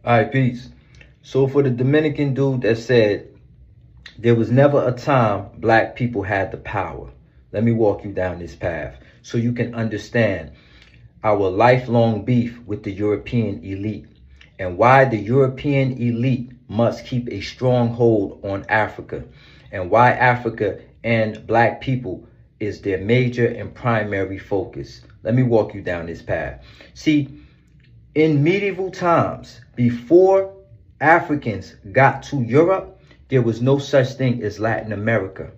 All right, peace. So for the Dominican dude that said there was never a time black people had the power, let me walk you down this path so you can understand our lifelong beef with the European elite and why the European elite must keep a strong hold on Africa and why Africa and black people is their major and primary focus. Let me walk you down this path. See, in medieval times, before Africans got to Europe, there was no such thing as Latin America.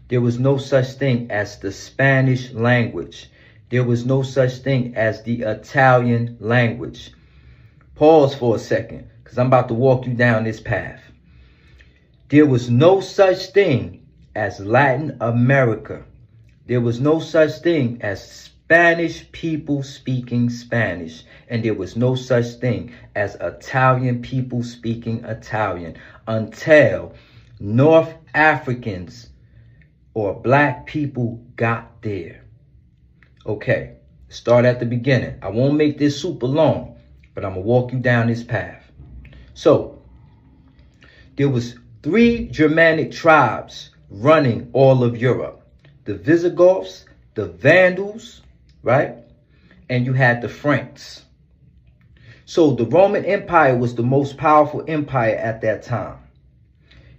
There was no such thing as the Spanish language. There was no such thing as the Italian language. Pause for a second, because I'm about to walk you down this path. There was no such thing as Latin America. There was no such thing as Spanish people speaking Spanish, and there was no such thing as Italian people speaking Italian until North Africans or black people got there. Okay, start at the beginning. I won't make this super long, but I'm gonna walk you down this path. So, there was 3 Germanic tribes running all of Europe. The Visigoths, the Vandals, right? And you had the Franks. So the Roman Empire was the most powerful empire at that time.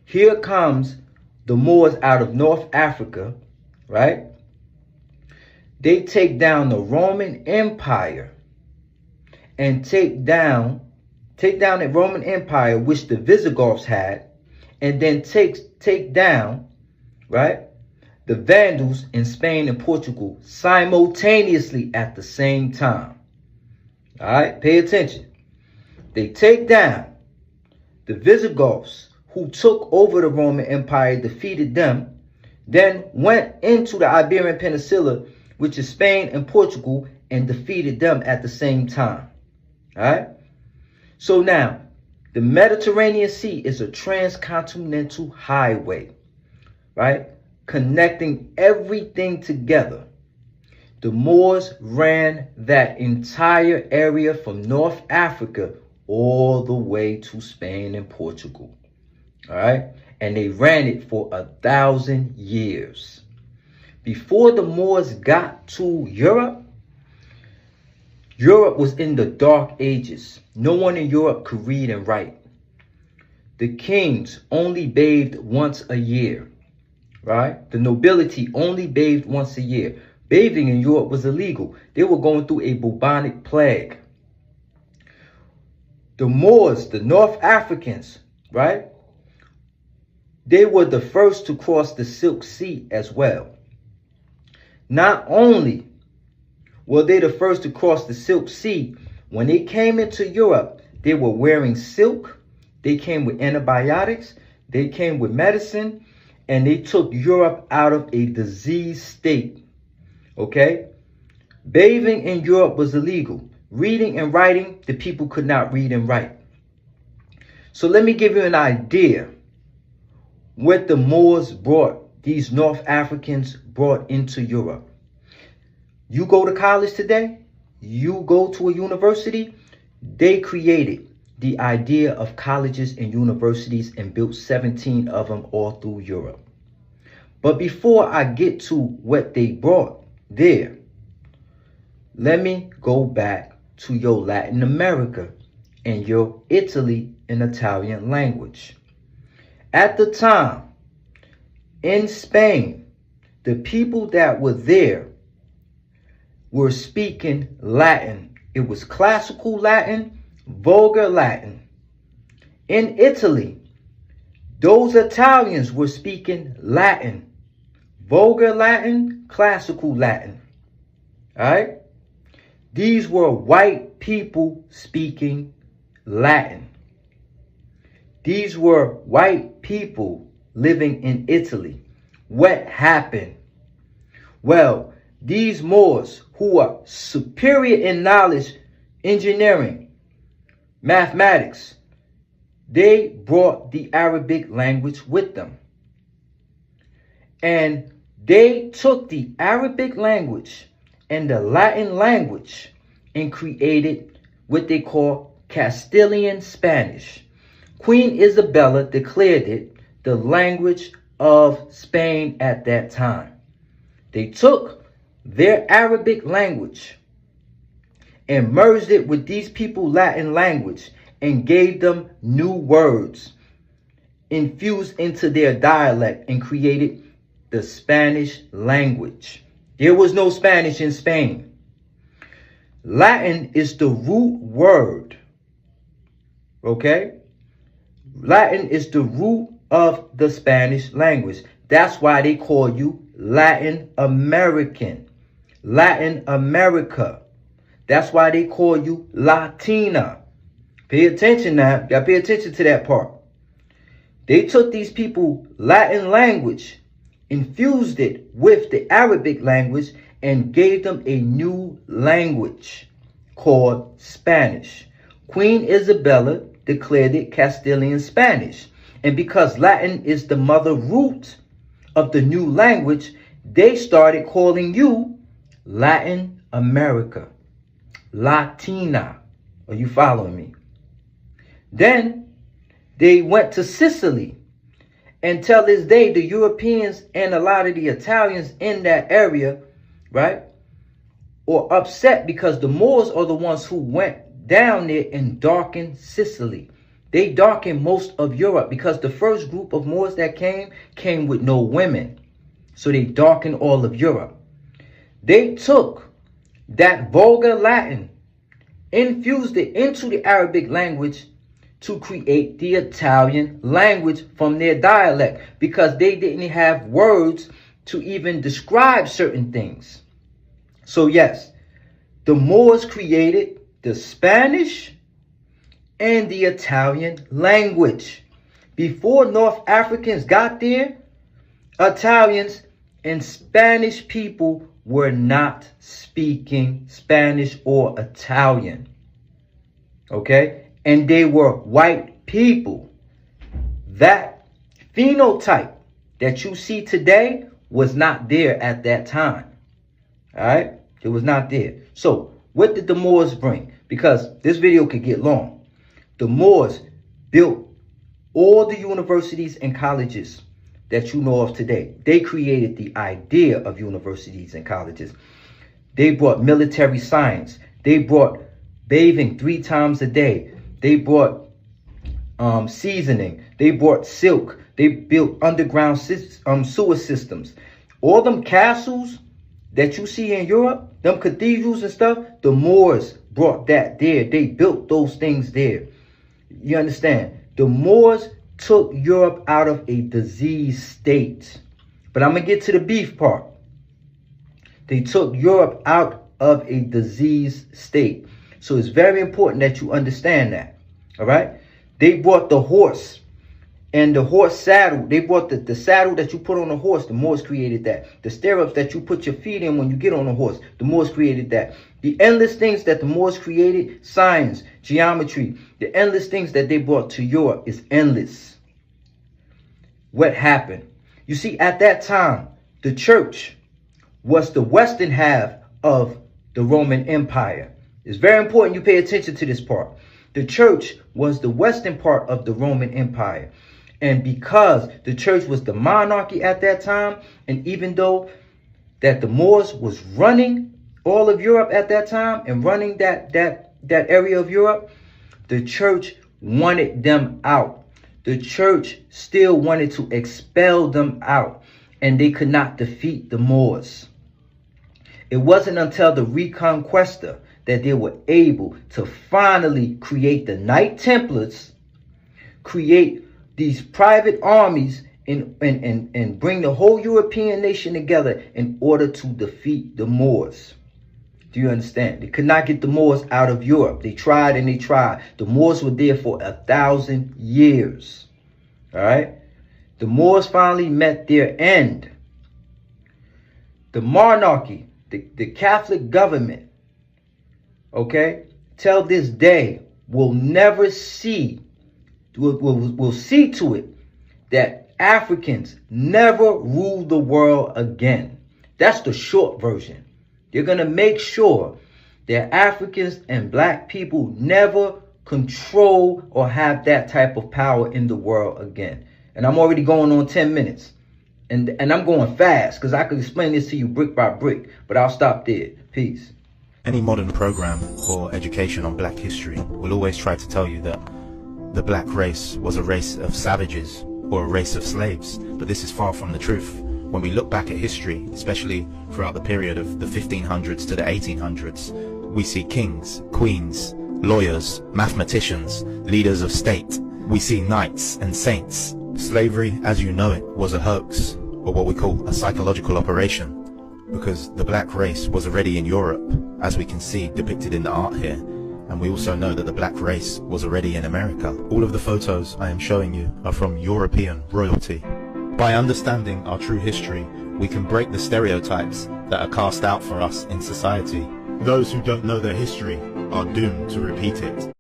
Here comes the Moors out of North Africa, right? They take down the Roman Empire and take down the Roman Empire, which the Visigoths had, and then take down, right, the Vandals in Spain and Portugal simultaneously at the same time. All right, pay attention. They take down the Visigoths, who took over the Roman Empire, defeated them, then went into the Iberian Peninsula, which is Spain and Portugal, and defeated them at the same time. All right. So now, the Mediterranean Sea is a transcontinental highway, right, connecting everything together. The Moors ran that entire area from North Africa all the way to Spain and Portugal. All right. And they ran it for 1,000 years. Before the Moors got to Europe, Europe was in the Dark Ages. No one in Europe could read and write. The kings only bathed once a year, right? The nobility only bathed once a year. Bathing in Europe was illegal. They were going through a bubonic plague. The Moors, the North Africans, right? They were the first to cross the Silk Sea as well. Not only were they the first to cross the Silk Sea, when they came into Europe, they were wearing silk, they came with antibiotics, they came with medicine, and they took Europe out of a diseased state. Okay? Bathing in Europe was illegal. Reading and writing, the people could not read and write. So let me give you an idea what the Moors brought, these North Africans brought into Europe. You go to college today, you go to a university, they created the idea of colleges and universities and built 17 of them all through Europe. But before I get to what they brought there, let me go back to your Latin America and your Italy and Italian language. At the time, in Spain, the people that were there were speaking Latin. It was classical Latin, vulgar Latin. In Italy, those Italians were speaking Latin, vulgar Latin, classical Latin. All right? These were white people speaking Latin. These were white people living in Italy. What happened? Well, these Moors, who are superior in knowledge, engineering, mathematics, they brought the Arabic language with them. And they took the Arabic language and the Latin language and created what they call Castilian Spanish. Queen Isabella declared it the language of Spain at that time. They took their Arabic language and merged it with these people's Latin language and gave them new words infused into their dialect and created the Spanish language. There was no Spanish in Spain. Latin is the root word. Okay? Latin is the root of the Spanish language. That's why they call you Latin American. Latin America. That's why they call you Latina. Pay attention now. You gotta pay attention to that part. They took these people Latin language, infused it with the Arabic language, and gave them a new language called Spanish. Queen Isabella declared it Castilian Spanish. And because Latin is the mother root of the new language, they started calling you Latin America, Latina. Are you following me? Then they went to Sicily. And till this day, the Europeans and a lot of the Italians in that area, right, are upset because the Moors are the ones who went down there and darkened Sicily. They darkened most of Europe because the first group of Moors that came with no women. So they darkened all of Europe. They took that vulgar Latin, infused it into the Arabic language to create the Italian language from their dialect because they didn't have words to even describe certain things. So yes, the Moors created the Spanish and the Italian language. Before North Africans got there, Italians and Spanish people were not speaking Spanish or Italian. Okay? And they were white people. That phenotype that you see today was not there at that time. All right? It was not there. So, what did the Moors bring? Because this video could get long. The Moors built all the universities and colleges that you know of today. They created the idea of universities and colleges. They brought military science. They brought bathing 3 times a day. They brought seasoning. They brought silk. They built underground sewer systems. All them castles that you see in Europe, them cathedrals and stuff, the Moors brought that there. They built those things there. You understand? The Moors took Europe out of a diseased state. But I'm going to get to the beef part. They took Europe out of a diseased state. So it's very important that you understand that. All right? They brought the horse and the horse saddle. They brought the saddle that you put on a horse. The Moors created that. The stirrups that you put your feet in when you get on a horse. The Moors created that. The endless things that the Moors created, science, geometry, the endless things that they brought to Europe is endless. What happened? You see, at that time, the church was the western half of the Roman Empire. It's very important you pay attention to this part. The church was the western part of the Roman Empire. And because the church was the monarchy at that time, and even though that the Moors was running all of Europe at that time and running that area of Europe, the church wanted them out. The church still wanted to expel them out, and they could not defeat the Moors. It wasn't until the Reconquista that they were able to finally create the Knight Templars, create these private armies, and bring the whole European nation together in order to defeat the Moors. Do you understand? They could not get the Moors out of Europe. They tried and they tried. The Moors were there for 1,000 years. All right? The Moors finally met their end. The monarchy, the Catholic government, okay, till this day will never see, will see to it that Africans never rule the world again. That's the short version. They're going to make sure that Africans and black people never control or have that type of power in the world again. And I'm already going on 10 minutes. And I'm going fast because I could explain this to you brick by brick, but I'll stop there. Peace. Any modern program or education on black history will always try to tell you that the black race was a race of savages or a race of slaves, but this is far from the truth. When we look back at history, especially throughout the period of the 1500s to the 1800s, we see kings, queens, lawyers, mathematicians, leaders of state. We see knights and saints. Slavery, as you know it, was a hoax, or what we call a psychological operation, because the black race was already in Europe, as we can see depicted in the art here, and we also know that the black race was already in America. All of the photos I am showing you are from European royalty. By understanding our true history, we can break the stereotypes that are cast out for us in society. Those who don't know their history are doomed to repeat it.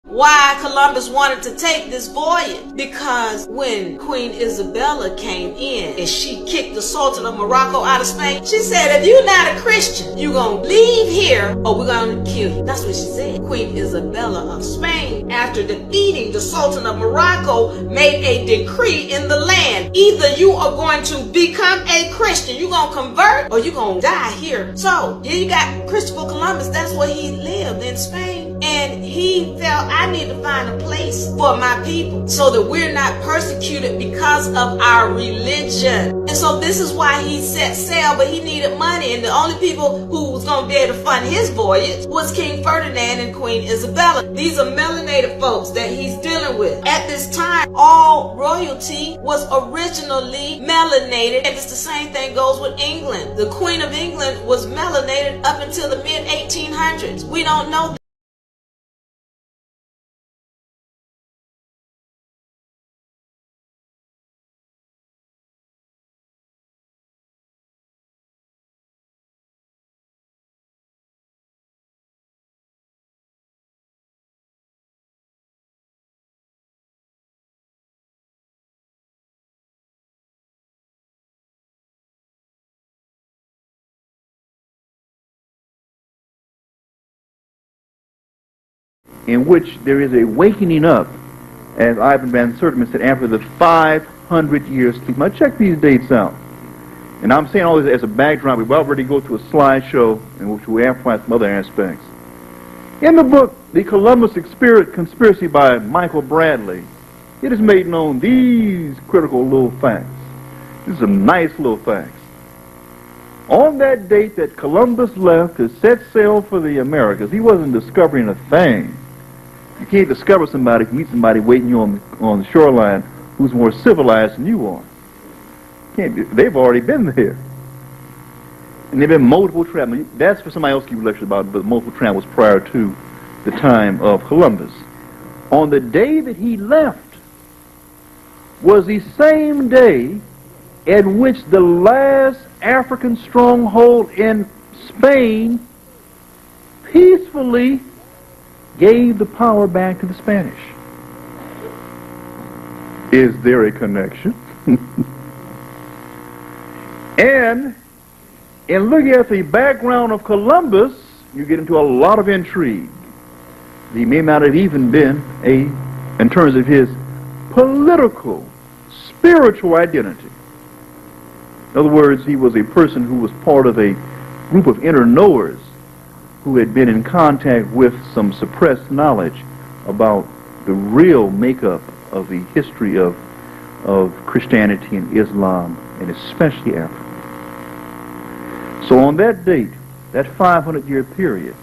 Why Columbus wanted to take this voyage? Because when Queen Isabella came in and she kicked the Sultan of Morocco out of Spain, she said, if you're not a Christian, you're going to leave here or we're going to kill you. That's what she said. Queen Isabella of Spain, after defeating the Sultan of Morocco, made a decree in the land. Either you are going to become a Christian, you're going to convert, or you're going to die here. So here you got Christopher Columbus. That's where he lived, in Spain. And he felt, I need to find a place for my people so that we're not persecuted because of our religion. And so this is why he set sail, but he needed money. And the only people who was going to be able to fund his voyage was King Ferdinand and Queen Isabella. These are melanated folks that he's dealing with. At this time, all royalty was originally melanated. And it's the same thing goes with England. The Queen of England was melanated up until the mid-1800s. We don't know that. In which there is a wakening up, as Ivan Van Sertima said, after the 500 years sleep. Now check these dates out. And I'm saying all this as a backdrop. We've already go to a slideshow in which we amplify some other aspects. In the book, The Columbus Conspiracy by Michael Bradley, it is made known these critical little facts. These are some nice little facts. On that date that Columbus left to set sail for the Americas, he wasn't discovering a thing. You can't discover somebody, meet somebody waiting you on the shoreline who's more civilized than you are. They've already been there. And there have been multiple travels. That's for somebody else to give lectures about, but multiple travels prior to the time of Columbus. On the day that he left was the same day at which the last African stronghold in Spain peacefully gave the power back to the Spanish. Is there a connection? And in looking at the background of Columbus, you get into a lot of intrigue. He may not have even been in terms of his political, spiritual identity. In other words, he was a person who was part of a group of inner knowers who had been in contact with some suppressed knowledge about the real makeup of the history of Christianity and Islam, and especially Africa. So on that date, that 500-year period.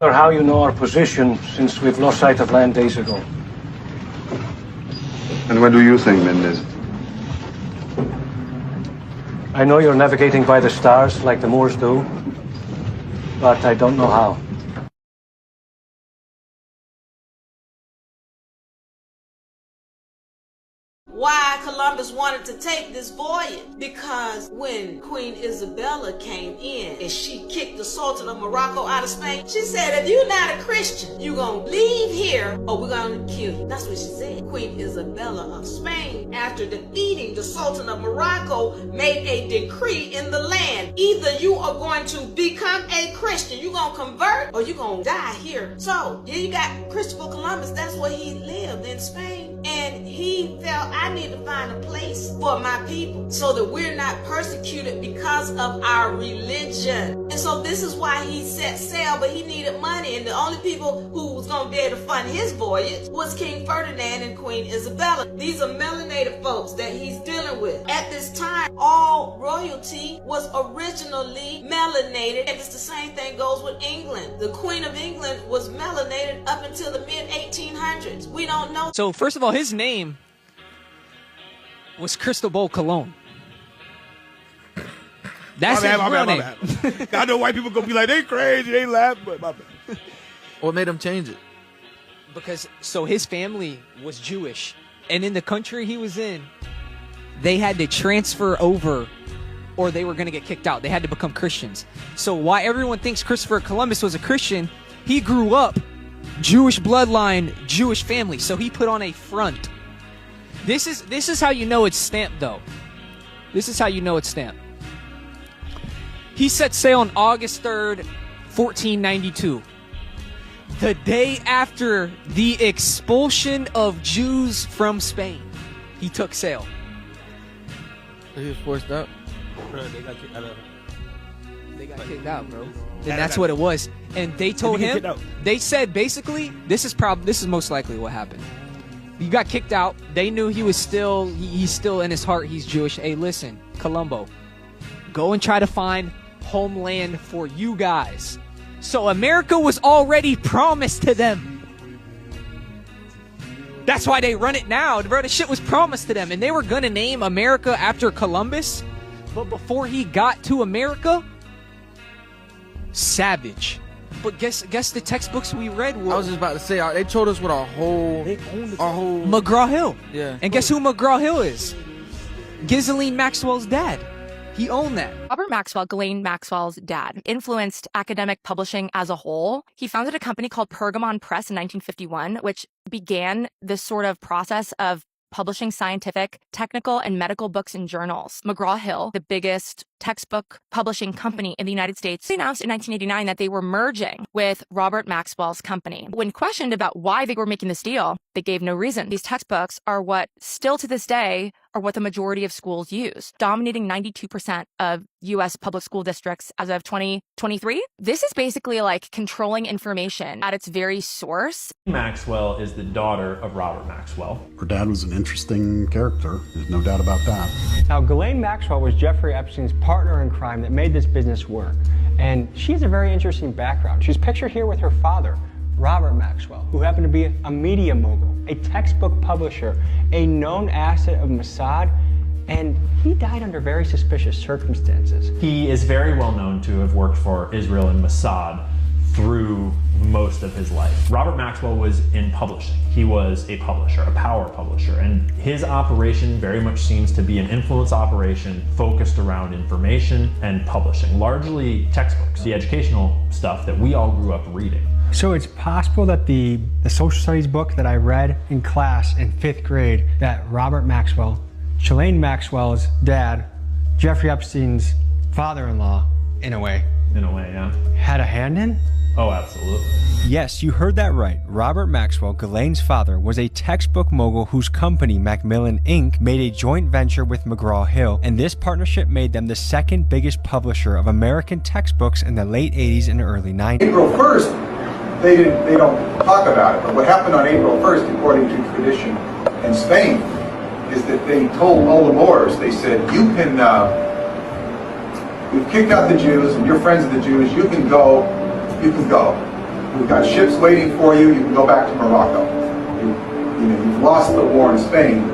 Or how you know our position, since we've lost sight of land days ago. And what do you think, Mendez? I know you're navigating by the stars like the Moors do, but I don't know how. why Columbus wanted to take this voyage. Because when Queen Isabella came in and she kicked the Sultan of Morocco out of Spain, she said, if you're not a Christian, you're going to leave here or we're going to kill you. That's what she said. Queen Isabella of Spain, after defeating the Sultan of Morocco, made a decree in the land. Either you are going to become a Christian, you're going to convert, or you're going to die here. So, here you got Christopher Columbus. That's where he lived, in Spain. And he felt, I need to find a place for my people so that we're not persecuted because of our religion. And so this is why he set sail, but he needed money. And the only people who was going to be able to fund his voyage was King Ferdinand and Queen Isabella. These are melanated folks that he's dealing with. At this time, all royalty was originally melanated. And it's the same thing goes with England. The Queen of England was melanated up until the mid-1800s. We don't know. So first of all, his name was Cristobal Colon. That's his real name. I know white people gonna be like, they crazy, they laugh, but my bad. What made him change it? Because, so his family was Jewish, and in the country he was in, they had to transfer over or they were going to get kicked out. They had to become Christians. So why everyone thinks Christopher Columbus was a Christian, he grew up Jewish bloodline, Jewish family. So he put on a front. This is how you know it's stamped, though. This is how you know it's stamped. He set sail on August 3rd, 1492. The day after the expulsion of Jews from Spain, he took sail. He was forced out. They got kicked out of. They got kicked out, bro. And that's what it was. And they told him, they said basically, this is most likely what happened. He got kicked out. They knew he was still, he's still in his heart, he's Jewish. Hey, listen, Columbo, go and try to find homeland for you guys. So America was already promised to them. That's why they run it now. Bro, the shit was promised to them. And they were going to name America after Columbus. But before he got to America, savage. But guess the textbooks we read were... I was just about to say, they told us what our whole... McGraw Hill. Yeah. And guess who McGraw Hill is? Ghislaine Maxwell's dad. He owned that. Robert Maxwell, Ghislaine Maxwell's dad, influenced academic publishing as a whole. He founded a company called Pergamon Press in 1951, which began this sort of process of publishing scientific, technical, and medical books and journals. McGraw Hill, the biggest textbook publishing company in the United States, announced in 1989 that they were merging with Robert Maxwell's company. When questioned about why they were making this deal, they gave no reason. These textbooks are what, still to this day, are what the majority of schools use, dominating 92% of U.S. public school districts as of 2023. This is basically like controlling information at its very source. Maxwell is the daughter of Robert Maxwell. Her dad was an interesting character, there's no doubt about that. Now, Ghislaine Maxwell was Jeffrey Epstein's partner in crime that made this business work. And she has a very interesting background. She's pictured here with her father, Robert Maxwell, who happened to be a media mogul, a textbook publisher, a known asset of Mossad, and he died under very suspicious circumstances. He is very well known to have worked for Israel and Mossad through most of his life. Robert Maxwell was in publishing. He was a publisher, a power publisher, and his operation very much seems to be an influence operation focused around information and publishing, largely textbooks, the educational stuff that we all grew up reading. So it's possible that the social studies book that I read in class in 5th grade, that Robert Maxwell, Ghislaine Maxwell's dad, Jeffrey Epstein's father-in-law, in a way, yeah, had a hand in? Oh, absolutely. Yes, you heard that right. Robert Maxwell, Ghislaine's father, was a textbook mogul whose company, Macmillan Inc., made a joint venture with McGraw Hill, and this partnership made them the second biggest publisher of American textbooks in the late 80s and early 90s. April 1st, they don't talk about it, but what happened on April 1st, according to tradition in Spain, is that they told all the Moors, they said, you can, we've kicked out the Jews, and you're friends of the Jews, you can go. We've got ships waiting for you. You can go back to Morocco. You've lost the war in Spain,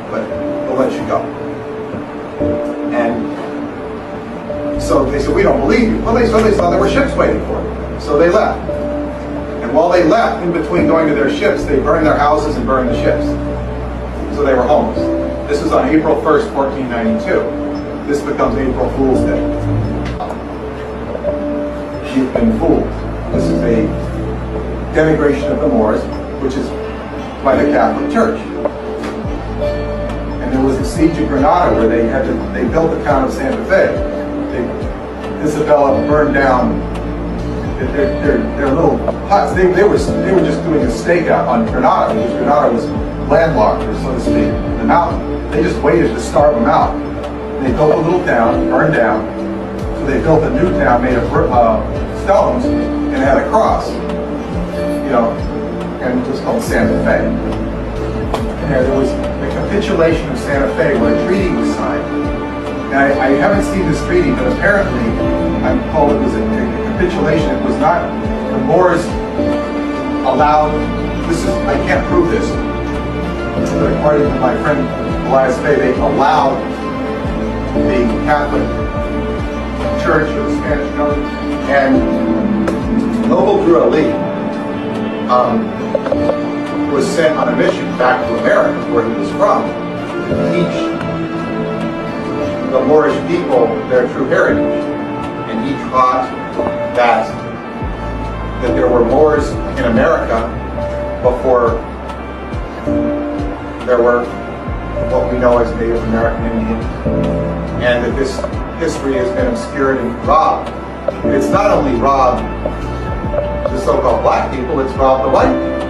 but we'll let you go. And so they said, we don't believe you. Well, they saw there were ships waiting for you. So they left. And while they left, in between going to their ships, they burned their houses and burned the ships. So they were homeless. This was on April 1st, 1492. This becomes April Fool's Day. You've been fooled. This is a denigration of the Moors, which is by the Catholic Church. And there was the siege of Granada where they built the town of Santa Fe. Isabella burned down their little huts. They were just doing a stakeout on Granada because Granada was landlocked, or so to speak, in the mountain. They just waited to starve them out. They built a little town, burned down. So they built a new town made of stones and had a cross, and it was called Santa Fe. And there was the capitulation of Santa Fe where a treaty was signed. And I haven't seen this treaty, but apparently I'm told it was a capitulation. It was not, the Moors allowed, I can't prove this, but according to my friend Elias Fay, they allowed the Catholic Church or the Spanish government, and Noble Drew Ali was sent on a mission back to America, where he was from, to teach the Moorish people their true heritage. And he taught that there were Moors in America before there were what we know as Native American Indians, and that this history has been obscured and robbed. And it's not only robbed the so-called black people, it's robbed the white people.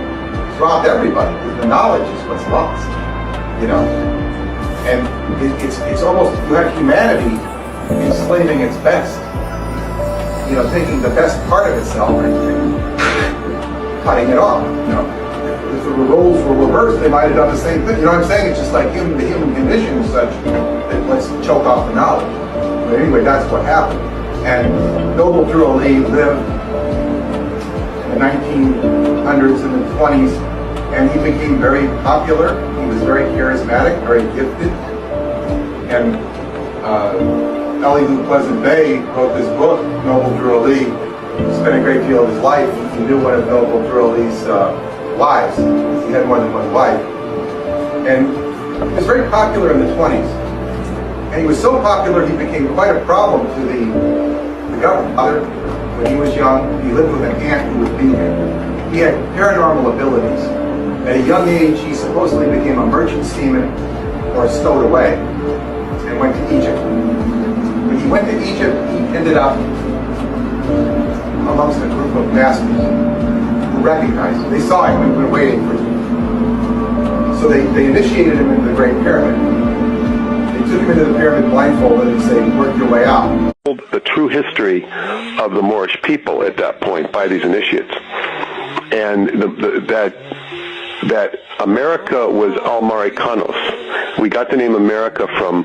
It's robbed everybody, because the knowledge is what's lost, And it's almost, you have humanity enslaving its best, taking the best part of itself and cutting it off, If the roles were reversed, they might have done the same thing. You know what I'm saying? It's just like the human condition is such that let's choke off the knowledge. But anyway, that's what happened. And Noble Drew Ali lived in the 1900s and the 20s, and he became very popular. He was very charismatic, very gifted. And Elihu Pleasant Bay wrote this book, Noble Drew Ali. He spent a great deal of his life. He knew one of Noble Drew Ali's wives. He had more than one wife. And he was very popular in the 20s. And he was so popular he became quite a problem to the government. When he was young, he lived with an aunt who would beat him. He had paranormal abilities. At a young age, he supposedly became a merchant seaman or stowed away and went to Egypt. When he went to Egypt, he ended up amongst a group of masters who recognized him. They saw him and were waiting for him. So they initiated him into the Great Pyramid. They took him into the pyramid blindfolded and said, work your way out. The true history of the Moorish people at that point by these initiates. And that America was Almaricanos. We got the name America from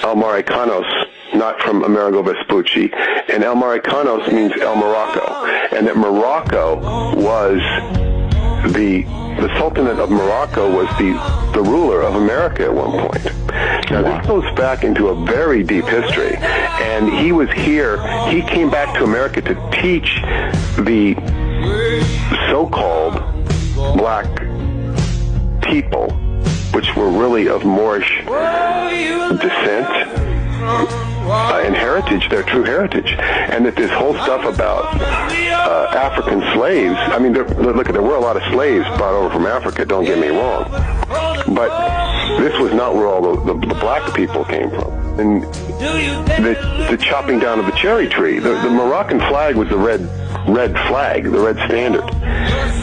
Almaricanos, not from Amerigo Vespucci. And Almaricanos means El Morocco. And that Morocco was the Sultanate of Morocco was the ruler of America at one point. Now this goes back into a very deep history. And he was here, he came back to America to teach the so-called black people, which were really of Moorish descent and heritage, their true heritage. And that this whole stuff about African slaves, I mean, there were a lot of slaves brought over from Africa, don't get me wrong. But this was not where all the black people came from. And the chopping down of the cherry tree, the Moroccan flag was the red flag, the red standard.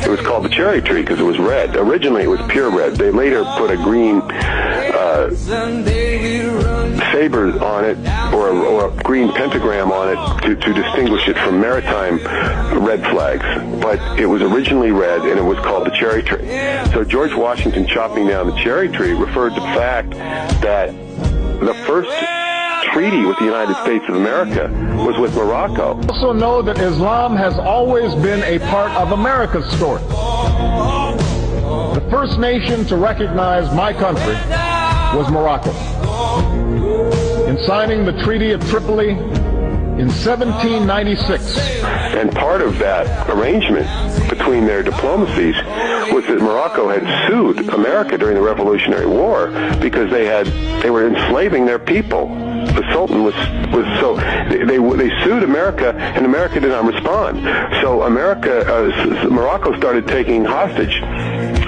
It was called the cherry tree because it was red. Originally it was pure red. They later put a green saber on it, or a green pentagram on it to distinguish it from maritime red flags. But it was originally red, and it was called the cherry tree. So George Washington chopping down the cherry tree referred to the fact that the first treaty with the United States of America was with Morocco. Also know that Islam has always been a part of America's story. The first nation to recognize my country was Morocco. In signing the Treaty of Tripoli in 1796. And part of that arrangement between their diplomacies was that Morocco had sued America during the Revolutionary War because they were enslaving their people. The Sultan was so they sued America, and America did not respond. So Morocco started taking hostage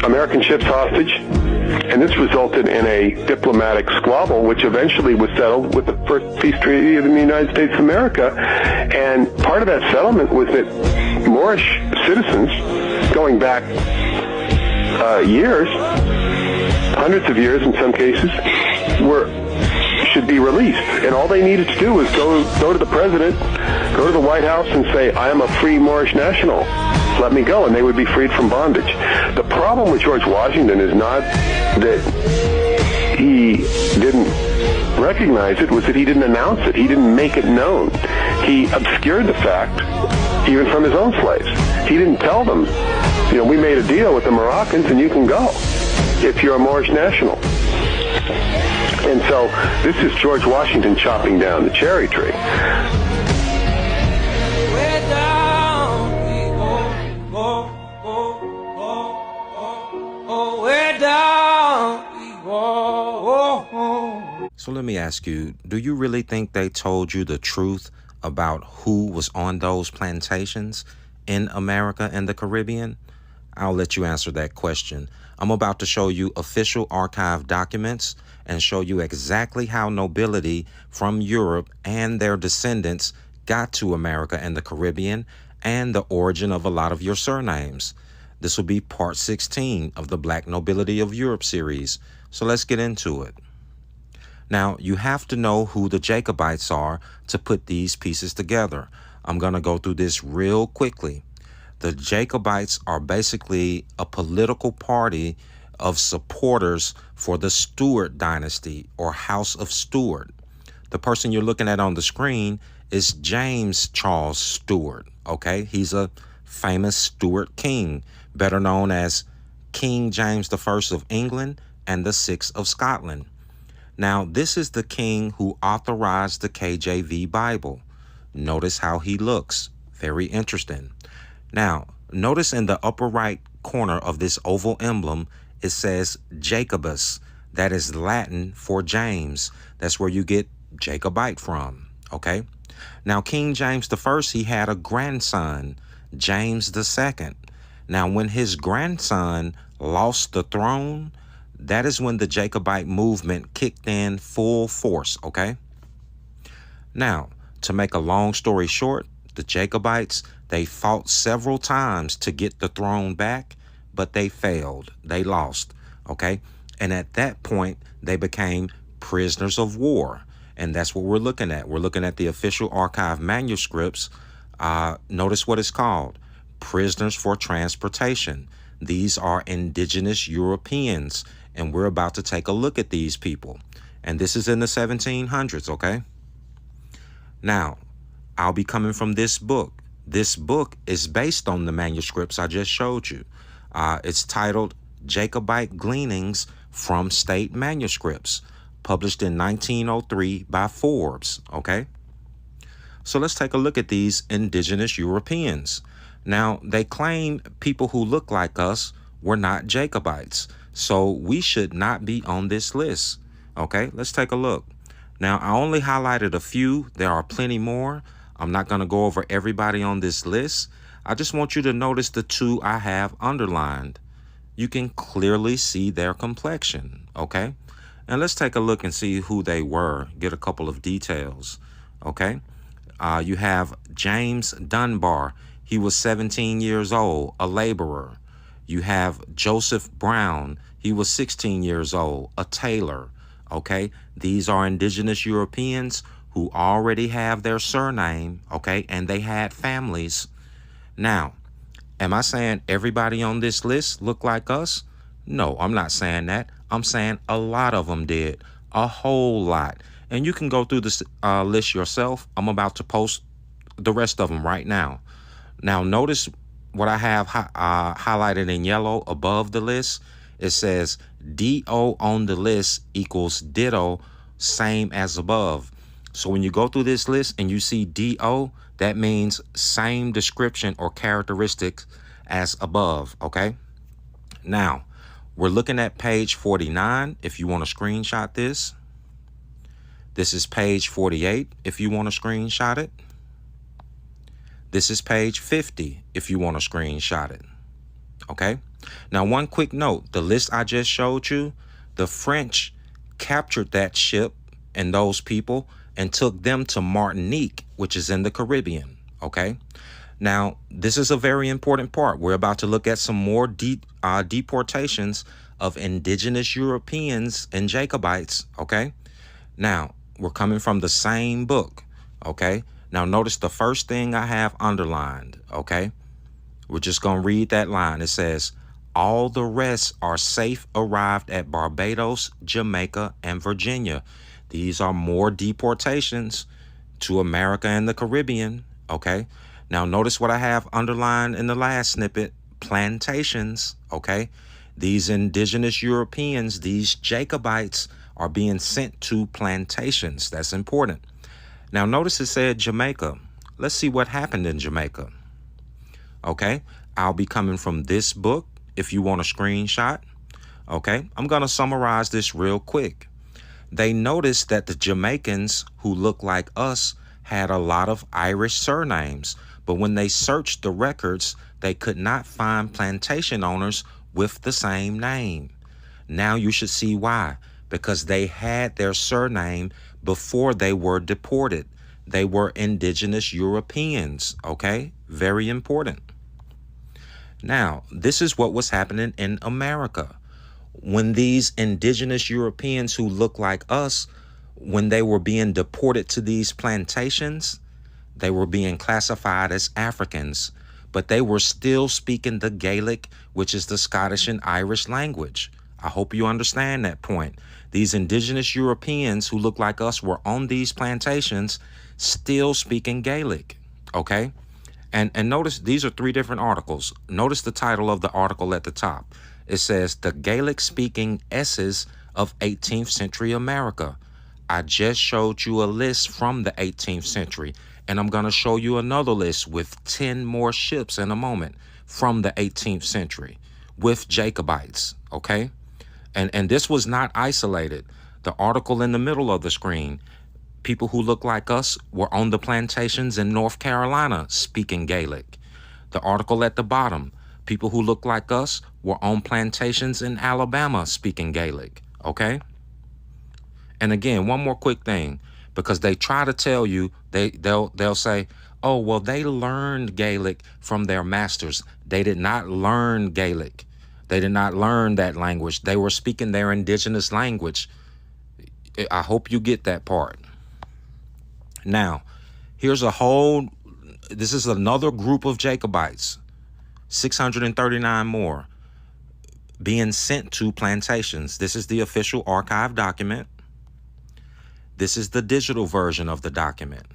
American ships hostage, and this resulted in a diplomatic squabble, which eventually was settled with the first peace treaty of the United States of America. And part of that settlement was that Moorish citizens, going back years, hundreds of years in some cases, should be released, and all they needed to do was go to the president, go to the White House, and say, "I am a free Moorish national. Let me go," and they would be freed from bondage. The problem with George Washington is not that he didn't recognize it, was that he didn't announce it. He didn't make it known. He obscured the fact, even from his own slaves. He didn't tell them, we made a deal with the Moroccans, and you can go if you're a Moorish national. And so this is George Washington chopping down the cherry tree. So let me ask you, do you really think they told you the truth about who was on those plantations in America and the Caribbean? I'll let you answer that question. I'm about to show you official archive documents and show you exactly how nobility from Europe and their descendants got to America and the Caribbean, and the origin of a lot of your surnames. This will be part 16 of the Black Nobility of Europe series. So let's get into it. Now, you have to know who the Jacobites are to put these pieces together. I'm going to go through this real quickly. The Jacobites are basically a political party of supporters for the Stuart dynasty or House of Stuart. The person you're looking at on the screen is James Charles Stuart, okay? He's a famous Stuart king, better known as King James I of England and the VI of Scotland. Now, this is the king who authorized the KJV Bible. Notice how he looks. Very interesting. Now, notice in the upper right corner of this oval emblem, it says Jacobus. That is Latin for James. That's where you get Jacobite from, okay? Now, King James I, he had a grandson, James II. Now, when his grandson lost the throne, that is when the Jacobite movement kicked in full force, okay? Now, to make a long story short, the Jacobites, they fought several times to get the throne back, but they failed. They lost, okay? And at that point, they became prisoners of war. And that's what we're looking at. We're looking at the official archive manuscripts. Notice what it's called. Prisoners for transportation. These are indigenous Europeans. And we're about to take a look at these people. And this is in the 1700s, okay? Now, I'll be coming from this book. This book is based on the manuscripts I just showed you. It's titled Jacobite Gleanings from State Manuscripts, published in 1903 by Forbes, okay? So let's take a look at these indigenous Europeans. Now, they claim people who look like us were not Jacobites, so we should not be on this list, okay? Let's take a look. Now, I only highlighted a few. There are plenty more. I'm not going to go over everybody on this list. I just want you to notice the two I have underlined. You can clearly see their complexion, okay? And let's take a look and see who they were, get a couple of details, okay? You have James Dunbar. He was 17 years old, a laborer. You have Joseph Brown. He was 16 years old, a tailor, okay? These are indigenous Europeans who already have their surname, okay? And they had families. Now, am I saying everybody on this list look like us? No, I'm not saying that. I'm saying a lot of them did, a whole lot. And you can go through this list yourself. I'm about to post the rest of them right now. Now, notice what I have highlighted in yellow above the list. It says DO on the list equals ditto, same as above. So when you go through this list and you see DO, that means same description or characteristics as above, okay? Now, we're looking at page 49 if you want to screenshot this. This is page 48 if you want to screenshot it. This is page 50 if you want to screenshot it, okay? Now, one quick note, the list I just showed you, the French captured that ship and those people and took them to Martinique, which is in the Caribbean, okay? Now, this is a very important part. We're about to look at some more deportations of indigenous Europeans and Jacobites, okay? Now, we're coming from the same book, okay? Now, notice the first thing I have underlined, okay? We're just going to read that line. It says, all the rest are safe arrived at Barbados, Jamaica, and Virginia. These are more deportations to America and the Caribbean, okay? Now, notice what I have underlined in the last snippet, plantations, okay? These indigenous Europeans, these Jacobites are being sent to plantations. That's important. Now, notice it said Jamaica. Let's see what happened in Jamaica, okay? I'll be coming from this book if you want a screenshot, okay? I'm going to summarize this real quick. They noticed that the Jamaicans who look like us had a lot of Irish surnames, but when they searched the records, they could not find plantation owners with the same name. Now you should see why. Because they had their surname before they were deported. They were indigenous Europeans, okay? Very important. Now, this is what was happening in America. When these indigenous Europeans who look like us, when they were being deported to these plantations, they were being classified as Africans, but they were still speaking the Gaelic, which is the Scottish and Irish language. I hope you understand that point. These indigenous Europeans who look like us were on these plantations still speaking Gaelic, okay? And notice these are 3 different articles. Notice the title of the article at the top. It says, The Gaelic-Speaking S's of 18th Century America. I just showed you a list from the 18th century, and I'm going to show you another list with 10 more ships in a moment from the 18th century with Jacobites, okay? And this was not isolated. The article in the middle of the screen, people who look like us were on the plantations in North Carolina speaking Gaelic. The article at the bottom, people who look like us were on plantations in Alabama speaking Gaelic, okay? And again, one more quick thing, because they try to tell you, they'll say, oh, well, they learned Gaelic from their masters. They did not learn Gaelic. They did not learn that language. They were speaking their indigenous language. I hope you get that part. Now, this is another group of Jacobites, 639 more, being sent to plantations. This is the official archive document. This is the digital version of the document.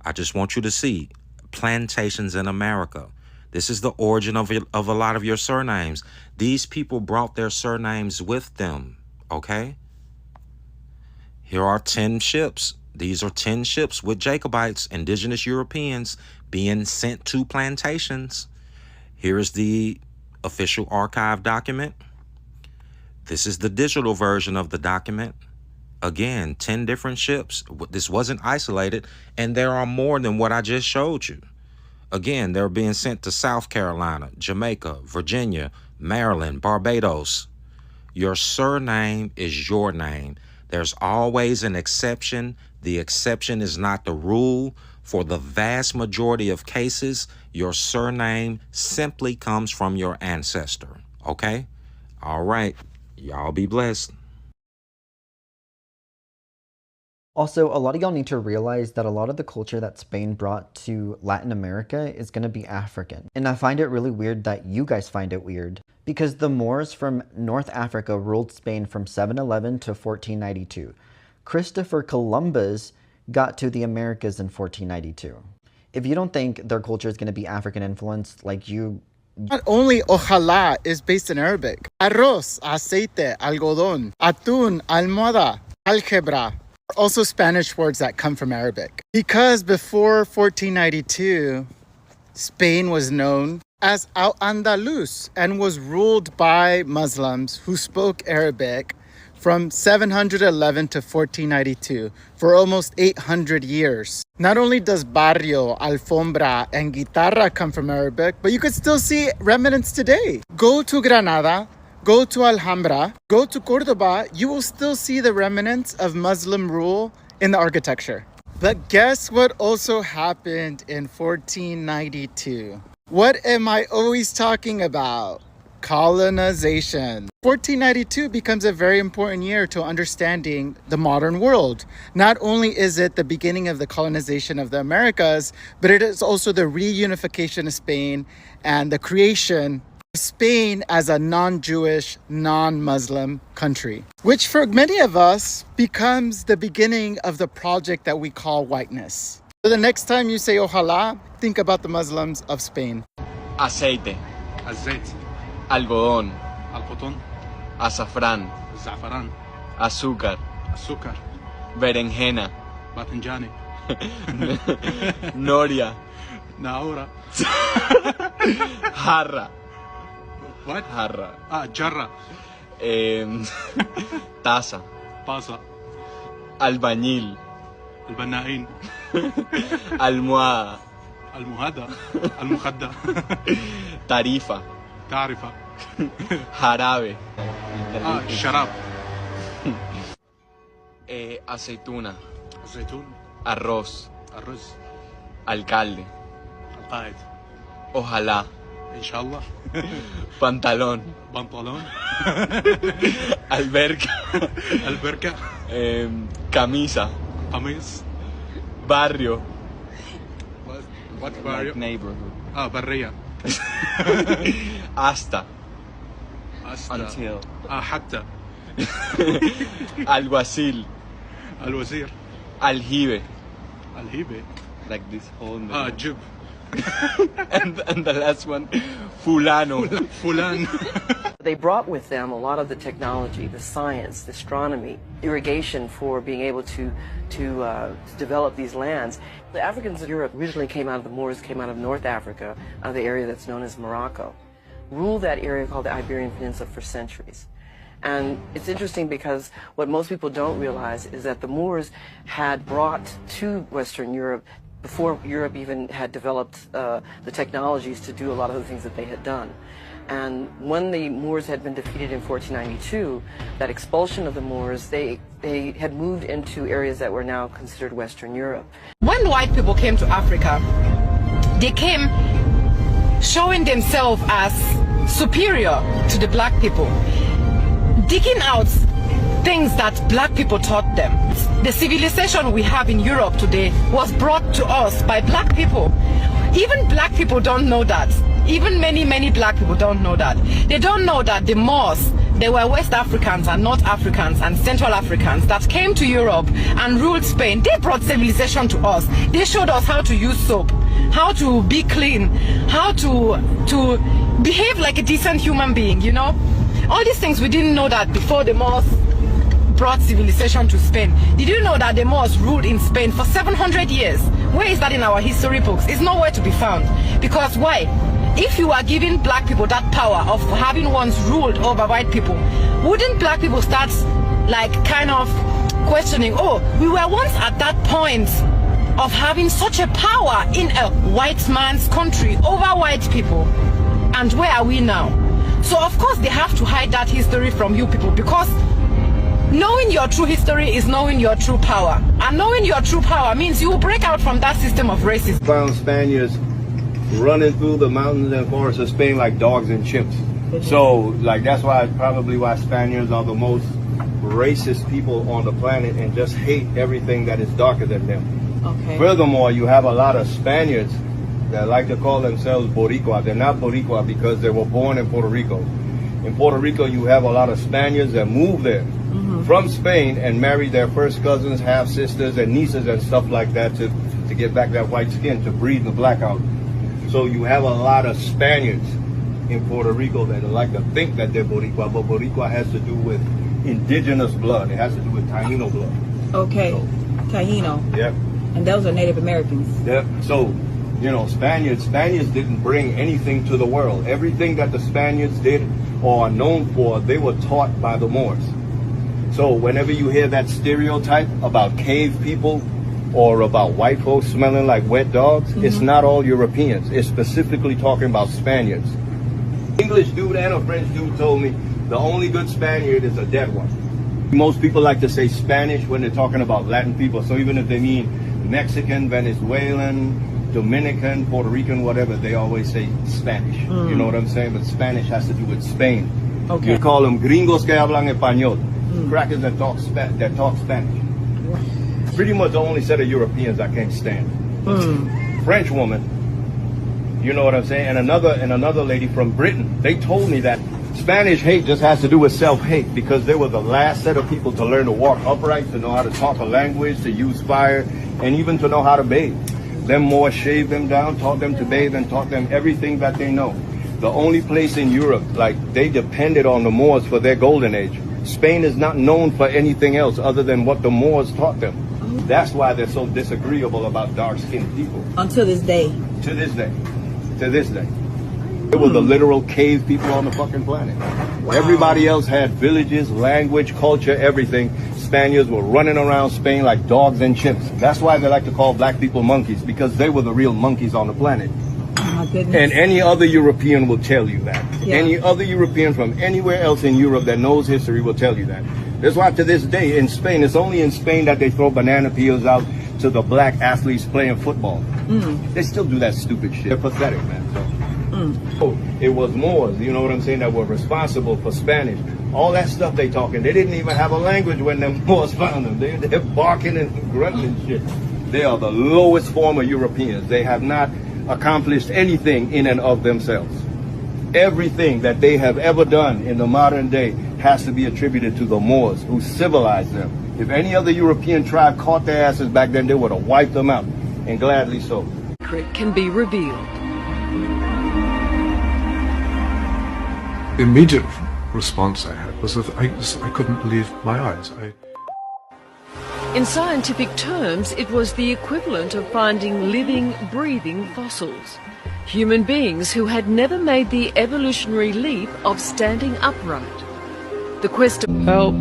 I just want you to see plantations in America. This is the origin of a lot of your surnames. These people brought their surnames with them, okay? Here are 10 ships. These are 10 ships with Jacobites, indigenous Europeans, being sent to plantations. Here is the official archive document. This is the digital version of the document. Again, 10 different ships. This wasn't isolated, and there are more than what I just showed you. Again, they're being sent to South Carolina, Jamaica, Virginia, Maryland, Barbados. Your surname is your name. There's always an exception. The exception is not the rule. For the vast majority of cases, your surname simply comes from your ancestor. Okay? All right. Y'all be blessed. Also, a lot of y'all need to realize that a lot of the culture that Spain brought to Latin America is going to be African. And I find it really weird that you guys find it weird, because the Moors from North Africa ruled Spain from 711 to 1492. Christopher Columbus got to the Americas in 1492. If you don't think their culture is going to be African influenced, like you... Not only ojalá is based in Arabic. Arroz, aceite, algodón, atún, almohada, álgebra. Also Spanish words that come from Arabic. Because before 1492, Spain was known as Al-Andalus and was ruled by Muslims who spoke Arabic from 711 to 1492 for almost 800 years. Not only does barrio, alfombra, and guitarra come from Arabic, but you could still see remnants today. Go to Granada, go to Alhambra, go to Cordoba, you will still see the remnants of Muslim rule in the architecture. But guess what also happened in 1492? What am I always talking about? Colonization. 1492 becomes a very important year to understanding the modern world. Not only is it the beginning of the colonization of the Americas, but it is also the reunification of Spain and the creation of Spain as a non-Jewish, non-Muslim country, which for many of us becomes the beginning of the project that we call whiteness. So the next time you say ojalá, think about the Muslims of Spain. Aceite. Aceite. Algodón. Algodón. Azafrán. Zafarán. Azúcar. Azúcar. Berenjena. Batinjani. Noria. Naora. Jarra. What? Jarra. Jarra. Taza. Pasa. Albañil. البنائين. Almohada. المهدى. المخدة. Tarifa. تعرفة. Jarabe. شراب. Aceituna. زيتون. Arroz. الرز. Alcalde. القائد. Ojalá. إن شاء الله. Pantalón. بنطلون. Alberca. البركة. Camisa. قميص. Barrio. What barrio? Like neighborhood. برية. Hasta. Until. حتى. Alguacil. الوزير. Aljibe. الهيبة. Like this whole جب. and the last one, Fulano. Fulan. They brought with them a lot of the technology, the science, the astronomy, irrigation for being able to develop these lands. The Africans of Europe originally came out of the Moors, came out of North Africa, out of the area that's known as Morocco, ruled that area called the Iberian Peninsula for centuries. And it's interesting because what most people don't realize is that the Moors had brought to Western Europe, before Europe even had developed the technologies to do a lot of the things that they had done. And when the Moors had been defeated in 1492, that expulsion of the Moors, they had moved into areas that were now considered Western Europe. When white people came to Africa, they came showing themselves as superior to the black people, digging out things that black people taught them. The civilization we have in Europe today was brought to us by black people. Even black people don't know that. Even many black people don't know that. They don't know that the Moors, they were West Africans and North Africans and Central Africans that came to Europe and ruled Spain. They brought civilization to us. They showed us how to use soap, how to be clean, how to behave like a decent human being, you know? All these things we didn't know that before the Moors brought civilization to Spain. Did you know that the Moors ruled in Spain for 700 years? Where is that in our history books? It's nowhere to be found. Because why? If you are giving black people that power of having once ruled over white people, wouldn't black people start like kind of questioning, oh, we were once at that point of having such a power in a white man's country over white people, and where are we now? So of course they have to hide that history from you people, because knowing your true history is knowing your true power. And knowing your true power means you will break out from that system of racism. Found Spaniards running through the mountains and forests of Spain like dogs and chimps. So, like, that's probably why Spaniards are the most racist people on the planet and just hate everything that is darker than them. Okay. Furthermore, you have a lot of Spaniards that like to call themselves Boricua. They're not Boricua because they were born in Puerto Rico. In Puerto Rico, you have a lot of Spaniards that moved there from Spain and married their first cousins, half-sisters, and nieces and stuff like that to get back that white skin, to breed the black out. So you have a lot of Spaniards in Puerto Rico that like to think that they're Boricua, but Boricua has to do with indigenous blood. It has to do with Taino blood. Okay, so, Taino. Yep. And those are Native Americans. Yep. So You know, Spaniards didn't bring anything to the world. Everything that the Spaniards did or are known for, they were taught by the Moors. So whenever you hear that stereotype about cave people or about white folks smelling like wet dogs, it's not all Europeans. It's specifically talking about Spaniards. English dude and a French dude told me the only good Spaniard is a dead one. Most people like to say Spanish when they're talking about Latin people. So even if they mean Mexican, Venezuelan, Dominican, Puerto Rican, whatever, they always say Spanish. You know what I'm saying? But Spanish has to do with Spain. Okay. You call them gringos que hablan español. Crackers that talk Spanish. Pretty much the only set of Europeans I can't stand. French woman, you know what I'm saying? And another lady from Britain. They told me that Spanish hate just has to do with self-hate because they were the last set of people to learn to walk upright, to know how to talk a language, to use fire, and even to know how to bathe. Them Moors shaved them down, taught them to bathe, and taught them everything that they know. The only place in Europe, like, they depended on the Moors for their golden age. Spain is not known for anything else other than what the Moors taught them. That's why they're so disagreeable about dark-skinned people. Until this day. To this day. To this day. They were the literal cave people on the fucking planet. Wow. Everybody else had villages, language, culture, everything. Spaniards were running around Spain like dogs and chimps. That's why they like to call black people monkeys, because they were the real monkeys on the planet. Oh my goodness. And any other European will tell you that. Yeah. Any other European from anywhere else in Europe that knows history will tell you that. That's why to this day in Spain, it's only in Spain that they throw banana peels out to the black athletes playing football. They still do that stupid shit. They're pathetic, man. So it was Moors, you know what I'm saying, that were responsible for Spanish. All that stuff they talking, they didn't even have a language when them Moors found them. They're barking and grunting and shit. They are the lowest form of Europeans. They have not accomplished anything in and of themselves. Everything that they have ever done in the modern day has to be attributed to the Moors, who civilized them. If any other European tribe caught their asses back then, they would have wiped them out, and gladly so. Secret can be revealed. The immediate response I had was that I couldn't believe my eyes. In scientific terms, it was the equivalent of finding living, breathing fossils. Human beings who had never made the evolutionary leap of standing upright. The quest of help.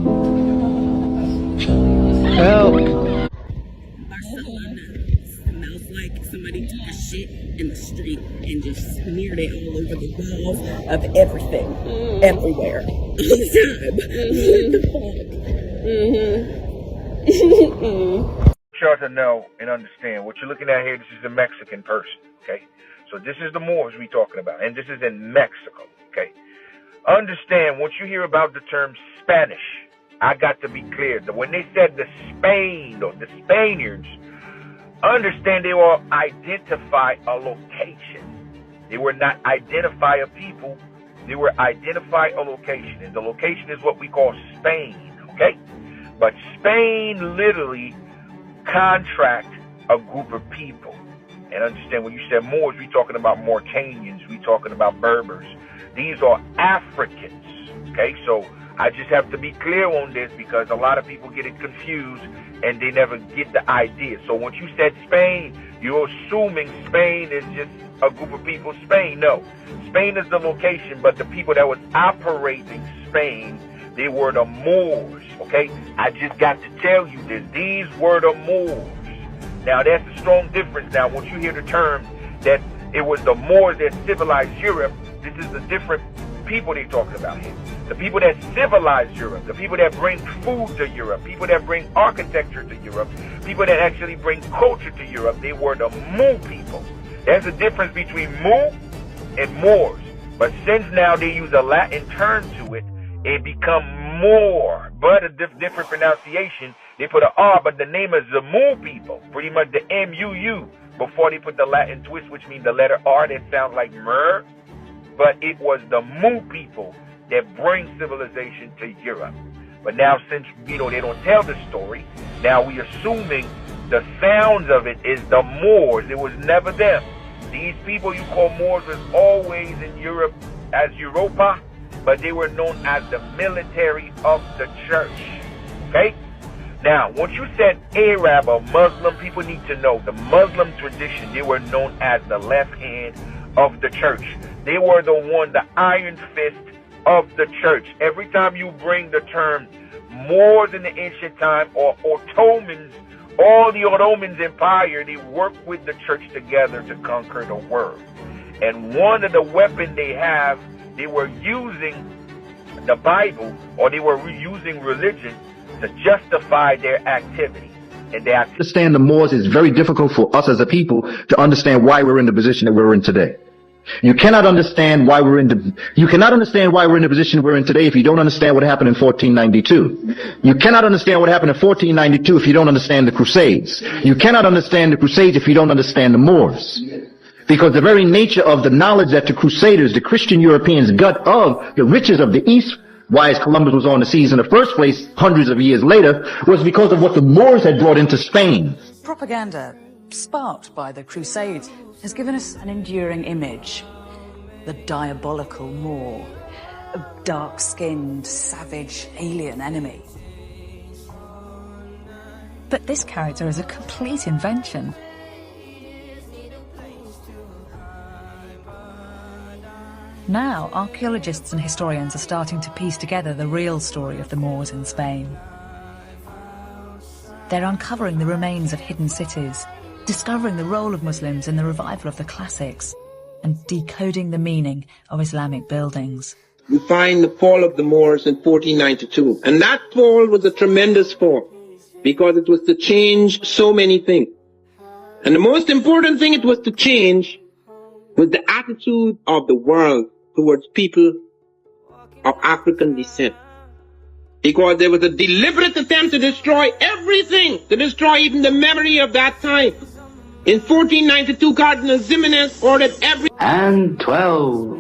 Help. Barcelona smells like somebody took a shit in the street and just smeared it all over the walls of everything, everywhere, all the time. What the fuck? Sure to know and understand what you're looking at here. This is a Mexican person, okay? So this is the Moors we talking about, and this is in Mexico, okay? Understand, once you hear about the term Spanish, I got to be clear that when they said the Spain or the Spaniards, understand they will identify a location. They were not identify a people, they were identify a location, and the location is what we call Spain, okay? But Spain literally contract a group of people. And understand, when you said Moors, we're talking about Mauritanians, we're talking about Berbers. These are Africans, okay? So I just have to be clear on this because a lot of people get it confused and they never get the idea. So once you said Spain, you're assuming Spain is just a group of people. Spain, no. Spain is the location, but the people that was operating Spain, they were the Moors, okay? I just got to tell you this. These were the Moors. Now, that's a strong difference. Now, once you hear the term that it was the Moors that civilized Europe, this is the different people they're talking about here. The people that civilized Europe, the people that bring food to Europe, people that bring architecture to Europe, people that actually bring culture to Europe, they were the Muu people. There's a difference between Muu and Moors. But since now they use a Latin term to it, it become Moor, but a different pronunciation. They put an R, but the name is the Muu people, pretty much the M-U-U, before they put the Latin twist, which means the letter R that sounds like Mur. But it was the Muu people that bring civilization to Europe. But now, since, they don't tell the story, now we assuming the sounds of it is the Moors. It was never them. These people you call Moors was always in Europe as Europa, but they were known as the military of the church. Okay? Now, once you said Arab or Muslim, people need to know the Muslim tradition, they were known as the left hand of the church. They were the one, the iron fist of the church. Every time you bring the term Moors in the ancient time or Ottomans, all the Ottoman Empire, they worked with the church together to conquer the world. And one of the weapons they have, they were using the Bible, or they were using religion to justify their activity. And they understand the Moors is very difficult for us as a people to understand why we're in the position that we're in today. You cannot understand why we're in the position we're in today if you don't understand what happened in 1492. You cannot understand what happened in 1492 if you don't understand the Crusades. You cannot understand the Crusades if you don't understand the Moors. Because the very nature of the knowledge that the Crusaders, the Christian Europeans, got of the riches of the East, why Columbus was on the seas in the first place hundreds of years later, was because of what the Moors had brought into Spain. Propaganda sparked by the Crusades has given us an enduring image. The diabolical Moor, a dark-skinned, savage, alien enemy. But this character is a complete invention. Now, archaeologists and historians are starting to piece together the real story of the Moors in Spain. They're uncovering the remains of hidden cities, discovering the role of Muslims in the revival of the classics, and decoding the meaning of Islamic buildings. We find the fall of the Moors in 1492, and that fall was a tremendous fall, because it was to change so many things. And the most important thing it was to change was the attitude of the world towards people of African descent. Because there was a deliberate attempt to destroy everything, to destroy even the memory of that time. In 1492, Cardinal Ximenes ordered every... And 12.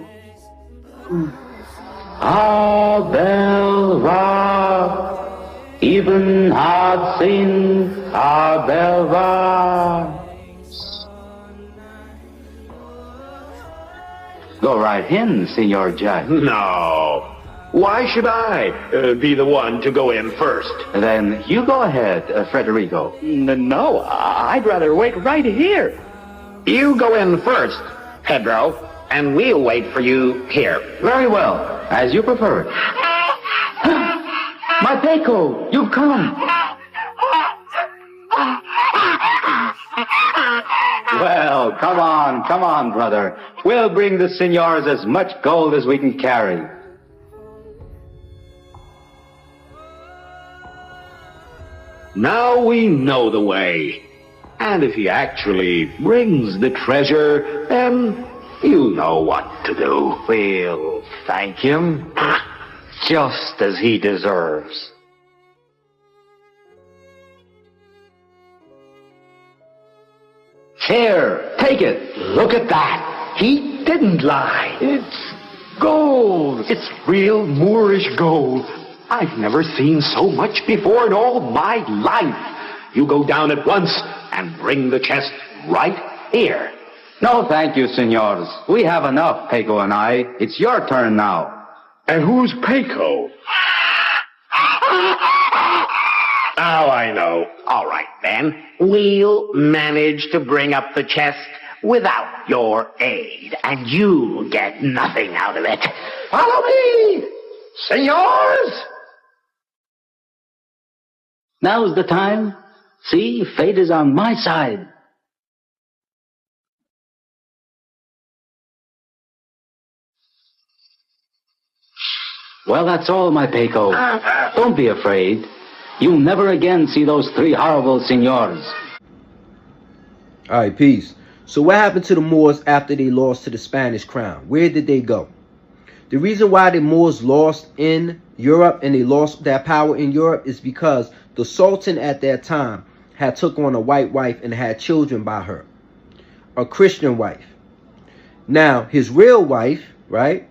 Abelva, even had seen Abelva. Go right in, Senor Judge. No. Why should I be the one to go in first? Then you go ahead, Federico. No, I'd rather wait right here. You go in first, Pedro, and we'll wait for you here. Very well, as you prefer. My Peco, you've come. Well, come on, brother. We'll bring the senors as much gold as we can carry. Now we know the way. And if he actually brings the treasure, then you know what to do. We'll thank him just as he deserves. Here, take it. Look at that. He didn't lie. It's gold. It's real Moorish gold. I've never seen so much before in all my life. You go down at once and bring the chest right here. No, thank you, senors. We have enough, Peco and I. It's your turn now. And who's Peco? Now I know. All right, then. We'll manage to bring up the chest without your aid, and you get nothing out of it. Follow me, senors! Now's the time. See, fate is on my side. Well, that's all, my Peco. Don't be afraid. You'll never again see those three horrible senors. Alright, peace. So what happened to the Moors after they lost to the Spanish crown? Where did they go? The reason why the Moors lost in Europe and they lost their power in Europe is because the Sultan at that time had took on a white wife and had children by her. A Christian wife. Now, his real wife, right?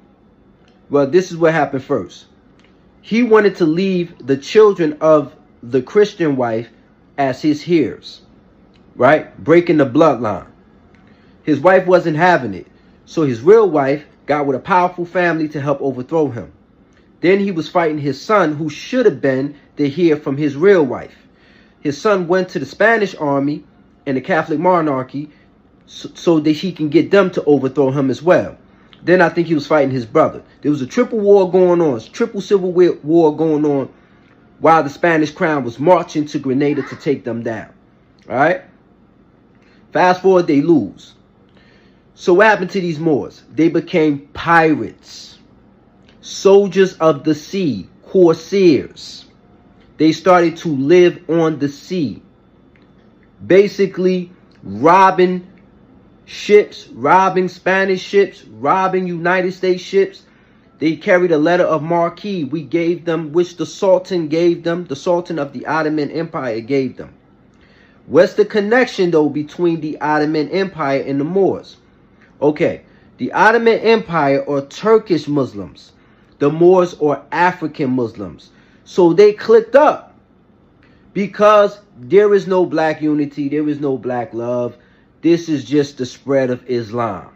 Well, this is what happened first. He wanted to leave the children of the Christian wife as his heirs, right? Breaking the bloodline. His wife wasn't having it. So his real wife got with a powerful family to help overthrow him. Then he was fighting his son, who should have been the heir from his real wife. his son went to the Spanish army and the Catholic monarchy so that he can get them to overthrow him as well. Then I think he was fighting his brother. There was a triple war going on, triple civil war going on, while the Spanish crown was marching to Grenada to take them down. All right? Fast forward, they lose. So what happened to these Moors? They became pirates, soldiers of the sea, corsairs. They started to live on the sea, basically robbing ships, robbing Spanish ships, robbing United States ships. They carried a letter of marque we gave them, which the Sultan gave them, the Sultan of the Ottoman Empire gave them. What's the connection, though, between the Ottoman Empire and the Moors? Okay, the Ottoman Empire are Turkish Muslims. The Moors are African Muslims. So they clicked up because there is no black unity, there is no black love. This is just the spread of Islam.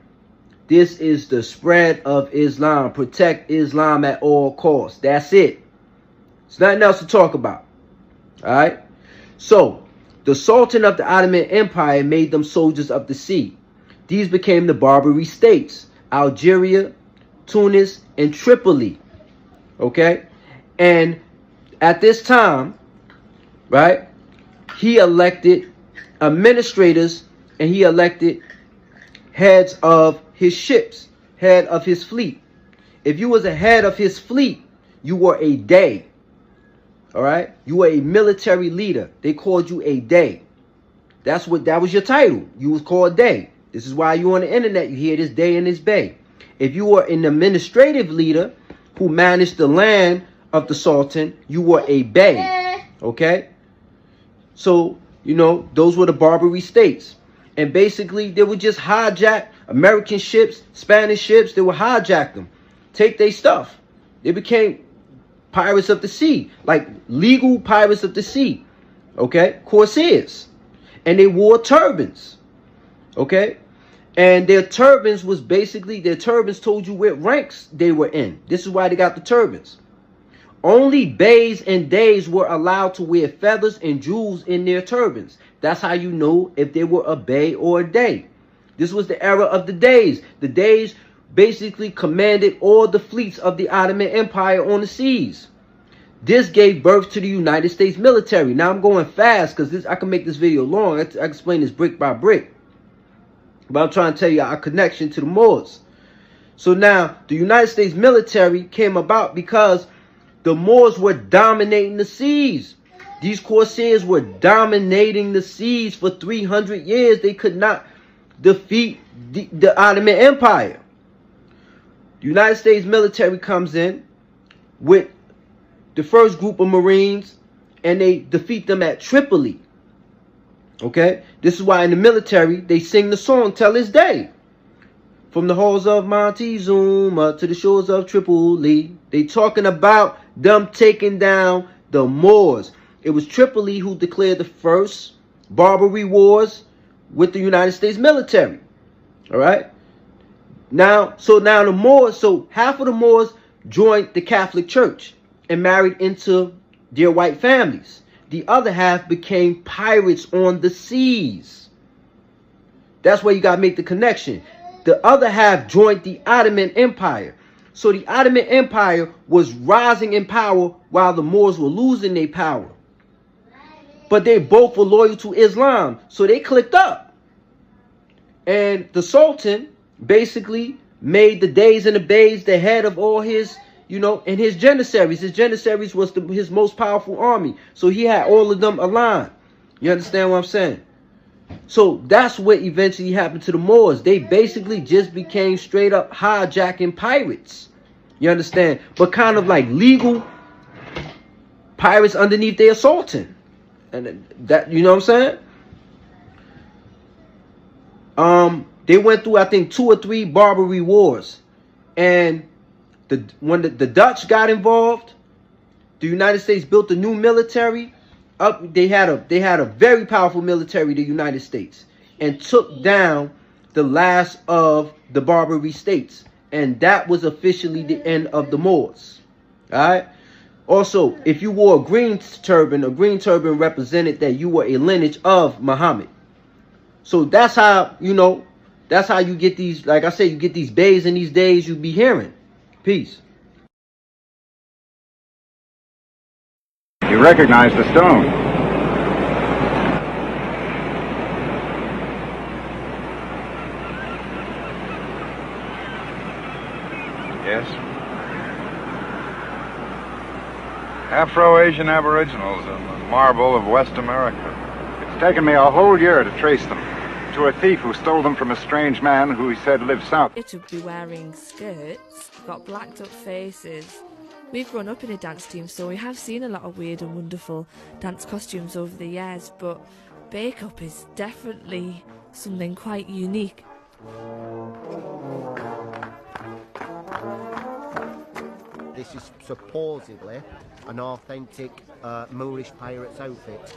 This is the spread of Islam. Protect Islam at all costs. That's it. There's nothing else to talk about. All right? So, the Sultan of the Ottoman Empire made them soldiers of the sea. These became the Barbary states, Algeria, Tunis, and Tripoli. Okay? And at this time, right, he elected administrators and he elected heads of his ships, head of his fleet. If you was a head of his fleet, you were a Dey. All right? You were a military leader. They called you a Dey. That was your title. You was called Dey. This is why you on the internet, you hear this Dey and this Bey. If you were an administrative leader who managed the land of the Sultan, you were a Bey. Okay? So, you know, those were the Barbary states. And basically, they would just hijack American ships, Spanish ships. They would hijack them, take their stuff. They became pirates of the sea, like legal pirates of the sea. Okay? Corsairs. And they wore turbans. Okay? And their turbans was basically, their turbans told you what ranks they were in. This is why they got the turbans. Only Beys and Deys were allowed to wear feathers and jewels in their turbans. That's how you know if they were a Bey or a Dey. This was the era of the Deys. The Deys basically commanded all the fleets of the Ottoman Empire on the seas. This gave birth to the United States military. Now I'm going fast because I can make this video long. I explain this brick by brick. But I'm trying to tell you our connection to the Moors. So now the United States military came about because the Moors were dominating the seas. These corsairs were dominating the seas for 300 years. They could not defeat the Ottoman Empire. The United States military comes in with the first group of Marines and they defeat them at Tripoli. Okay? This is why in the military they sing the song till this day. From the halls of Montezuma to the shores of Tripoli. They talking about them taking down the Moors. It was Tripoli who declared the first Barbary wars with the United States military. All right? Now the Moors, so half of the Moors joined the Catholic Church and married into their white families. The other half became pirates on the seas. That's where you got to make the connection. The other half joined the Ottoman Empire. So the Ottoman Empire was rising in power while the Moors were losing their power. But they both were loyal to Islam. So they clicked up. And the Sultan basically made the Deys and the Beys the head of all his, you know, and his Janissaries. His Janissaries was his most powerful army. So he had all of them aligned. You understand what I'm saying? So that's what eventually happened to the Moors. They basically just became straight up hijacking pirates. You understand? But kind of like legal pirates underneath their sultan. And that, you know what I'm saying? They went through, I think, 2 or 3 Barbary wars. And when the Dutch got involved, the United States built a new military. They had a very powerful military, the United States, and took down the last of the Barbary states. And that was officially the end of the Moors. All right? Also, if you wore a green turban represented that you were a lineage of Muhammad. So that's how, that's how you get these, like I said, you get these bays in these days you be hearing. Peace. You recognize the stone. Yes. Afro-Asian Aboriginals in the marble of West America. It's taken me a whole year to trace them to a thief who stole them from a strange man who he said lived south. It would be wearing skirts, got blacked up faces. We've grown up in a dance team, so we have seen a lot of weird and wonderful dance costumes over the years, but bake-up is definitely something quite unique. This is supposedly an authentic Moorish pirate's outfit.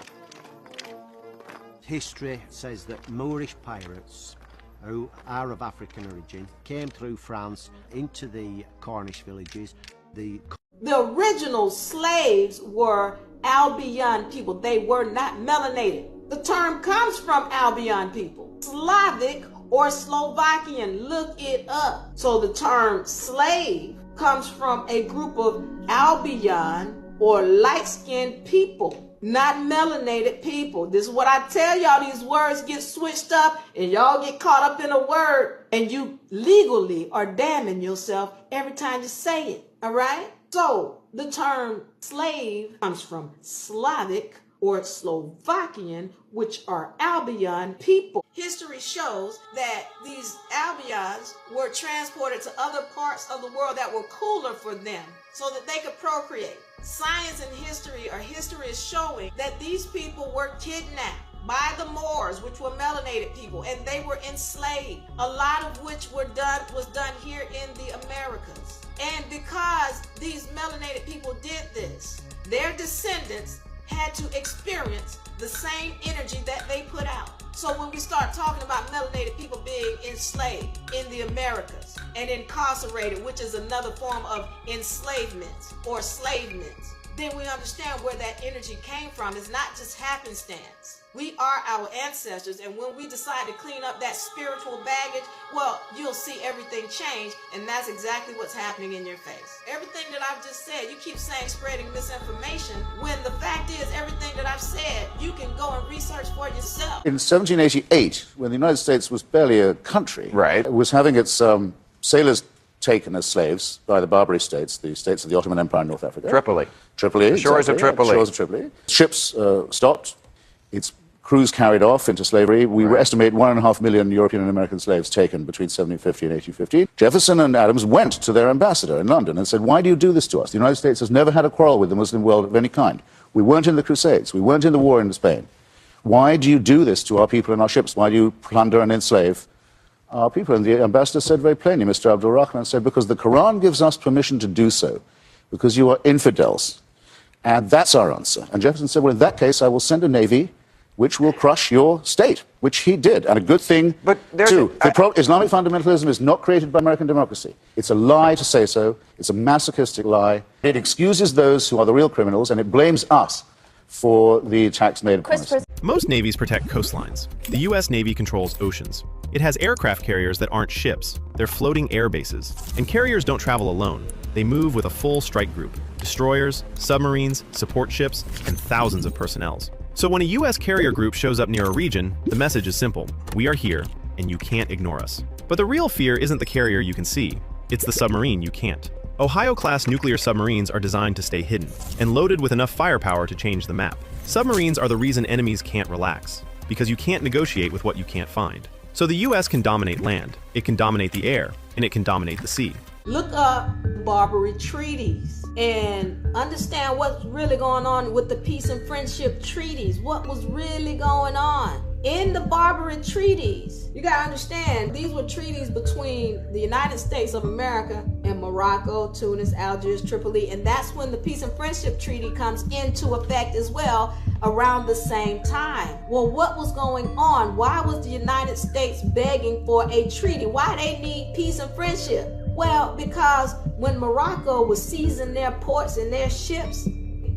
History says that Moorish pirates, who are of African origin, came through France into the Cornish villages. The original slaves were Albion people. They were not melanated. The term comes from Albion people. Slavic or Slovakian, look it up. So the term slave comes from a group of Albion or light-skinned people, not melanated people. This is what I tell y'all, these words get switched up and y'all get caught up in a word and you legally are damning yourself every time you say it, all right? So the term slave comes from Slavic or Slovakian, which are Albion people. History shows that these Albions were transported to other parts of the world that were cooler for them so that they could procreate. Science and history, or history is showing that these people were kidnapped by the Moors, which were melanated people, and they were enslaved, a lot of which was done here in the Americas. And because these melanated people did this, their descendants had to experience the same energy that they put out. So when we start talking about melanated people being enslaved in the Americas and incarcerated, which is another form of enslavement or slavement, then we understand where that energy came from. It's not just happenstance. We are our ancestors, and when we decide to clean up that spiritual baggage, well, you'll see everything change, and that's exactly what's happening in your face. Everything that I've just said, you keep saying spreading misinformation, when the fact is everything that I've said, you can go and research for yourself. In 1788, when the United States was barely a country, it was having its sailors taken as slaves by the Barbary states, the states of the Ottoman Empire in North Africa. Tripoli. Tripoli, the shores exactly, of Tripoli. Shores of Tripoli. Ships stopped. Its crews carried off into slavery. We estimate 1.5 million European and American slaves taken between 1750 and 1850. Jefferson and Adams went to their ambassador in London and said, why do you do this to us? The United States has never had a quarrel with the Muslim world of any kind. We weren't in the Crusades. We weren't in the war in Spain. Why do you do this to our people and our ships? Why do you plunder and enslave our people? And the ambassador said very plainly, Mr. Abdul Rahman said, because the Quran gives us permission to do so, because you are infidels. And that's our answer. And Jefferson said, well, in that case, I will send a navy which will crush your state, which he did. And a good thing, too. Islamic fundamentalism is not created by American democracy. It's a lie to say so. It's a masochistic lie. It excuses those who are the real criminals, and it blames us for the attacks made upon us. Most navies protect coastlines. The U.S. Navy controls oceans. It has aircraft carriers that aren't ships. They're floating air bases. And carriers don't travel alone. They move with a full strike group. Destroyers, submarines, support ships, and thousands of personnel. So when a U.S. carrier group shows up near a region, the message is simple. We are here, and you can't ignore us. But the real fear isn't the carrier you can see. It's the submarine you can't. Ohio-class nuclear submarines are designed to stay hidden, and loaded with enough firepower to change the map. Submarines are the reason enemies can't relax, because you can't negotiate with what you can't find. So the U.S. can dominate land, it can dominate the air, and it can dominate the sea. Look up Barbary treaties and understand what's really going on with the peace and friendship treaties. What was really going on in the Barbary treaties? You gotta understand, these were treaties between the United States of America and Morocco, Tunis, Algiers, Tripoli, and that's when the peace and friendship treaty comes into effect as well, around the same time. Well, what was going on? Why was the United States begging for a treaty? Why they need peace and friendship? Well, because when Morocco was seizing their ports and their ships,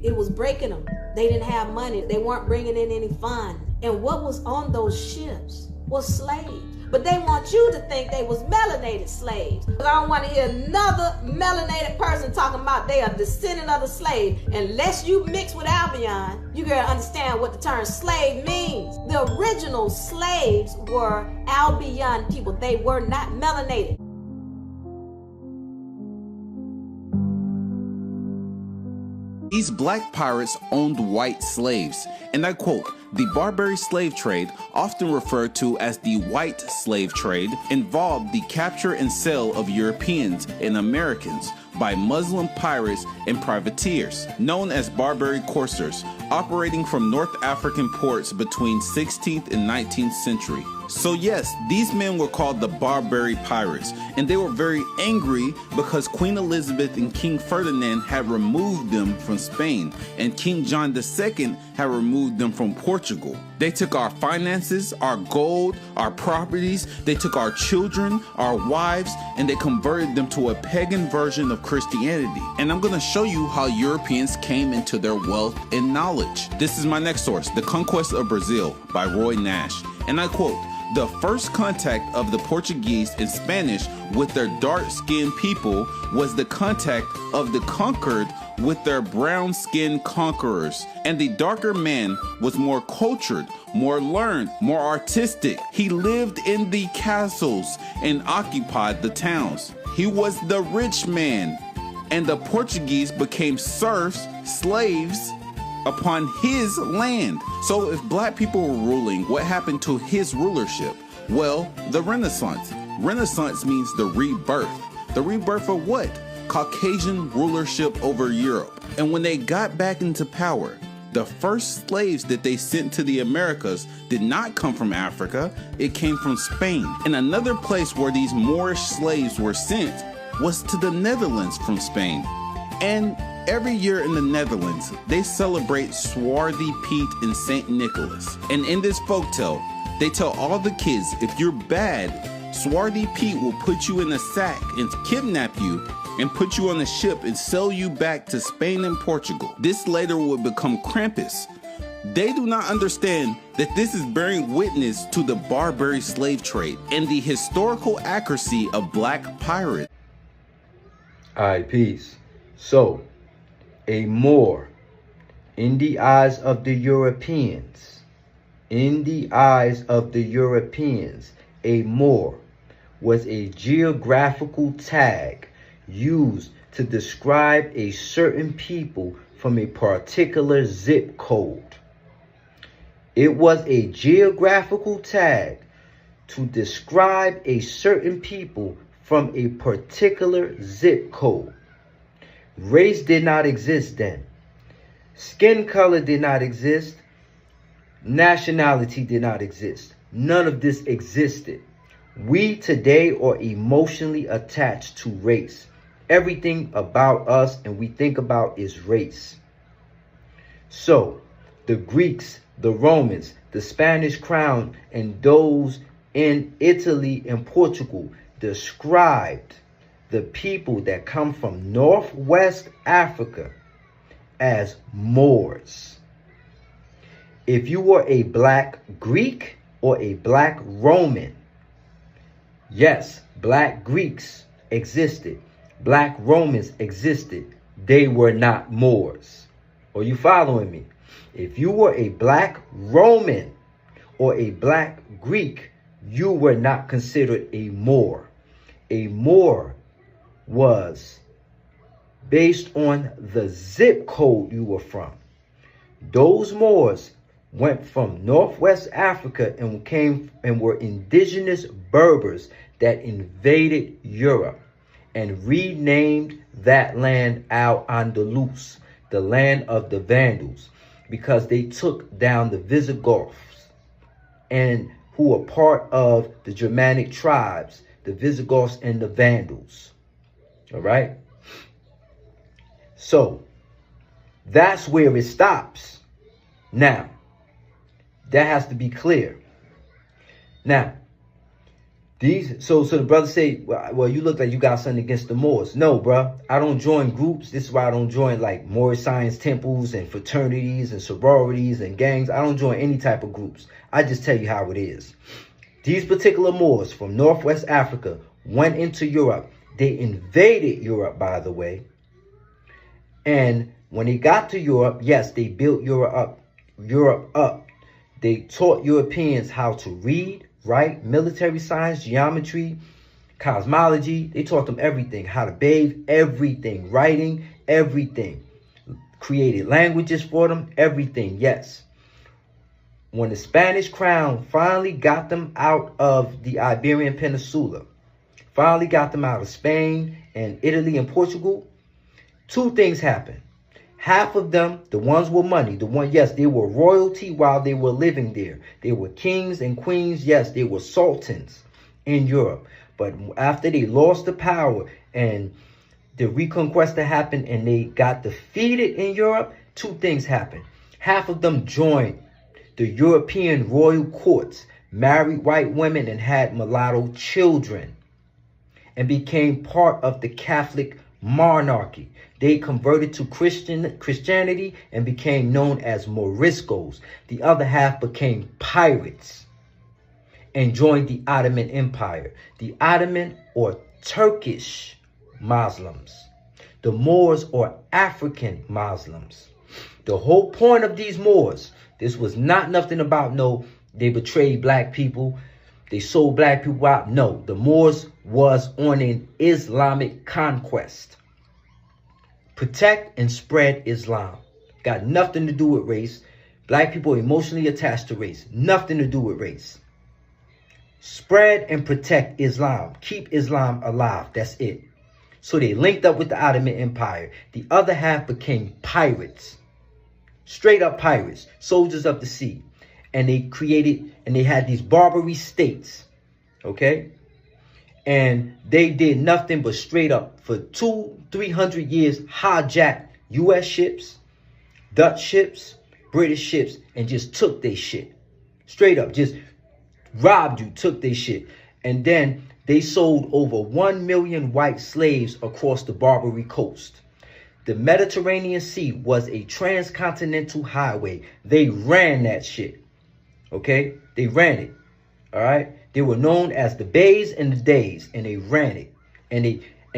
it was breaking them. They didn't have money. They weren't bringing in any funds. And what was on those ships was slaves. But they want you to think they was melanated slaves. I don't want to hear another melanated person talking about they are descendant of the slave. Unless you mix with Albion, you gotta understand what the term slave means. The original slaves were Albion people. They were not melanated. These black pirates owned white slaves, and I quote, "The Barbary slave trade, often referred to as the white slave trade, involved the capture and sale of Europeans and Americans by Muslim pirates and privateers, known as Barbary corsairs, operating from North African ports between 16th and 19th century. So yes, these men were called the Barbary pirates, and they were very angry because Queen Elizabeth and King Ferdinand had removed them from Spain, and King John II had removed them from Portugal. They took our finances, our gold, our properties, they took our children, our wives, and they converted them to a pagan version of Christianity. And I'm gonna show you how Europeans came into their wealth and knowledge. This is my next source, The Conquest of Brazil by Roy Nash. And I quote, "The first contact of the Portuguese and Spanish with their dark-skinned people was the contact of the conquered with their brown-skinned conquerors. And the darker man was more cultured, more learned, more artistic. He lived in the castles and occupied the towns. He was the rich man. And the Portuguese became serfs, slaves, upon his land." So if black people were ruling, what happened to his rulership? Well, the Renaissance. Renaissance means the rebirth. The rebirth of what? Caucasian rulership over Europe. And when they got back into power, the first slaves that they sent to the Americas did not come from Africa, it came from Spain. And another place where these Moorish slaves were sent was to the Netherlands from Spain. And every year in the Netherlands, they celebrate Swarthy Piet and St. Nicholas. And in this folktale, they tell all the kids, if you're bad, Swarthy Piet will put you in a sack and kidnap you and put you on a ship and sell you back to Spain and Portugal. This later would become Krampus. They do not understand that this is bearing witness to the Barbary slave trade and the historical accuracy of black pirates. Alright, peace. So, a Moor, in the eyes of the Europeans, a Moor was a geographical tag used to describe a certain people from a particular zip code. It was a geographical tag to describe a certain people from a particular zip code. Race did not exist then. Skin color did not exist. Nationality did not exist. None of this existed. We today are emotionally attached to race. Everything about us and we think about is race. So, the Greeks, the Romans, the Spanish crown, and those in Italy and Portugal described the people that come from Northwest Africa as Moors. If you were a black Greek or a black Roman, yes, black Greeks existed, black Romans existed, they were not Moors. Are you following me? If you were a black Roman or a black Greek, you were not considered a Moor. A Moor was based on the zip code you were from. Those Moors went from Northwest Africa and were indigenous Berbers that invaded Europe and renamed that land Al-Andalus, the land of the Vandals, because they took down the Visigoths, and who were part of the Germanic tribes, the Visigoths and the Vandals. All right? So, that's where it stops. Now, that has to be clear. Now, So the brothers say, well, you look like you got something against the Moors. No, bro, I don't join groups. This is why I don't join like Moorish science temples and fraternities and sororities and gangs. I don't join any type of groups. I just tell you how it is. These particular Moors from Northwest Africa went into Europe. They invaded Europe, by the way. And when they got to Europe, yes, they built Europe up. They taught Europeans how to read, write, military science, geometry, cosmology. They taught them everything, how to bathe, everything, writing, everything. Created languages for them, everything, yes. When the Spanish crown finally got them out of the Iberian Peninsula, finally got them out of Spain and Italy and Portugal, two things happened. Half of them, the ones with money, yes, they were royalty while they were living there. They were kings and queens, yes, they were sultans in Europe. But after they lost the power and the Reconquista happened and they got defeated in Europe, two things happened. Half of them joined the European royal courts, married white women and had mulatto children, and became part of the Catholic monarchy. They converted to Christianity and became known as Moriscos. The other half became pirates and joined the Ottoman Empire. The Ottoman or Turkish Muslims. The Moors or African Muslims. The whole point of these Moors, this was not nothing about they betrayed black people, they sold black people out. No, the Moors was on an Islamic conquest. Protect and spread Islam. Got nothing to do with race. Black people are emotionally attached to race. Nothing to do with race. Spread and protect Islam. Keep Islam alive. That's it. So they linked up with the Ottoman Empire. The other half became pirates. Straight up pirates. Soldiers of the sea. And they created, and they had these Barbary states. Okay? And they did nothing but straight up for 200-300 years hijack U.S. ships, Dutch ships, British ships, and just took their shit. Straight up, just robbed you, took their shit. And then they sold over 1 million white slaves across the Barbary coast. The Mediterranean Sea was a transcontinental highway. They ran that shit. Okay? They ran it. All right? They were known as the Bays and the Days, and they ran it. And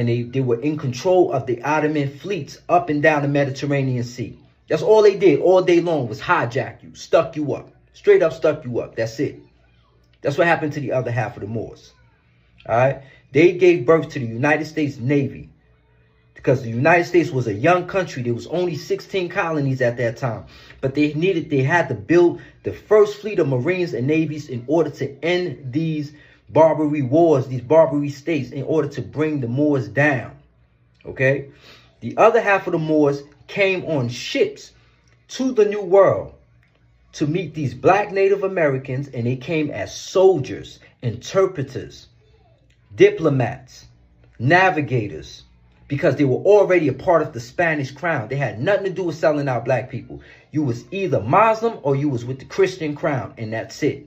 they were in control of the Ottoman fleets up and down the Mediterranean Sea. That's all they did all day long was hijack you, stuck you up. Straight up stuck you up. That's it. That's what happened to the other half of the Moors. All right? They gave birth to the United States Navy because the United States was a young country. There was only 16 colonies at that time. But they had to build the first fleet of Marines and Navies in order to end these Barbary wars, these Barbary states, in order to bring the Moors down. Okay? The other half of the Moors came on ships to the New World to meet these black Native Americans, and they came as soldiers, interpreters, diplomats, navigators, because they were already a part of the Spanish crown. They had nothing to do with selling out black people. You was either Muslim or you was with the Christian crown, and that's it.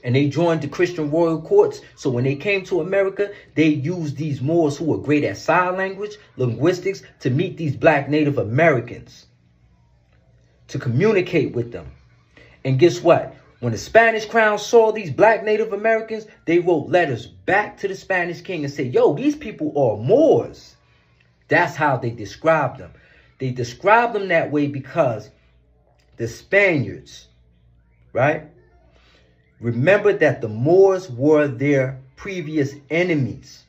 And they joined the Christian royal courts. So when they came to America, they used these Moors who were great at sign language, linguistics, to meet these black Native Americans, to communicate with them. And guess what? When the Spanish crown saw these black Native Americans, they wrote letters back to the Spanish king and said, yo, these people are Moors. That's how they described them. They described them that way because the Spaniards, right, remembered that the Moors were their previous enemies.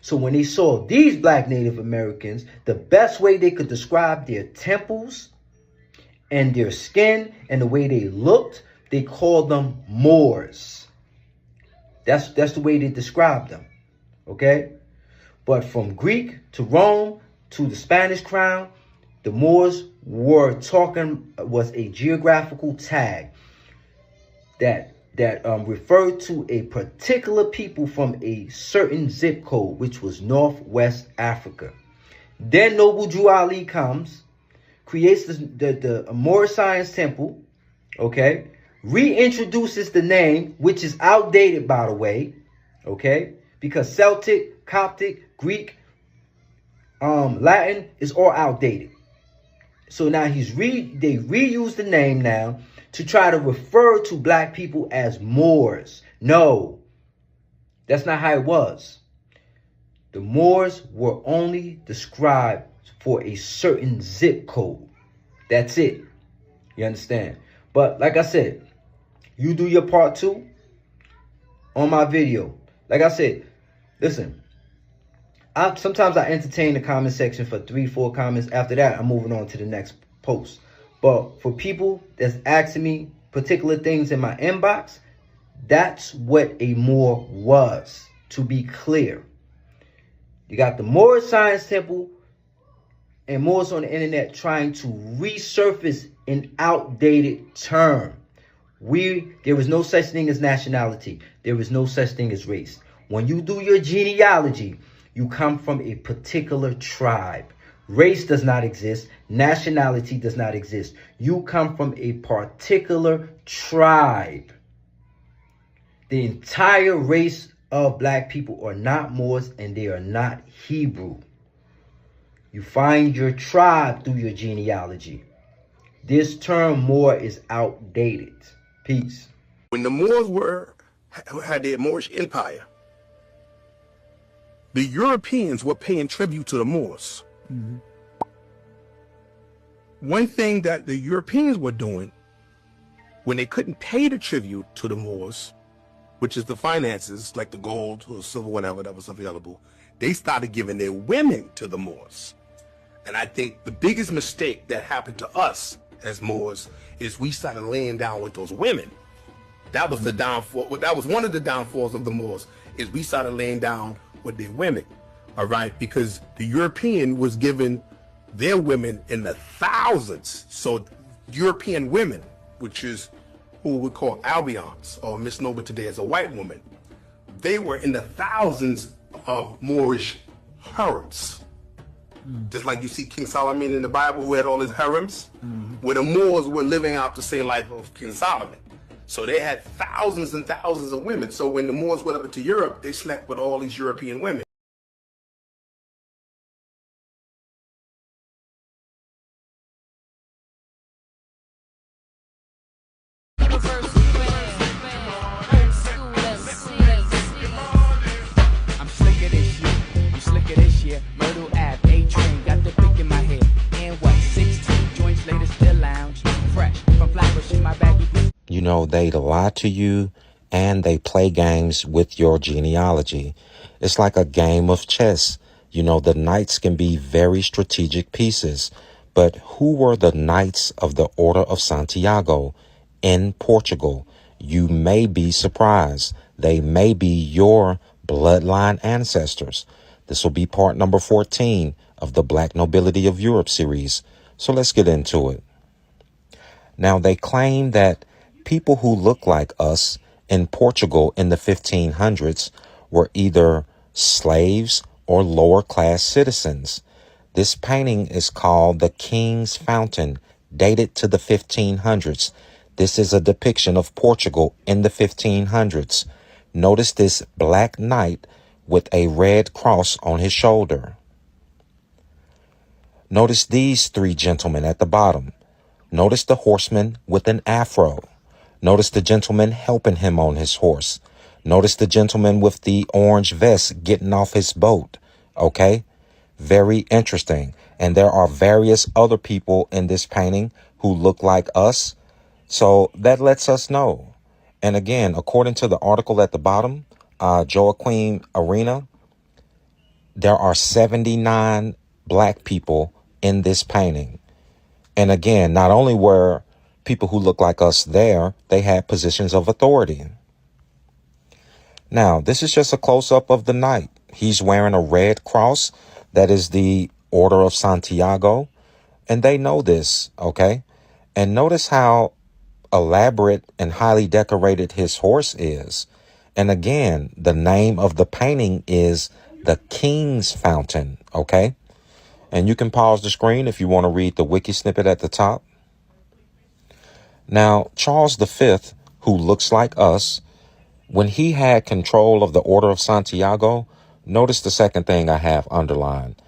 So when they saw these black Native Americans, the best way they could describe their temples and their skin and the way they looked, they called them Moors. That's the way they described them. Okay? But from Greek to Rome to the Spanish crown, the Moors was a geographical tag that referred to a particular people from a certain zip code, which was Northwest Africa. Then Noble Drew Ali comes, creates the Moorish Science Temple, okay, reintroduces the name, which is outdated, by the way, Okay? Because Celtic, Coptic, Greek, Latin is all outdated. So now they reuse the name now to try to refer to black people as Moors. No, that's not how it was. The Moors were only described for a certain zip code. That's it. You understand? But like I said, you do your part too on my video. Like I said, listen, sometimes I entertain the comment section for 3-4 comments. After that, I'm moving on to the next post. But for people that's asking me particular things in my inbox, that's what a Moor was, to be clear. You got the Moorish Science Temple and Moors on the internet trying to resurface an outdated term. There is no such thing as nationality. There is no such thing as race. When you do your genealogy, you come from a particular tribe. Race does not exist. Nationality does not exist. You come from a particular tribe. The entire race of black people are not Moors and they are not Hebrew. You find your tribe through your genealogy. This term Moor is outdated. Peace. When the Moors had their Moorish Empire, the Europeans were paying tribute to the Moors. Mm-hmm. One thing that the Europeans were doing when they couldn't pay the tribute to the Moors, which is the finances, like the gold or silver, whatever that was available, they started giving their women to the Moors. And I think the biggest mistake that happened to us as Moors is we started laying down with those women. That was the downfall. That was one of the downfalls of the Moors, is we started laying down with their women, all right? Because the European was giving their women in the thousands. So European women, which is who we call albions, or misnomer today as a white woman, they were in the thousands of Moorish harems. Just like you see King Solomon in the Bible, who had all his harems, where the Moors were living out the same life of King Solomon. So they had thousands and thousands of women. So when the Moors went up into Europe, they slept with all these European women. You know, they lie to you and they play games with your genealogy. It's like a game of chess. You know, the knights can be very strategic pieces. But who were the Knights of the Order of Santiago in Portugal? You may be surprised. They may be your bloodline ancestors. This will be part number 14 of the Black Nobility of Europe series. So let's get into it. Now, they claim that people who look like us in Portugal in the 1500s were either slaves or lower class citizens. This painting is called the King's Fountain, dated to the 1500s. This is a depiction of Portugal in the 1500s. Notice this black knight with a red cross on his shoulder. Notice these three gentlemen at the bottom. Notice the horseman with an afro. Notice the gentleman helping him on his horse. Notice the gentleman with the orange vest getting off his boat. Okay? Very interesting. And there are various other people in this painting who look like us. So that lets us know. And again, according to the article at the bottom, Joaquin Arena, there are 79 black people in this painting. And again, not only were people who look like us there, they had positions of authority. Now, this is just a close-up of the knight. He's wearing a red cross. That is the Order of Santiago. And they know this, okay? And notice how elaborate and highly decorated his horse is. And again, the name of the painting is the King's Fountain, okay? And you can pause the screen if you want to read the wiki snippet at the top. Now, Charles V, who looks like us, When he had control of the Order of Santiago, notice the second thing I have underlined.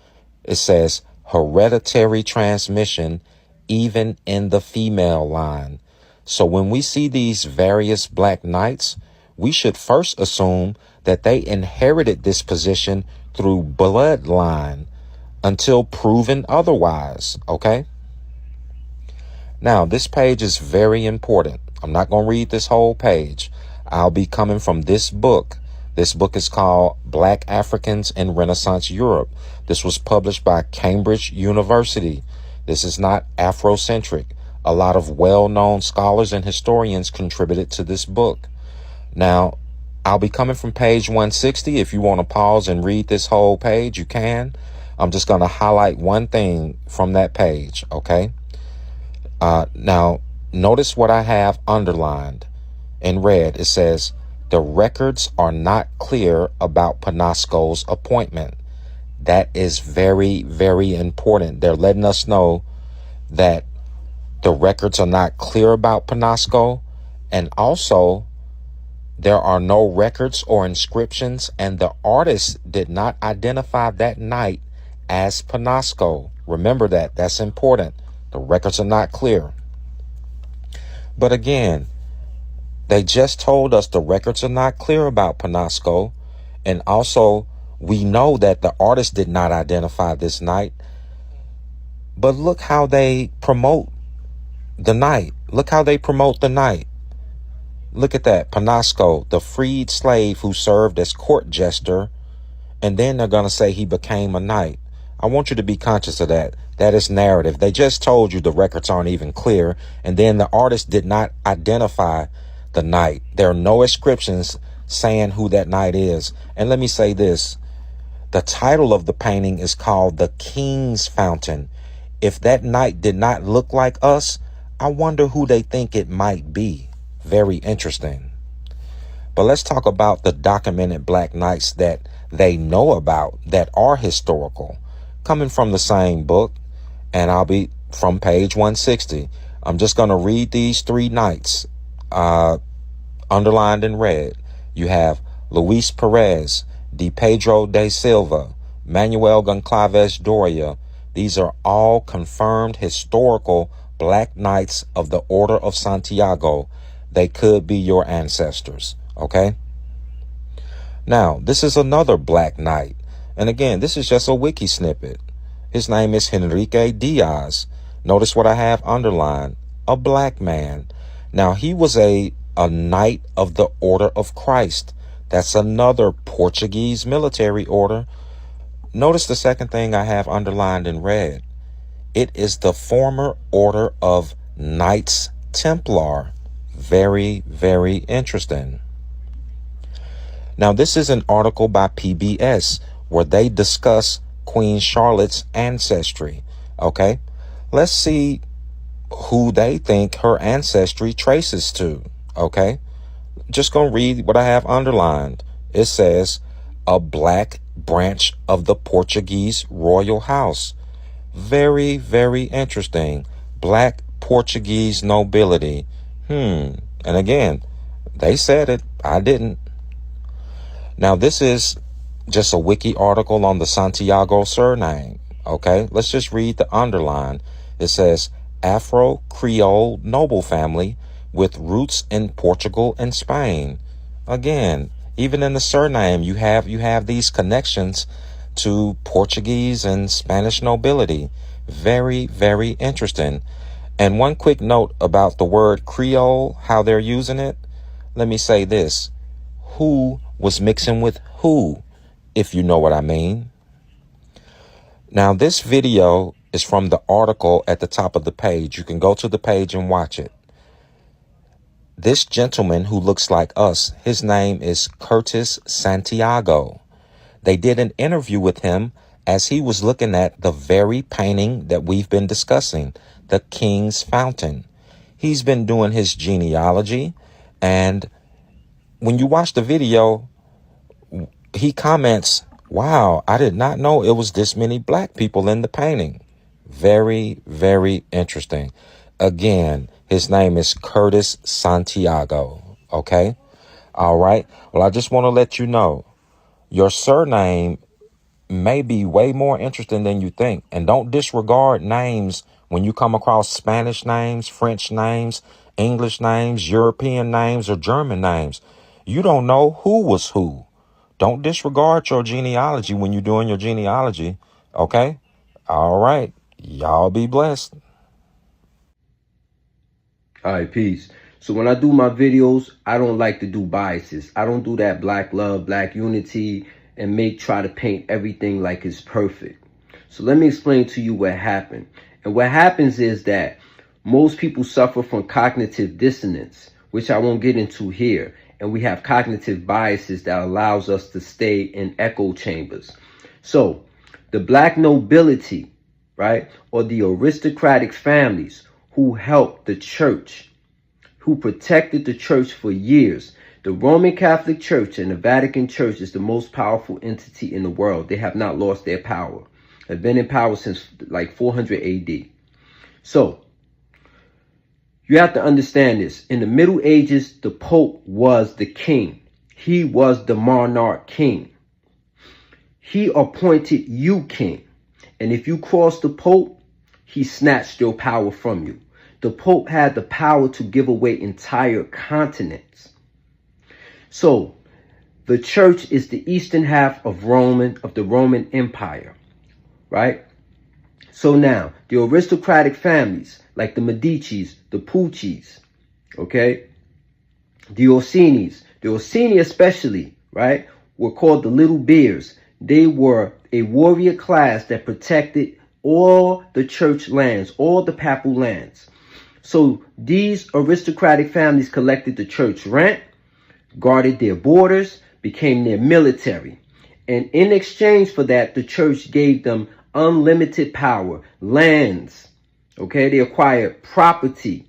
It says hereditary transmission even in the female line. So when we see these various black knights, we should first assume that they inherited this position through bloodline until proven otherwise, okay? Now, this page is very important. I'm not going to read this whole page. I'll be coming from this book. This book is called Black Africans in Renaissance Europe. This was published by Cambridge University. This is not Afrocentric. A lot of well-known scholars and historians contributed to this book. Now, I'll be coming from page 160. If you want to pause and read this whole page, you can. I'm just going to highlight one thing from that page, okay? Now, notice what I have underlined in red. It says, the records are not clear about Panasco's appointment. That is very, very important. They're letting us know that the records are not clear about Panasco, and also there are no records or inscriptions, and the artist did not identify that knight as Panasco. Remember that. That's important. The records are not clear. But again, they just told us the records are not clear about Panasco, and also we know that the artist did not identify this knight. But look how they promote the knight. Look how they promote the knight. Look at that. Panasco, the freed slave who served as court jester, and then they're going to say he became a knight. I want you to be conscious of that. That is narrative. They just told you the records aren't even clear, and then the artist did not identify the knight. There are no inscriptions saying who that knight is. And let me say this. The title of the painting is called The King's Fountain. If that knight did not look like us, I wonder who they think it might be. Very interesting. But let's talk about the documented black knights that they know about that are historical. Coming from the same book, and I'll be from page 160. I'm just going to read these three knights underlined in red. You have Luis Perez, Di Pedro de Silva, Manuel Goncalves Doria. These are all confirmed historical black knights of the Order of Santiago. They could be your ancestors, okay? Now, this is another black knight. And again, this is just a wiki snippet. His name is Henrique Diaz. Notice what I have underlined. A black man. Now, he was a knight of the Order of Christ. That's another Portuguese military order. Notice the second thing I have underlined in red. It is the former order of Knights Templar. Very, very interesting. Now, this is an article by PBS where they discuss Queen Charlotte's ancestry. Okay, let's see who they think her ancestry traces to. Okay, just gonna read what I have underlined. It says, a black branch of the Portuguese royal house. Very, very interesting. Black Portuguese nobility. And again, they said it. I didn't. Now, this is just a wiki article on the Santiago surname. Okay, let's just read the underline. It says, Afro-Creole noble family with roots in Portugal and Spain. Again, even in the surname, you have these connections to Portuguese and Spanish nobility. Very, very interesting. And one quick note about the word Creole, how they're using it. Let me say this. Who was mixing with who, if you know what I mean? Now, this video is from the article at the top of the page. You can go to the page and watch it. This gentleman who looks like us, his name is Curtis Santiago. They did an interview with him as he was looking at the very painting that we've been discussing, the King's Fountain. He's been doing his genealogy, and when you watch the video, he comments, wow, I did not know it was this many black people in the painting. Very, very interesting. Again, his name is Curtis Santiago. Okay. All right. Well, I just want to let you know your surname may be way more interesting than you think. And don't disregard names when you come across Spanish names, French names, English names, European names, or German names. You don't know who was who. Don't disregard your genealogy when you're doing your genealogy. Okay? All right. Y'all be blessed. All right, peace. So when I do my videos, I don't like to do biases. I don't do that black love, black unity, and try to paint everything like it's perfect. So let me explain to you what happened. And what happens is that most people suffer from cognitive dissonance, which I won't get into here. And we have cognitive biases that allows us to stay in echo chambers. So the black nobility, right, or the aristocratic families who helped the church, who protected the church for years. The Roman Catholic Church and the Vatican Church is the most powerful entity in the world. They have not lost their power. They've been in power since like 400 AD. So you have to understand this. In the Middle Ages, the Pope was the king. He was the monarch king. He appointed you king. And if you crossed the Pope, he snatched your power from you. The Pope had the power to give away entire continents. So the church is the eastern half of the Roman Empire, right? So now the aristocratic families like the Medicis, the Puccis, okay, the Orsini especially, right, were called the Little Bears. They were a warrior class that protected all the church lands, all the papal lands. So these aristocratic families collected the church rent, guarded their borders, became their military. And in exchange for that, the church gave them unlimited power, lands. Okay, they acquired property.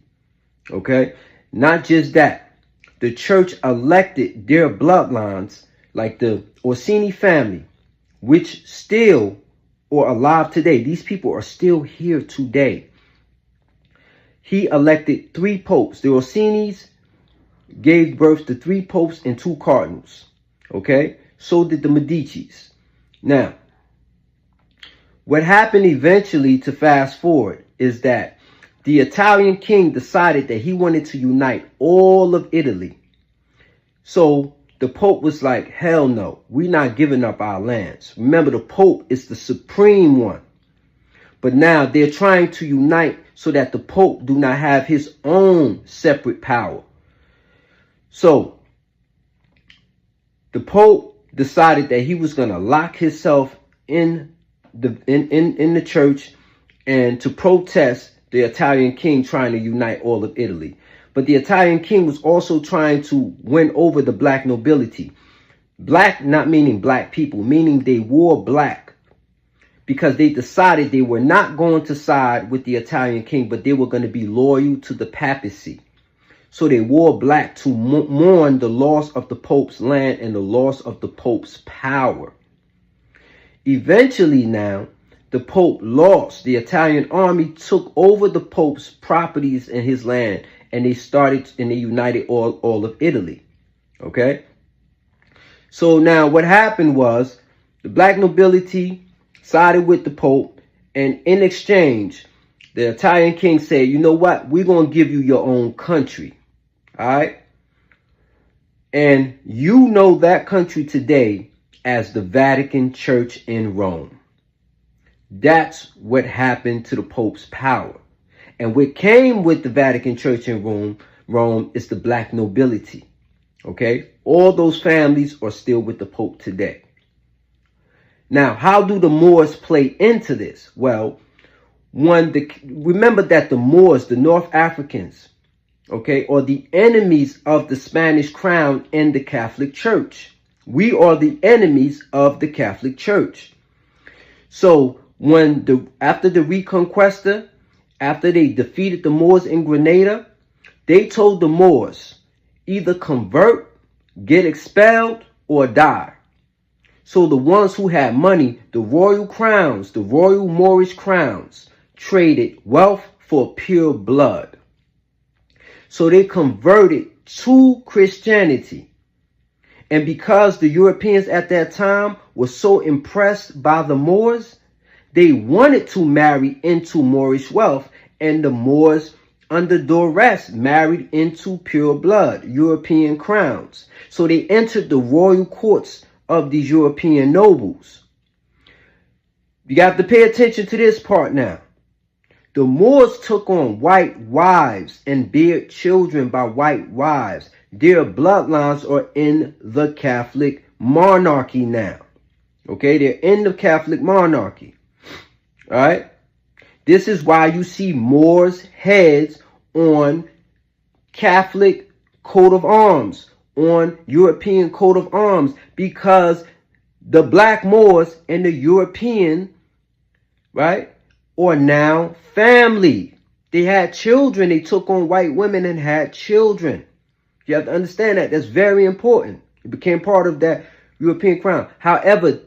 Okay, not just that. The church elected their bloodlines, like the Orsini family, which still are alive today. These people are still here today. He elected 3 popes. The Orsinis gave birth to 3 popes and 2 cardinals. Okay, so did the Medicis. Now, what happened eventually, to fast forward, is that the Italian king decided that he wanted to unite all of Italy. So the Pope was like, hell no, we're not giving up our lands. Remember, the Pope is the supreme one. But now they're trying to unite so that the Pope do not have his own separate power. So the Pope decided that he was going to lock himself in the church and to protest the Italian king trying to unite all of Italy. But the Italian king was also trying to win over the black nobility. Black, not meaning black people, meaning they wore black, because they decided they were not going to side with the Italian king, but they were going to be loyal to the papacy. So they wore black to mourn the loss of the Pope's land and the loss of the Pope's power. Eventually now, the Pope lost. The Italian army took over the Pope's properties and his land, and they united all of Italy. Okay? So now what happened was the black nobility sided with the Pope, and in exchange, the Italian king said, you know what? We're going to give you your own country. All right? And you know that country today as the Vatican Church in Rome. That's what happened to the Pope's power. And what came with the Vatican Church in Rome is the black nobility. Okay? All those families are still with the Pope today. Now, how do the Moors play into this? Well, remember that the Moors, the North Africans, okay, are the enemies of the Spanish crown and the Catholic Church. We are the enemies of the Catholic Church. So after the Reconquista, after they defeated the Moors in Grenada, they told the Moors, either convert, get expelled, or die. So the ones who had money, the royal crowns, the royal Moorish crowns, traded wealth for pure blood. So they converted to Christianity. And because the Europeans at that time were so impressed by the Moors, they wanted to marry into Moorish wealth, and the Moors, under duress, married into pure blood, European crowns. So they entered the royal courts of these European nobles. You have to pay attention to this part now. The Moors took on white wives and bare children by white wives. Their bloodlines are in the Catholic monarchy now. Okay, they're in the Catholic monarchy. All right. This is why you see Moors' heads on Catholic coat of arms, on European coat of arms, because the Black Moors and the European, right, are now family. They had children. They took on white women and had children. You have to understand that. That's very important. It became part of that European crown. However,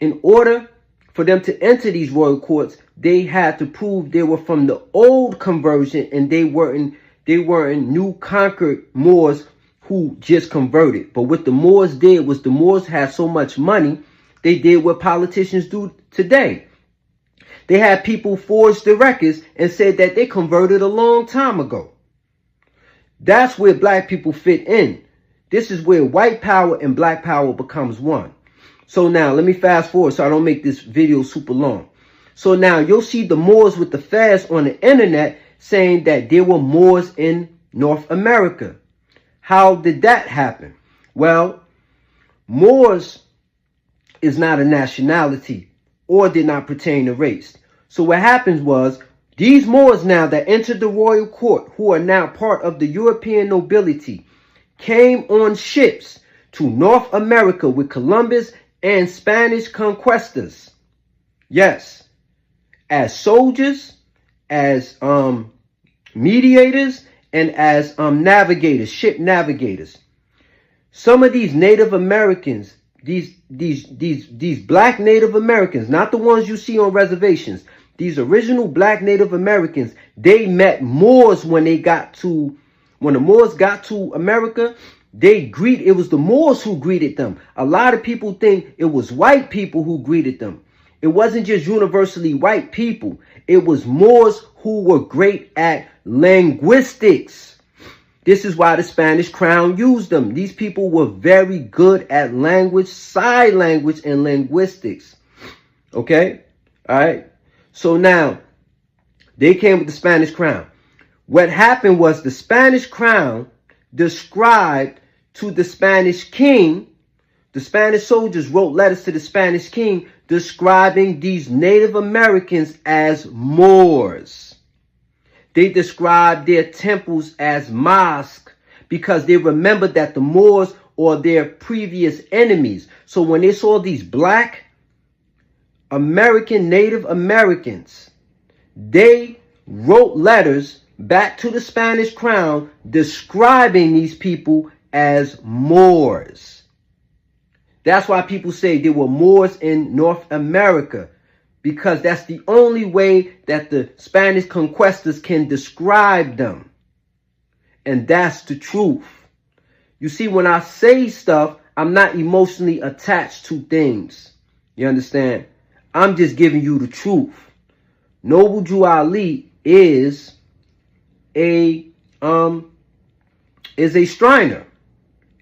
in order for them to enter these royal courts, they had to prove they were from the old conversion and they weren't new conquered Moors who just converted. But what the Moors did was the Moors had so much money, they did what politicians do today. They had people forge the records and said that they converted a long time ago. That's where black people fit in. This is where white power and black power becomes one. So now let me fast forward so I don't make this video super long. So now you'll see the Moors with the fast on the internet saying that there were Moors in North America. How did that happen? Well, Moors is not a nationality or did not pertain to race. So what happens was these Moors now that entered the royal court, who are now part of the European nobility, came on ships to North America with Columbus and Spanish conquistadors. Yes, as soldiers, as mediators, and as navigators, ship navigators. Some of these Native Americans, these black Native Americans, not the ones you see on reservations, these original black Native Americans, they met Moors when the Moors got to America. It was the Moors who greeted them. A lot of people think it was white people who greeted them. It wasn't just universally white people. It was Moors who were great at linguistics. This is why the Spanish crown used them. These people were very good at language, sign language, and linguistics. Okay? All right? So now, they came with the Spanish crown. What happened was the Spanish crown described to the Spanish king, the Spanish soldiers wrote letters to the Spanish king describing these Native Americans as Moors. They described their temples as mosques because they remembered that the Moors are their previous enemies. So when they saw these black American Native Americans, they wrote letters back to the Spanish crown describing these people as Moors. That's why people say there were Moors in North America, because that's the only way that the Spanish conquistadors can describe them. And that's the truth. You see, when I say stuff, I'm not emotionally attached to things. You understand? I'm just giving you the truth. Noble Drew Ali is a Shriner,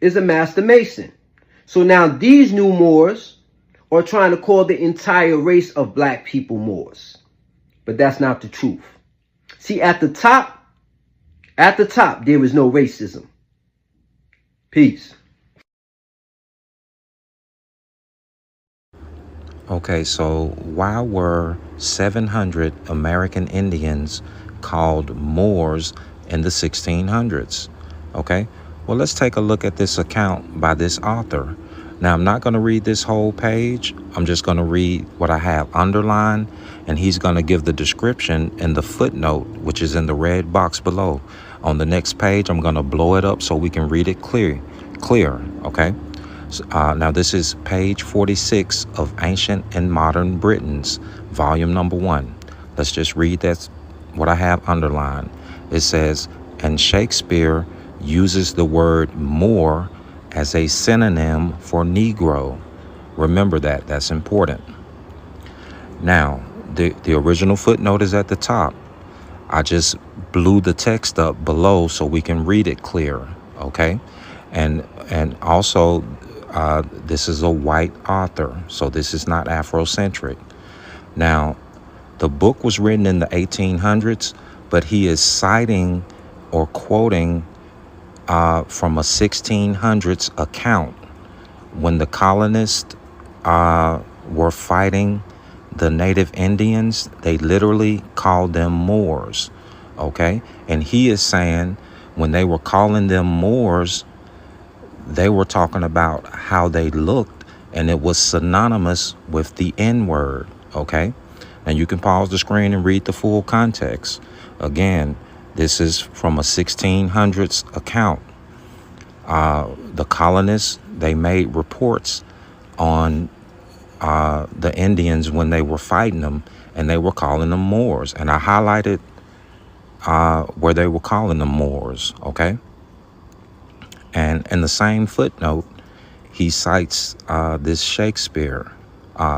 is a Master Mason. So now these new Moors are trying to call the entire race of black people Moors. But that's not the truth. See, at the top, there is no racism. Peace. Okay, so why were 700 American Indians called Moors in the 1600s? Okay, well, let's take a look at this account by this author. Now, I'm not going to read this whole page. I'm just going to read what I have underlined, and he's going to give the description in the footnote, which is in the red box below. On the next page, I'm going to blow it up so we can read it clear, okay? So, now, this is page 46 of Ancient and Modern Britons, volume number 1. Let's just read that's what I have underlined. It says, and Shakespeare uses the word Moor as a synonym for Negro. Remember that, that's important. Now, the original footnote is at the top. I just blew the text up below so we can read it clear, okay? And also, this is a white author, so this is not Afrocentric. Now, the book was written in the 1800s, but he is citing or quoting from a 1600s account when the colonists were fighting the native Indians. They literally called them Moors, okay? And he is saying when they were calling them Moors, they were talking about how they looked, and it was synonymous with the N-word, okay? And you can pause the screen and read the full context. Again, this is from a 1600s account. The colonists, they made reports on the Indians when they were fighting them, and they were calling them Moors. And I highlighted where they were calling them Moors, okay? And in the same footnote, he cites this Shakespeare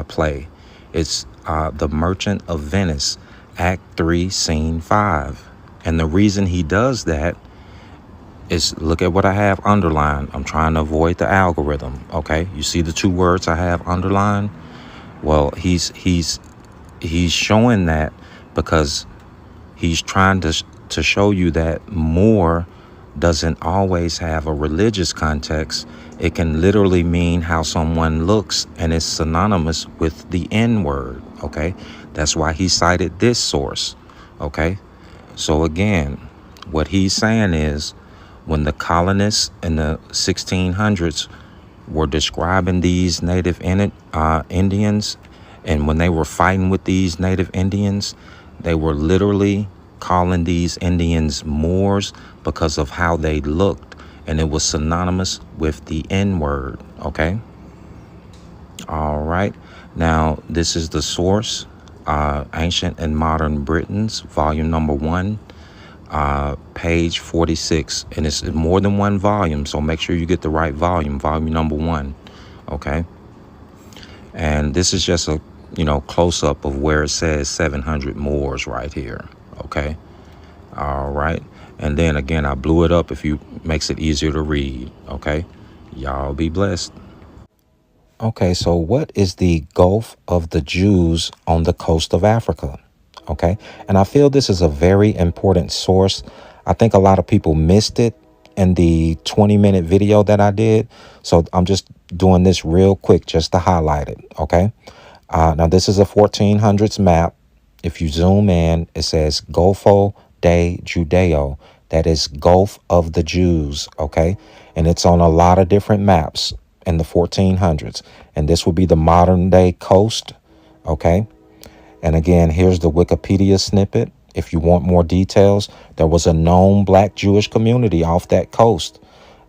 play. It's The Merchant of Venice, Act 3, Scene 5. And the reason he does that is, look at what I have underlined. I'm trying to avoid the algorithm, okay? You see the two words I have underlined? Well, he's showing that because he's trying to show you that Moor doesn't always have a religious context. It can literally mean how someone looks, and it's synonymous with the N-word, okay? That's why he cited this source, okay? So again, what he's saying is when the colonists in the 1600s were describing these native Indians, and when they were fighting with these native Indians, they were literally calling these Indians Moors because of how they looked, and it was synonymous with the N-word, okay? All right. Now, this is the source, Ancient and Modern Britons, volume number 1, page 46. And it's more than one volume, so make sure you get the right volume number 1, okay? And this is just a, close-up of where it says 700 Moors right here, okay? All right. And then again, I blew it up makes it easier to read, okay? Y'all be blessed. Okay, so what is the Gulf of the Jews on the coast of Africa? Okay, and I feel this is a very important source. I think a lot of people missed it in the 20-minute video that I did. So I'm just doing this real quick just to highlight it, okay? Now, this is a 1400s map. If you zoom in, it says Golfo de Judeo. That is Gulf of the Jews, okay? And it's on a lot of different maps in the 1400s. And this would be the modern day coast, okay? And again, here's the Wikipedia snippet. If you want more details, there was a known black Jewish community off that coast,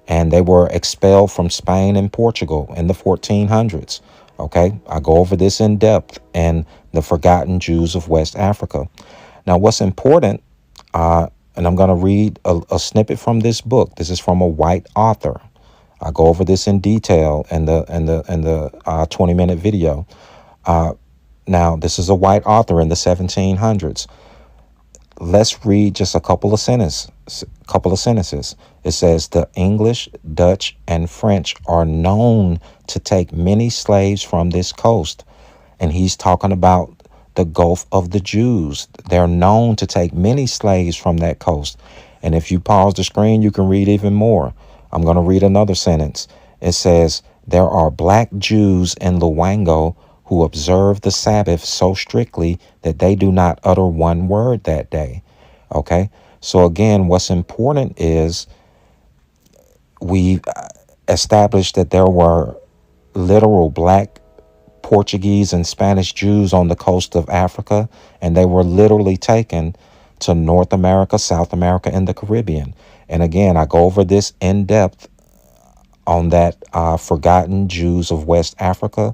and they were expelled from Spain and Portugal in the 1400s. Okay, I go over this in depth in The Forgotten Jews of West Africa. Now, what's important, and I'm going to read a snippet from this book. This is from a white author. I go over this in detail in the 20-minute video. Now, this is a white author in the 1700s. Let's read just a couple of sentences. It says, the English, Dutch, and French are known to take many slaves from this coast. And he's talking about the Gulf of the Jews. They're known to take many slaves from that coast. And if you pause the screen, you can read even more. I'm going to read another sentence. It says, there are black Jews in Luango who observe the Sabbath so strictly that they do not utter one word that day. Okay? So again, what's important is we established that there were literal black Portuguese and Spanish Jews on the coast of Africa, and they were literally taken to North America, South America, and the Caribbean. And again, I go over this in depth on that Forgotten Jews of West Africa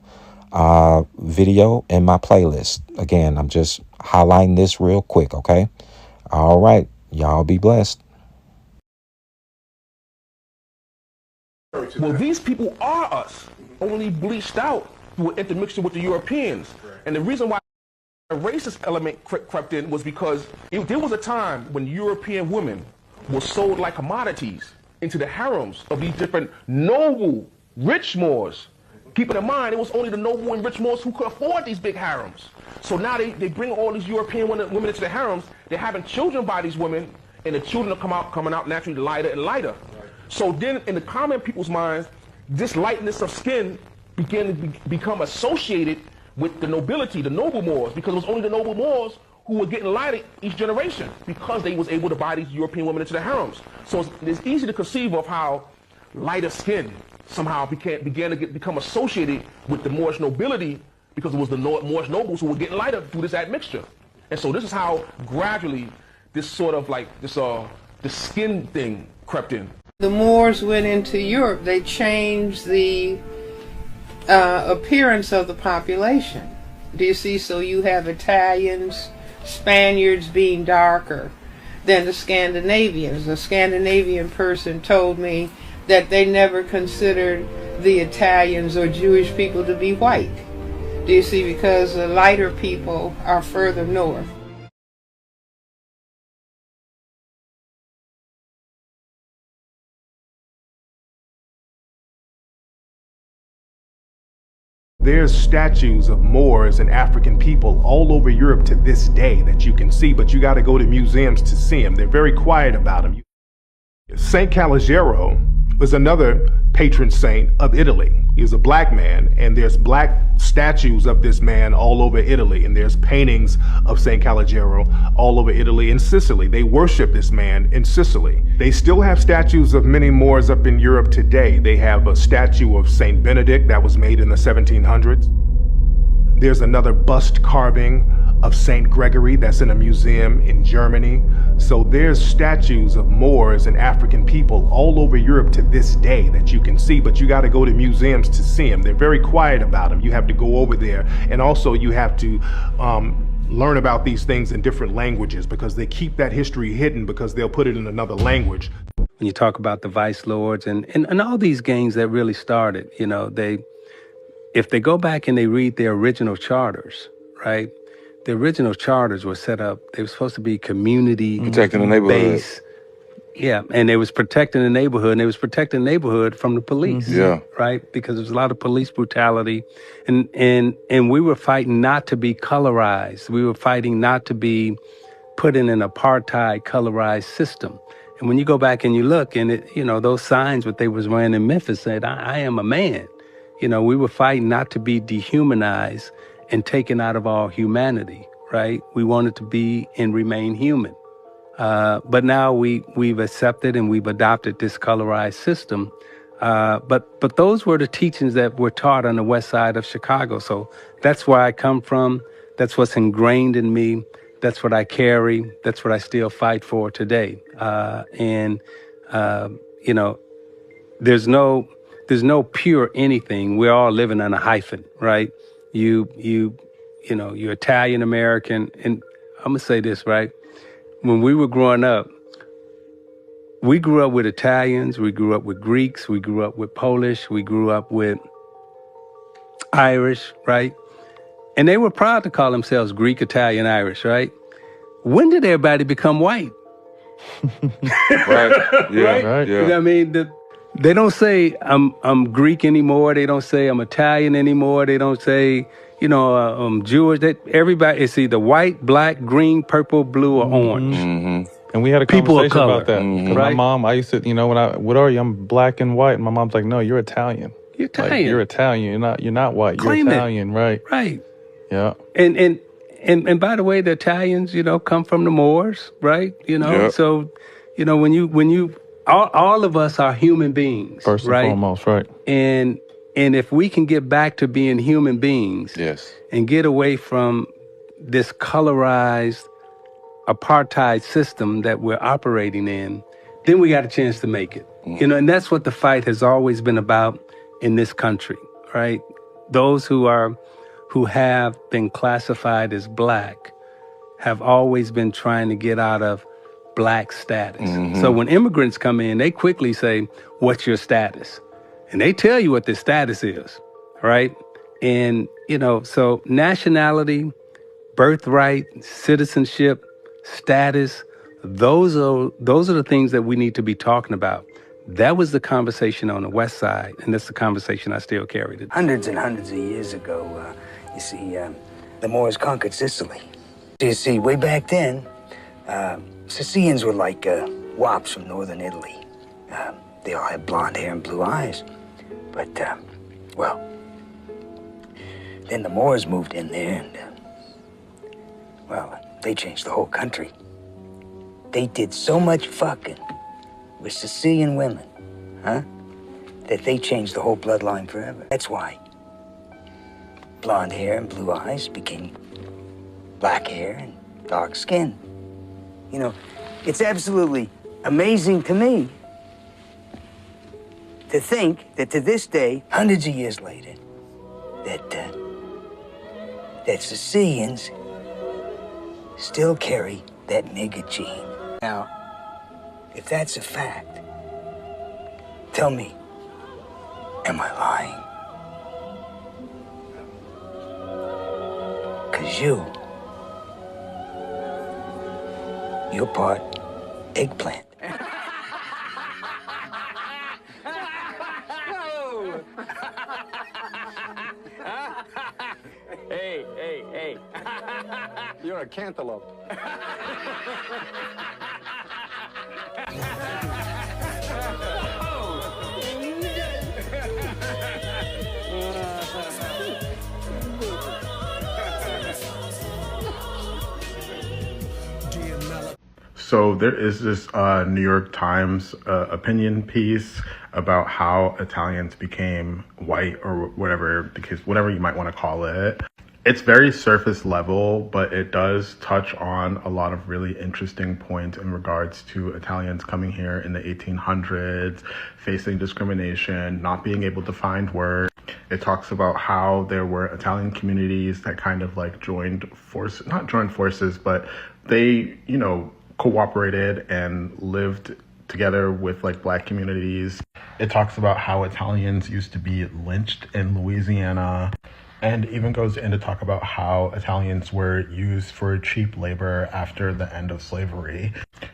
video in my playlist. Again, I'm just highlighting this real quick, okay? All right. Y'all be blessed. Well, these people are us, only bleached out through an intermixture with the Europeans. And the reason why a racist element crept in was because there was a time when European women were sold like commodities into the harems of these different noble, rich Moors. Keeping in mind, it was only the noble and rich Moors who could afford these big harems. So now they bring all these European women into the harems. They're having children by these women, and the children are coming out naturally lighter and lighter. So then, in the common people's minds, this lightness of skin began to become associated with the nobility, the noble Moors, because it was only the noble Moors who were getting lighter each generation because they was able to buy these European women into the harems. So it's easy to conceive of how lighter skin somehow began to become associated with the Moorish nobility because it was the Moorish nobles who were getting lighter through this admixture. And so this is how gradually this sort of like the skin thing crept in. The Moors went into Europe. They changed the appearance of the population. Do you see? So you have Italians, Spaniards being darker than the Scandinavians. A Scandinavian person told me that they never considered the Italians or Jewish people to be white. Do you see? Because the lighter people are further north. There's statues of Moors and African people all over Europe to this day that you can see, but you got to go to museums to see them. They're very quiet about them. Saint Calogero was another patron saint of Italy. He was a black man, and there's black statues of this man all over Italy, and there's paintings of Saint Calogero all over Italy and Sicily. They worship this man in Sicily. They still have statues of many Moors up in Europe today. They have a statue of Saint Benedict that was made in the 1700s. There's another bust carving of Saint Gregory that's in a museum in Germany. So there's statues of Moors and African people all over Europe to this day that you can see, but you got to go to museums to see them. They're very quiet about them. You have to go over there, and also you have to learn about these things in different languages because they keep that history hidden because they'll put it in another language. When you talk about the vice lords and all these gangs that really started, you know, if they go back and they read their original charters, right? The original charters were set up, they were supposed to be community protecting the neighborhood. Based. Yeah, and they was protecting the neighborhood, and they was protecting the neighborhood from the police. Yeah. Right? Because there was a lot of police brutality. And we were fighting not to be colorized. We were fighting not to be put in an apartheid colorized system. And when you go back and you look, and those signs what they was wearing in Memphis said, I am a man. You know, we were fighting not to be dehumanized and taken out of all humanity, right? We wanted to be and remain human. But now we've accepted and we've adopted this colorized system. But those were the teachings that were taught on the west side of Chicago. So that's where I come from. That's what's ingrained in me. That's what I carry. That's what I still fight for today. There's no pure anything. We're all living on a hyphen, right? You're Italian American, and I'm gonna say this, right? When we were growing up, we grew up with Italians, we grew up with Greeks, we grew up with Polish, we grew up with Irish, right? And they were proud to call themselves Greek, Italian, Irish, right? When did everybody become white? Right. Yeah. Right? Yeah. You know what I mean? They don't say I'm Greek anymore. They don't say I'm Italian anymore. They don't say, I'm Jewish. Everybody, it's either white, black, green, purple, blue, or orange. Mm-hmm. And we had a People of conversation color, about that. mm-hmm. My mom, I used to, what are you? I'm black and white. And my mom's like, no, you're Italian. You're Italian. Like, you're Italian. You're not white. Claim you're Italian, right? Right. Yeah. And by the way, the Italians, come from the Moors, right? Yep. So, when you all of us are human beings, First and right? foremost, right. And if we can get back to being human beings, yes, and get away from this colorized apartheid system that we're operating in, then we got a chance to make it. And that's what the fight has always been about in this country, right? Those who have been classified as black have always been trying to get out of black status. Mm-hmm. So when immigrants come in, they quickly say, what's your status? And they tell you what their status is, right? And, so nationality, birthright, citizenship, status, those are the things that we need to be talking about. That was the conversation on the West Side, and that's the conversation I still carry today. Hundreds and hundreds of years ago, you see, the Moors conquered Sicily. You see, way back then, Sicilians were like wops from northern Italy. They all had blonde hair and blue eyes. But, then the Moors moved in there and, they changed the whole country. They did so much fucking with Sicilian women, that they changed the whole bloodline forever. That's why blonde hair and blue eyes became black hair and dark skin. It's absolutely amazing to me to think that to this day, hundreds of years later, that Sicilians still carry that nigger gene. Now, if that's a fact, tell me, am I lying? 'Cause you're part eggplant. Hey. You're a cantaloupe. So there is this New York Times opinion piece about how Italians became white, or whatever the case, whatever you might want to call it. It's very surface level, but it does touch on a lot of really interesting points in regards to Italians coming here in the 1800s, facing discrimination, not being able to find work. It talks about how there were Italian communities that kind of like not joined forces, but they, cooperated and lived together with like black communities. It talks about how Italians used to be lynched in Louisiana, and even goes in to talk about how Italians were used for cheap labor after the end of slavery.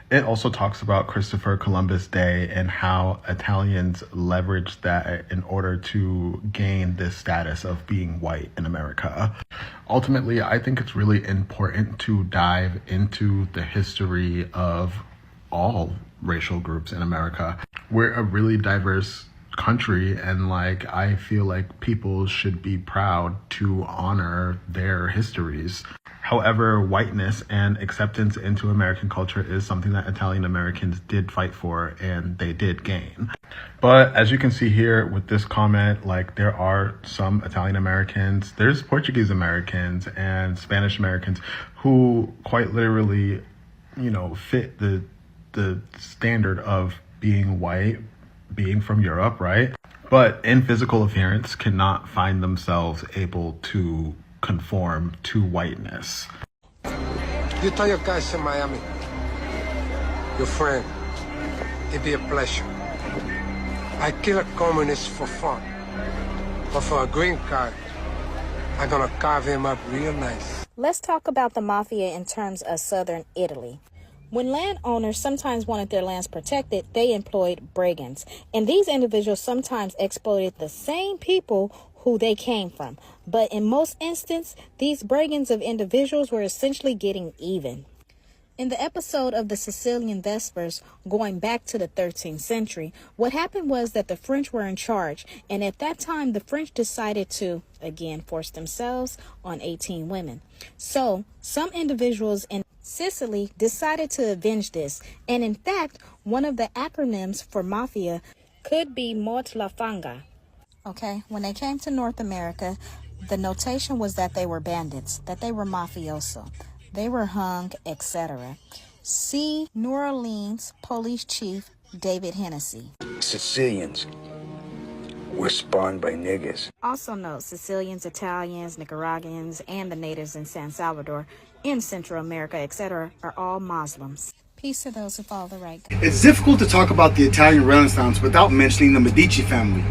It also talks about Christopher Columbus Day and how Italians leveraged that in order to gain this status of being white in America. Ultimately, I think it's really important to dive into the history of all racial groups in America. We're a really diverse country, and I feel like people should be proud to honor their histories. However, whiteness and acceptance into American culture is something that Italian Americans did fight for, and they did gain. But as you can see here with this comment, there are some Italian Americans, there's Portuguese Americans and Spanish Americans who quite literally, fit the standard of being white, being from Europe, right? But in physical appearance cannot find themselves able to conform to whiteness. You tell your guys in Miami, your friend, it'd be a pleasure. I kill a communist for fun, but for a green card, I'm gonna carve him up real nice. Let's talk about the mafia in terms of southern Italy. When landowners sometimes wanted their lands protected, they employed brigands. And these individuals sometimes exploited the same people who they came from. But in most instances, these brigands of individuals were essentially getting even. In the episode of the Sicilian Vespers, going back to the 13th century, what happened was that the French were in charge. And at that time, the French decided to, again, force themselves on 18 women. So some individuals in Sicily decided to avenge this, and in fact, one of the acronyms for mafia could be Mort la Fanga. Okay, when they came to North America, the notation was that they were bandits, that they were mafioso, they were hung, etc. See New Orleans Police Chief David Hennessy. Sicilians were spawned by niggers. Also note, Sicilians, Italians, Nicaraguans, and the natives in San Salvador, in Central America, etc., are all Muslims. Peace to those who follow the right. It's difficult to talk about the Italian Renaissance without mentioning the Medici family.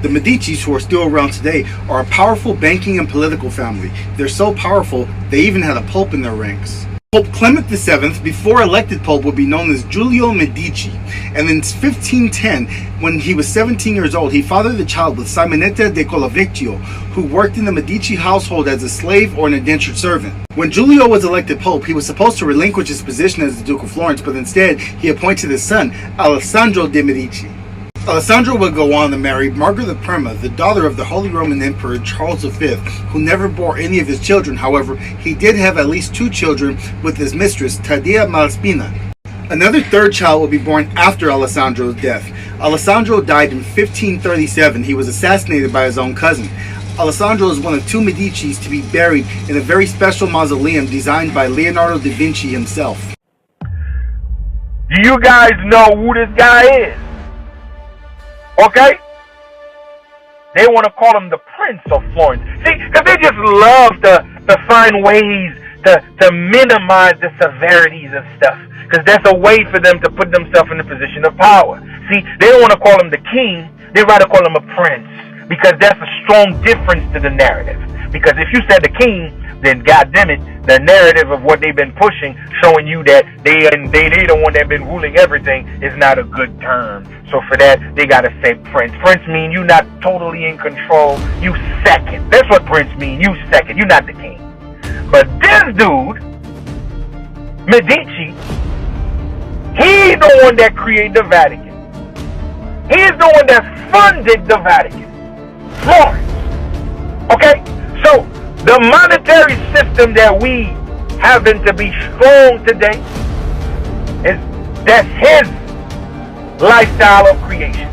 The Medicis, who are still around today, are a powerful banking and political family. They're so powerful, they even had a pope in their ranks. Pope Clement VII, before elected pope, would be known as Giulio Medici. And in 1510, when he was 17 years old, he fathered a child with Simonetta de Colavecchio, who worked in the Medici household as a slave or an indentured servant. When Giulio was elected pope, he was supposed to relinquish his position as the Duke of Florence, but instead he appointed his son, Alessandro de' Medici. Alessandro would go on to marry Margaret of Parma, the daughter of the Holy Roman Emperor Charles V, who never bore any of his children. However, he did have at least 2 children with his mistress, Taddea Malaspina. Another third child would be born after Alessandro's death. Alessandro died in 1537. He was assassinated by his own cousin. Alessandro is one of 2 Medicis to be buried in a very special mausoleum designed by Leonardo da Vinci himself. Do you guys know who this guy is? Okay? They want to call him the Prince of Florence. See, because they just love to find ways to minimize the severities of stuff. Because that's a way for them to put themselves in a position of power. See, they don't want to call him the king. They'd rather call him a prince. Because that's a strong difference to the narrative. Because if you said the king, then goddammit, the narrative of what they've been pushing, showing you that they the one that been ruling everything, is not a good term. So for that, they gotta say prince. Prince mean you not totally in control, you second. That's what prince mean, you second, you not the king. But this dude, Medici, he's the one that created the Vatican. He's the one that funded the Vatican. Florence. Okay? So, the monetary system that we happen to be strong today, that's his lifestyle of creation.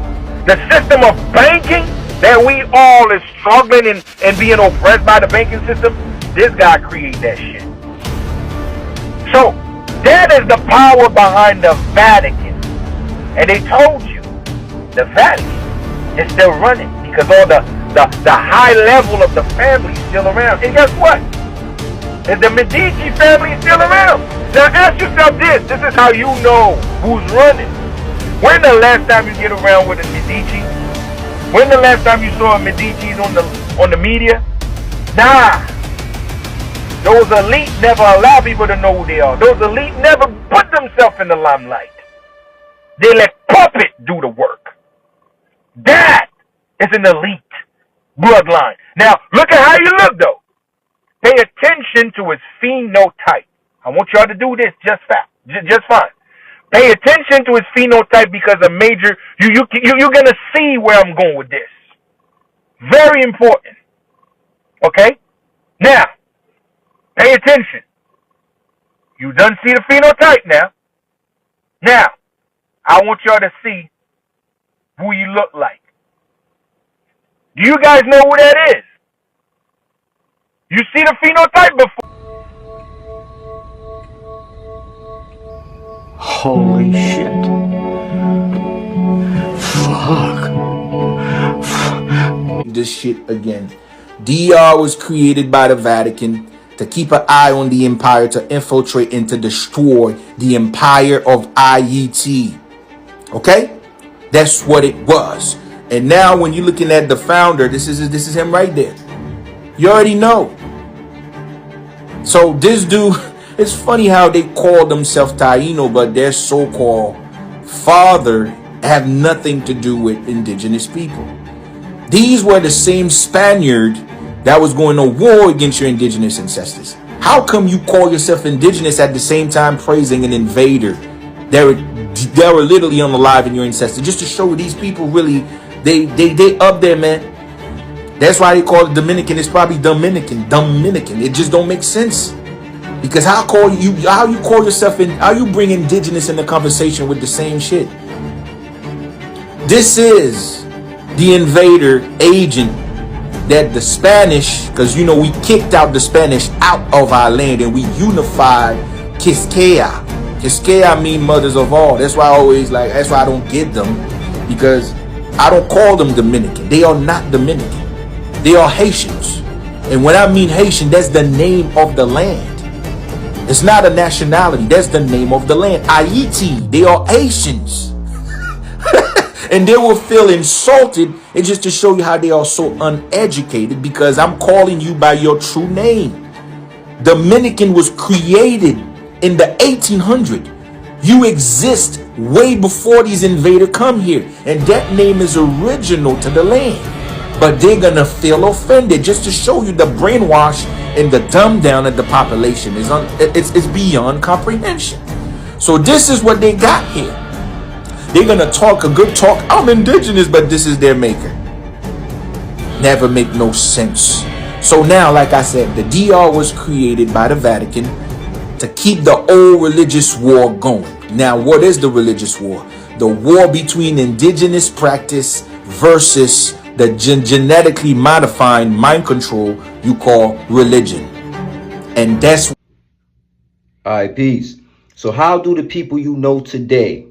The system of banking that we all is struggling and being oppressed by the banking system, this guy created that shit. So, that is the power behind the Vatican. And they told you, the Vatican is still running because all the high level of the family is still around. And guess what? Is the Medici family still around? Now ask yourself this. This is how you know who's running. When the last time you get around with a Medici? When the last time you saw a Medici on the media? Nah. Those elite never allow people to know who they are. Those elite never put themselves in the limelight. They let puppet do the work. That is an elite bloodline. Now, look at how you look, though. Pay attention to his phenotype. I want y'all to do this just fine. Pay attention to his phenotype because a major, you're going to see where I'm going with this. Very important. Okay? Now, pay attention. You done see the phenotype now. Now, I want y'all to see who you look like. Do you guys know who that is? You see the phenotype before? Holy shit. Fuck. This shit again. DR was created by the Vatican to keep an eye on the empire, to infiltrate and to destroy the empire of IET. Okay? That's what it was. And now when you're looking at the founder, this is him right there. You already know. So this dude, it's funny how they call themselves Taino, but their so-called father have nothing to do with indigenous people. These were the same Spaniard that was going to war against your indigenous ancestors. How come you call yourself indigenous at the same time praising an invader that were literally unalive in your ancestors? Just to show these people really, they up there, man. That's why they call it Dominican. It's probably Dominican. It just don't make sense. Because how you call yourself in, how you bring indigenous in the conversation with the same shit? This is the invader agent that the Spanish, because you know we kicked out the Spanish out of our land and we unified Quisqueya. Quisqueya mean mothers of all. That's why that's why I don't get them, because I don't call them Dominican. They are not Dominican. They are Haitians. And when I mean Haitian, that's the name of the land. It's not a nationality. That's the name of the land. Haiti. They are Haitians. And they will feel insulted. It's just to show you how they are so uneducated, because I'm calling you by your true name. Dominican was created in the 1800s. You exist way before these invaders come here. And that name is original to the land. But they're going to feel offended, just to show you the brainwash and the dumb down of the population is it's beyond comprehension. So this is what they got here. They're going to talk a good talk. I'm indigenous, but this is their maker. Never make no sense. So now, like I said, the DR was created by the Vatican to keep the old religious war going. Now, what is the religious war? The war between indigenous practice versus the genetically modifying mind control you call religion. And that's... All right, peace. So how do the people you know today,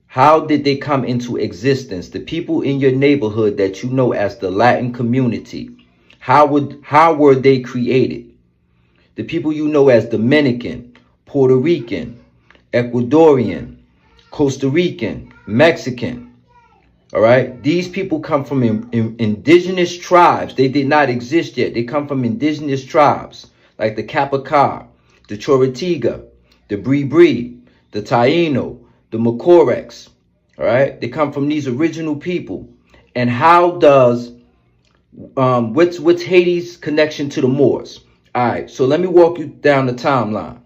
how did they come into existence? The people in your neighborhood that you know as the Latin community, how were they created? The people you know as Dominican, Puerto Rican, Ecuadorian, Costa Rican, Mexican. All right. These people come from indigenous tribes. They did not exist yet. They come from indigenous tribes like the Capacar, the Choritiga, the Bribri, the Taino, the Macorex. All right. They come from these original people. And how does what's Haiti's connection to the Moors? All right. So let me walk you down the timeline,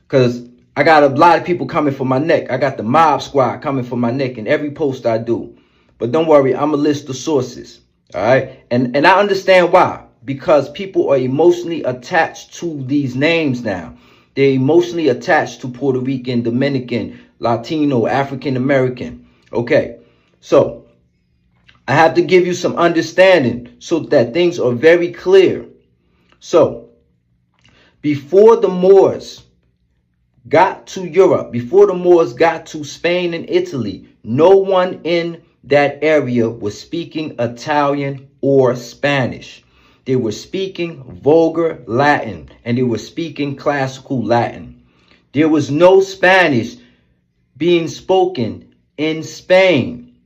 because I got a lot of people coming for my neck. I got the mob squad coming for my neck in every post I do. But don't worry, I'm going to list the sources. All right. And I understand why. Because people are emotionally attached to these names now. They're emotionally attached to Puerto Rican, Dominican, Latino, African American. Okay. So I have to give you some understanding so that things are very clear. So before the Moors got to Europe, before the Moors got to Spain and Italy, no one in that area was speaking Italian or Spanish. They were speaking vulgar Latin, and they were speaking classical Latin. There was no Spanish being spoken in Spain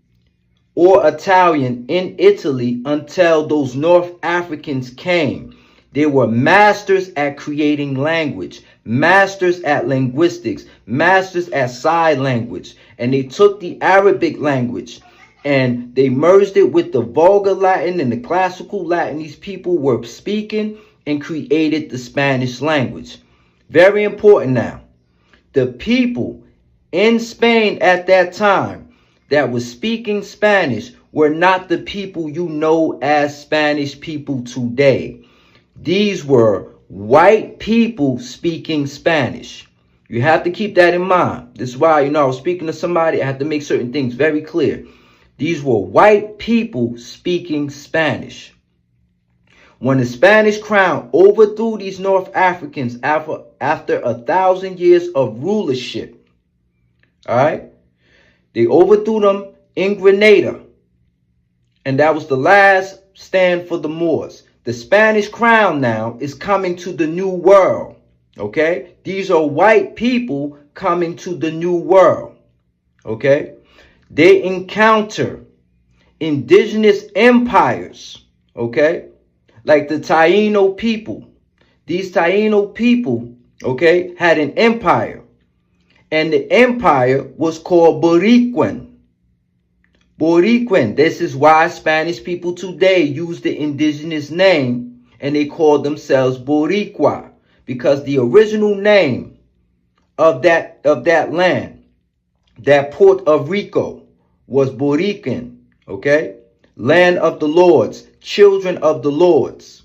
or Italian in Italy until those North Africans came. They were masters at creating language, masters at linguistics, masters at sign language. And they took the Arabic language and they merged it with the vulgar Latin and the classical Latin these people were speaking, and created the Spanish language. Very important now. The people in Spain at that time that was speaking Spanish were not the people you know as Spanish people today. These were white people speaking Spanish. You have to keep that in mind. This is why, I was speaking to somebody, I had to make certain things very clear. These were white people speaking Spanish. When the Spanish crown overthrew these North Africans after 1,000 years of rulership, all right, they overthrew them in Grenada. And that was the last stand for the Moors. The Spanish crown now is coming to the new world. Okay. These are white people coming to the new world. Okay. They encounter indigenous empires. Okay. Like the Taino people. These Taino people, okay, had an empire. And the empire was called Boricuan. Boricuan. This is why Spanish people today use the indigenous name and they call themselves Boricua, because the original name of that land, that port of Rico, was Borican. Okay, land of the lords, children of the lords.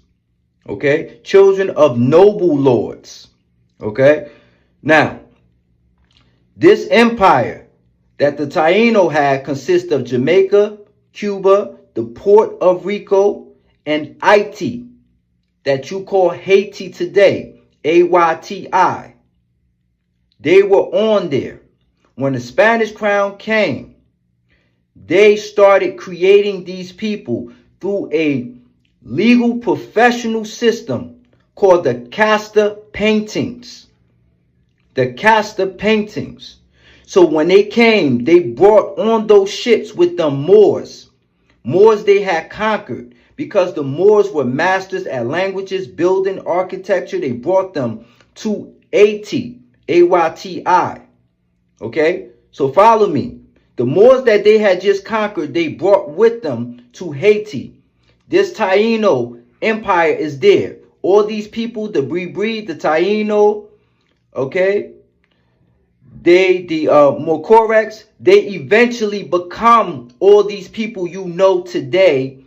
Okay, children of noble lords. Okay, now this empire that the Taino had consists of Jamaica, Cuba, the port of Rico, and Haiti, that you call Haiti today, A-Y-T-I. They were on there. When the Spanish crown came, they started creating these people through a legal professional system called the Casta paintings. The Casta paintings. So when they came, they brought on those ships with them Moors. Moors they had conquered. Because the Moors were masters at languages, building, architecture, they brought them to Haiti, A-Y-T-I. Okay? So follow me. The Moors that they had just conquered, they brought with them to Haiti. This Taino empire is there. All these people, the Barbary, the Taino, okay? The Moors, they eventually become all these people you know today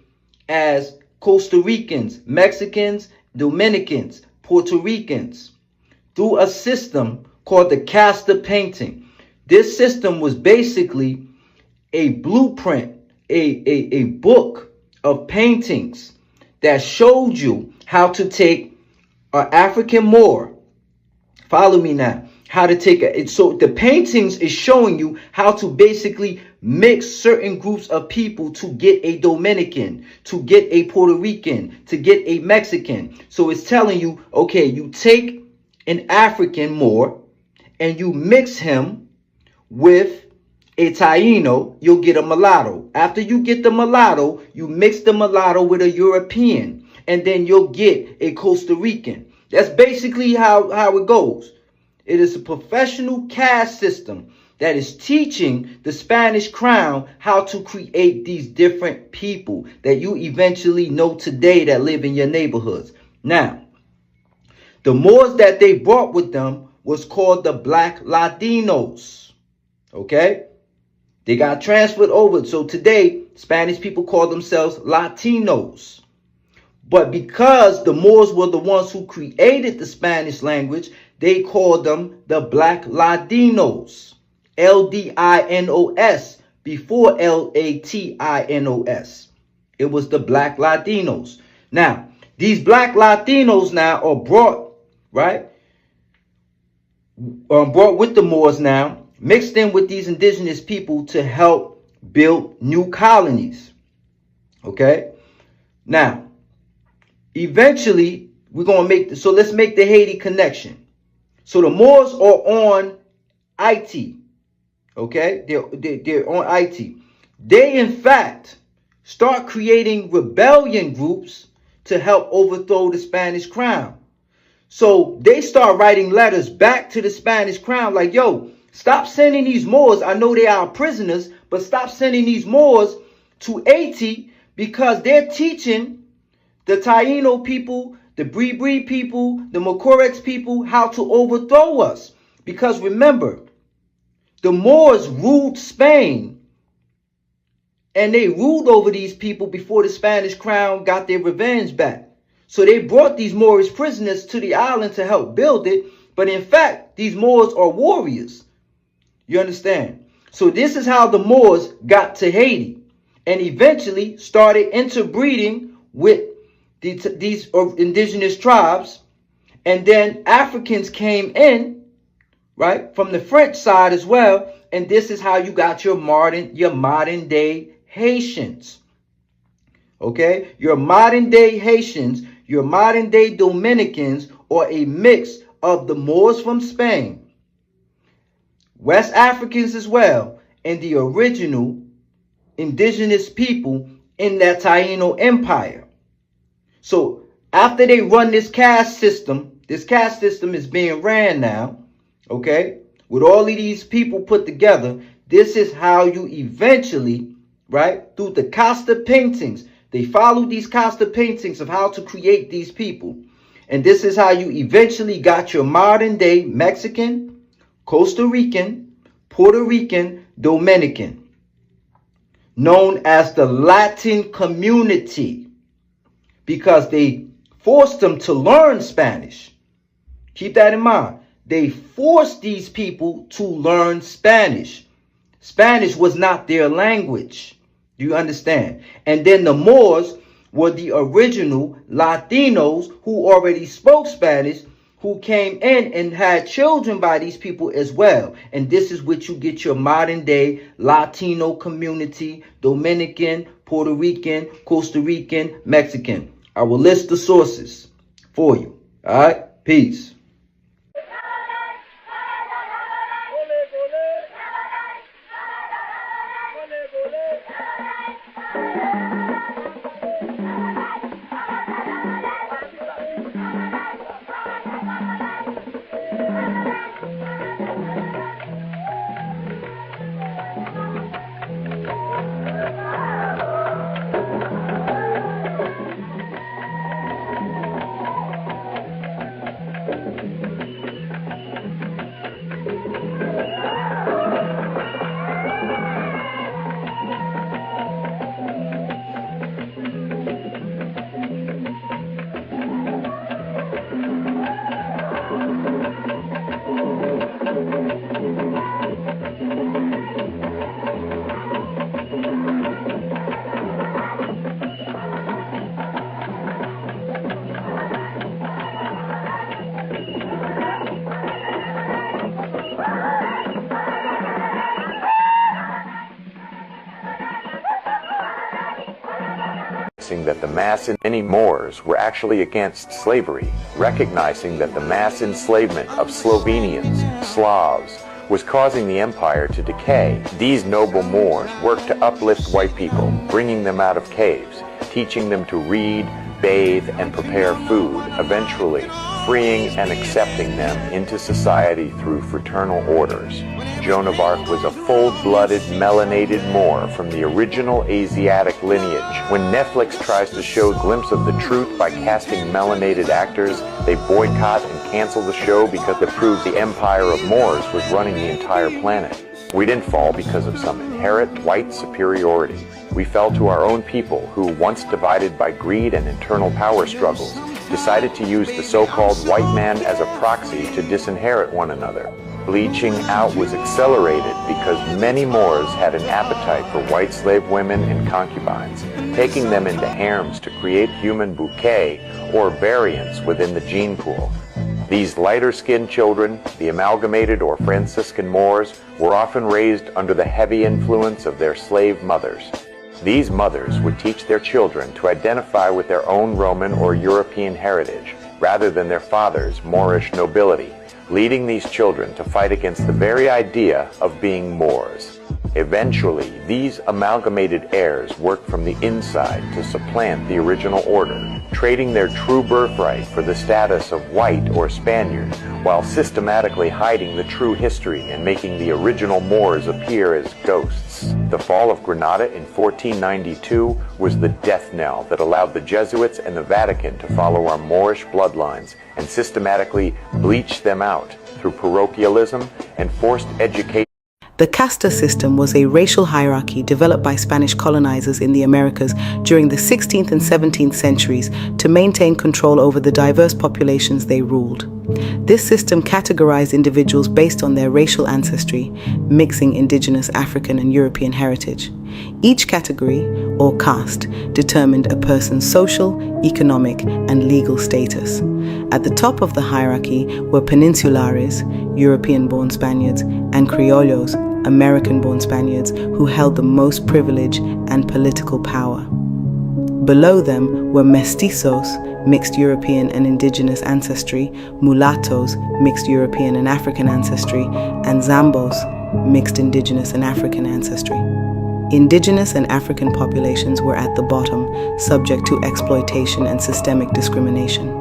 as Costa Ricans, Mexicans, Dominicans, Puerto Ricans, through a system called the Casta painting. This system was basically a blueprint, a book of paintings that showed you how to take an African Moor. Follow me now. How to take it. So the paintings is showing you how to basically mix certain groups of people to get a Dominican, to get a Puerto Rican, to get a Mexican. So it's telling you, okay, you take an African Moor and you mix him with a Taino, you'll get a mulatto. After you get the mulatto, you mix the mulatto with a European, and then you'll get a Costa Rican. That's basically how it goes. It is a professional caste system that is teaching the Spanish crown how to create these different people that you eventually know today that live in your neighborhoods. Now, the Moors that they brought with them was called the Black Latinos. Okay? They got transferred over. So today, Spanish people call themselves Latinos. But because the Moors were the ones who created the Spanish language, they called them the Black Latinos. L-D-I-N-O-S before L-A-T-I-N-O-S. It was the Black Latinos. Now, these Black Latinos now are brought, right? Brought with the Moors now, mixed in with these indigenous people to help build new colonies. Okay? Now, eventually, we're going to make, so let's make the Haiti connection. So the Moors are on Haiti. Okay? They're on Haiti. They, in fact, start creating rebellion groups to help overthrow the Spanish crown. So they start writing letters back to the Spanish crown like, yo, stop sending these Moors. I know they are prisoners, but stop sending these Moors to Haiti because they're teaching the Taino people, the Barbary people, the Moors people how to overthrow us. Because remember, the Moors ruled Spain and they ruled over these people before the Spanish crown got their revenge back. So they brought these Moorish prisoners to the island to help build it. But in fact, these Moors are warriors. You understand? So this is how the Moors got to Haiti and eventually started interbreeding with these indigenous tribes. And then Africans came in, right, from the French side as well. And this is how you got your modern day Haitians. Okay? Your modern day Haitians, your modern day Dominicans are a mix of the Moors from Spain, West Africans as well, and the original indigenous people in that Taino empire. So after they run this caste system is being ran now, okay, with all of these people put together, this is how you eventually, right, through the Casta paintings, they follow these Casta paintings of how to create these people. And this is how you eventually got your modern day Mexican, Costa Rican, Puerto Rican, Dominican, known as the Latin community, because they forced them to learn Spanish. Keep that in mind. They forced these people to learn Spanish. Spanish was not their language. Do you understand? And then the Moors were the original Latinos who already spoke Spanish, who came in and had children by these people as well. And this is what you get your modern day Latino community, Dominican, Puerto Rican, Costa Rican, Mexican. I will list the sources for you. All right? Peace. that the mass in many Moors were actually against slavery, recognizing that the mass enslavement of Slovenians, Slavs, was causing the empire to decay. These noble Moors worked to uplift white people, bringing them out of caves, teaching them to read, bathe, and prepare food, eventually freeing and accepting them into society through fraternal orders. Joan of Arc was a full-blooded, melanated Moor from the original Asiatic lineage. When Netflix tries to show a glimpse of the truth by casting melanated actors, they boycott and cancel the show because it proves the empire of Moors was running the entire planet. We didn't fall because of some inherent white superiority. We fell to our own people who, once divided by greed and internal power struggles, decided to use the so-called white man as a proxy to disinherit one another. Bleaching out was accelerated because many Moors had an appetite for white slave women and concubines, taking them into harems to create human bouquet or variants within the gene pool. These lighter-skinned children, the amalgamated or Franciscan Moors, were often raised under the heavy influence of their slave mothers. These mothers would teach their children to identify with their own Roman or European heritage, rather than their father's Moorish nobility, leading these children to fight against the very idea of being Moors. Eventually, these amalgamated heirs worked from the inside to supplant the original order, trading their true birthright for the status of white or Spaniard, while systematically hiding the true history and making the original Moors appear as ghosts. The fall of Granada in 1492 was the death knell that allowed the Jesuits and the Vatican to follow our Moorish bloodlines and systematically bleach them out through parochialism and forced education. The Casta system was a racial hierarchy developed by Spanish colonizers in the Americas during the 16th and 17th centuries to maintain control over the diverse populations they ruled. This system categorized individuals based on their racial ancestry, mixing indigenous African and European heritage. Each category, or caste, determined a person's social, economic, and legal status. At the top of the hierarchy were peninsulares, European-born Spaniards, and criollos, American-born Spaniards, who held the most privilege and political power. Below them were mestizos, mixed European and indigenous ancestry, mulattoes, mixed European and African ancestry, and zambos, mixed indigenous and African ancestry. Indigenous and African populations were at the bottom, subject to exploitation and systemic discrimination.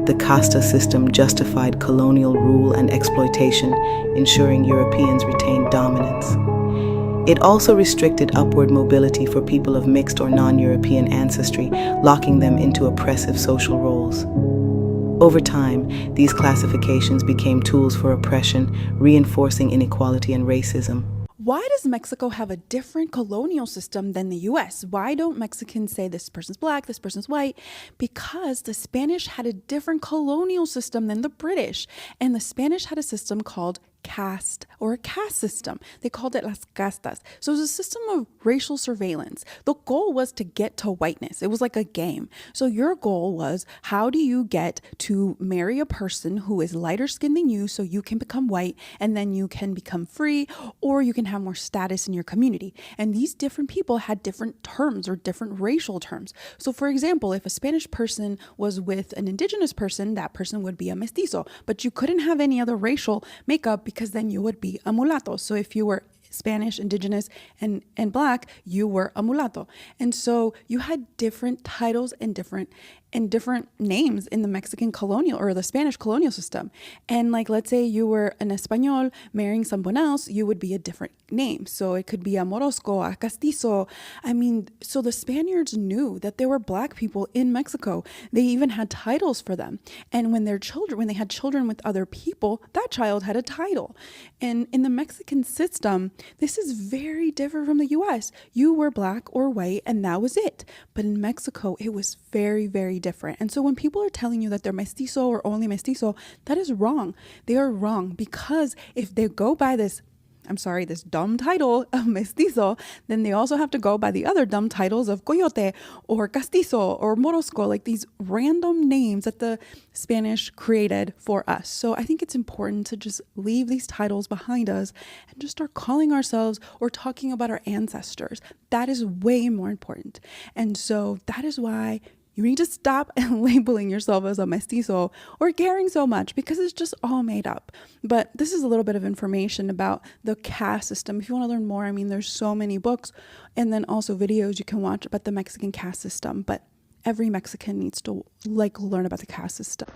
The Casta system justified colonial rule and exploitation, ensuring Europeans retained dominance. It also restricted upward mobility for people of mixed or non-European ancestry, locking them into oppressive social roles. Over time, these classifications became tools for oppression, reinforcing inequality and racism. Why does Mexico have a different colonial system than the US? Why don't Mexicans say this person's black, this person's white? Because the Spanish had a different colonial system than the British. And the Spanish had a system called caste, or a caste system. They called it las castas. So it was a system of racial surveillance. The goal was to get to whiteness. It was like a game. So your goal was, how do you get to marry a person who is lighter skinned than you so you can become white, and then you can become free, or you can have more status in your community. And these different people had different terms or different racial terms. So for example, if a Spanish person was with an indigenous person, that person would be a mestizo, but you couldn't have any other racial makeup because then you would be a mulatto. So if you were Spanish, indigenous, and black, you were a mulatto. And so you had different titles and different names in the Mexican colonial or the Spanish colonial system. And like, let's say you were an Español marrying someone else, you would be a different name. So it could be a Morosco, a Castizo. I mean, so the Spaniards knew that there were black people in Mexico. They even had titles for them. And when they had children with other people, that child had a title. And in the Mexican system, this is very different from the US. You were black or white, and that was it. But in Mexico, it was very, very different. And so when people are telling you that they're mestizo or only mestizo, that is wrong. They are wrong, because if they go by this this dumb title of mestizo, then they also have to go by the other dumb titles of coyote or castizo or morosco, like these random names that the Spanish created for us. So I think it's important to just leave these titles behind us and just start calling ourselves or talking about our ancestors. That is way more important. And so that is why you need to stop labeling yourself as a mestizo or caring so much, because it's just all made up. But this is a little bit of information about the caste system. If you want to learn more, I mean, there's so many books and then also videos you can watch about the Mexican caste system. But every Mexican needs to learn about the caste system.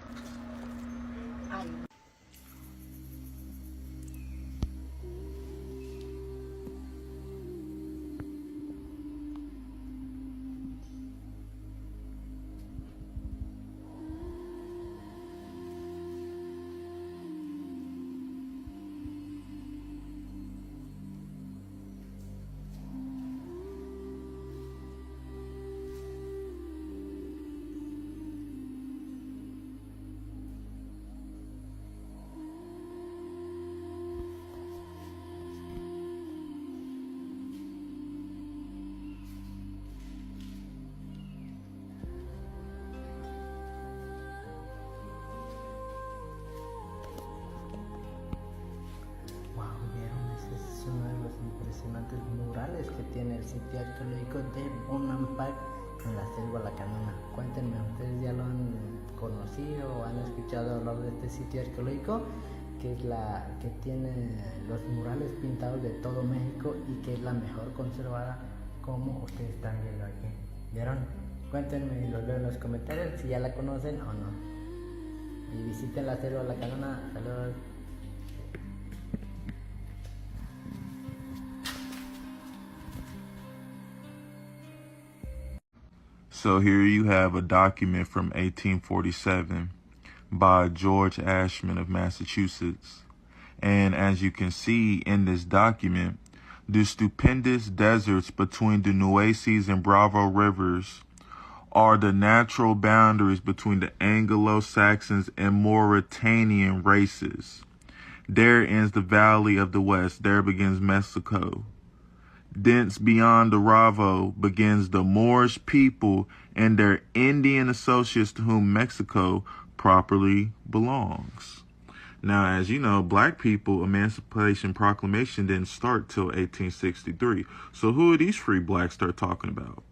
Murales que tiene el sitio arqueológico de Bonampak en la selva Lacanona. Cuéntenme, ¿ustedes ya lo han conocido o han escuchado hablar de este sitio arqueológico? Que es la que tiene los murales pintados de todo México y que es la mejor conservada, como ustedes están viendo aquí. ¿Vieron? Cuéntenme y los veo en los comentarios si ya la conocen o no. Y visiten la selva Lacanona. Saludos. So here you have a document from 1847 by George Ashman of Massachusetts. And as you can see in this document, the stupendous deserts between the Nueces and Bravo rivers are the natural boundaries between the Anglo Saxons and Mauritanian races. There ends the Valley of the West. There begins Mexico. Thence beyond the Bravo begins the Moorish people and their Indian associates to whom Mexico properly belongs. Now, as you know, black people Emancipation Proclamation didn't start till 1863. So who are these free blacks they're talking about?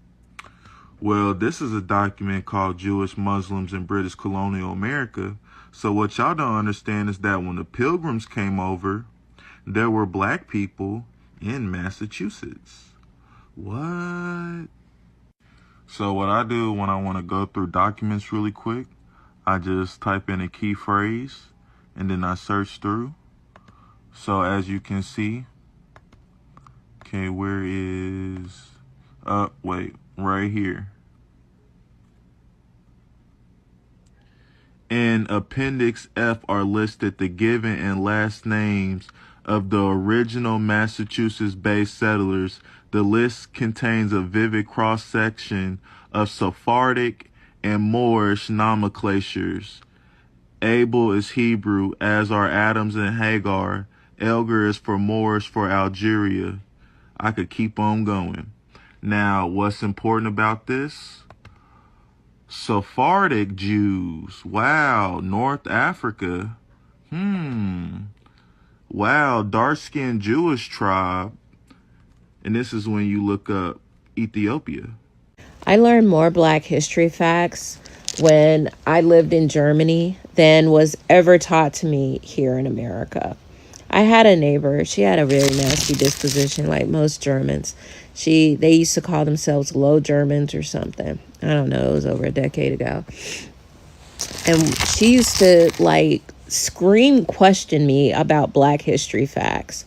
Well, this is a document called Jewish Muslims in British Colonial America. So what y'all don't understand is that when the Pilgrims came over, there were black people in Massachusetts. What? So what I do when I want to go through documents really quick, I just type in a key phrase and then I search through. So as you can see, okay, where is, right here. In Appendix F are listed the given and last names of the original Massachusetts-based settlers. The list contains a vivid cross-section of Sephardic and Moorish nomenclatures. Abel is Hebrew, as are Adams and Hagar. Elgar is for Moorish for Algeria. I could keep on going. Now, what's important about this? Sephardic Jews. Wow, North Africa. Wow, dark-skinned Jewish tribe. And this is when you look up Ethiopia. I learned more Black history facts when I lived in Germany than was ever taught to me here in America. I had a neighbor. She had a really nasty disposition, like most Germans. They used to call themselves Low Germans or something. I don't know. It was over a decade ago. And she used to scream question me about Black history facts.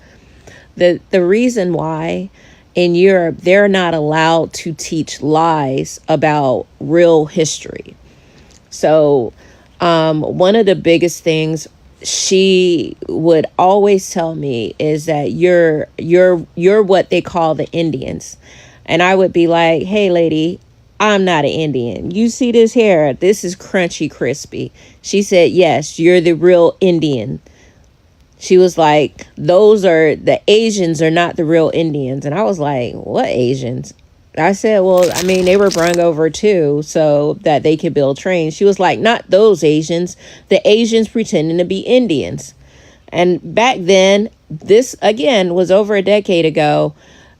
The reason why in Europe they're not allowed to teach lies about real history. So one of the biggest things she would always tell me is that you're what they call the Indians. And I would be like, hey lady, I'm not an Indian. You see this hair? This is crunchy, crispy. She said, yes, you're the real Indian. She was like, the Asians are not the real Indians. And I was like, what Asians? I said, well, I mean, they were brung over too, so that they could build trains. She was like, not those Asians, the Asians pretending to be Indians. And back then, this again was over a decade ago.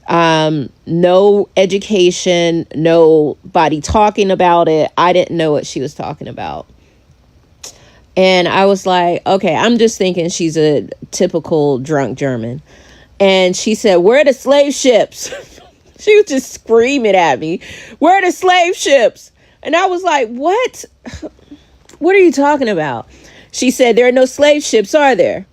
No education, nobody talking about it. I didn't know what she was talking about. And I was like, okay, I'm just thinking she's a typical drunk German. And she said, where are the slave ships? She was just screaming at me, where are the slave ships? And I was like, what? What are you talking about? She said, there are no slave ships, are there?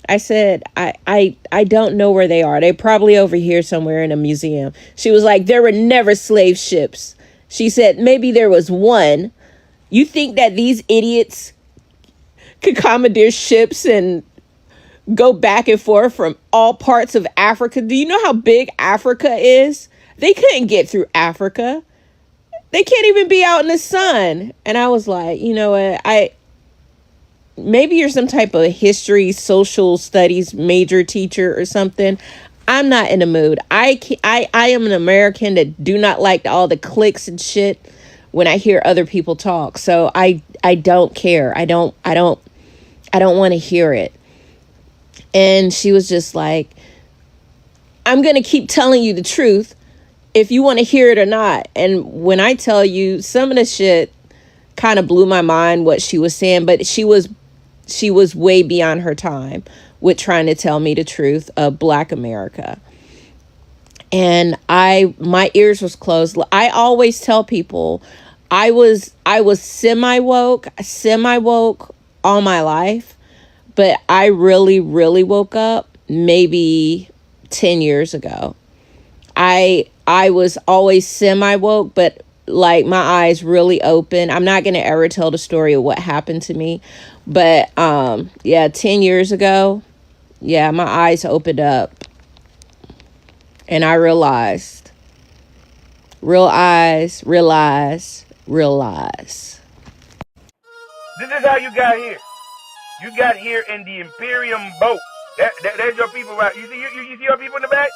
I said, I don't know where they are. They're probably over here somewhere in a museum. She was like, there were never slave ships. She said, maybe there was one. You think that these idiots could commandeer ships and go back and forth from all parts of Africa? Do you know how big Africa is? They couldn't get through Africa. They can't even be out in the sun. And I was like, you know what? Maybe you're some type of history, social studies major teacher or something. I'm not in the mood. I am an American that do not like all the clicks and shit when I hear other people talk. So I don't care. I don't want to hear it. And she was just like, I'm going to keep telling you the truth if you want to hear it or not. And when I tell you, some of the shit kind of blew my mind what she was saying, but she was way beyond her time with trying to tell me the truth of Black America. And my ears was closed. I always tell people I was semi-woke all my life, but I really, really woke up maybe 10 years ago. I was always semi-woke, but like my eyes really open. I'm not going to ever tell the story of what happened to me, but 10 years ago, my eyes opened up and I realized. Real eyes, realize. This is how you got here. You got here in the Imperium boat. There's your people, right? You see your people in the back?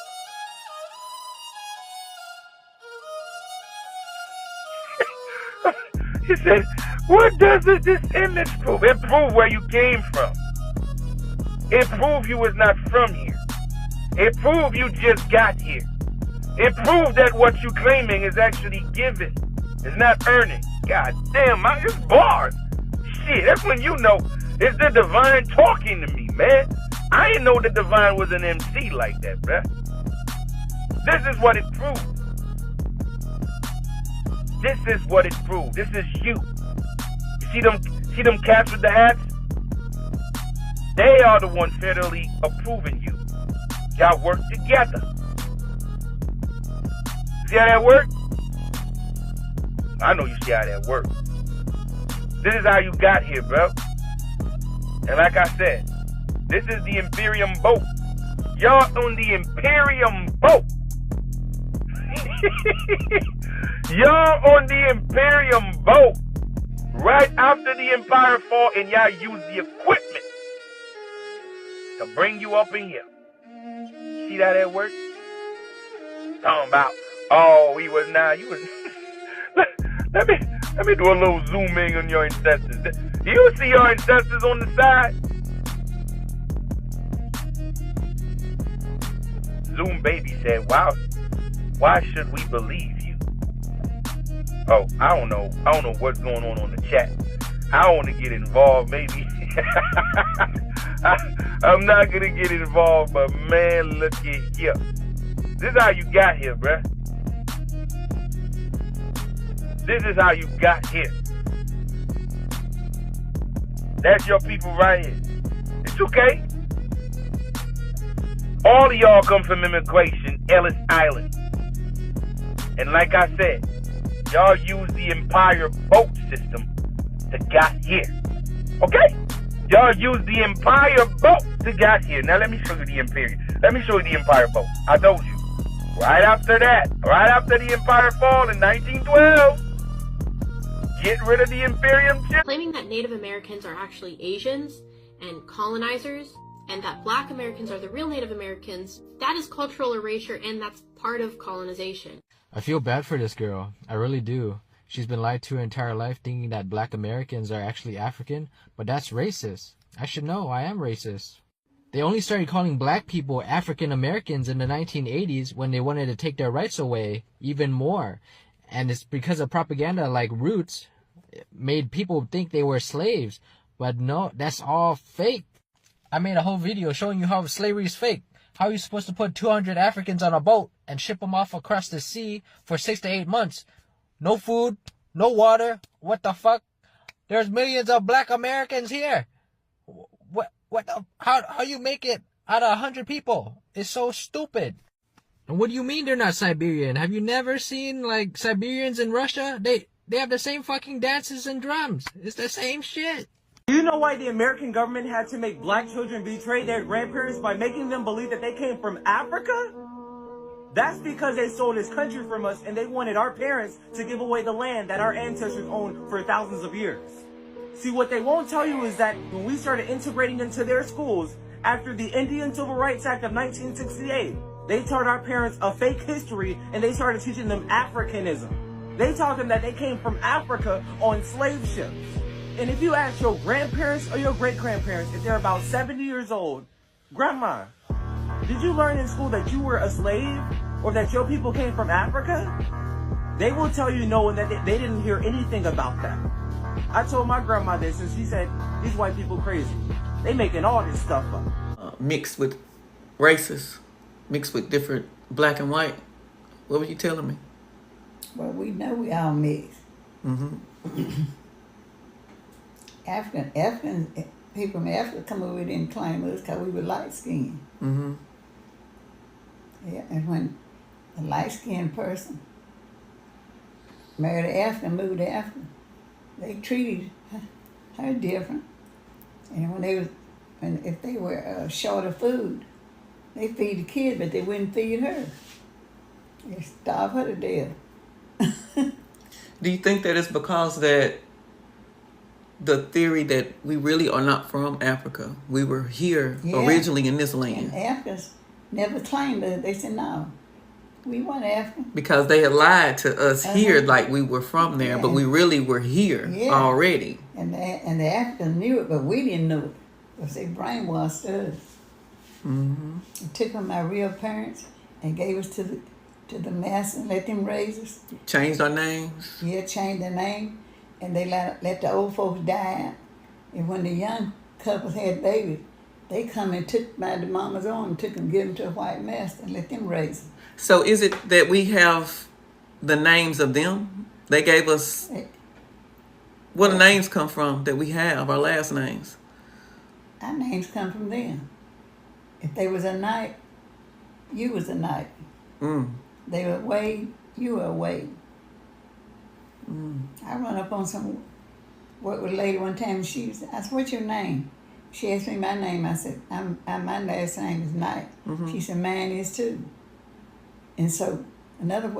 He said, what does this image prove? It proves where you came from. It proves you was not from here. It proves you just got here. It proves that what you claiming is actually given. It's not earning. God damn, it's bars. Shit, that's when you know it's the divine talking to me, man. I didn't know the divine was an MC like that, bruh. This is what it proves. This is what it proves. This is you. See them cats with the hats? They are the ones federally approving you. Y'all work together. See how that works? I know you see how that works. This is how you got here, bro. And like I said, this is the Imperium boat. Y'all on the Imperium boat. Y'all on the Imperium boat. Right after the Empire fall, and y'all use the equipment to bring you up in here. See how that works? Talking about, he was now, you was. Let me do a little zooming on your ancestors. Do you see your ancestors on the side? Zoom Baby said, wow, why should we believe you? Oh, I don't know what's going on the chat. I don't want to get involved, maybe. I'm not going to get involved, but man, look at here. This is how you got here, bruh. This is how you got here. That's your people right here. It's okay. All of y'all come from immigration, Ellis Island. And like I said, y'all use the Empire boat system to got here. Okay? Y'all use the Empire boat to got here. Now let me show you the Imperial. Let me show you the Empire boat. I told you. Right after that, right after the Empire fall in 1912, get rid of the Imperium ship. Claiming that Native Americans are actually Asians and colonizers and that Black Americans are the real Native Americans, that is cultural erasure, and that's part of colonization. I feel bad for this girl. I really do. She's been lied to her entire life thinking that Black Americans are actually African, but that's racist. I should know, I am racist. They only started calling Black people African Americans in the 1980s when they wanted to take their rights away even more. And it's because of propaganda like Roots made people think they were slaves. But no, that's all fake. I made a whole video showing you how slavery is fake. How are you supposed to put 200 Africans on a boat and ship them off across the sea for 6 to 8 months? No food, no water. What the fuck? There's millions of Black Americans here. How you make it out of 100 people? It's so stupid. And what do you mean they're not Siberian? Have you never seen like Siberians in Russia? They have the same fucking dances and drums. It's the same shit. Do you know why the American government had to make Black children betray their grandparents by making them believe that they came from Africa? That's because they stole this country from us and they wanted our parents to give away the land that our ancestors owned for thousands of years. See, what they won't tell you is that when we started integrating into their schools after the Indian Civil Rights Act of 1968, they taught our parents a fake history and they started teaching them Africanism. They taught them that they came from Africa on slave ships. And if you ask your grandparents or your great-grandparents, if they're about 70 years old, Grandma, did you learn in school that you were a slave or that your people came from Africa? They will tell you no and that they didn't hear anything about that. I told my grandma this and she said, these white people crazy. They making all this stuff up. Mixed with races, mixed with different black and white. What were you telling me? Well, we know we all mixed. Mm-hmm. African people from Africa come over here and claim us because we were light skinned. Mm-hmm. Yeah, and when a light skinned person married an African, moved to Africa, they treated her different. And if they were short of food, they feed the kids, but they wouldn't feed her. They starve her to death. Do you think that it's because that the theory that we really are not from Africa? We were here originally in this land. And Africans never claimed that. They said, no, we weren't African. Because they had lied to us here like we were from there, but we really were here already. And the Africans knew it, but we didn't know it. Because they brainwashed us. Mm-hmm. They took from our real parents and gave us to the mass and let them raise us. Changed our names? Yeah, changed their name. And they let the old folks die. And when the young couples had babies, they come and took by the mama's arm, took them, give them to a white master and let them raise them. So is it that we have the names of them? They gave us... Where the names come from that we have, our last names? Our names come from them. If they was a knight, you was a knight. Mm. They were Wade, you were Wade. Mm. I run up on work with a lady one time, and I said, what's your name? She asked me my name. I said, my last name is Knight. Mm-hmm. She said, mine is too. And so another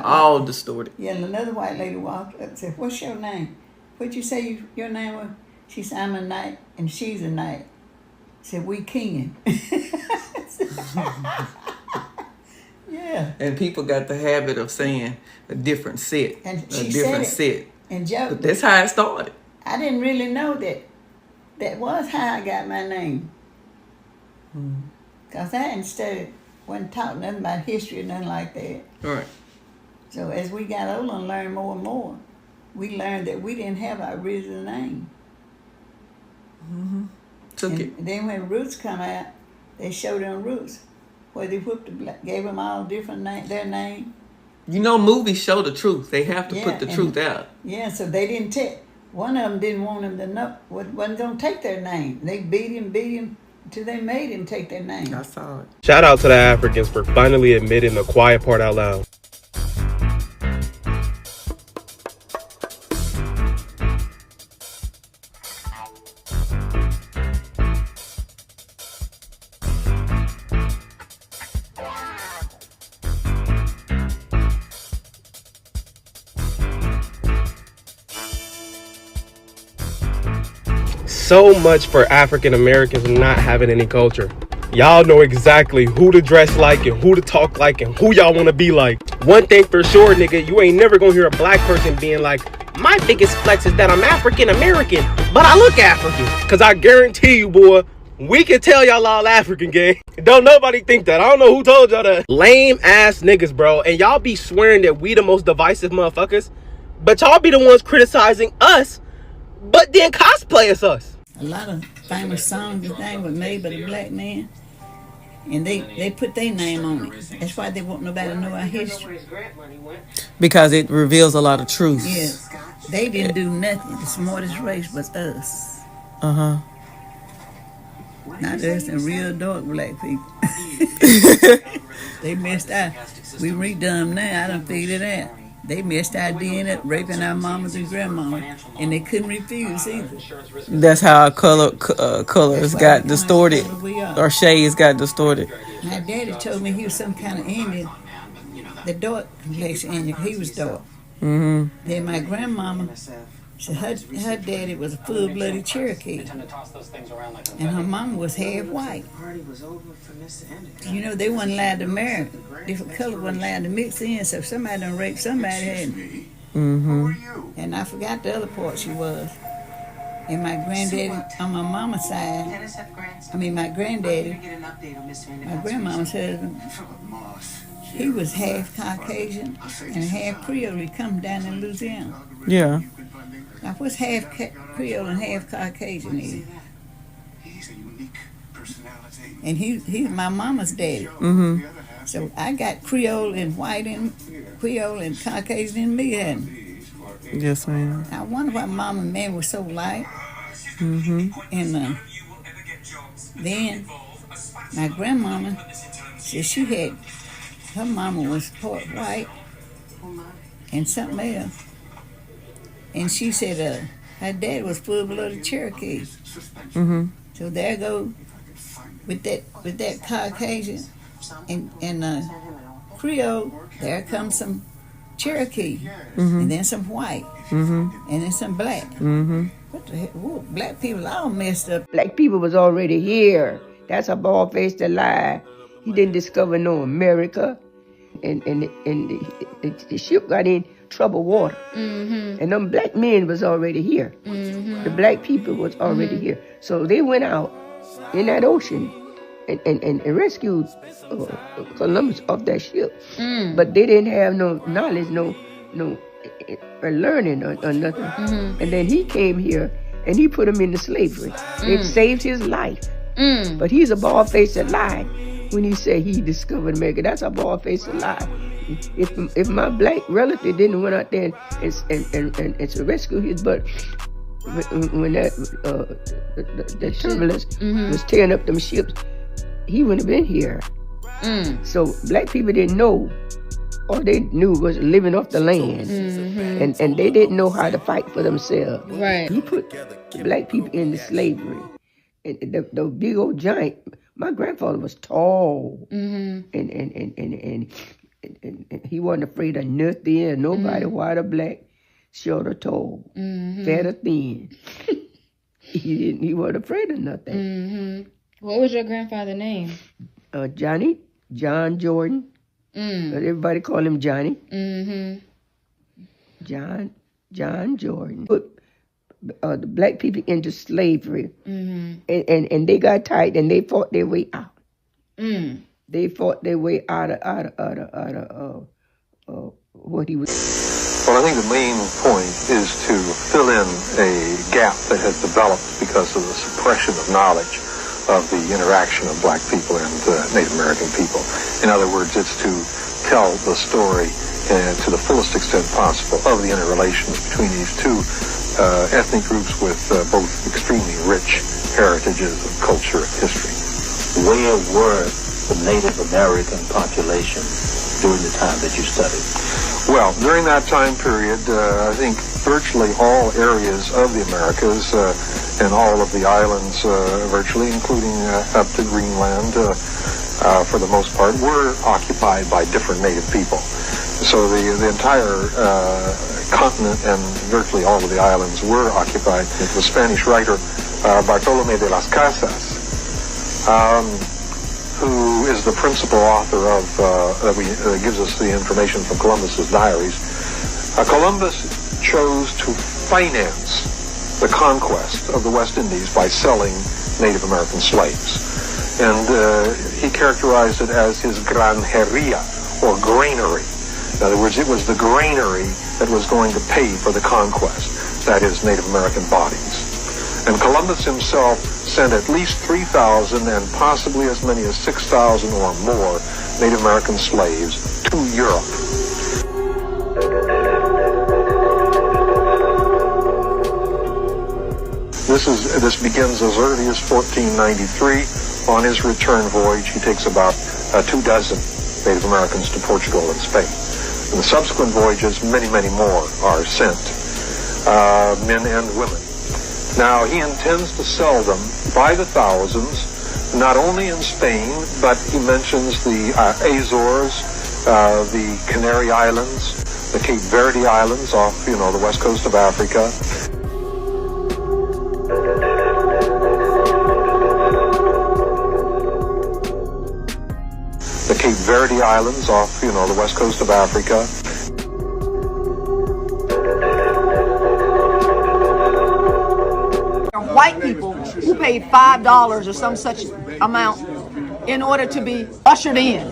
all distorted. Yeah, and another white lady walked up and said, what's your name? What'd you say your name was? She said, I'm a knight and she's a knight. I said, we kin. Yeah. And people got the habit of saying a different set. And a she different said set. It and joked. But that's how it started. I didn't really know that. That was how I got my name. Because I hadn't studied, wasn't taught nothing about history or nothing like that. Right. So as we got older and learned more and more, we learned that we didn't have our original name. Mm-hmm. And then when Roots come out, they showed them Roots, where they gave them all different their name. You know, movies show the truth. They have to put the truth out. Yeah, so they didn't take. One of them didn't want them to know, wasn't going to take their name. They beat him until they made him take their name. I saw it. Shout out to the Africans for finally admitting the quiet part out loud. so much for African Americans not having any culture. Y'all know exactly who to dress like and who to talk like and who y'all want to be like. One thing for sure, nigga, you ain't never gonna hear a black person being like, my biggest flex is that I'm African American, but I look African. Cause I guarantee you, boy, we can tell y'all all African, gang. Don't nobody think that. I don't know who told y'all that. Lame ass niggas, bro. And y'all be swearing that we the most divisive motherfuckers, but y'all be the ones criticizing us, but then cosplay as us. A lot of famous songs and things were made by the black man, and they put their name on it. That's why they want nobody to know our history. Because it reveals a lot of truth. Yes. They didn't do nothing. The smartest race was us. Uh-huh. Not us and real dark black people. They messed out. We redone now. I done figured it out. They messed our DNA up, raping our mamas and grandmamas, and they couldn't refuse either. That's how our colors got distorted, or shades got distorted. My daddy told me he was some kind of Indian, the dark complexion Indian. He was dark. Mm-hmm. Then my grandmama, so her daddy was a full-blooded Cherokee, and her mama was half white. You know, they wasn't allowed to marry. Different colors wasn't allowed to mix in, so if somebody done raped somebody, hadn't. Mm-hmm. And I forgot the other part she was. And my granddaddy on my mama's side, my granddaddy, my grandmama's husband, he was half Caucasian and half Creole. He come down in Louisiana. Yeah. Now, what's half Creole and half Caucasian is? And he's my mama's daddy. Mm-hmm. So I got Creole and white and Creole and Caucasian in me, hadn't I? Yes, ma'am. I wonder why mama and man was so light. Mm-hmm. And then my grandmama said she had, her mama was part white and something else. And she said her dad was full-blooded Cherokee. Mm-hmm. So there go with that Caucasian and Creole. There comes some Cherokee, Mm-hmm. and then some white, Mm-hmm. and then some black. Mm-hmm. What the heck? Whoa, black people all messed up. Black people was already here. That's a bald-faced lie. He didn't discover no America, and the ship got in troubled water. Mm-hmm. And them black men was already here. Mm-hmm. The black people was already here. So they went out in that ocean and rescued Columbus off that ship. But they didn't have no knowledge, no learning or nothing. Mm-hmm. And then he came here and he put him into slavery. It saved his life. But he's a bald-faced lie when he said he discovered America. That's a bald-faced lie. If my black relative didn't went out there and to rescue his butt when that turbulence was tearing up them ships, he wouldn't have been here. So black people didn't know. All they knew was living off the land, and they didn't know how to fight for themselves. Right. He put black people into slavery, and the big old giant. My grandfather was tall, and he wasn't afraid of nothing. Nobody, white or black, short or tall, fat or thin. He wasn't afraid of nothing. What was your grandfather's name? John Jordan. But everybody call him Johnny. John Jordan put the black people into slavery, and they got tight, and they fought their way out. They fought their way out of what he was. Well, I think the main point is to fill in a gap that has developed because of the suppression of knowledge of the interaction of black people and Native American people. In other words, it's to tell the story to the fullest extent possible of the interrelations between these two ethnic groups with both extremely rich heritages of culture and history. Where were the Native American population during the time that you studied? Well, during that time period, I think virtually all areas of the Americas and all of the islands, virtually, including up to Greenland, for the most part, were occupied by different native people. So the entire continent and virtually all of the islands were occupied. The Spanish writer Bartolome de las Casas, who is the principal author of, that gives us the information from Columbus's diaries. Columbus chose to finance the conquest of the West Indies by selling Native American slaves. And he characterized it as his granjeria, or granary. In other words, it was the granary that was going to pay for the conquest, that is, Native American bodies. And Columbus himself sent at least 3,000 and possibly as many as 6,000 or more Native American slaves to Europe. This begins as early as 1493. On his return voyage, he takes about 24 Native Americans to Portugal and Spain. In the subsequent voyages, many, many more are sent, men and women. Now, he intends to sell them by the thousands, not only in Spain, but he mentions the Azores, the Canary Islands, the Cape Verde Islands off, the west coast of Africa. The Cape Verde Islands off, the west coast of Africa. White people who paid $5 or some such amount in order to be ushered in.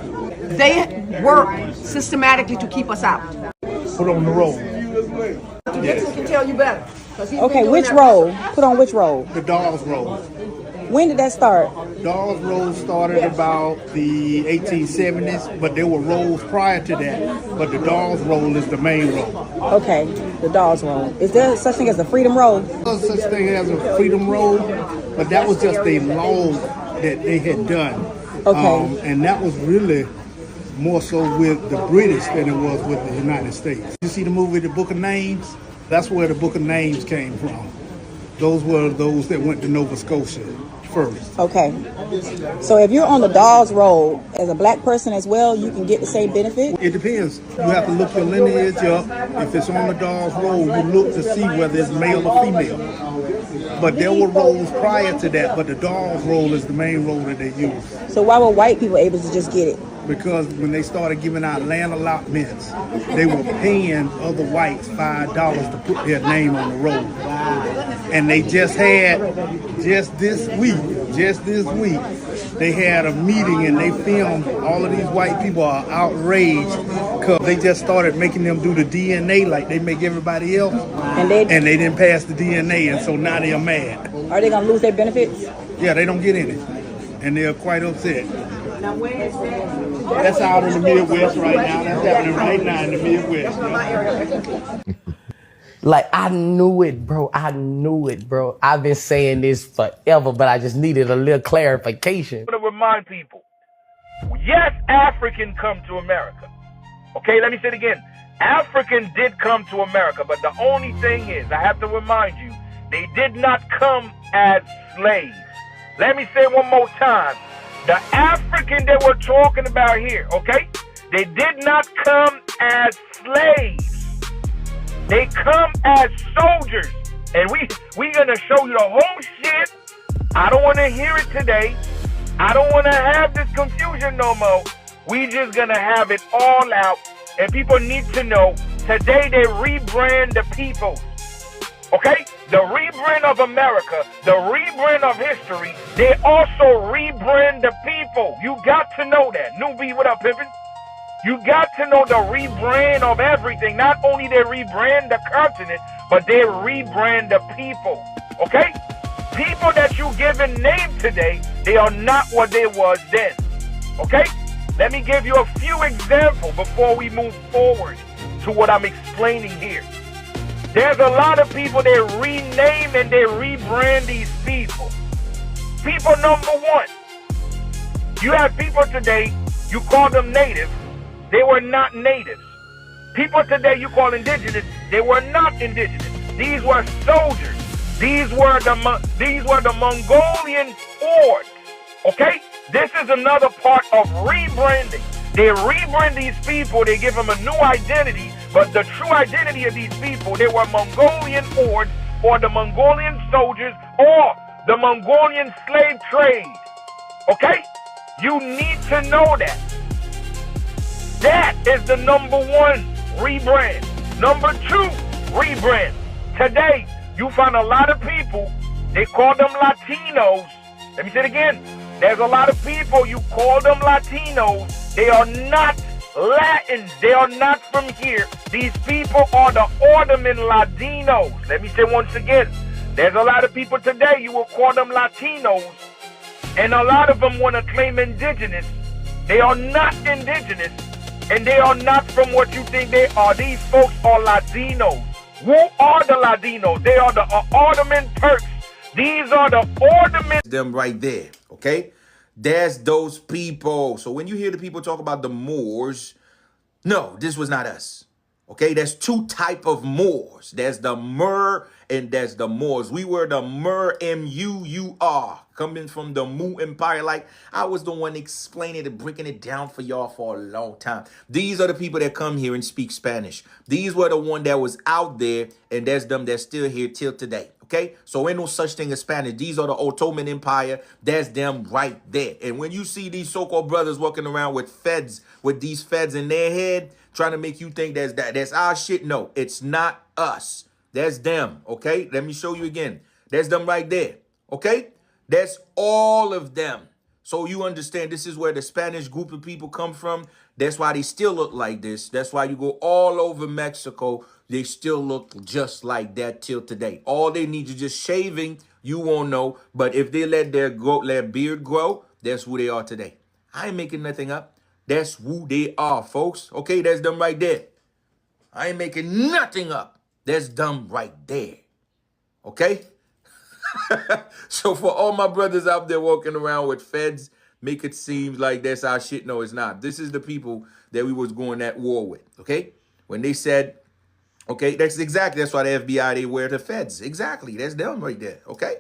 They work systematically to keep us out. Put on the roll. Yes. Can tell you better. Okay, which roll? Put on which roll? The Dawes roll. When did that start? Dawes roll started about the 1870s, but there were rolls prior to that. But the Dawes roll is the main roll. Okay, the Dawes roll. Is there such thing as a freedom roll? There's such thing as a freedom roll, but that was just a law that they had done. Okay. And that was really more so with the British than it was with the United States. You see the movie The Book of Names? That's where the Book of Names came from. Those were those that went to Nova Scotia first. Okay. So if you're on the Dawes roll as a black person as well, you can get the same benefit? It depends. You have to look your lineage up. If it's on the Dawes roll, you look to see whether it's male or female. But there were rolls prior to that, but the Dawes roll is the main roll that they use. So why were white people able to just get it? Because when they started giving out land allotments, they were paying other whites $5 to put their name on the roll. And they just this week, they had a meeting and they filmed all of these white people are outraged because they just started making them do the DNA like they make everybody else. And they didn't pass the DNA, and so now they're mad. Are they going to lose their benefits? Yeah, they don't get any. And they're quite upset. Now, where is that? That's out in the Midwest right now. That's happening right now in the Midwest. Yeah. Like, I knew it, bro. I've been saying this forever, but I just needed a little clarification. I want to remind people, yes, African come to America. Okay, let me say it again. African did come to America, but the only thing is, I have to remind you, they did not come as slaves. Let me say it one more time. The African that we're talking about here, okay? They did not come as slaves. They come as soldiers. And we gonna show you the whole shit. I don't want to hear it today. I don't want to have this confusion no more. We just gonna have it all out. And people need to know, today they rebrand the people. Okay? The rebrand of America, the rebrand of history, they also rebrand the people. You got to know that. Newbie, what up, Pippin? You got to know the rebrand of everything. Not only they rebrand the continent, but they rebrand the people. Okay? People that you given name today, they are not what they was then. Okay? Let me give you a few examples before we move forward to what I'm explaining here. There's a lot of people that rename and they rebrand these people. People number one. You have people today, you call them native. They were not natives. People today you call indigenous, they were not indigenous. These were soldiers. These were the Mongolian hordes. Okay? This is another part of rebranding. They rebrand these people, they give them a new identity, but the true identity of these people, they were Mongolian hordes or the Mongolian soldiers or the Mongolian slave trade. Okay? You need to know that. That is the number one rebrand. Number two rebrand. Today, you find a lot of people, they call them Latinos. Let me say it again. There's a lot of people, you call them Latinos. They are not Latins. They are not from here. These people are the Ottoman Latinos. Let me say once again. There's a lot of people today, you will call them Latinos. And a lot of them want to claim indigenous. They are not indigenous. And they are not from what you think they are. These folks are Latinos. Who are the Latinos? They are the Ottoman Turks. These are the Ottoman. Them right there, okay? There's those people. So when you hear the people talk about the Moors, no, this was not us. Okay, there's two type of Moors. There's the Mur and there's the Moors. We were the Mur, M-U-U-R, coming from the Mu Empire. Like I was the one explaining it, breaking it down for y'all for a long time. These are the people that come here and speak Spanish. These were the one that was out there, and there's them that's still here till today. Okay, so ain't no such thing as Spanish. These are the Ottoman Empire. That's them right there. And when you see these so-called brothers walking around with feds, with these feds in their head, trying to make you think that's our shit, no, it's not us. That's them. Okay, let me show you again. That's them right there. Okay, that's all of them. So you understand this is where the Spanish group of people come from. That's why they still look like this. That's why you go all over Mexico. They still look just like that till today. All they need is just shaving. You won't know. But if they let their beard grow, that's who they are today. I ain't making nothing up. That's who they are, folks. Okay, that's them right there. I ain't making nothing up. That's them right there. Okay? So for all my brothers out there walking around with feds, make it seem like that's our shit. No, it's not. This is the people that we was going at war with. Okay? When they said, okay, that's why the FBI, they wear the feds. Exactly. That's them right there. Okay?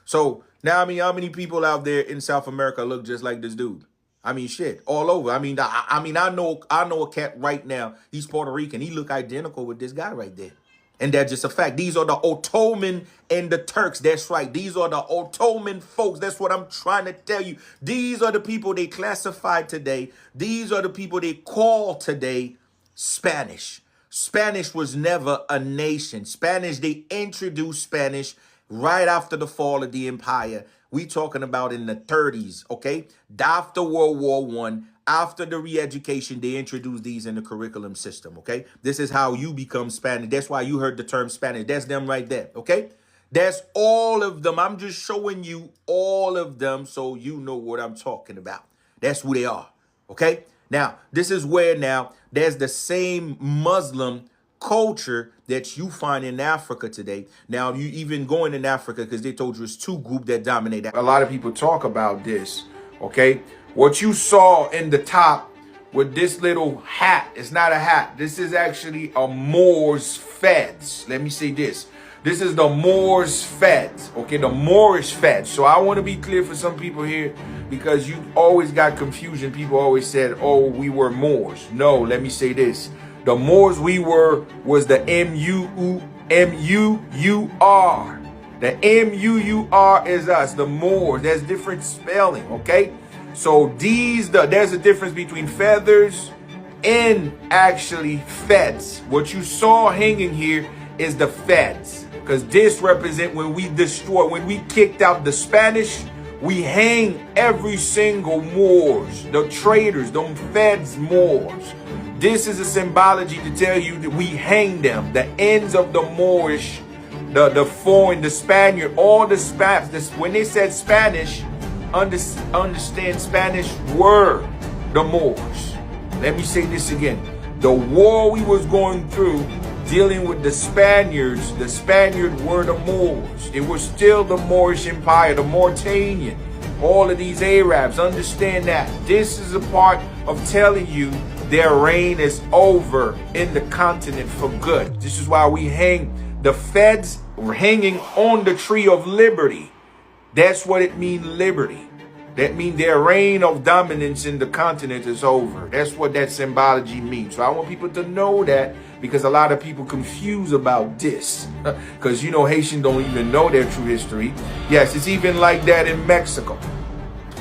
So now, I mean, how many people out there in South America look just like this dude? I mean, shit, all over. I know a cat right now. He's Puerto Rican. He look identical with this guy right there. And that's just a fact. These are the Ottoman and the Turks. That's right. These are the Ottoman folks. That's what I'm trying to tell you. These are the people they classify today. These are the people they call today Spanish. Spanish was never a nation. They introduced Spanish right after the fall of the empire. We talking about in the 30s, okay? After World War I, after the re-education, they introduced these in the curriculum system, okay? This is how you become Spanish. That's why you heard the term Spanish. That's them right there, okay? That's all of them. I'm just showing you all of them so you know what I'm talking about. That's who they are, okay? Now, this is where now there's the same Muslim culture that you find in Africa today. Now, you even going in Africa because they told you it's two groups that dominate. A lot of people talk about this, okay? What you saw in the top with this little hat, it's not a hat. This is actually a Moors feds. Let me say this. This is the Moors feds, okay? The Moorish feds. So I want to be clear for some people here because you always got confusion. People always said, oh, we were Moors. No, let me say this. The Moors we were was the M-U-U-R. The M-U-U-R is us, the Moors. There's different spelling, okay? So there's a difference between feathers and actually feds. What you saw hanging here is the feds. Because this represent when we destroyed, when we kicked out the Spanish, we hang every single Moors, the traitors, them feds Moors. This is a symbology to tell you that we hang them, the ends of the Moorish, the foreign, the Spaniard, all the Spanish. When they said Spanish, understand Spanish were the Moors. Let me say this again. The war we was going through, dealing with the Spaniards were the Moors. It was still the Moorish Empire, the Mauritanian, all of these Arabs. Understand that. This is a part of telling you their reign is over in the continent for good. This is why we hang the feds hanging on the tree of liberty. That's what it means, liberty. That means their reign of dominance in the continent is over. That's what that symbology means. So I want people to know that, because a lot of people confuse about this. Because, you know, Haitians don't even know their true history. Yes, it's even like that in Mexico.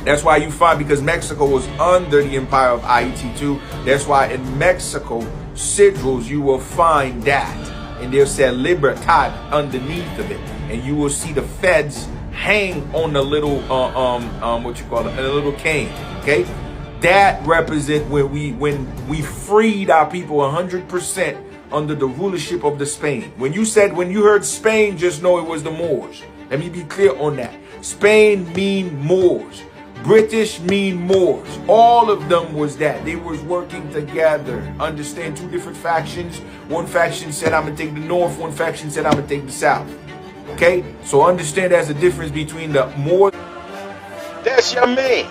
That's why you find, because Mexico was under the empire of Haiti too. That's why in Mexico, sigils, you will find that. And they'll say libertad underneath of it. And you will see the feds hang on the little what you call it, a little cane. Okay, that represent when we freed our people 100% under the rulership of the Spain. When you heard Spain, just know it was the Moors. Let me be clear on that. Spain mean Moors. British mean Moors. All of them was that. They was working together. Understand, two different factions. One faction said, I'm gonna take the north. One faction said, I'm gonna take the south. Okay, so understand there's a difference between the Moor. That's your man.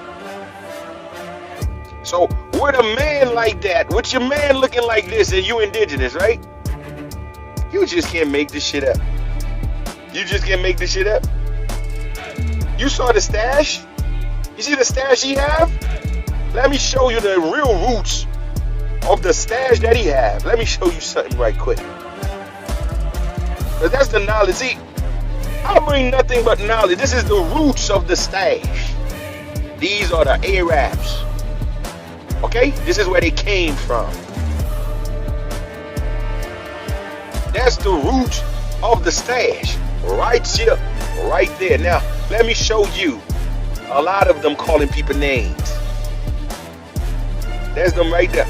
So with a man like that, with your man looking like this, and you indigenous, right? You just can't make this shit up. You just can't make this shit up. You saw the stash? You see the stash he have? Let me show you the real roots of the stash that he have. Let me show you something right quick. Because that's the knowledge. See, I bring nothing but knowledge. This is the roots of the stash. These are the Arabs. Okay? This is where they came from. That's the root of the stash. Right here, right there. Now, let me show you a lot of them calling people names. There's them right there.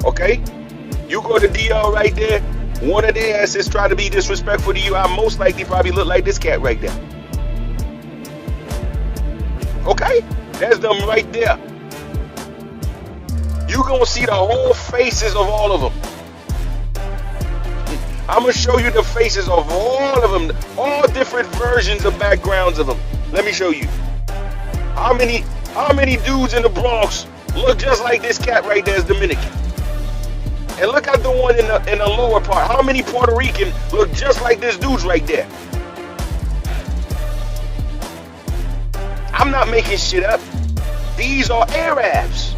Okay? You go to DR right there. One of their asses try to be disrespectful to you. I most likely probably look like this cat right there. Okay? There's them right there. You gonna see the whole faces of all of them. I'm gonna show you the faces of all of them. All different versions of backgrounds of them. Let me show you. How many dudes in the Bronx look just like this cat right there is Dominican? And look at the one in the lower part. How many Puerto Rican look just like this dude's right there? I'm not making shit up. These are Arabs.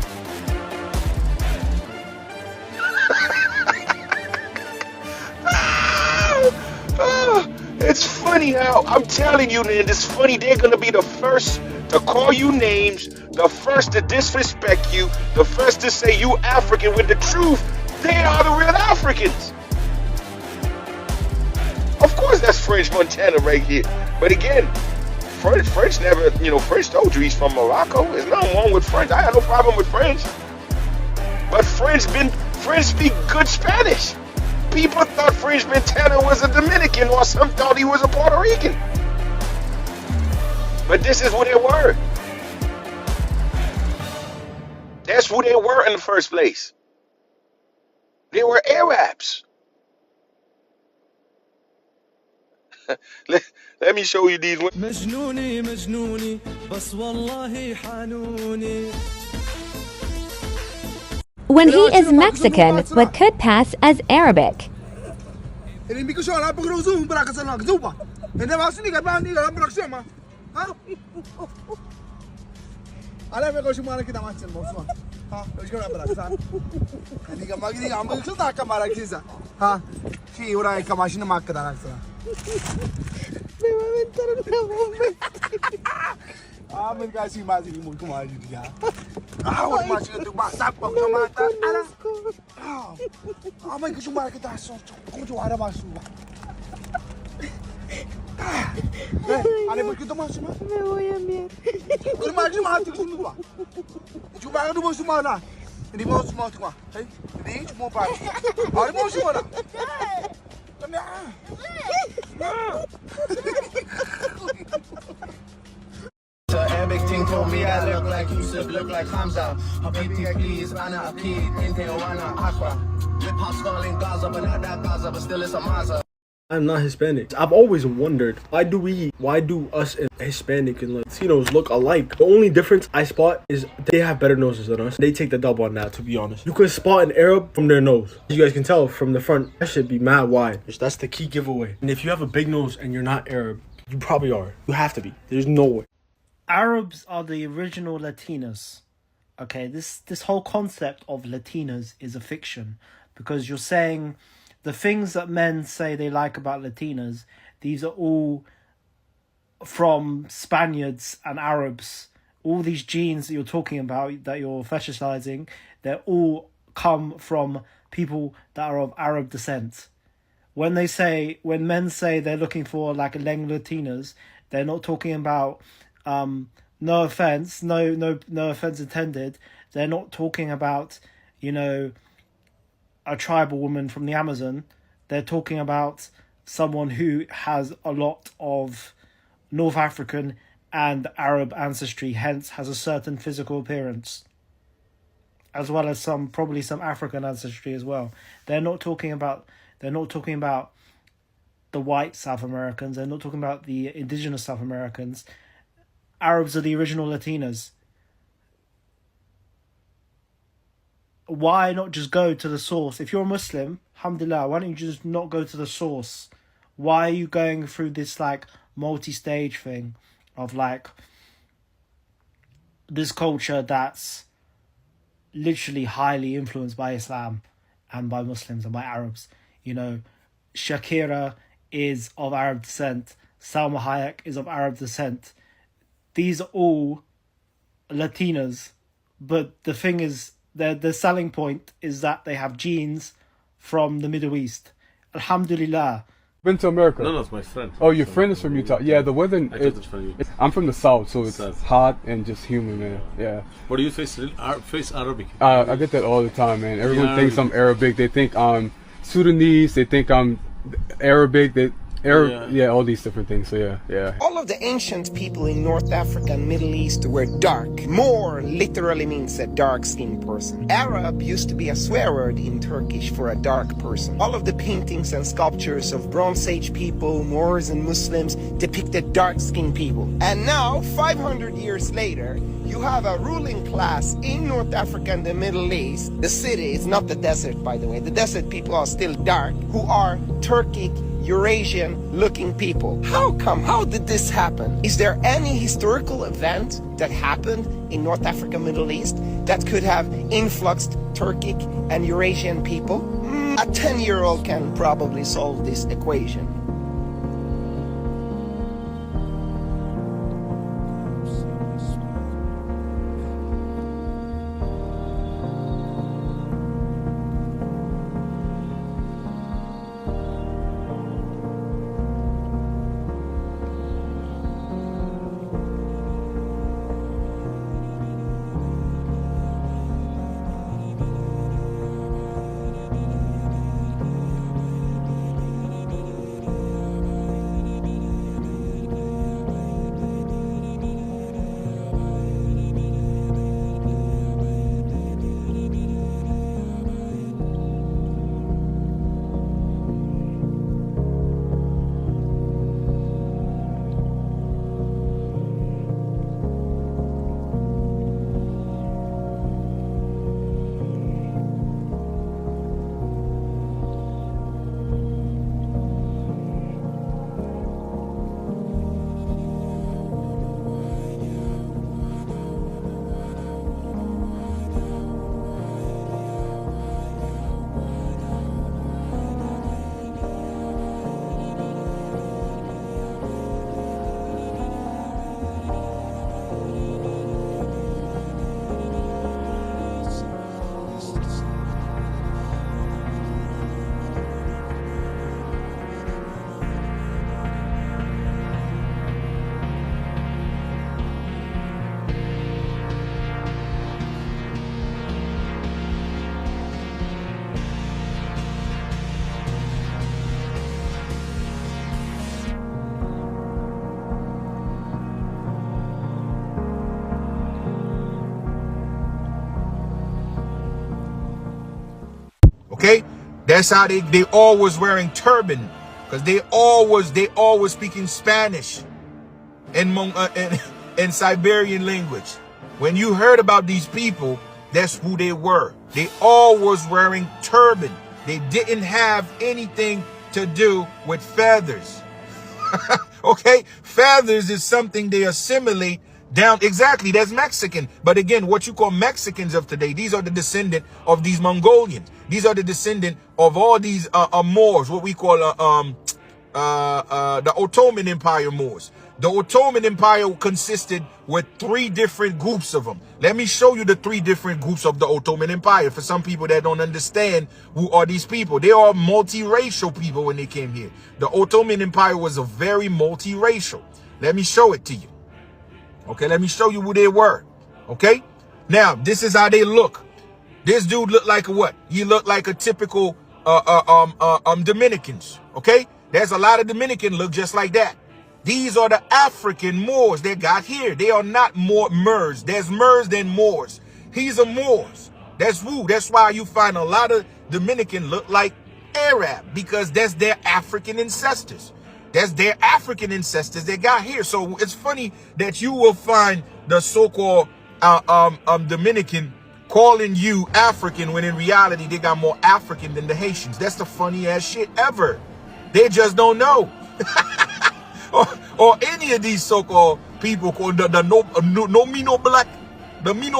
It's funny how, I'm telling you, man, it's funny. They're going to be the first to call you names, the first to disrespect you, the first to say you African, when the truth, they are the real Africans. Of course, that's French Montana right here. But again, French never, French told you he's from Morocco. There's nothing wrong with French. I have no problem with French. But French speak good Spanish. People thought French Montana was a Dominican, or some thought he was a Puerto Rican. But this is who they were. That's who they were in the first place. They were Arabs. Let me show you these ones. When he is Mexican, but could pass as Arabic. Arabic thing told me I look like Yusuf, look like Hamza. Habibi please, Ana Akid, Inte Wana Akra. Hip hop stalling Gaza, but not that Gaza, but still it's a Maza. I'm not Hispanic. I've always wondered, why do us and Hispanic and Latinos look alike? The only difference I spot is they have better noses than us. They take the dub on that, to be honest. You can spot an Arab from their nose. As you guys can tell from the front, that should be mad wide. That's the key giveaway. And if you have a big nose and you're not Arab, you probably are. You have to be. There's no way. Arabs are the original Latinos. Okay, this whole concept of Latinos is a fiction, because you're saying the things that men say they like about Latinos, these are all from Spaniards and Arabs. All these genes that you're talking about, that you're fetishizing, they all come from people that are of Arab descent. When men say they're looking for like Leng Latinos, they're not talking about no offense intended. They're not talking about, a tribal woman from the Amazon. They're talking about someone who has a lot of North African and Arab ancestry, hence has a certain physical appearance, as well as probably some African ancestry as well. They're not talking about the white South Americans. They're not talking about the indigenous South Americans. Arabs are the original Latinos. Why not just go to the source? If you're a Muslim, alhamdulillah, why don't you just not go to the source? Why are you going through this like multi-stage thing of like this culture that's literally highly influenced by Islam and by Muslims and by Arabs? Shakira is of Arab descent. Salma Hayek is of Arab descent. These are all Latinas, but the thing is, the selling point is that they have genes from the Middle East. Alhamdulillah. Been to America? No, it's my friend. Oh, your friend is from Utah. Yeah, the weather. I'm from the south, so it's hot and just humid, man. Yeah. What do you face? Face Arabic? I get that all the time, man. Everyone thinks I'm Arabic. They think I'm Sudanese. They think I'm Arabic. All these different things. So yeah. All of the ancient people in North Africa and Middle East were dark. Moor literally means a dark-skinned person. Arab used to be a swear word in Turkish for a dark person. All of the paintings and sculptures of Bronze Age people, Moors and Muslims depicted dark-skinned people. And now, 500 years later, you have a ruling class in North Africa and the Middle East. The city is not the desert, by the way. The desert people are still dark, who are Turkic, Eurasian-looking people. How come? How did this happen? Is there any historical event that happened in North Africa, Middle East that could have influxed Turkic and Eurasian people? A 10-year-old can probably solve this equation. Okay, that's how they all was wearing turban, because they all was speaking Spanish in Siberian language. When you heard about these people, that's who they were. They all was wearing turban. They didn't have anything to do with feathers. Okay, feathers is something they assimilate down. Exactly, that's Mexican. But again, what you call Mexicans of today, these are the descendant of these Mongolians. These are the descendant of all these Moors, what we call the Ottoman Empire Moors. The Ottoman Empire consisted with 3 different groups of them. Let me show you the 3 different groups of the Ottoman Empire. For some people that don't understand who are these people, they are multiracial people when they came here. The Ottoman Empire was a very multiracial. Let me show it to you. Okay, let me show you who they were. Okay, now this is how they look. This dude looked like a what? He looked like a typical Dominicans. Okay, there's a lot of Dominican look just like that. These are the African Moors that got here. They are not more Murs. There's Murs than Moors. He's a Moors. That's who. That's why you find a lot of Dominican look like Arab, because that's their African ancestors. That's their African ancestors that got here. So it's funny that you will find the so-called Dominican calling you African when in reality they got more African than the Haitians. That's the funny ass shit ever. They just don't know. or any of these so-called people called the Mino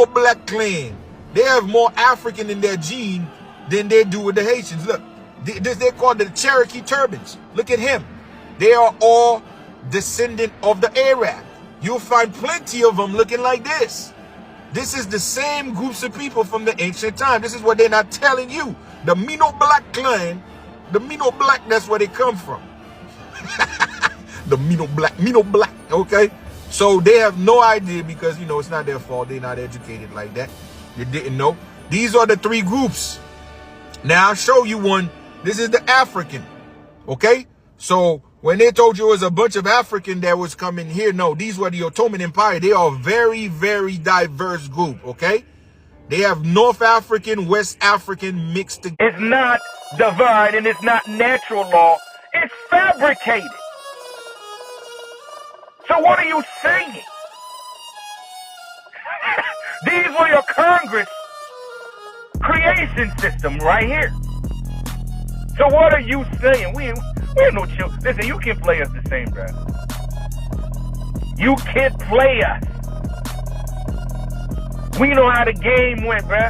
Black clan. They have more African in their gene than they do with the Haitians. Look, they're called the Cherokee Turbans. Look at him. They are all descendant of the Arab. You'll find plenty of them looking like this. This is the same groups of people from the ancient time. This is what they're not telling you. The Mino Black clan, the Mino Black, that's where they come from. The Mino Black, okay? So they have no idea because, you know, it's not their fault. They're not educated like that. They didn't know. These are the 3 groups. Now I'll show you one. This is the African, okay? So when they told you it was a bunch of African that was coming here, no, these were the Ottoman Empire. They are a very, very diverse group, okay? They have North African, West African mixed together. It's not divine and it's not natural law. It's fabricated. So what are you saying? These were your Congress creation system right here. So what are you saying? We ain't no chill. Listen, you can't play us the same, bro. You can't play us. We know how the game went, bro.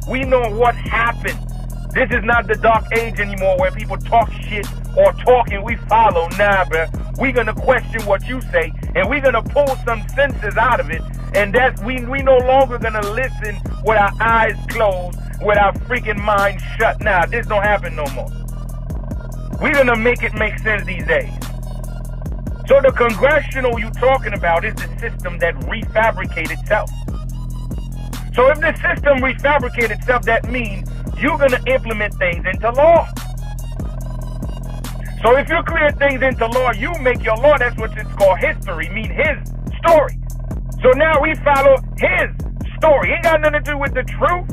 We know what happened. This is not the dark age anymore where people talk shit or talk and we follow. Nah, bro. We're going to question what you say and we're going to pull some senses out of it. And that's, we no longer going to listen with our eyes closed, with our freaking mind shut. Nah, this don't happen no more. We're going to make it make sense these days. So the congressional you talking about is the system that refabricates itself. So if the system refabricates itself, that means you're going to implement things into law. So if you create things into law, you make your law. That's what it's called history, mean his story. So now we follow his story. Ain't got nothing to do with the truth.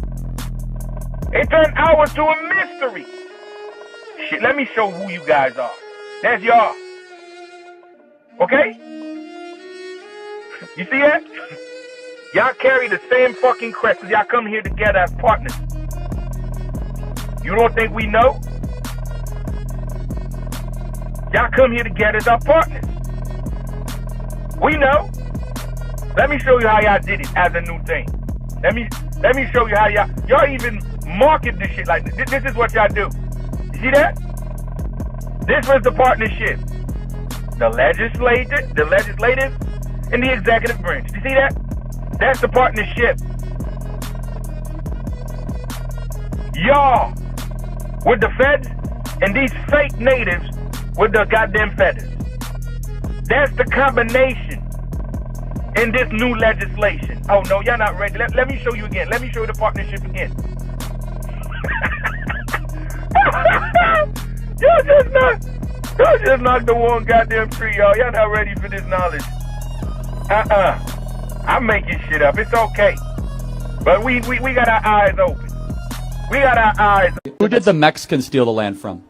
It turned ours to a mystery. Shit, let me show who you guys are. That's y'all. Okay? You see that? Y'all carry the same fucking crest because y'all come here together as partners. You don't think we know? Y'all come here together as our partners. We know. Let me show you how y'all did it as a new thing. Let me show you how y'all even market this shit like this. This is what y'all do. You see that? This was the partnership. The legislative, and the executive branch. You see that? That's the partnership. Y'all with the feds and these fake natives with the goddamn feathers. That's the combination in this new legislation. Oh no, y'all not ready. Let me show you again. Let me show you the partnership again. Y'all just knocked the one goddamn tree, y'all. Y'all not ready for this knowledge. I'm making shit up. It's okay. But we got our eyes open. We got our eyes open. Who did the Mexicans steal the land from?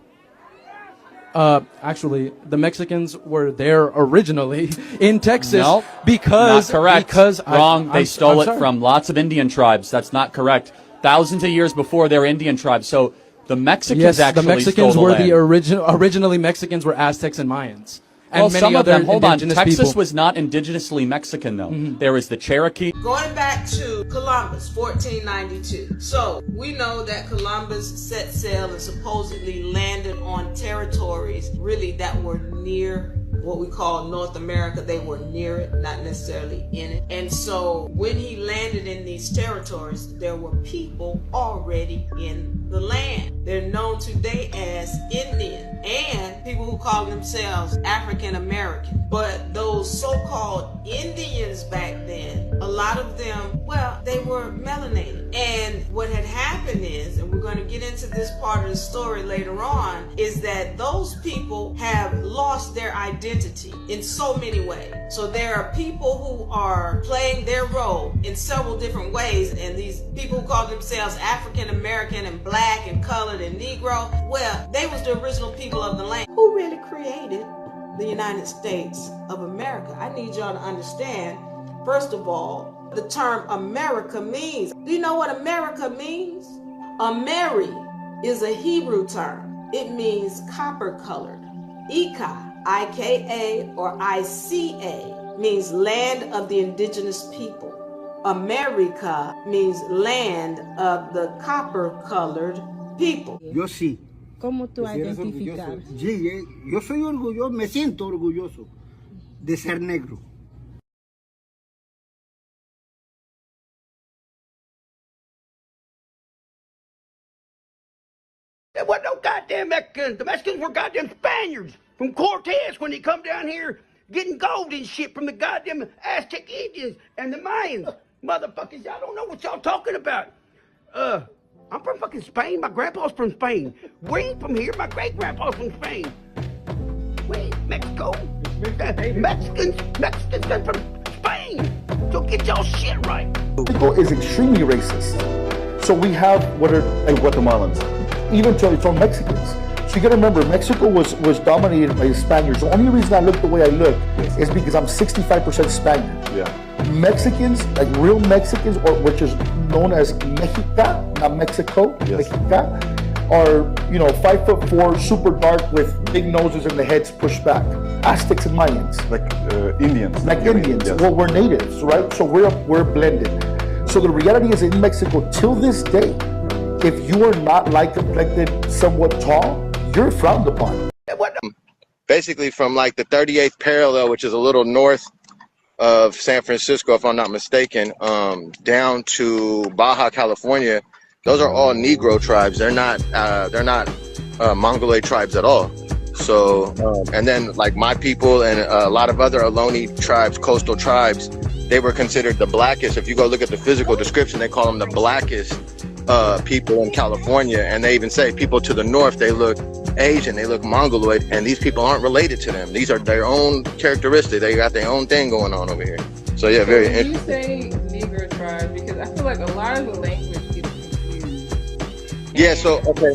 Actually, the Mexicans were there originally in Texas. No, because not correct. Because wrong. They stole I'm it from lots of Indian tribes. That's not correct. Thousands of years before they were Indian tribes. So the Mexicans yes, actually the Mexicans stole were the land. originally Mexicans were Aztecs and Mayans. and well, many some of other them, hold on, indigenous Texas people. was not indigenously Mexican, though. There was the Cherokee. Going back to Columbus, 1492. So, we know that Columbus set sail and supposedly landed on territories really that were near what we call North America. They were near it, not necessarily in it. And so when he landed in these territories, there were people already in the land. They're known today as Indian and people who call themselves African American. But those so-called Indians back then, a lot of them, well, they were melanated. And what had happened is, and we're going to get into this part of the story later on, is that those people have lost their identity in so many ways. So there are people who are playing their role in several different ways, and these people who call themselves African American and black and colored and Negro, well, they was the original people of the land. Who really created the United States of America? I need y'all to understand, first of all, the term America means. Do you know what America means? Ameri is a Hebrew term. It means copper colored. Ika, I-K-A or I-C-A, means land of the indigenous people. America means land of the copper colored people. Yo sí. ¿Cómo tú identificas? Sí, yo soy orgulloso, me siento orgulloso de ser negro. There wasn't no goddamn Mexicans. The Mexicans were goddamn Spaniards from Cortez when he come down here getting gold and shit from the goddamn Aztec Indians and the Mayans. Motherfuckers, y'all don't know what y'all talking about. I'm from fucking Spain. My grandpa's from Spain. We ain't from here. My great-grandpa's from Spain. We ain't Mexico. Mexicans come from Spain. So get y'all shit right. Mexico is extremely racist. So we have what are Guatemalans, even from Mexicans. So you gotta remember, Mexico was dominated by the Spaniards. The only reason I look the way I look is because I'm 65% Spaniard. Yeah. Mexicans, like real Mexicans, or which is known as Mexica, not Mexico, yes. Mexica, are 5'4", super dark with big noses and the heads pushed back. Aztecs and Mayans, like Indians. Like Indians. Yes. Well, we're natives, right? So we're blended. So the reality is, in Mexico till this day, if you are not light complected, somewhat tall, you're frowned upon. Basically, from like the 38th parallel, which is a little north of San Francisco, if I'm not mistaken, down to Baja California, those are all Negro tribes. They're not Mongoloid tribes at all. So, and then like my people and a lot of other Ohlone tribes, coastal tribes, they were considered the blackest. If you go look at the physical description, they call them the blackest people in California. And they even say people to the north, they look Asian, they look Mongoloid, and these people aren't related to them. These are their own characteristics. They got their own thing going on over here. So yeah, very interesting. You say Negro tribes because I feel like a lot of the language gets confused. Yeah, so okay.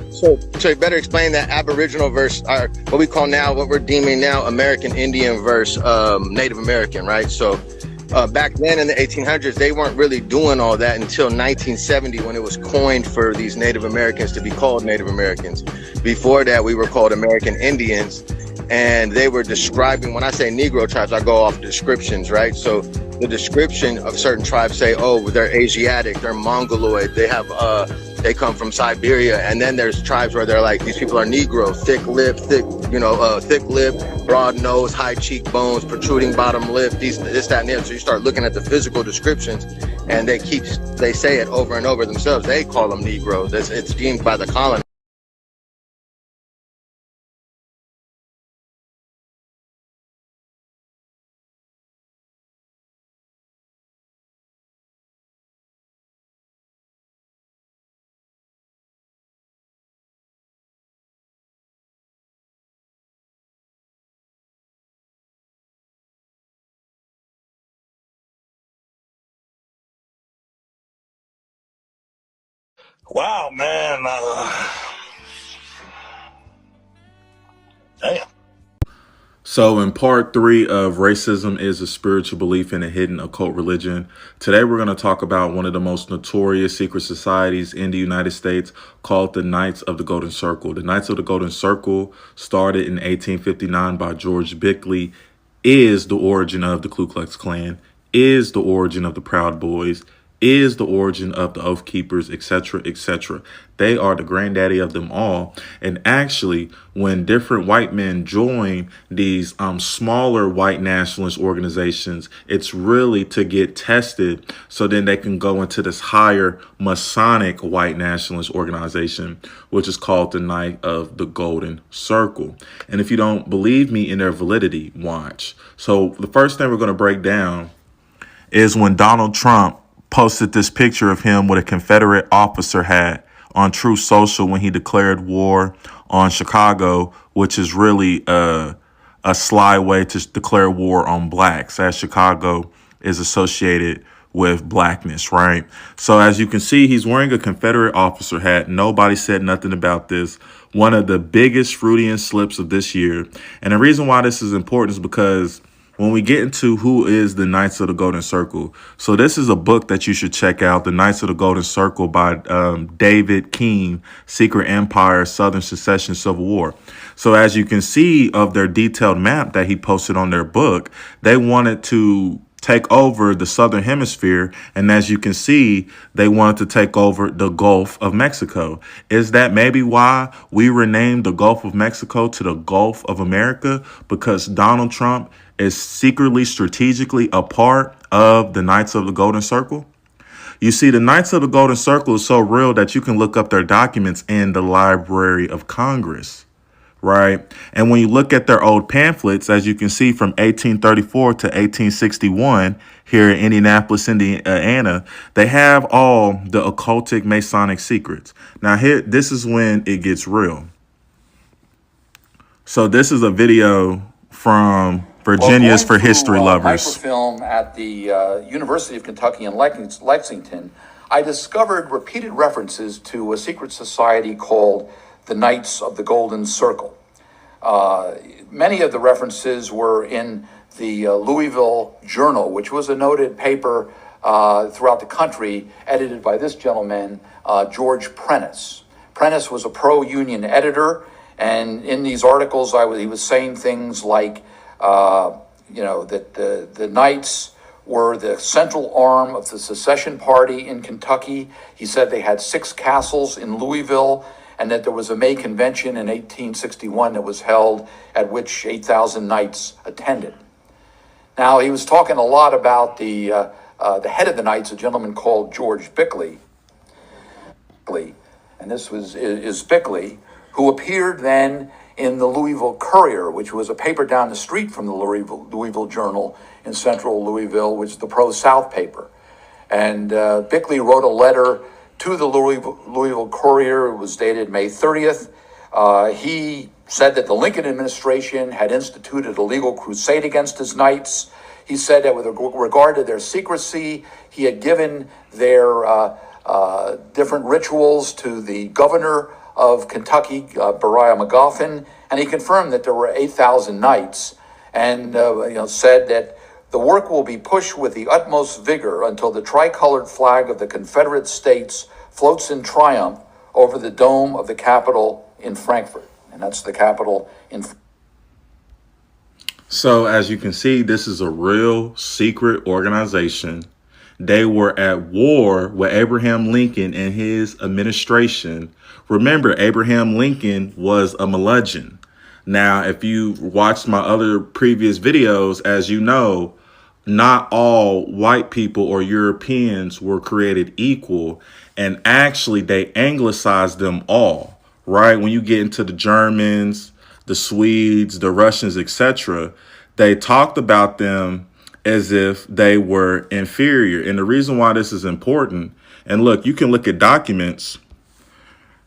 So you better explain that Aboriginal verse, or what we call now, what we're deeming now American Indian versus Native American, right? So back then in the 1800s, they weren't really doing all that until 1970 when it was coined for these Native Americans to be called Native Americans. Before that, we were called American Indians, and they were describing, when I say Negro tribes, I go off descriptions, right? So the description of certain tribes say, oh, they're Asiatic, they're Mongoloid, they have they come from Siberia. And then there's tribes where they're like, these people are Negro, thick lip, broad nose, high cheekbones, protruding bottom lip, this, that, and the other. So you start looking at the physical descriptions, and they say it over and over themselves. They call them Negroes. It's deemed by the colonists. Wow, man. Damn. So, in part 3 of Racism is a Spiritual Belief in a Hidden Occult Religion, today we're going to talk about one of the most notorious secret societies in the United States called the Knights of the Golden Circle. The Knights of the Golden Circle, started in 1859 by George Bickley, is the origin of the Ku Klux Klan, is the origin of the Proud Boys, is the origin of the Oath Keepers, etc., etc. They are the granddaddy of them all. And actually, when different white men join these smaller white nationalist organizations, it's really to get tested so then they can go into this higher Masonic white nationalist organization, which is called the Knight of the Golden Circle. And if you don't believe me in their validity, watch. So the first thing we're going to break down is when Donald Trump posted this picture of him with a Confederate officer hat on Truth Social when he declared war on Chicago, which is really a sly way to declare war on blacks, as Chicago is associated with blackness, right? So as you can see, he's wearing a Confederate officer hat. Nobody said nothing about this. One of the biggest Freudian slips of this year. And the reason why this is important is because when we get into who is the Knights of the Golden Circle, so this is a book that you should check out, The Knights of the Golden Circle by David King, Secret Empire, Southern Secession, Civil War. So as you can see of their detailed map that he posted on their book, they wanted to take over the Southern Hemisphere. And as you can see, they wanted to take over the Gulf of Mexico. Is that maybe why we renamed the Gulf of Mexico to the Gulf of America? Because Donald Trump is secretly, strategically a part of the Knights of the Golden Circle? You see, the Knights of the Golden Circle is so real that you can look up their documents in the Library of Congress, right? And when you look at their old pamphlets, as you can see from 1834 to 1861 here in Indianapolis, Indiana, they have all the occultic Masonic secrets. Now here, this is when it gets real. So this is a video from Virginia's for History Lovers. Microfilm at the University of Kentucky in Lexington, I discovered repeated references to a secret society called the Knights of the Golden Circle. Many of the references were in the Louisville Journal, which was a noted paper throughout the country, edited by this gentleman, George Prentice. Prentice was a pro-union editor, and in these articles, he was saying things like, that the Knights were the central arm of the secession party in Kentucky. He said they had 6 castles in Louisville, and that there was a May convention in 1861 that was held at which 8,000 Knights attended. Now, he was talking a lot about the head of the Knights, a gentleman called George Bickley. And this is Bickley, who appeared then in the Louisville Courier, which was a paper down the street from the Louisville Journal in central Louisville, which is the pro-South paper. And Bickley wrote a letter to the Louisville Courier. It was dated May 30th. He said that the Lincoln administration had instituted a legal crusade against his Knights. He said that with regard to their secrecy, he had given their different rituals to the governor of Kentucky, Beriah McGoffin, and he confirmed that there were 8,000 Knights, and said that the work will be pushed with the utmost vigor until the tricolored flag of the Confederate States floats in triumph over the dome of the Capitol in Frankfort, and that's the Capitol in. So as you can see, this is a real secret organization. They were at war with Abraham Lincoln and his administration. Remember, Abraham Lincoln was a Melungeon. Now, if you watched my other previous videos, as you know, not all white people or Europeans were created equal. And actually, they anglicized them all, right? When you get into the Germans, the Swedes, the Russians, etc., they talked about them as if they were inferior. And the reason why this is important, and look, you can look at documents.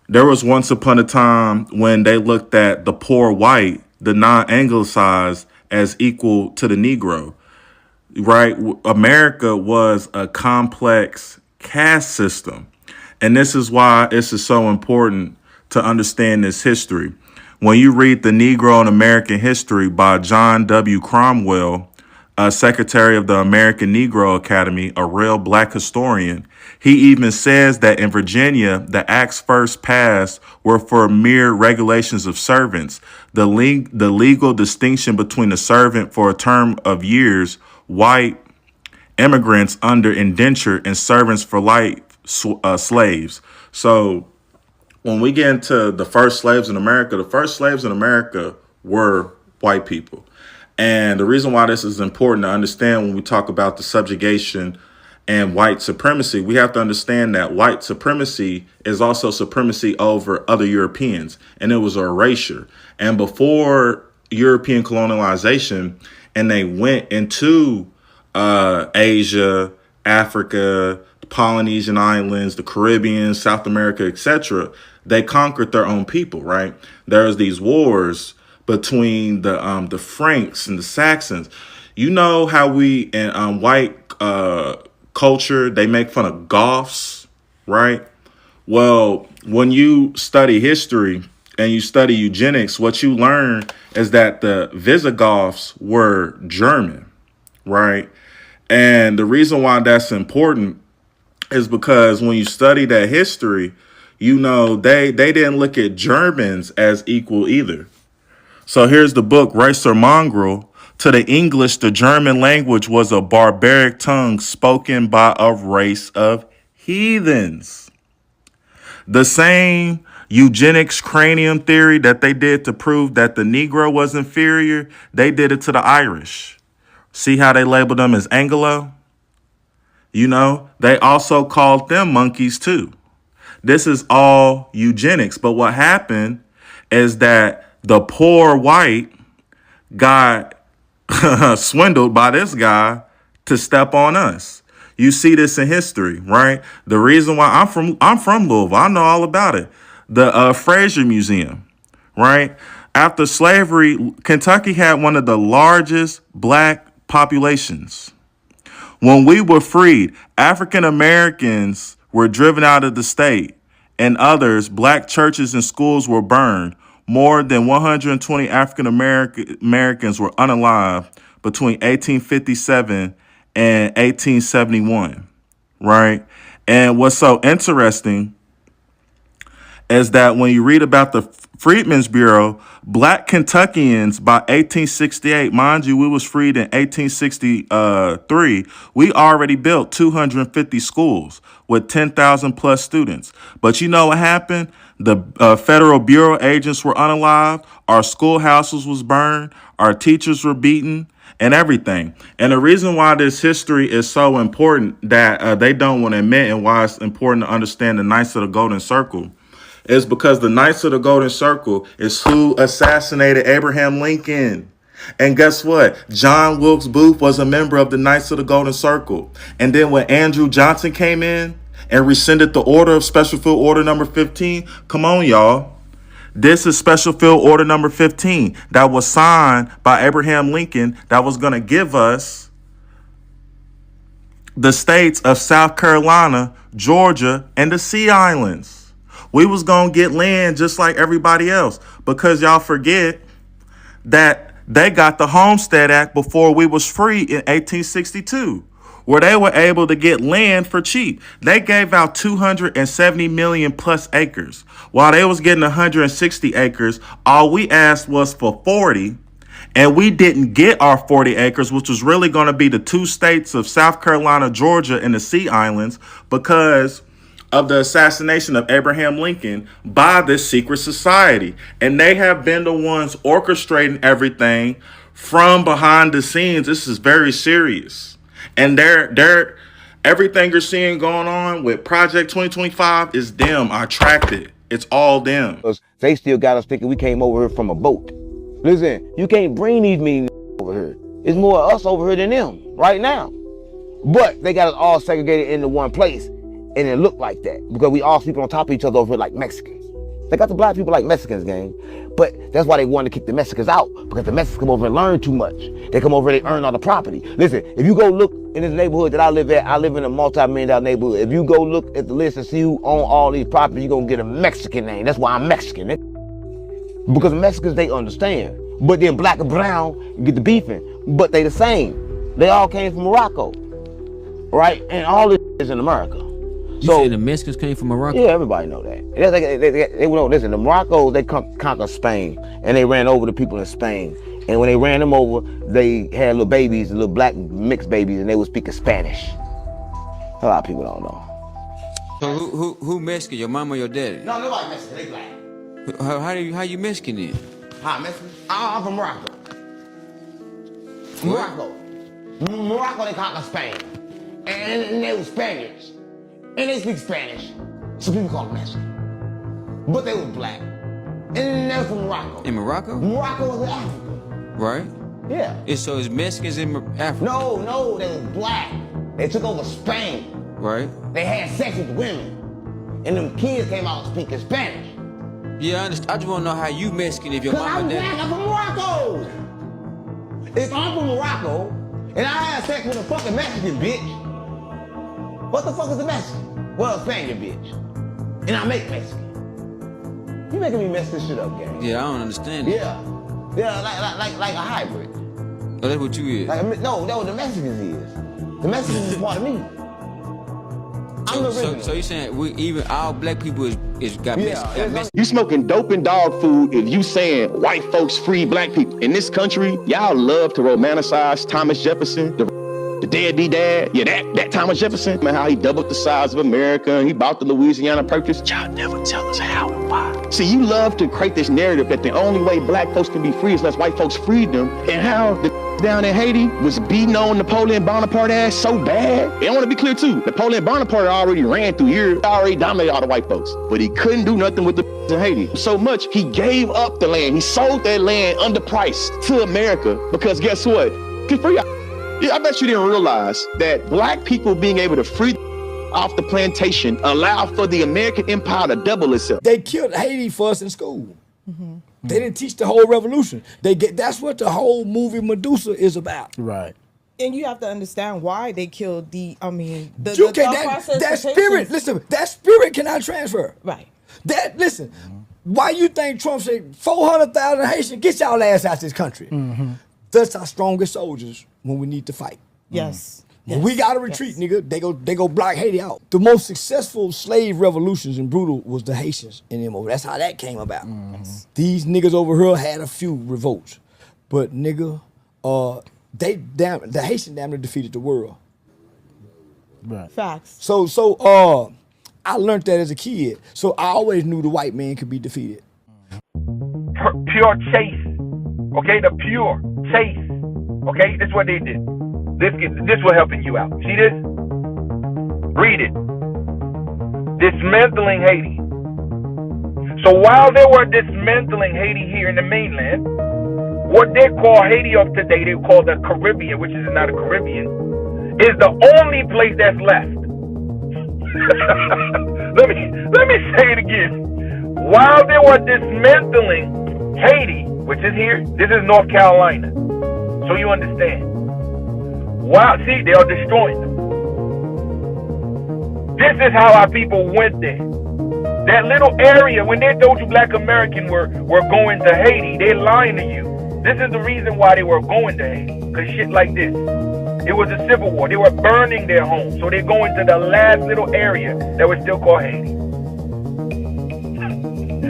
There was once upon a time when they looked at the poor white, the non-anglicized, as equal to the Negro, right? America was a complex caste system. And this is why this is so important to understand this history. When you read The Negro in American History by John W. Cromwell, Secretary of the American Negro Academy, a real black historian, he even says that in Virginia, the acts first passed were for mere regulations of servants. The legal distinction between a servant for a term of years, white immigrants under indenture, and servants for life, slaves. So when we get into the first slaves in America, the first slaves in America were white people. And the reason why this is important to understand when we talk about the subjugation and white supremacy, we have to understand that white supremacy is also supremacy over other Europeans, and it was a erasure. And before European colonialization, and they went into Asia, Africa, the Polynesian Islands, the Caribbean, South America, etc., they conquered their own people, right? There's these wars between the Franks and the Saxons. You know how we in white culture, they make fun of Goths, right? Well, when you study history and you study eugenics, what you learn is that the Visigoths were German, right? And the reason why that's important is because when you study that history, you know, they didn't look at Germans as equal either. So here's the book, Race or Mongrel. To the English, the German language was a barbaric tongue spoken by a race of heathens. The same eugenics cranium theory that they did to prove that the Negro was inferior, they did it to the Irish. See how they labeled them as Anglo? You know, they also called them monkeys too. This is all eugenics. But what happened is that the poor white got swindled by this guy to step on us. You see this in history, right? The reason why I'm from Louisville, I know all about it. The Fraser Museum, right? After slavery, Kentucky had one of the largest black populations. When we were freed, African Americans were driven out of the state, and others, black churches and schools were burned. More than 120 African Americans were unalive between 1857 and 1871, right? And what's so interesting is that when you read about the Freedmen's Bureau, black Kentuckians by 1868, mind you, we was freed in 1863, we already built 250 schools with 10,000 plus students. But you know what happened? The Federal Bureau agents were unalived, our schoolhouses was burned, our teachers were beaten, and everything. And the reason why this history is so important that they don't want to admit, and why it's important to understand the Knights of the Golden Circle, is because the Knights of the Golden Circle is who assassinated Abraham Lincoln. And guess what? John Wilkes Booth was a member of the Knights of the Golden Circle. And then when Andrew Johnson came in and rescinded the order of Special Field Order number 15, come on, y'all. This is Special Field Order number 15 that was signed by Abraham Lincoln that was going to give us the states of South Carolina, Georgia, and the Sea Islands. We was going to get land just like everybody else, because y'all forget that they got the Homestead Act before we was free in 1862, where they were able to get land for cheap. They gave out 270 million plus acres. While they was getting 160 acres, all we asked was for 40, and we didn't get our 40 acres, which was really going to be the two states of South Carolina, Georgia, and the Sea Islands, because of the assassination of Abraham Lincoln by this secret society. And they have been the ones orchestrating everything from behind the scenes. This is very serious. And they're everything you're seeing going on with Project 2025 is them. I tracked it. It's all them. They still got us thinking we came over here from a boat. Listen, you can't bring these mean over here. It's more us over here than them right now. But they got us all segregated into one place. And it looked like that because we all sleeping on top of each other over here like Mexicans. They got the black people like Mexicans, gang. But that's why they wanted to kick the Mexicans out, because the Mexicans come over and learn too much. They come over and they earn all the property. Listen, if you go look in this neighborhood that I live at, I live in a multi-million-dollar neighborhood. If you go look at the list and see who own all these properties, you're going to get a Mexican name. That's why I'm Mexican. Because Mexicans, they understand. But then black and brown get the beefing. But they the same. They all came from Morocco. Right? And all this is in America. You say the Mexicans came from Morocco? Yeah, everybody know that. They know, listen, the Moroccos, they conquered Spain. And they ran over the people in Spain. And when they ran them over, they had little babies, little black mixed babies, and they were speaking Spanish. A lot of people don't know. So who Mexican? Your mama or your daddy? No, nobody Mexican, they black. How you Mexican then? How Mexican? I'm from Morocco. Morocco, they conquered Spain. And they were Spaniards. And they speak Spanish. So people call them Mexican. But they were black. And they were from Morocco. In Morocco? Morocco was Africa. Right? Yeah. So it's Mexicans in Africa? No, they were black. They took over Spain. Right. They had sex with women. And them kids came out speaking Spanish. Yeah, I understand. I just want to know how you Mexican if your mama I'm did. black, I'm from Morocco. If I'm from Morocco and I had sex with a fucking Mexican bitch, what the fuck is a Mexican? Well, a Spaniard bitch. And I make Mexican. You making me mess this shit up, gang. Yeah, I don't understand it. Yeah, like a hybrid. Oh, that's what you is? No, the Mexicans is. The Mexicans is part of me. I'm the original. So you saying even all black people got Mexican? You smoking dope and dog food if you saying white folks free black people. In this country, y'all love to romanticize Thomas Jefferson, the deadbeat dad. Yeah, that Thomas Jefferson, man, how he doubled the size of America and he bought the Louisiana Purchase. Y'all never tell us how and why. See, you love to create this narrative that the only way black folks can be free is unless white folks freed them, and how the down in Haiti was beating on Napoleon Bonaparte ass so bad. And I want to be clear too, Napoleon Bonaparte already ran through here, already dominated all the white folks, but he couldn't do nothing with the in Haiti. So much, he gave up the land. He sold that land underpriced to America because guess what? I bet you didn't realize that black people being able to free off the plantation allowed for the American empire to double itself. They killed Haiti for us in school. Mm-hmm. They didn't teach the whole revolution. That's what the whole movie Medusa is about. Right. And you have to understand why they killed the that spirit, listen, that spirit cannot transfer. Right. Listen, why you think Trump said 400,000 Haitians, get y'all ass out this country? Mm-hmm. That's our strongest soldiers when we need to fight. Yes. When we gotta retreat, nigga, they go block Haiti out. The most successful slave revolutions in brutal was the Haitians in them over. That's how that came about. Mm-hmm. These niggas over here had a few revolts, but nigga, the Haitian damn near defeated the world. Right. Facts. So I learned that as a kid. So I always knew the white man could be defeated. Pure chase. Okay, the pure chase. Okay, this is what they did. This will helping you out. See this? Read it. Dismantling Haiti. So while they were dismantling Haiti here in the mainland, what they call Haiti of today, they call the Caribbean, which is not a Caribbean, is the only place that's left. let me say it again. While they were dismantling Haiti, which is here, this is North Carolina. So you understand. Wow, see, they are destroying them. This is how our people went there. That little area, when they told you black Americans were going to Haiti, they lying to you. This is the reason why they were going to Haiti. Because shit like this. It was a civil war. They were burning their homes. So they're going to the last little area that was still called Haiti.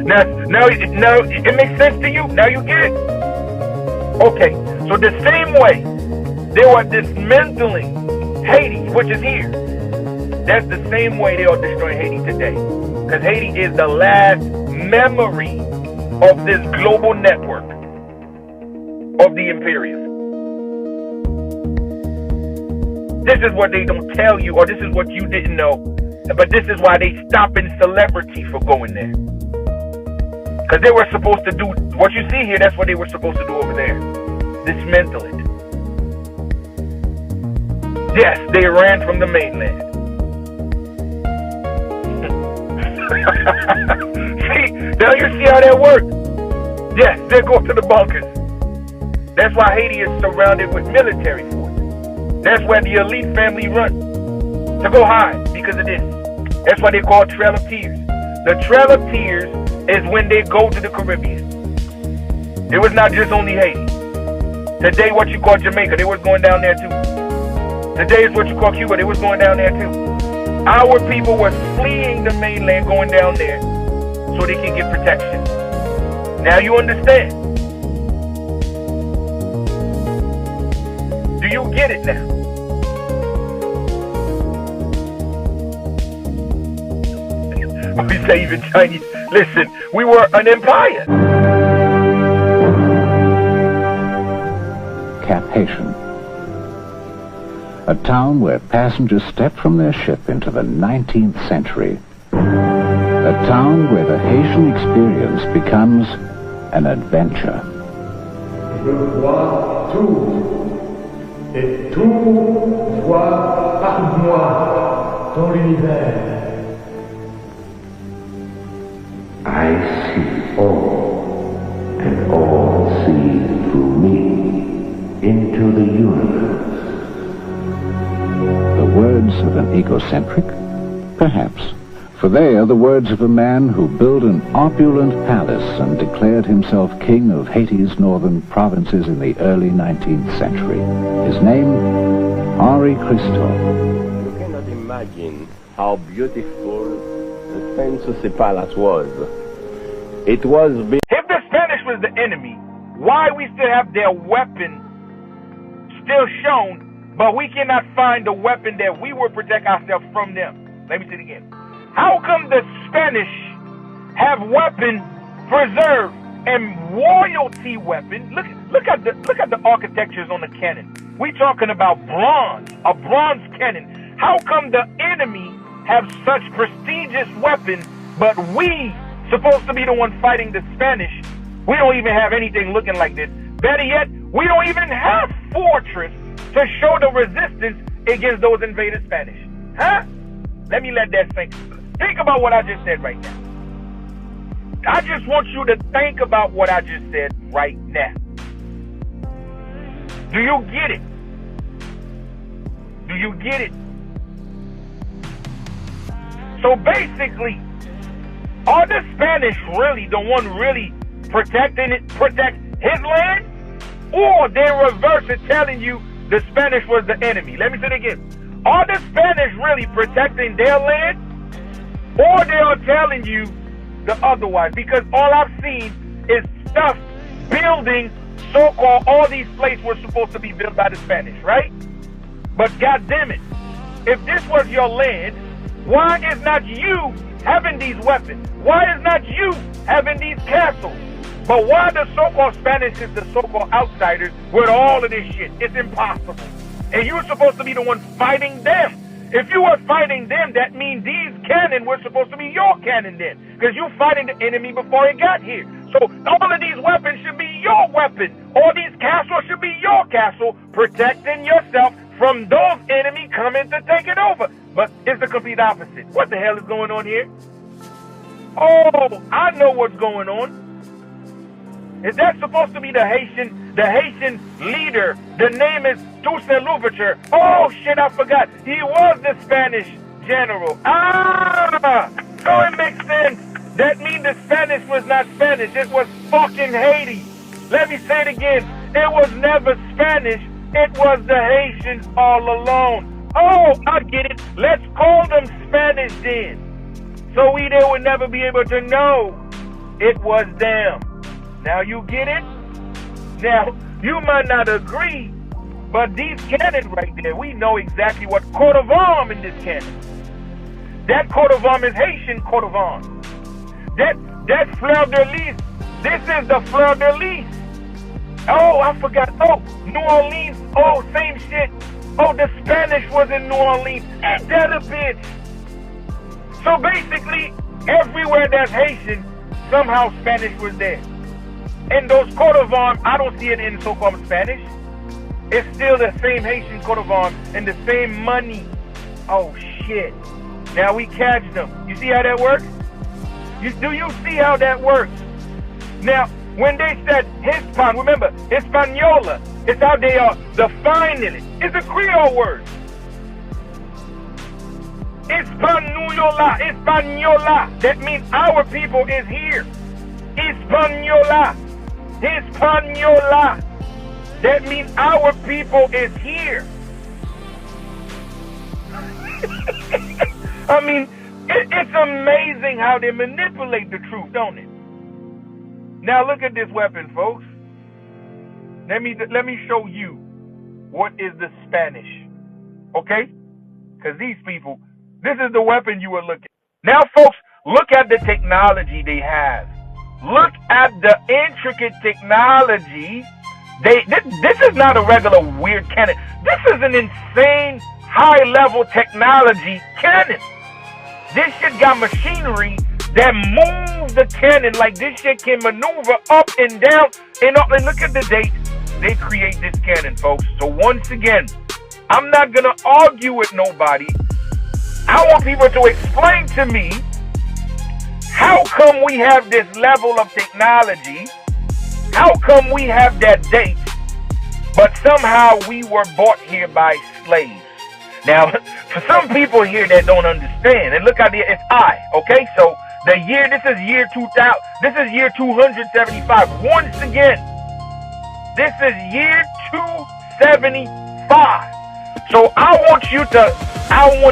Now it makes sense to you? Now you get it? Okay, so the same way they were dismantling Haiti, which is here. That's the same way they are destroying Haiti today. Because Haiti is the last memory of this global network of the imperium. This is what they don't tell you, or this is what you didn't know. But this is why they stopping celebrity for going there. Because they were supposed to do what you see here, that's what they were supposed to do over there. Dismantle it. Yes, they ran from the mainland. See, now you see how that works. Yes, they go to the bunkers. That's why Haiti is surrounded with military forces. That's where the elite family run to go hide because of this. That's why they call Trail of Tears. The Trail of Tears is when they go to the Caribbean. It was not just only Haiti. Today, what you call Jamaica, they was going down there too. Today is what you call Cuba, they was going down there too. Our people was fleeing the mainland, going down there so they can get protection. Now you understand. Do you get it now? We say even Chinese. Listen, we were an empire. Cap Haitian. A town where passengers stepped from their ship into the 19th century. A town where the Haitian experience becomes an adventure. Je vois tout, et tout voit par moi dans l'univers. I see all, and all see through me into the universe. The words of an egocentric? Perhaps. For they are the words of a man who built an opulent palace and declared himself king of Haiti's northern provinces in the early 19th century. His name, Henri Christophe. You cannot imagine how beautiful the Census Palace was. It was built. If the Spanish was the enemy, why we still have their weapon still shown, but we cannot find the weapon that we will protect ourselves from them? Let me say it again. How come the Spanish have weapon preserved and royalty weapon? Look at the architectures on the cannon. We talking about bronze, a bronze cannon. How come the enemy have such prestigious weapons, but we supposed to be the one fighting the Spanish? We don't even have anything looking like this. Better yet, we don't even have fortress to show the resistance against those invaded Spanish. Huh? Let me let that sink. Think about what I just said right now. I just want you to think about what I just said right now. Do you get it? Do you get it? So basically, are the Spanish really the one really protect his land? Or they're reverse it telling you the Spanish was the enemy? Let me say it again. Are the Spanish really protecting their land? Or they are telling you the otherwise? Because all I've seen is stuff building, so-called, all these places were supposed to be built by the Spanish, right? But God damn it, if this was your land, why is not you having these weapons? Why is not you having these castles? But why the so-called Spanish is the so-called outsiders with all of this shit? It's impossible. And you're supposed to be the one fighting them. If you were fighting them, that means these cannon were supposed to be your cannon then. Because you're fighting the enemy before it got here. So all of these weapons should be your weapon. All these castles should be your castle, protecting yourself from those enemies coming to take it over. But it's the complete opposite. What the hell is going on here? Oh, I know what's going on. Is that supposed to be the Haitian leader? The name is Toussaint Louverture. Oh shit, I forgot. He was the Spanish general. So it makes sense. That means the Spanish was not Spanish. It was fucking Haiti. Let me say it again. It was never Spanish. It was the Haitians all alone. Oh, I get it. Let's call them Spanish then. So they would never be able to know it was them. Now you get it? Now, you might not agree, but these cannon right there, we know exactly what coat of arms in this cannon. That coat of arms is Haitian coat of arms. That fleur de lis, this is the fleur de lis. Oh, I forgot. Oh, New Orleans. Oh, same shit. Oh, the Spanish was in New Orleans. Ain't that a bitch? So basically, everywhere there's Haitian, somehow Spanish was there. And those coat of arms, I don't see it in so-called Spanish. It's still the same Haitian coat of arms and the same money. Oh, shit. Now we catch them. You see how that works? Do you see how that works? Now, when they said Hispan, remember, Hispaniola, it's how they are defining it. It's a Creole word. Hispaniola. That means our people is here. Hispaniola. Hispaniola. That means our people is here. I mean, it's amazing how they manipulate the truth, don't it? Now look at this weapon, folks. Let me show you what is the Spanish, okay? Because these people, this is the weapon you were looking at. Now, folks, look at the technology they have. Look at the intricate technology. This is not a regular weird cannon. This is an insane high-level technology cannon. This shit got machinery that moves the cannon. Like, this shit can maneuver up and down. And look at the date they create this cannon, folks. So once again, I'm not going to argue with nobody. I want people to explain to me, how come we have this level of technology? How come we have that date, but somehow we were bought here by slaves? Now, for some people here that don't understand, and look at it's I, okay? So the year, this is year 2000, this is year 275. Once again, this is year 275. So I want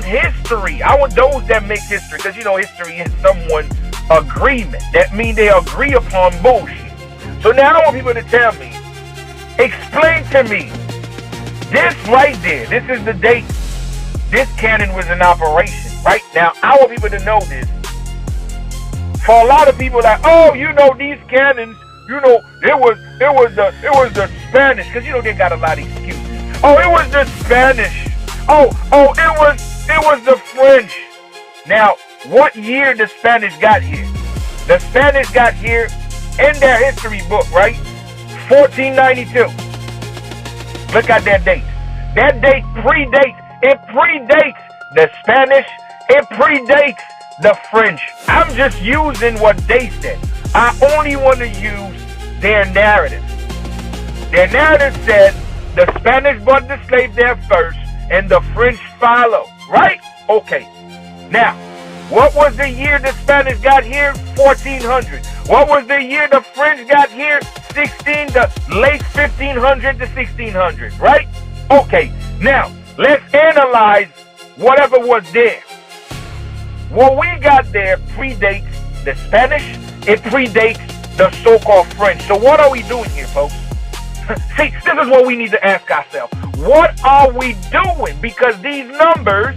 history. I want those that make history, because you know history is someone's agreement. That means they agree upon bullshit. So now I want people to tell me, explain to me, this right there, this is the date this cannon was in operation, right? Now, I want people to know this. For a lot of people that, oh, you know, these cannons, you know, it was the Spanish, because you know they got a lot of excuses. Oh, it was the Spanish. Oh, it was the French. Now, what year the Spanish got here? The Spanish got here in their history book, right? 1492. Look at that date. That date predates the Spanish. It predates the French. I'm just using what they said. I only want to use their narrative. Their narrative said the Spanish brought the slaves there first and the French followed, right? Okay. Now, what was the year the Spanish got here? 1400. What was the year the French got here? The late 1500 to 1600, right? Okay, now let's analyze whatever was there. What we got there predates the Spanish. It predates the so-called French. So what are we doing here, folks? See, this is what we need to ask ourselves. What are we doing? Because these numbers,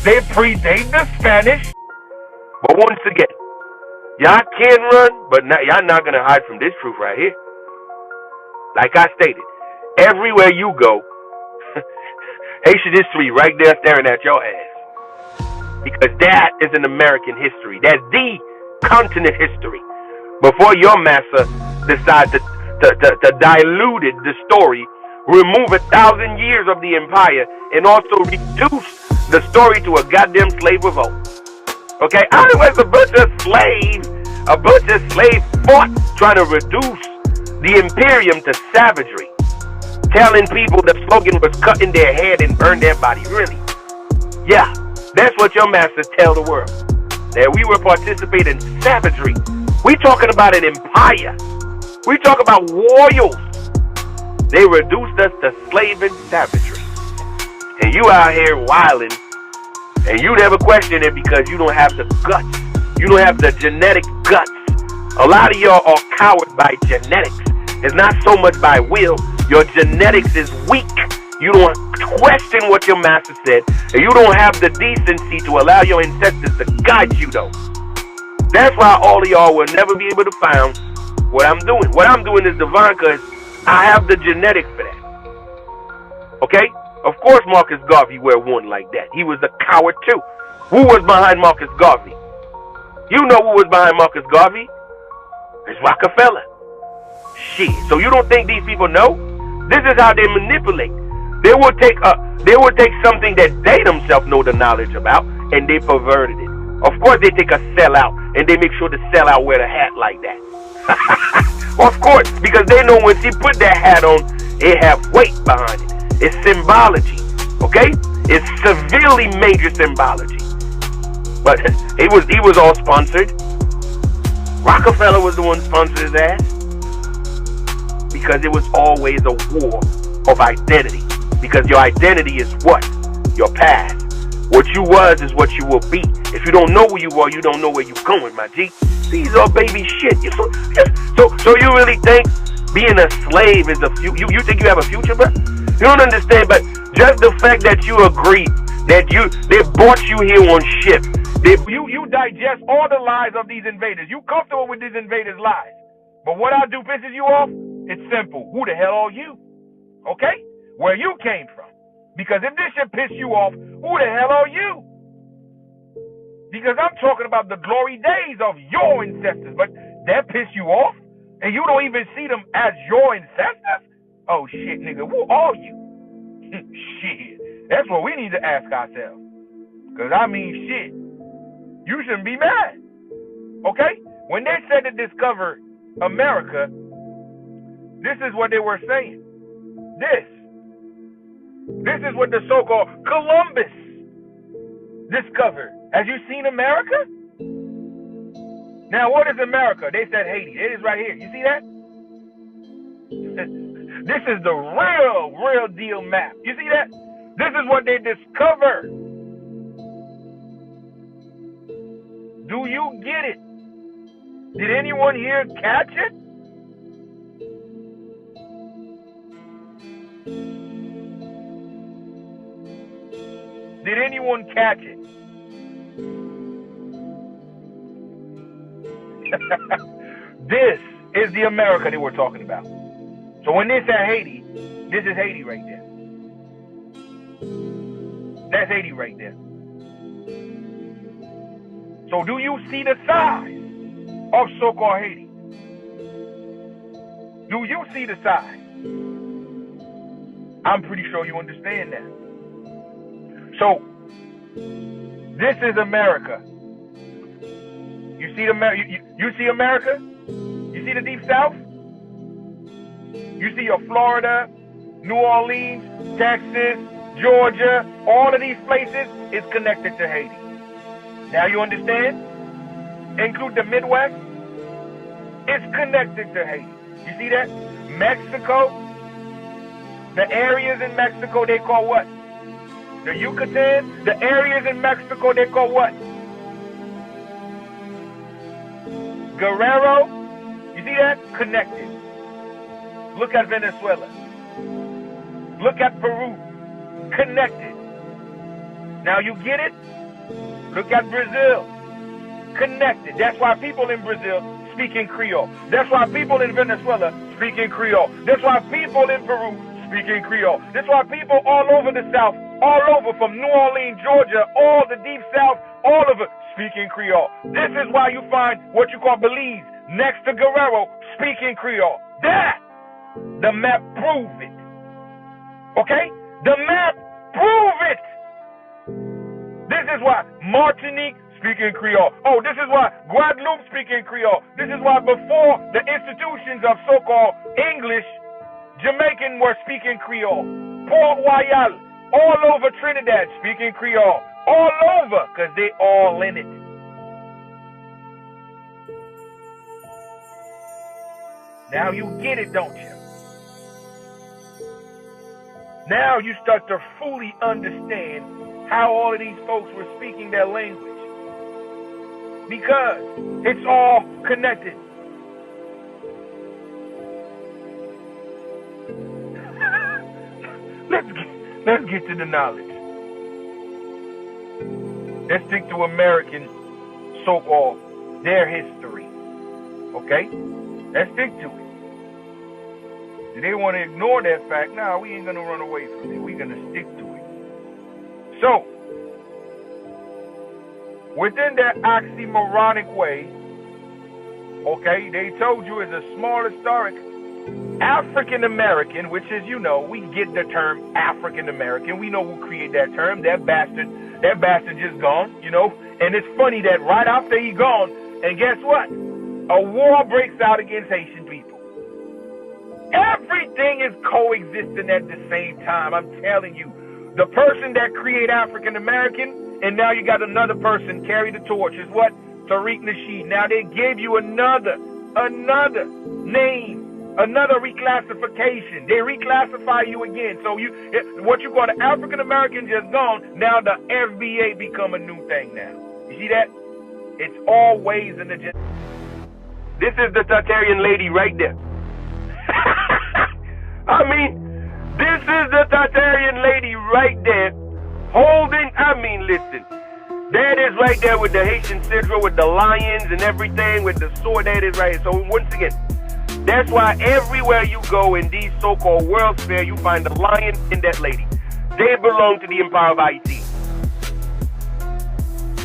they predate the Spanish. But once again, y'all can run, but y'all not going to hide from this truth right here. Like I stated, everywhere you go, Haitian history right there staring at your ass. Because that is an American history. That's the continent history. Before your master decides to dilute the story, remove 1,000 years of the empire, and also reduce the story to a goddamn slave revolt. Okay, I was a bunch of slaves fought trying to reduce the imperium to savagery, telling people the slogan was cutting their head and burn their body. Really? Yeah, that's what your masters tell the world, that we were participating in savagery. We talking about an empire. We talk about royals. They reduced us to slave and savagery. And you out here wilding, and you never question it because you don't have the guts. You don't have the genetic guts. A lot of y'all are cowards by genetics. It's not so much by will. Your genetics is weak. You don't question what your master said, and you don't have the decency to allow your ancestors to guide you, though. That's why all of y'all will never be able to find what I'm doing. What I'm doing is divine because I have the genetics for that. Okay? Of course Marcus Garvey wear one like that. He was a coward too. Who was behind Marcus Garvey? You know who was behind Marcus Garvey? It's Rockefeller. Shit. So you don't think these people know? This is how they manipulate. They will take something that they themselves know the knowledge about and they perverted it. Of course they take a sellout and they make sure the sellout wear the hat like that. Of course, because they know when she put that hat on, it have weight behind it. It's symbology, okay? It's severely major symbology. But he was all sponsored. Rockefeller was the one sponsored his ass. Because it was always a war of identity. Because your identity is what? Your past. What you was is what you will be. If you don't know where you are, you don't know where you're going, my G. These are baby shit. So you really think being a slave is a future? You think you have a future, bro? You don't understand, but just the fact that you agree that they brought you here on ships. You digest all the lies of these invaders. You comfortable with these invaders' lies. But what I do pisses you off? It's simple. Who the hell are you? Okay? Where you came from. Because if this should piss you off, who the hell are you? Because I'm talking about the glory days of your ancestors, but that piss you off? And you don't even see them as your ancestors? Oh shit, nigga, who are you? Shit, that's what we need to ask ourselves. Because I mean, shit, you shouldn't be mad. Okay? When they said to discover America, this is what they were saying. This is what the so-called Columbus discovered. Have you seen America? Now, what is America? They said Haiti. It is right here. You see that? This is the real deal map. You see that? This is what they discovered. Do you get it? Did anyone here catch it? Did anyone catch it? This is the America they were talking about. So when they say Haiti, this is Haiti right there. That's Haiti right there. So do you see the size of so-called Haiti? Do you see the size? I'm pretty sure you understand that. So, this is America. You see you see America? You see the Deep South? You see your Florida, New Orleans, Texas, Georgia, all of these places is connected to Haiti. Now you understand? Include the Midwest. It's connected to Haiti. You see that? Mexico. The areas in Mexico they call what? The Yucatan. The areas in Mexico they call what? Guerrero. You see that? Connected. Look at Venezuela. Look at Peru. Connected. Now you get it? Look at Brazil. Connected. That's why people in Brazil speak in Creole. That's why people in Venezuela speak in Creole. That's why people in Peru speak in Creole. That's why people all over the South, all over from New Orleans, Georgia, all the Deep South, all of it speak in Creole. This is why you find what you call Belize next to Guerrero speaking Creole. That, the map prove it. Okay? The map prove it. This is why Martinique speaking Creole. Oh, this is why Guadeloupe speaking Creole. This is why before the institutions of so-called English, Jamaican were speaking Creole. Port Royal, all over Trinidad speaking Creole. All over, because they all in it. Now you get it, don't you? Now you start to fully understand how all of these folks were speaking their language. Because it's all connected. Let's get to the knowledge. Let's stick to American so-called their history. Okay? Let's stick to it. Do they want to ignore that fact? No, we ain't gonna run away from it. We're gonna stick to it. So, within that oxymoronic way, okay, they told you as a small historic African American, which is, you know, we get the term African American. We know who created that term. That bastard just gone, you know. And it's funny that right after he gone, and guess what? A war breaks out against Haitian people. Everything is coexisting at the same time. I'm telling you. The person that created African American, and now you got another person carry the torch, is what? Tariq Nasheed. Now they gave you another name. Another reclassification. They reclassify you again. So what you call the African American just gone. Now the FBA become a new thing now. You see that? It's always an agenda. This is the Tartarian lady right there. I mean, this is the Tartarian lady right there holding, listen. That is right there with the Haitian sigil, with the lions and everything, with the sword. That is right. So once again, that's why everywhere you go in these so-called World's Fair, you find the lion and that lady. They belong to the Empire of Haiti.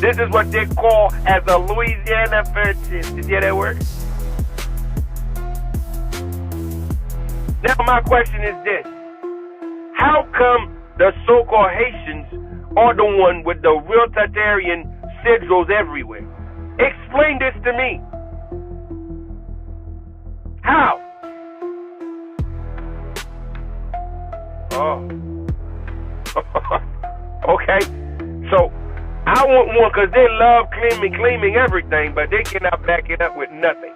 This is what they call as a Louisiana purchase. Did you hear that word? Now my question is this. How come the so-called Haitians are the one with the real Tartarian sigils everywhere? Explain this to me. How? Oh. Okay. So, I want one because they love claiming everything, but they cannot back it up with nothing.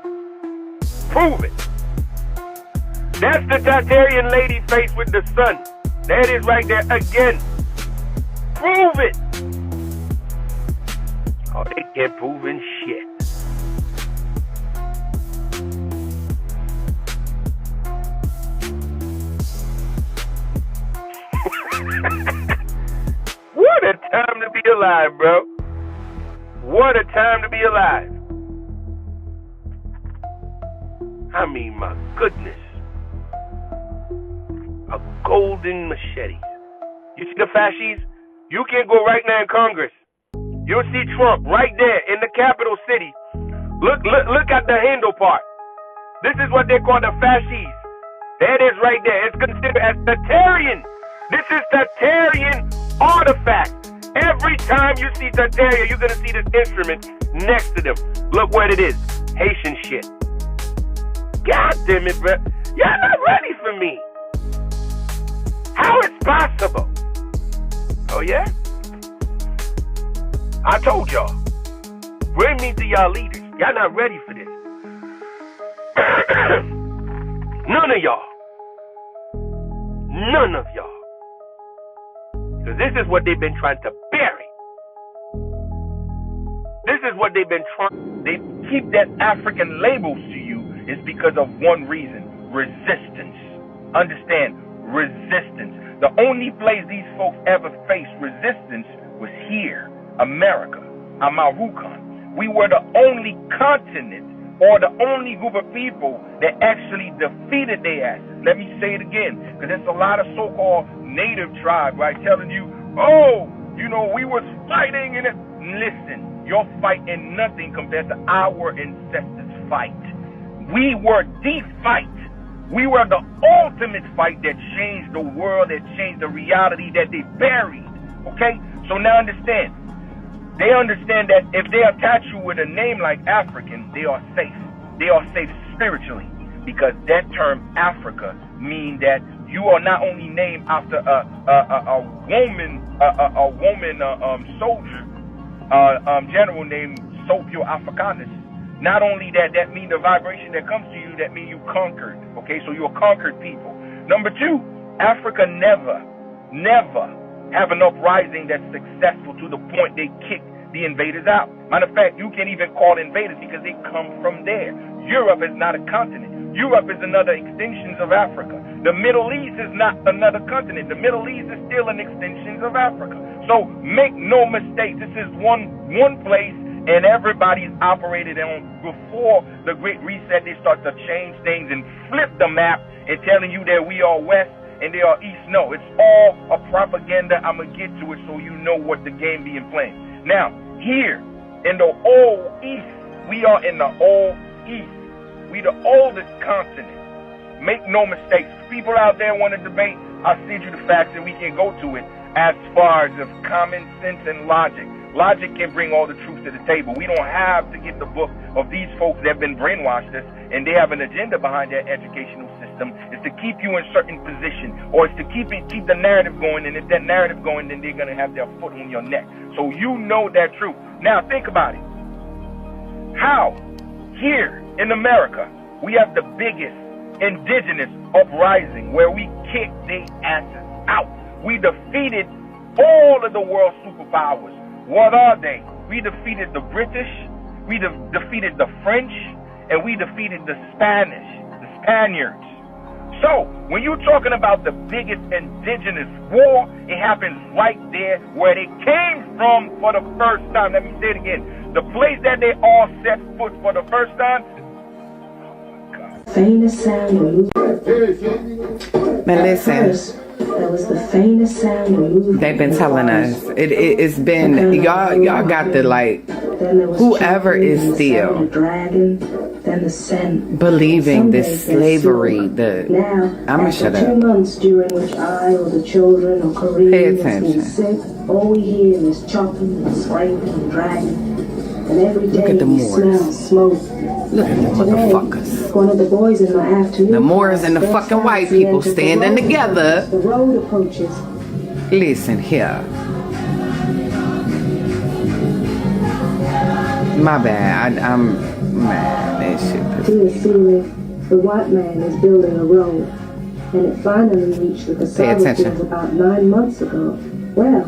Prove it. That's the Tartarian lady face with the sun. That is right there again. Prove it. Oh, they can't prove in shit. What a time to be alive, bro. What a time to be alive. I mean, my goodness. A golden machete. You see the fascists? You can go right now in Congress. You'll see Trump right there in the capital city. Look at the handle part. This is what they call the fascists. That is right there. It's considered as Tartarian. This is Tartarian artifact. Every time you see Tartaria, you're going to see this instrument next to them. Look what it is. Haitian shit. God damn it, bro. Y'all not ready for me. How is possible? Oh, yeah? I told y'all. Bring me to y'all leaders. Y'all not ready for this. None of y'all. None of y'all. So this is what they've been trying to bury. This is what they've been trying. They keep that African labels to you is because of one reason. Resistance. Understand? Resistance. The only place these folks ever faced resistance was here, America, Amarukan. We were the only continent or the only group of people that actually defeated their asses. Let me say it again, because there's a lot of so-called native tribes, right, telling you, oh, you know, we was fighting in it. Listen, you're fighting nothing compared to our ancestors' fight. We were the fight. We were the ultimate fight that changed the world, that changed the reality that they buried. Okay? So now understand. They understand that if they attach you with a name like African, they are safe. They are safe spiritually. Because that term Africa means that you are not only named after a woman soldier, general named Sopio Africanus. Not only that, that means the vibration that comes to you, that means you conquered. Okay, so you're a conquered people. Number two, Africa never have an uprising that's successful to the point they kick the invaders out. Matter of fact, you can't even call invaders because they come from there. Europe is not a continent. Europe is another extension of Africa. The Middle East is not another continent. The Middle East is still an extension of Africa. So make no mistake, this is one place, and everybody's operated on. Before the Great Reset, they start to change things and flip the map and telling you that we are West and they are East. No, it's all a propaganda. I'm going to get to it so you know what the game being played. Now, here in the Old East, we are in the Old East. We the oldest continent. Make no mistakes. People out there want to debate. I'll send you the facts and we can go to it as far as of common sense and logic. Logic can bring all the truth to the table. We don't have to get the book of these folks that have been brainwashed us, and they have an agenda behind their educational system. It's to keep you in certain position, or it's to keep the narrative going, and if that narrative going, then they're going to have their foot on your neck. So you know that truth. Now think about it. How? Here in America, we have the biggest indigenous uprising where we kicked their asses out. We defeated all of the world superpowers. What are they? We defeated the British, we defeated the French, and we defeated the Spaniards. So, when you're talking about the biggest indigenous war, it happens right there where they came from for the first time. Let me say it again. The place that they all set foot for the first time. Faintest sound. Man, listen. That was the faintest sound. They've been telling us. It's been y'all got the like whoever is still believing this slavery. I'ma shut up. 2 months during which I or the children or Koreans has been sick, all we hear is chopping and scraping and dragging. And every day we smell smoke. Look at the motherfuckers. One of the boys in my afternoon. The Moors and the fucking white people standing together. The road approaches. Listen here. My bad. I'm mad. That shit. The white man is building a road, and it finally reached the cassava fields about 9 months ago. Well,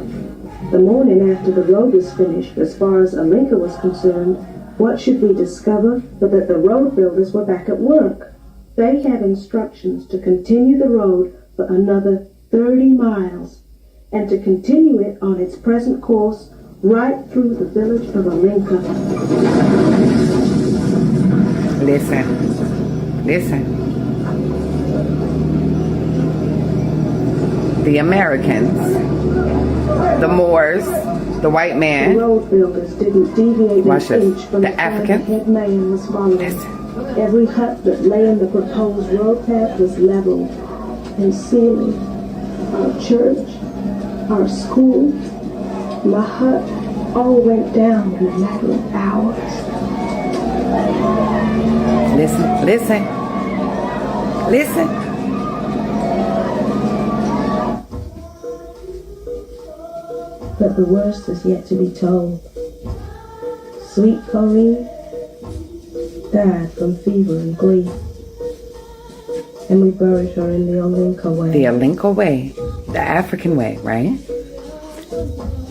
the morning after the road was finished, as far as Alinka was concerned, what should we discover but that the road builders were back at work? They had instructions to continue the road for another 30 miles and to continue it on its present course right through the village of Alinka. Listen. The Americans, the Moors, the white man. The road builders didn't deviate an inch from the African head man was following. Every hut that lay in the proposed road path was leveled, and ceiling, our church, our school, my hut, all went down in a matter of hours. Listen. But the worst is yet to be told. Sweet Corinne died from fever and grief, and we buried her in the Alinka way. The Alinka way, the African way, right?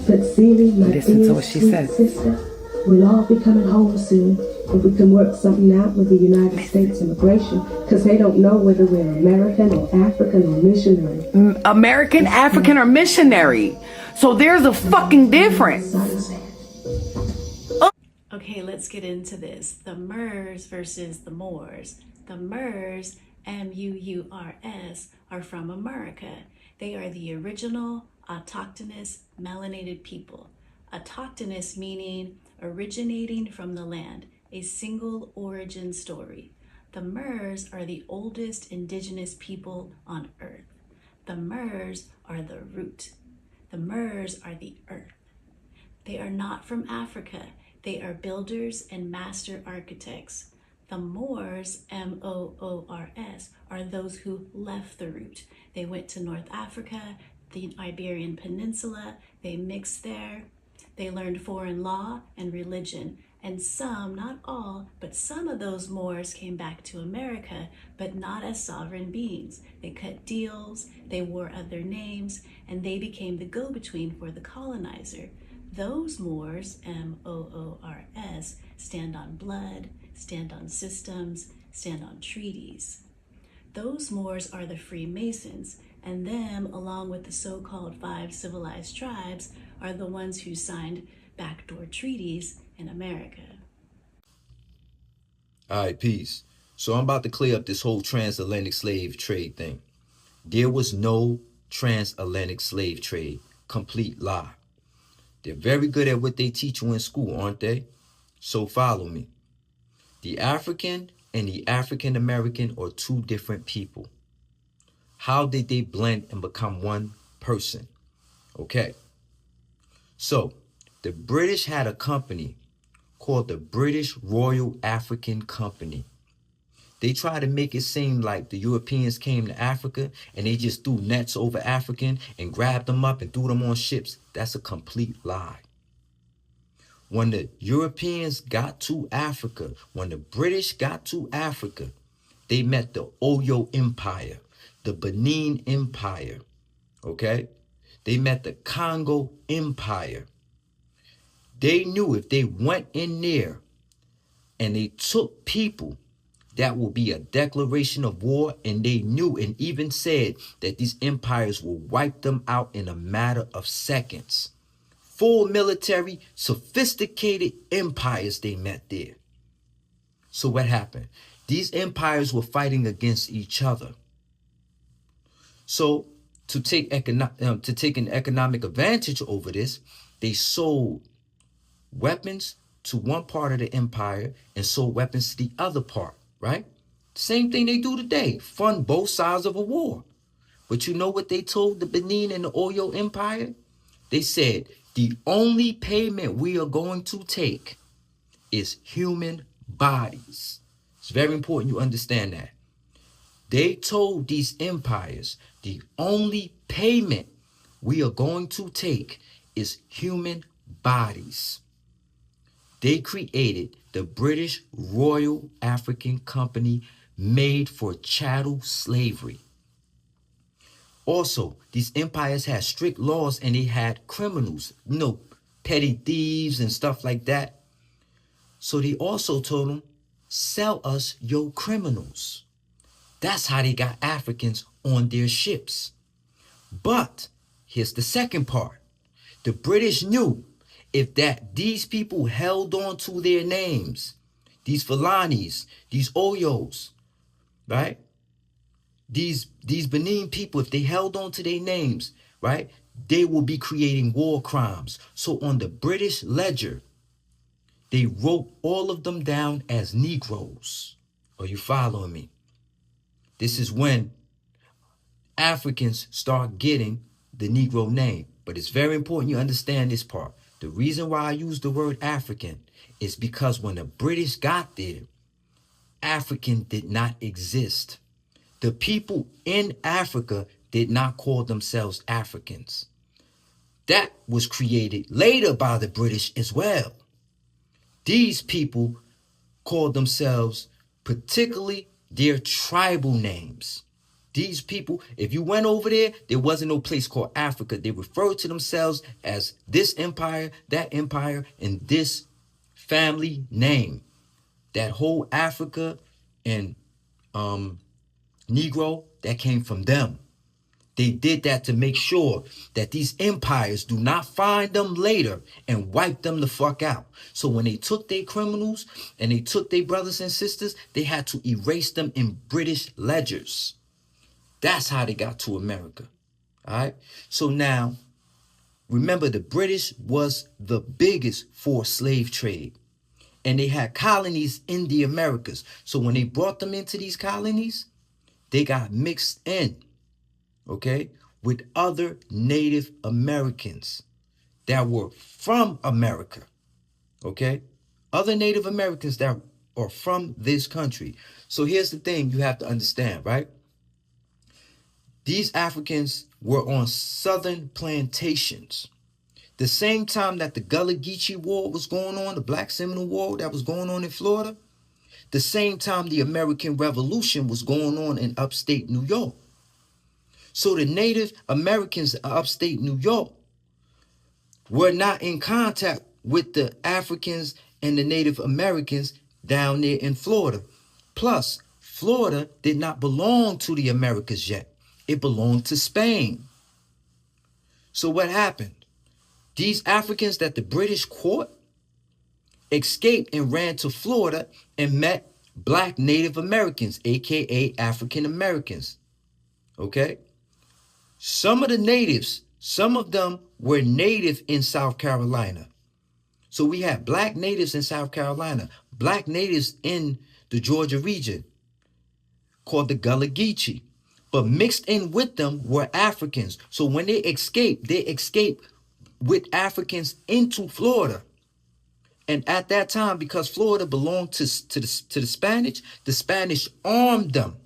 But Celie, my Listen to dear what she sweet said. sister, we'll all be coming home soon if we can work something out with the United States immigration, because they don't know whether we're American or African or missionary. American, African, or missionary. So there's a fucking difference. Okay, let's get into this. The Murrs versus the Moors. The Murrs, M-U-U-R-S, are from America. They are the original autochthonous melanated people. Autochthonous meaning originating from the land, a single origin story. The Murrs are the oldest indigenous people on earth. The Murrs are the root. The Murrs are the earth. They are not from Africa. They are builders and master architects. The Moors, M-O-O-R-S, are those who left the root. They went to North Africa, the Iberian Peninsula. They mixed there. They learned foreign law and religion. And some, not all, but some of those Moors came back to America, but not as sovereign beings. They cut deals, they wore other names, and they became the go-between for the colonizer. Those Moors, M-O-O-R-S, stand on blood, stand on systems, stand on treaties. Those Moors are the Freemasons, and them, along with the so-called 5 civilized tribes, are the ones who signed backdoor treaties in America. All right, peace. So I'm about to clear up this whole transatlantic slave trade thing. There was no transatlantic slave trade. Complete lie. They're very good at what they teach you in school, aren't they? So follow me. The African and the African American are two different people. How did they blend and become one person? Okay. So the British had a company called the British Royal African Company. They try to make it seem like the Europeans came to Africa and they just threw nets over African and grabbed them up and threw them on ships. That's a complete lie. When the Europeans got to Africa, when the British got to Africa, they met the Oyo Empire, the Benin Empire, okay? They met the Congo Empire. They knew if they went in there and they took people, that will be a declaration of war, and they knew and even said that these empires will wipe them out in a matter of seconds. Full military, sophisticated empires they met there. So what happened? These empires were fighting against each other. So to take an economic advantage over this, they sold weapons to one part of the empire and sold weapons to the other part, right? Same thing they do today, fund both sides of a war. But you know what they told the Benin and the Oyo Empire? They said, the only payment we are going to take is human bodies. It's very important you understand that. They told these empires, the only payment we are going to take is human bodies. They created the British Royal African Company, made for chattel slavery. Also, these empires had strict laws and they had criminals, petty thieves and stuff like that. So they also told them, sell us your criminals. That's how they got Africans on their ships. But here's the second part. The British knew if these people held on to their names, these Fulanis, these Oyos, right? These Benin people, if they held on to their names, right, they will be creating war crimes. So on the British ledger, they wrote all of them down as Negroes. Are you following me? This is when Africans start getting the Negro name. But it's very important you understand this part. The reason why I use the word African is because when the British got there, African did not exist. The people in Africa did not call themselves Africans. That was created later by the British as well. These people called themselves, particularly their tribal names. These people, if you went over there, there wasn't no place called Africa. They referred to themselves as this empire, that empire, and this family name. That whole Africa and Negro, that came from them. They did that to make sure that these empires do not find them later and wipe them the fuck out. So when they took their criminals and they took their brothers and sisters, they had to erase them in British ledgers. That's how they got to America. All right. So now, remember, the British was the biggest for slave trade. And they had colonies in the Americas. So when they brought them into these colonies, they got mixed in, okay, with other Native Americans that were from America, okay? Other Native Americans that are from this country. So here's the thing you have to understand, right? These Africans were on southern plantations. The same time that the Gullah Geechee War was going on, the Black Seminole War that was going on in Florida, the same time the American Revolution was going on in upstate New York. So the Native Americans in upstate New York were not in contact with the Africans and the Native Americans down there in Florida. Plus, Florida did not belong to the Americas yet. It belonged to Spain. So what happened? These Africans that the British caught escaped and ran to Florida and met Black Native Americans, aka African Americans. Okay? Some of the natives, some of them were native in South Carolina. So we had Black natives in South Carolina, Black natives in the Georgia region called the Gullah Geechee. But mixed in with them were Africans. So when they escaped with Africans into Florida. And at that time, because Florida belonged to the Spanish armed them.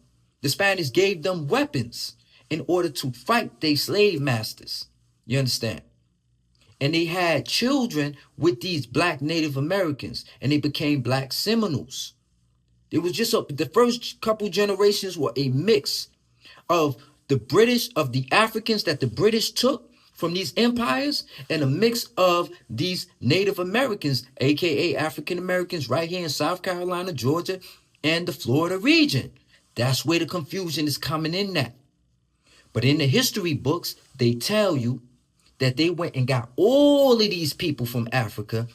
The Spanish gave them weapons in order to fight their slave masters. You understand? And they had children with these Black Native Americans, and they became Black Seminoles. It was just the first couple generations were a mix of the British, of the Africans that the British took from these empires, and a mix of these Native Americans, aka African Americans, right here in South Carolina, Georgia, and the Florida region. That's where the confusion is coming in at. But in the history books, they tell you that they went and got all of these people from Africa,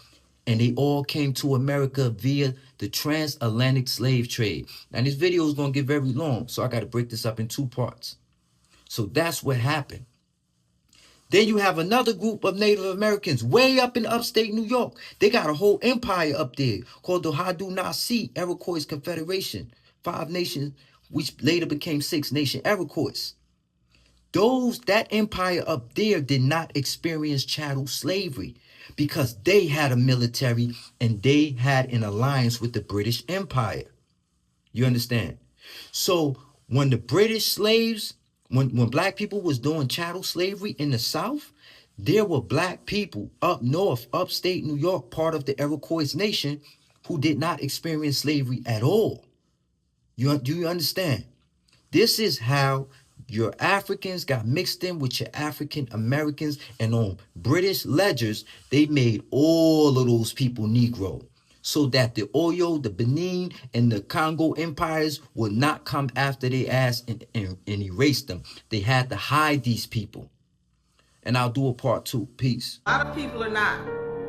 and they all came to America via the transatlantic slave trade. Now, this video is going to get very long, so I got to break this up in 2 parts. So that's what happened. Then you have another group of Native Americans way up in upstate New York. They got a whole empire up there called the Haudenosaunee Iroquois Confederation. 5 nations, which later became 6 nation Iroquois. That empire up there did not experience chattel slavery because they had a military and they had an alliance with the British Empire. You understand? So when the British slaves, when black people was doing chattel slavery in the South, there were black people up north, upstate New York, part of the Iroquois nation, who did not experience slavery at all. Do you understand? This is how your Africans got mixed in with your African Americans, and on British ledgers, they made all of those people Negro, so that the Oyo, the Benin, and the Congo empires would not come after their ass and erase them. They had to hide these people. And I'll do a part 2. Peace. A lot of people are not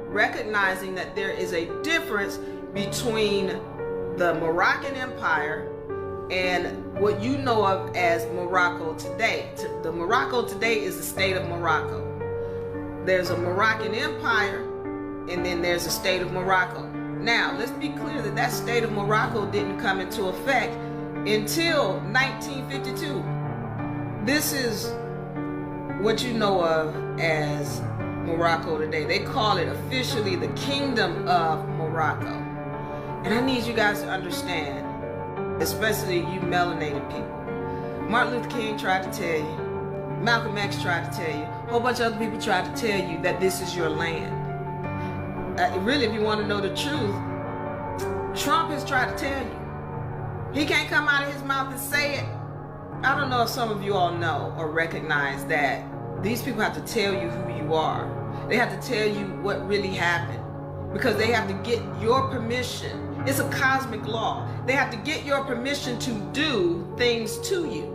recognizing that there is a difference between the Moroccan Empire and what you know of as Morocco today. The Morocco today is the state of Morocco. There's a Moroccan Empire, and then there's a state of Morocco. Now, let's be clear that that state of Morocco didn't come into effect until 1952. This is what you know of as Morocco today. They call it officially the Kingdom of Morocco. And I need you guys to understand, especially you melanated people. Martin Luther King tried to tell you, Malcolm X tried to tell you, a whole bunch of other people tried to tell you that this is your land. Really, if you want to know the truth, Trump has tried to tell you. He can't come out of his mouth and say it. I don't know if some of you all know or recognize that these people have to tell you who you are. They have to tell you what really happened, because they have to get your permission. It's a cosmic law. They have to get your permission to do things to you.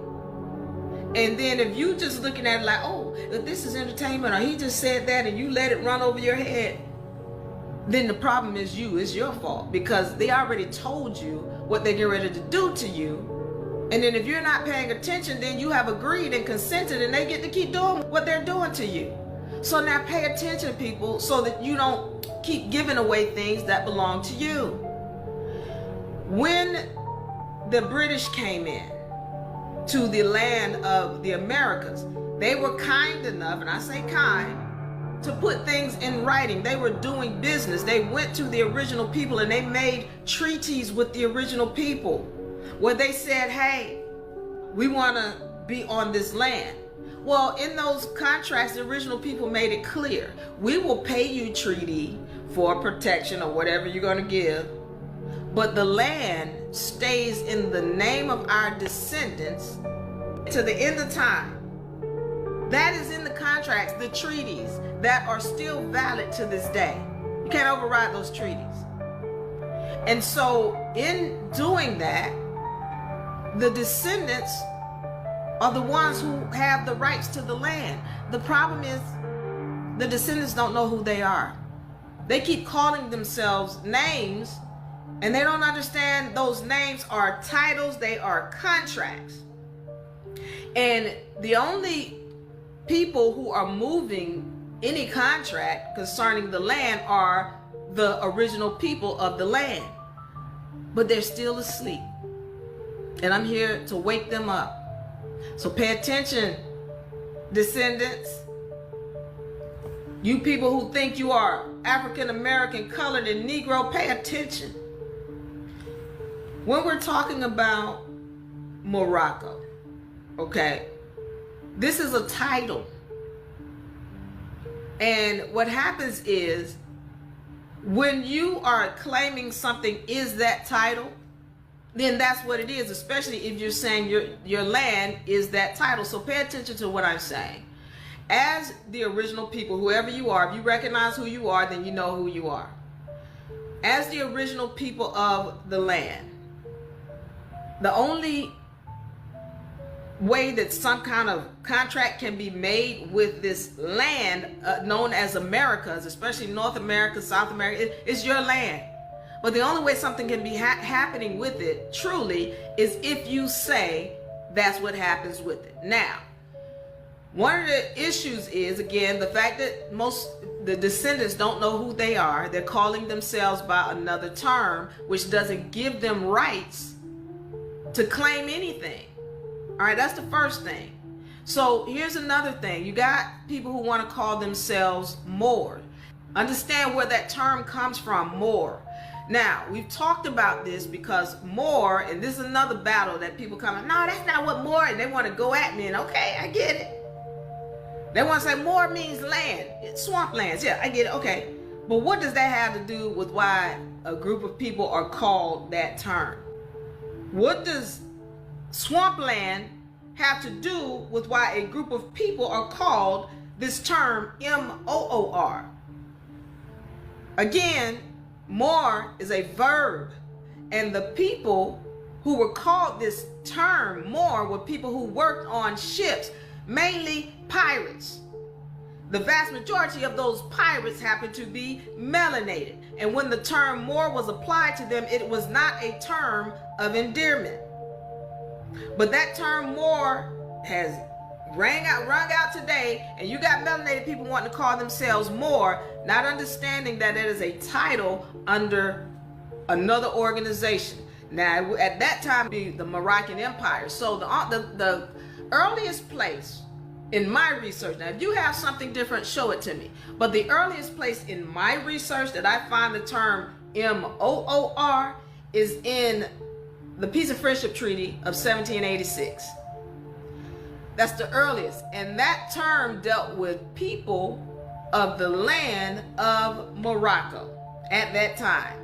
And then if you just looking at it like, oh, this is entertainment, or he just said that, and you let it run over your head, then the problem is you. It's your fault, because they already told you what they're getting ready to do to you. And then if you're not paying attention, then you have agreed and consented, and they get to keep doing what they're doing to you. So now pay attention, people, so that you don't keep giving away things that belong to you. When the British came in to the land of the Americas, they were kind enough, and I say kind, to put things in writing. They were doing business. They went to the original people and they made treaties with the original people where they said, hey, we want to be on this land. Well, in those contracts, the original people made it clear, we will pay you treaty for protection or whatever you're going to give, but the land stays in the name of our descendants to the end of time. That is in the contracts, the treaties that are still valid to this day. You can't override those treaties. And so in doing that, the descendants are the ones who have the rights to the land. The problem is the descendants don't know who they are. They keep calling themselves names, and they don't understand those names are titles, they are contracts. And the only people who are moving any contract concerning the land are the original people of the land. But they're still asleep. And I'm here to wake them up. So pay attention, descendants. You people who think you are African American, colored, and Negro, pay attention. When we're talking about Morocco, okay, this is a title. And what happens is, when you are claiming something is that title, then that's what it is, especially if you're saying your land is that title. So pay attention to what I'm saying. As the original people, whoever you are, if you recognize who you are, then you know who you are. As the original people of the land, the only way that some kind of contract can be made with this land known as Americas, especially North America, South America, is your land. But the only way something can be happening with it, truly, is if you say that's what happens with it. Now, one of the issues is, again, the fact that the descendants don't know who they are. They're calling themselves by another term, which doesn't give them rights to claim anything. All right, that's the first thing. So here's another thing. You got people who want to call themselves Moor. Understand where that term comes from, Moor. Now, we've talked about this because Moor, and this is another battle that people come, no, that's not what Moor, and they want to go at me, and okay, I get it. They want to say Moor means land, it's swamplands. Yeah, I get it, okay. But what does that have to do with why a group of people are called that term? What does swampland have to do with why a group of people are called this term M-O-O-R? Again, Moor is a verb, and the people who were called this term Moor were people who worked on ships, mainly pirates. The vast majority of those pirates happened to be melanated, and when the term Moor was applied to them, it was not a term of endearment. But that term Moor has rung out today, and you got melanated people wanting to call themselves Moor, not understanding that it is a title under another organization. Now, at that time, be the Moroccan Empire. So the earliest place in my research, now if you have something different, show it to me. But the earliest place in my research that I find the term M-O-O-R is in the Peace and Friendship Treaty of 1786. That's the earliest. And that term dealt with people of the land of Morocco at that time.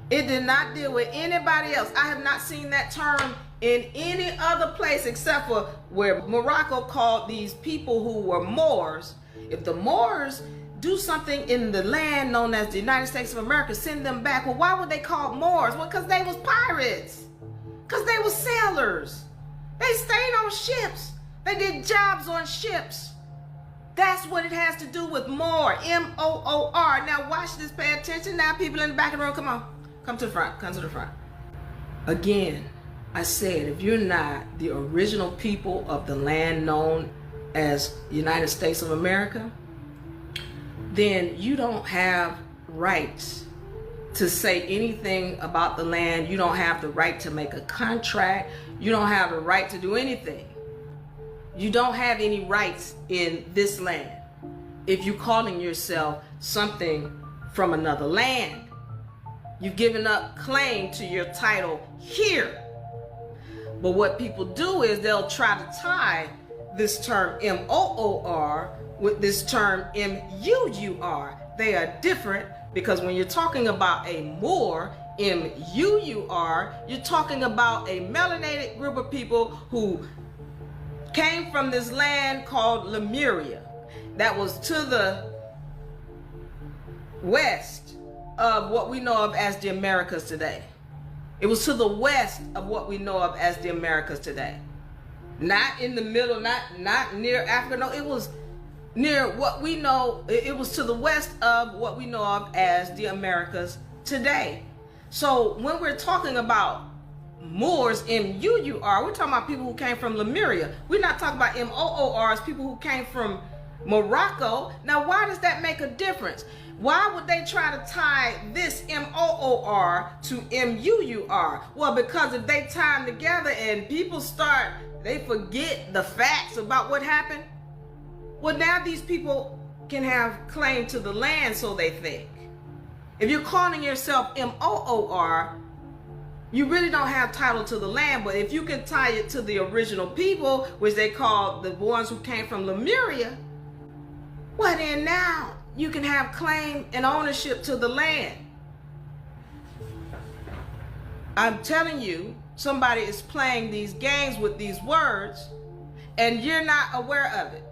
It did not deal with anybody else. I have not seen that term in any other place except for where Morocco called these people who were Moors. If the Moors do something in the land known as the United States of America, send them back. Well, why would they call Moors? Well, because they was pirates. Because they were sailors. They stayed on ships. They did jobs on ships. That's what it has to do with Moor, M-O-O-R. Now watch this, pay attention. Now people in the back of the room, come on. Come to the front, come to the front. Again, I said, if you're not the original people of the land known as United States of America, then you don't have rights to say anything about the land. You don't have the right to make a contract. You don't have the right to do anything. You don't have any rights in this land if you're calling yourself something from another land. You've given up claim to your title here. But what people do is they'll try to tie this term M-O-O-R with this term M-U-U-R. They are different because when you're talking about a Moor, M-U-U-R, you're talking about a melanated group of people who came from this land called Lemuria that was to the west of what we know of as the Americas today. It was to the west of what we know of as the Americas today. Not in the middle, not near Africa. No, it was near what we know. It was to the west of what we know of as the Americas today. So when we're talking about Moors, M-U-U-R, we're talking about people who came from Lemuria. We're not talking about M-O-O-Rs, people who came from Morocco. Now, why does that make a difference? Why would they try to tie this M-O-O-R to M-U-U-R? Well, because if they tie them together and people they forget the facts about what happened. Well, now these people can have claim to the land, so they think. If you're calling yourself M-O-O-R, you really don't have title to the land, but if you can tie it to the original people, which they call the ones who came from Lemuria, well then now you can have claim and ownership to the land. I'm telling you, somebody is playing these games with these words and you're not aware of it.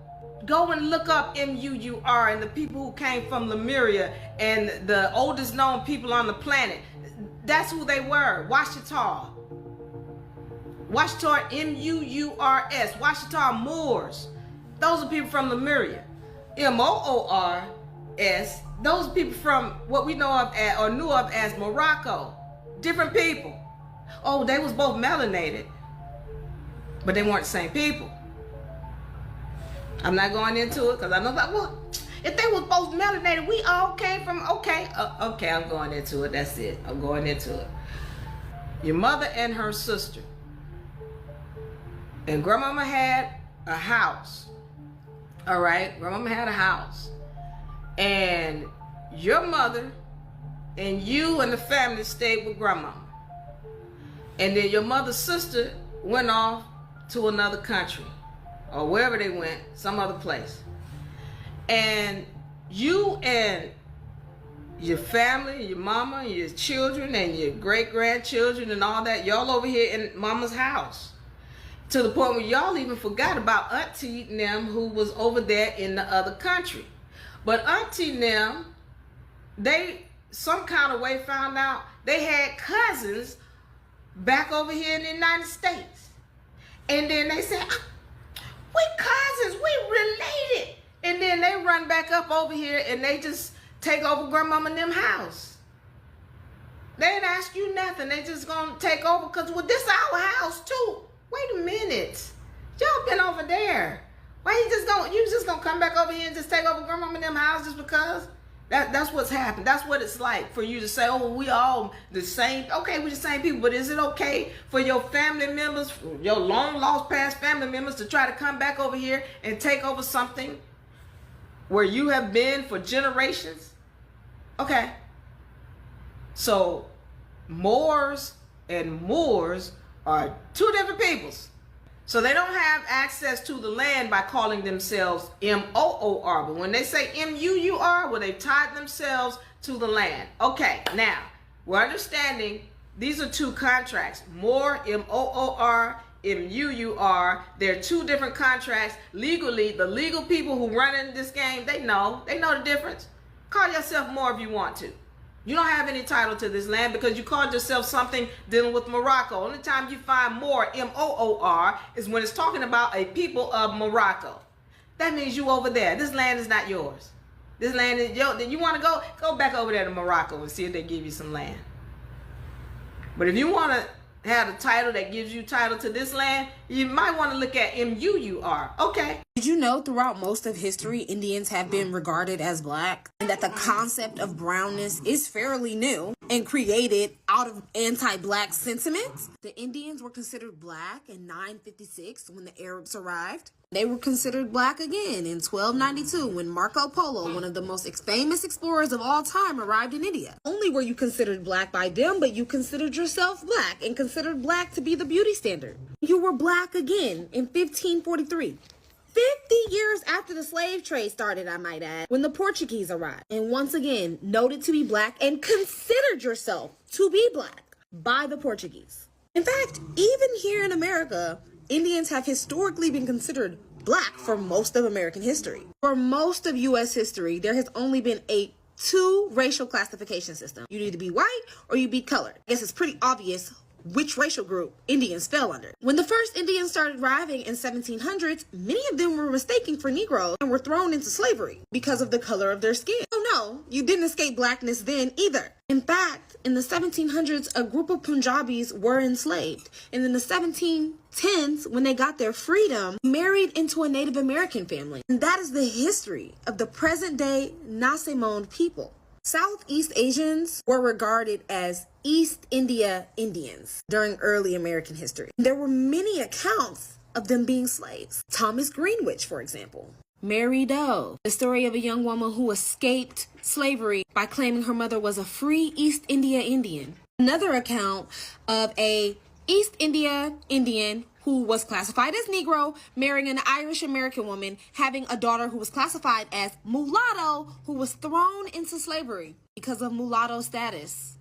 Go and look up M-U-U-R and the people who came from Lemuria and the oldest known people on the planet. That's who they were. Washita. Washita, M-U-U-R-S. Washita Moors. Those are people from Lemuria. M-O-O-R-S. Those are people from what we know of as, or knew of as Morocco. Different people. Oh, they was both melanated, but they weren't the same people. I'm not going into it because I know that, well, if they was both melanated, we all came from, okay, I'm going into it. That's it. I'm going into it. Your mother and her sister. And grandmama had a house. All right? Grandmama had a house. And your mother and you and the family stayed with grandmama. And then your mother's sister went off to another country. Or wherever they went, some other place. And you and your family, your mama, your children, and your great-grandchildren and all that, y'all over here in mama's house. To the point where y'all even forgot about Auntie and them who was over there in the other country. But Auntie and them, they some kind of way found out they had cousins back over here in the United States. And then they said, we cousins, we related. And then they run back up over here and they just take over grandmama and them house. They ain't ask you nothing. They just gonna take over because, well, this our house too. Wait a minute. Y'all been over there. Why you just gonna come back over here and just take over grandmama and them house just because? That's what's happened. That's what it's like for you to say, oh, we all the same. Okay, we're the same people, but is it okay for your family members, your long lost past family members, to try to come back over here and take over something where you have been for generations? Okay. So Moors and Moors are two different peoples. So they don't have access to the land by calling themselves M-O-O-R. But when they say M-U-U-R, well, they've tied themselves to the land. Okay, now, we're understanding these are two contracts. Moor, M-O-O-R, M-U-U-R. They're two different contracts. Legally, the legal people who run in this game, they know the difference. Call yourself Moor if you want to. You don't have any title to this land because you called yourself something dealing with Morocco. Only time you find Moor, M-O-O-R, is when it's talking about a people of Morocco. That means you over there. This land is not yours. This land is yours. You want to go back over there to Morocco and see if they give you some land. But if you want to have a title that gives you title to this land, you might want to look at M-U-U-R. Okay. Did you know throughout most of history, Indians have been regarded as black, and that the concept of brownness is fairly new and created out of anti-black sentiments? The Indians were considered black in 956 when the Arabs arrived. They were considered black again in 1292 when Marco Polo, one of the most famous explorers of all time, arrived in India. Not only were you considered black by them, but you considered yourself black and considered black to be the beauty standard. You were black again in 1543. 50 years after the slave trade started, I might add, when the Portuguese arrived. And once again, noted to be black and considered yourself to be black by the Portuguese. In fact, even here in America, Indians have historically been considered black for most of American history. For most of U.S. history, there has only been a two racial classification system. You need to be white or you be colored. I guess it's pretty obvious which racial group Indians fell under. When the first Indians started arriving in 1700s, many of them were mistaken for Negroes and were thrown into slavery because of the color of their skin. Oh no, you didn't escape blackness then either. In fact, in the 1700s, a group of Punjabis were enslaved. And in the 1710s, when they got their freedom, married into a Native American family. And that is the history of the present-day Nasemonde people. Southeast Asians were regarded as East India Indians during early American history. There were many accounts of them being slaves. Thomas Greenwich, for example. Mary Doe, the story of a young woman who escaped slavery by claiming her mother was a free East India Indian. Another account of a East India Indian who was classified as Negro, marrying an Irish American woman, having a daughter who was classified as mulatto, who was thrown into slavery because of mulatto status.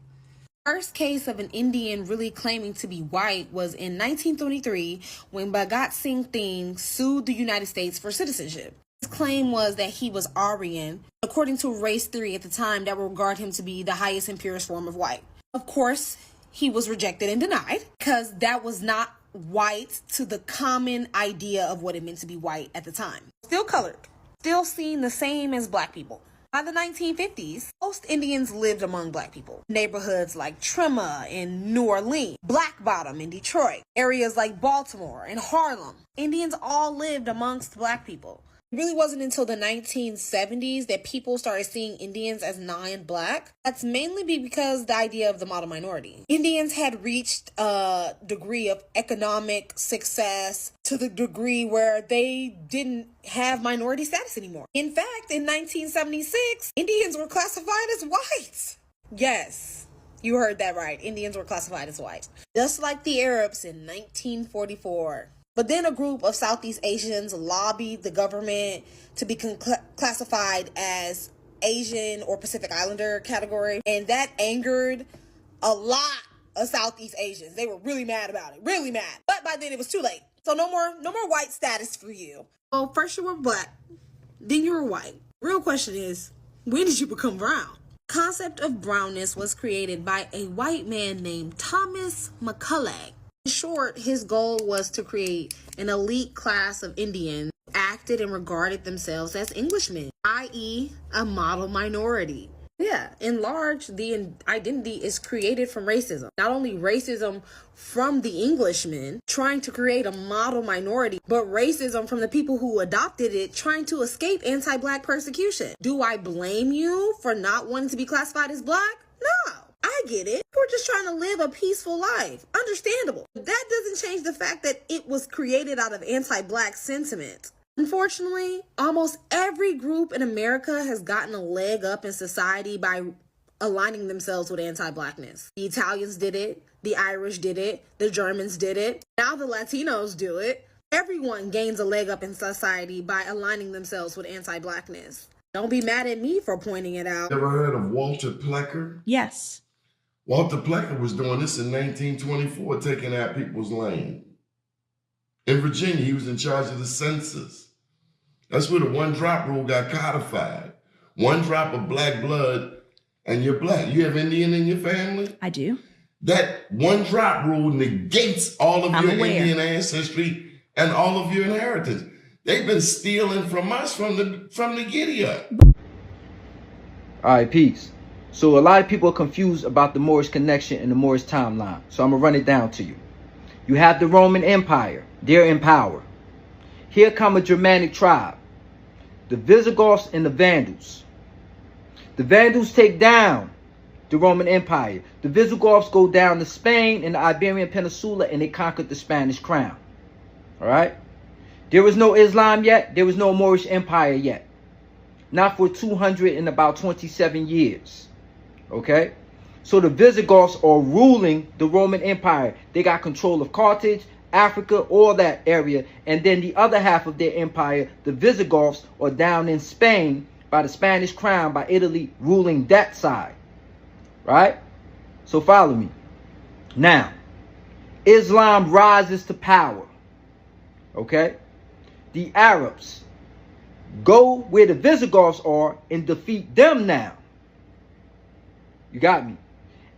First case of an Indian really claiming to be white was in 1923 when Bhagat Singh Thind sued the United States for citizenship. His claim was that he was Aryan, according to race theory at the time that would regard him to be the highest and purest form of white. Of course, he was rejected and denied because that was not white to the common idea of what it meant to be white at the time. Still colored, still seen the same as black people. By the 1950s, most Indians lived among black people. Neighborhoods like Tremor in New Orleans, Black Bottom in Detroit, areas like Baltimore and Harlem. Indians all lived amongst black people. It really wasn't until the 1970s that people started seeing Indians as non-black. That's mainly because the idea of the model minority. Indians had reached a degree of economic success to the degree where they didn't have minority status anymore. In fact, in 1976, Indians were classified as white. Yes, you heard that right. Indians were classified as white. Just like the Arabs in 1944. But then a group of Southeast Asians lobbied the government to be classified as Asian or Pacific Islander category. And that angered a lot of Southeast Asians. They were really mad about it. Really mad. But by then it was too late. So no more white status for you. Well, first you were black, then you were white. Real question is, when did you become brown? Concept of brownness was created by a white man named Thomas McCulloch. In short, his goal was to create an elite class of Indians who acted and regarded themselves as Englishmen, i.e. a model minority. Yeah, in large, the identity is created from racism. Not only racism from the Englishmen trying to create a model minority, but racism from the people who adopted it trying to escape anti-black persecution. Do I blame you for not wanting to be classified as black? No. I get it. We're just trying to live a peaceful life. Understandable. But that doesn't change the fact that it was created out of anti-black sentiment. Unfortunately, almost every group in America has gotten a leg up in society by aligning themselves with anti-blackness. The Italians did it. The Irish did it. The Germans did it. Now the Latinos do it. Everyone gains a leg up in society by aligning themselves with anti-blackness. Don't be mad at me for pointing it out. Ever heard of Walter Plecker? Yes. Walter Plecker was doing this in 1924, taking out people's land. In Virginia, he was in charge of the census. That's where the one-drop rule got codified. One drop of black blood and you're black. You have Indian in your family? I do. That one-drop rule negates all of your aware. Indian ancestry and all of your inheritance. They've been stealing from us from the giddy up. All right, peace. So a lot of people are confused about the Moorish connection and the Moorish timeline. So I'm going to run it down to you. You have the Roman Empire. They're in power. Here come a Germanic tribe. The Visigoths and the Vandals. The Vandals take down the Roman Empire. The Visigoths go down to Spain and the Iberian Peninsula and they conquered the Spanish crown. All right? There was no Islam yet. There was no Moorish Empire yet. Not for 227 years. Okay? So the Visigoths are ruling the Roman Empire. They got control of Carthage, Africa, all that area. And then the other half of their empire, the Visigoths, are down in Spain by the Spanish crown, by Italy ruling that side. Right? So follow me. Now, Islam rises to power. Okay? The Arabs go where the Visigoths are and defeat them now. You got me?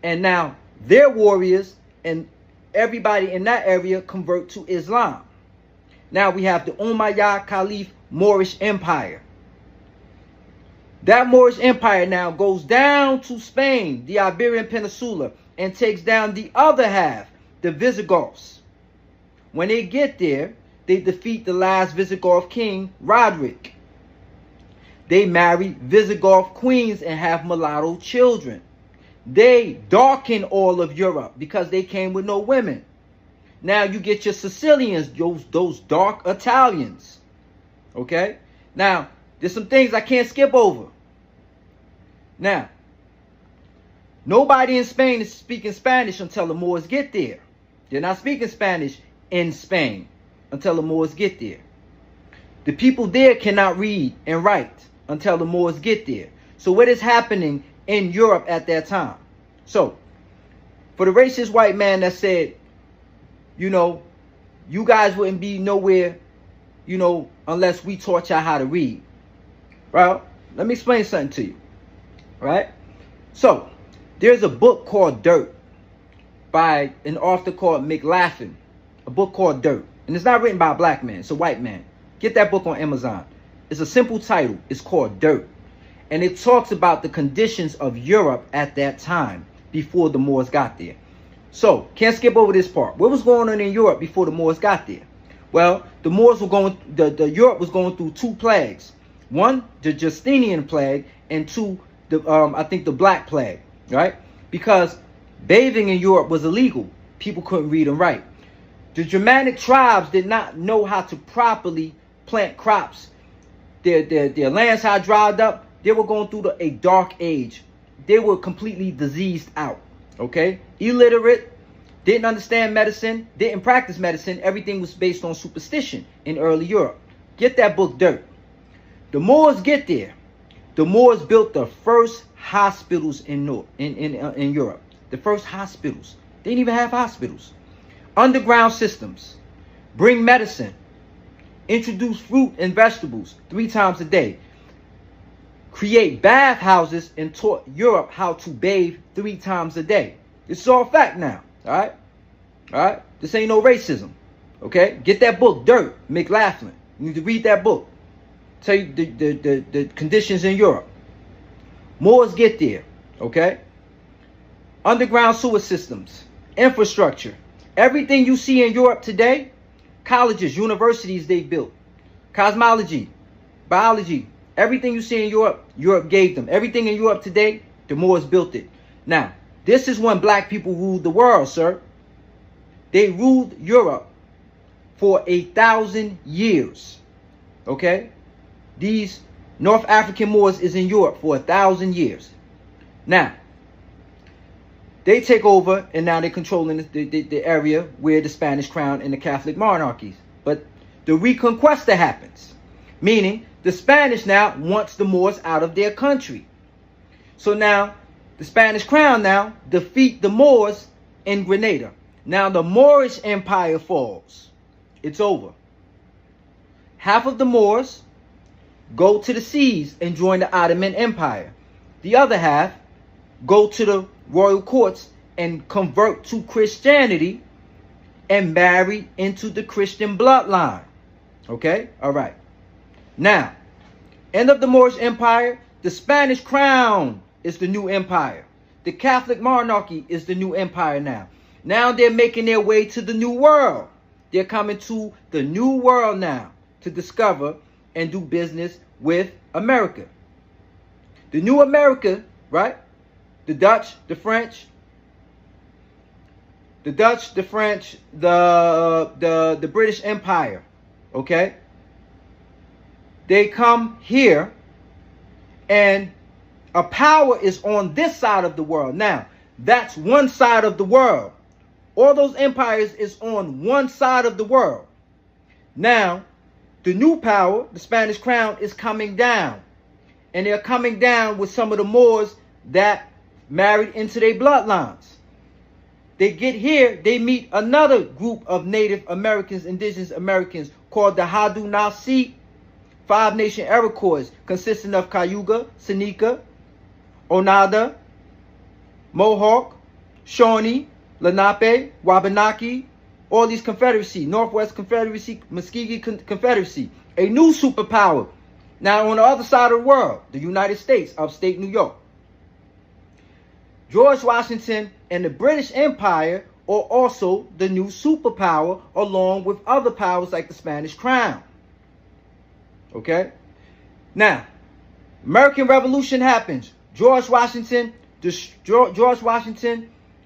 And now their warriors and everybody in that area convert to Islam. Now we have the Umayyad Caliph Moorish Empire. That Moorish Empire now goes down to Spain, the Iberian Peninsula, and takes down the other half, the Visigoths. When they get there, they defeat the last Visigoth king, Roderick. They marry Visigoth queens and have mulatto children. They darken all of Europe because they came with no women. Now you get your Sicilians, those dark Italians. Okay? Now, there's some things I can't skip over. Now, nobody in Spain is speaking Spanish until the Moors get there. They're not speaking Spanish in Spain until the Moors get there. The people there cannot read and write until the Moors get there. So what is happening in Europe at that time? So For the racist white man that said, you know, you guys wouldn't be nowhere, you know, unless we taught y'all how to read. Well, let me explain something to you. Right? So, there's a book called Dirt by an author called McLaughlin. A book called Dirt. And it's not written by a black man. It's a white man. Get that book on Amazon. It's a simple title. It's called Dirt. And it talks about the conditions of Europe at that time before the Moors got there. So, can't skip over this part. What was going on in Europe before the Moors got there? Well, the Moors were going, Europe was going through two plagues. One, the Justinian plague, and two, I think the Black Plague, right? Because bathing in Europe was illegal. People couldn't read and write. The Germanic tribes did not know how to properly plant crops. Their lands had dried up. They were going through a dark age. They were completely diseased out, okay? Illiterate, didn't understand medicine, didn't practice medicine. Everything was based on superstition in early Europe. Get that book, Dirt. The Moors get there. The Moors built the first hospitals in Europe. The first hospitals. They didn't even have hospitals. Underground systems. Bring medicine. Introduce fruit and vegetables 3 times a day. Create bathhouses and taught Europe how to bathe 3 times a day. This is all fact now. All right? All right? This ain't no racism. Okay? Get that book, Dirt, McLaughlin. You need to read that book. Tell you the conditions in Europe. Moors get there, okay? Underground sewer systems, infrastructure. Everything you see in Europe today, colleges, universities they built. Cosmology, biology, everything you see in Europe, Europe gave them. Everything in Europe today, the Moors built it. Now, this is when black people ruled the world, sir. They ruled Europe for 1,000 years, okay? These North African Moors is in Europe for 1,000 years. Now, they take over and now they're controlling the area where the Spanish crown and the Catholic monarchies. But the reconquista happens, meaning the Spanish now wants the Moors out of their country. So now the Spanish crown now defeat the Moors in Grenada. Now the Moorish Empire falls. It's over. Half of the Moors go to the seas and join the Ottoman Empire. The other half go to the royal courts and convert to Christianity and marry into the Christian bloodline. Okay? All right. Now, end of the Moorish Empire, the Spanish crown is the new empire. The Catholic monarchy is the new empire now. Now they're making their way to the new world. They're coming to the new world now to discover and do business with America. The new America, right? The Dutch, the French, the British Empire, okay? They come here and a power is on this side of the world. Now, that's one side of the world. All those empires is on one side of the world. Now, the new power, the Spanish crown, is coming down. And they're coming down with some of the Moors that married into their bloodlines. They get here, they meet another group of Native Americans, indigenous Americans, called the Haudenosaunee 5-nation Iroquois, consisting of Cayuga, Seneca, Oneida, Mohawk, Shawnee, Lenape, Wabanaki, all these confederacy, Northwest Confederacy, Muskogee Confederacy, a new superpower. Now on the other side of the world, the United States, upstate New York. George Washington and the British Empire are also the new superpower, along with other powers like the Spanish crown. Okay? Now, American Revolution happens. George Washington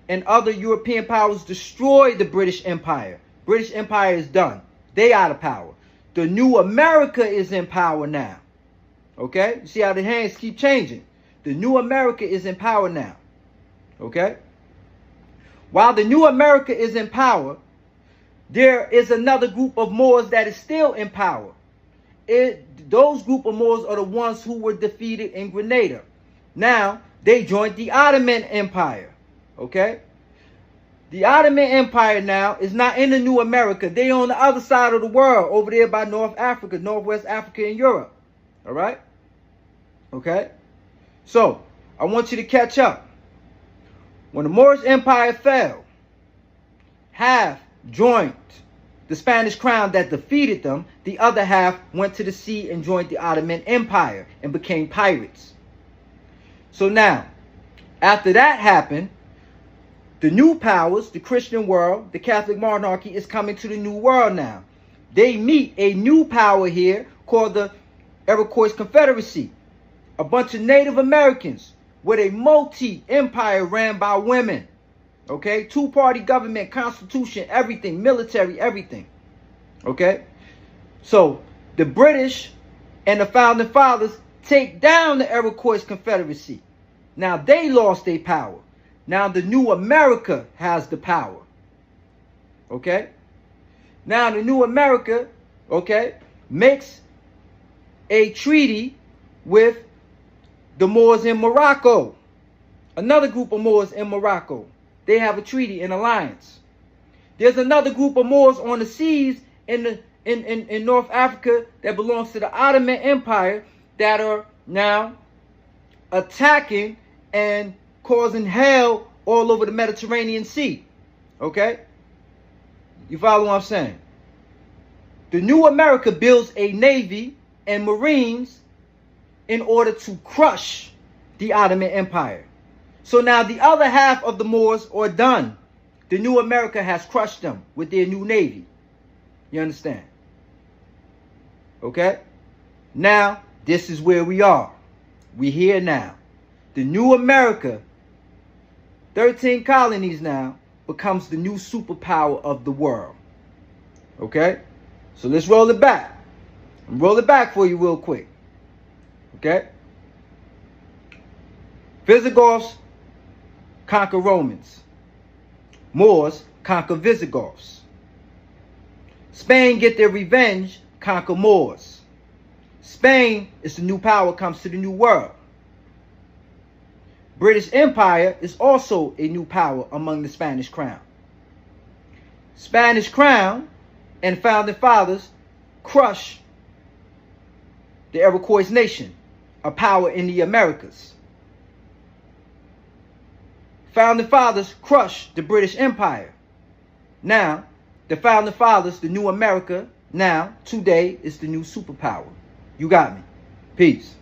and other European powers destroy the British Empire. British Empire is done. They out of power. The new America is in power now. Okay? You see how the hands keep changing. The new America is in power now. Okay? While the new America is in power, there is another group of Moors that is still in power. Those group of Moors are the ones who were defeated in Grenada. Now, they joined the Ottoman Empire. Okay? The Ottoman Empire now is not in the New America. They on the other side of the world, over there by North Africa, Northwest Africa and Europe. All right? Okay? So, I want you to catch up. When the Moorish Empire fell, half joined the Spanish crown that defeated them. The other half went to the sea and joined the Ottoman Empire and became pirates. So now, after that happened, the new powers, the Christian world, the Catholic monarchy is coming to the new world now. They meet a new power here called the Iroquois Confederacy. A bunch of Native Americans with a multi-empire ran by women. Okay? Two-party government, constitution, everything, military, everything. Okay? So, the British and the Founding Fathers take down the Iroquois Confederacy. Now, they lost their power. Now, the new America has the power. Okay? Now, the new America, okay, makes a treaty with the Moors in Morocco. Another group of Moors in Morocco. They have a treaty, an alliance. There's another group of Moors on the seas in North Africa that belongs to the Ottoman Empire that are now attacking and causing hell all over the Mediterranean Sea. Okay? You follow what I'm saying? The new America builds a navy and marines in order to crush the Ottoman Empire. So now the other half of the Moors are done. The new America has crushed them with their new navy. You understand? Okay? Now, this is where we are. We're here now. The new America, 13 colonies now, becomes the new superpower of the world. Okay? So let's roll it back. I'm roll it back for you real quick. Okay? Visigoths conquer Romans. Moors conquer Visigoths. Spain get their revenge, conquer Moors. Spain is the new power, comes to the new world. British Empire is also a new power among the Spanish crown. Spanish crown and Founding Fathers crush the Iroquois nation, a power in the Americas. Founding Fathers crush the British Empire. Now, the Founding Fathers, the new America, now, today, is the new superpower. You got me. Peace.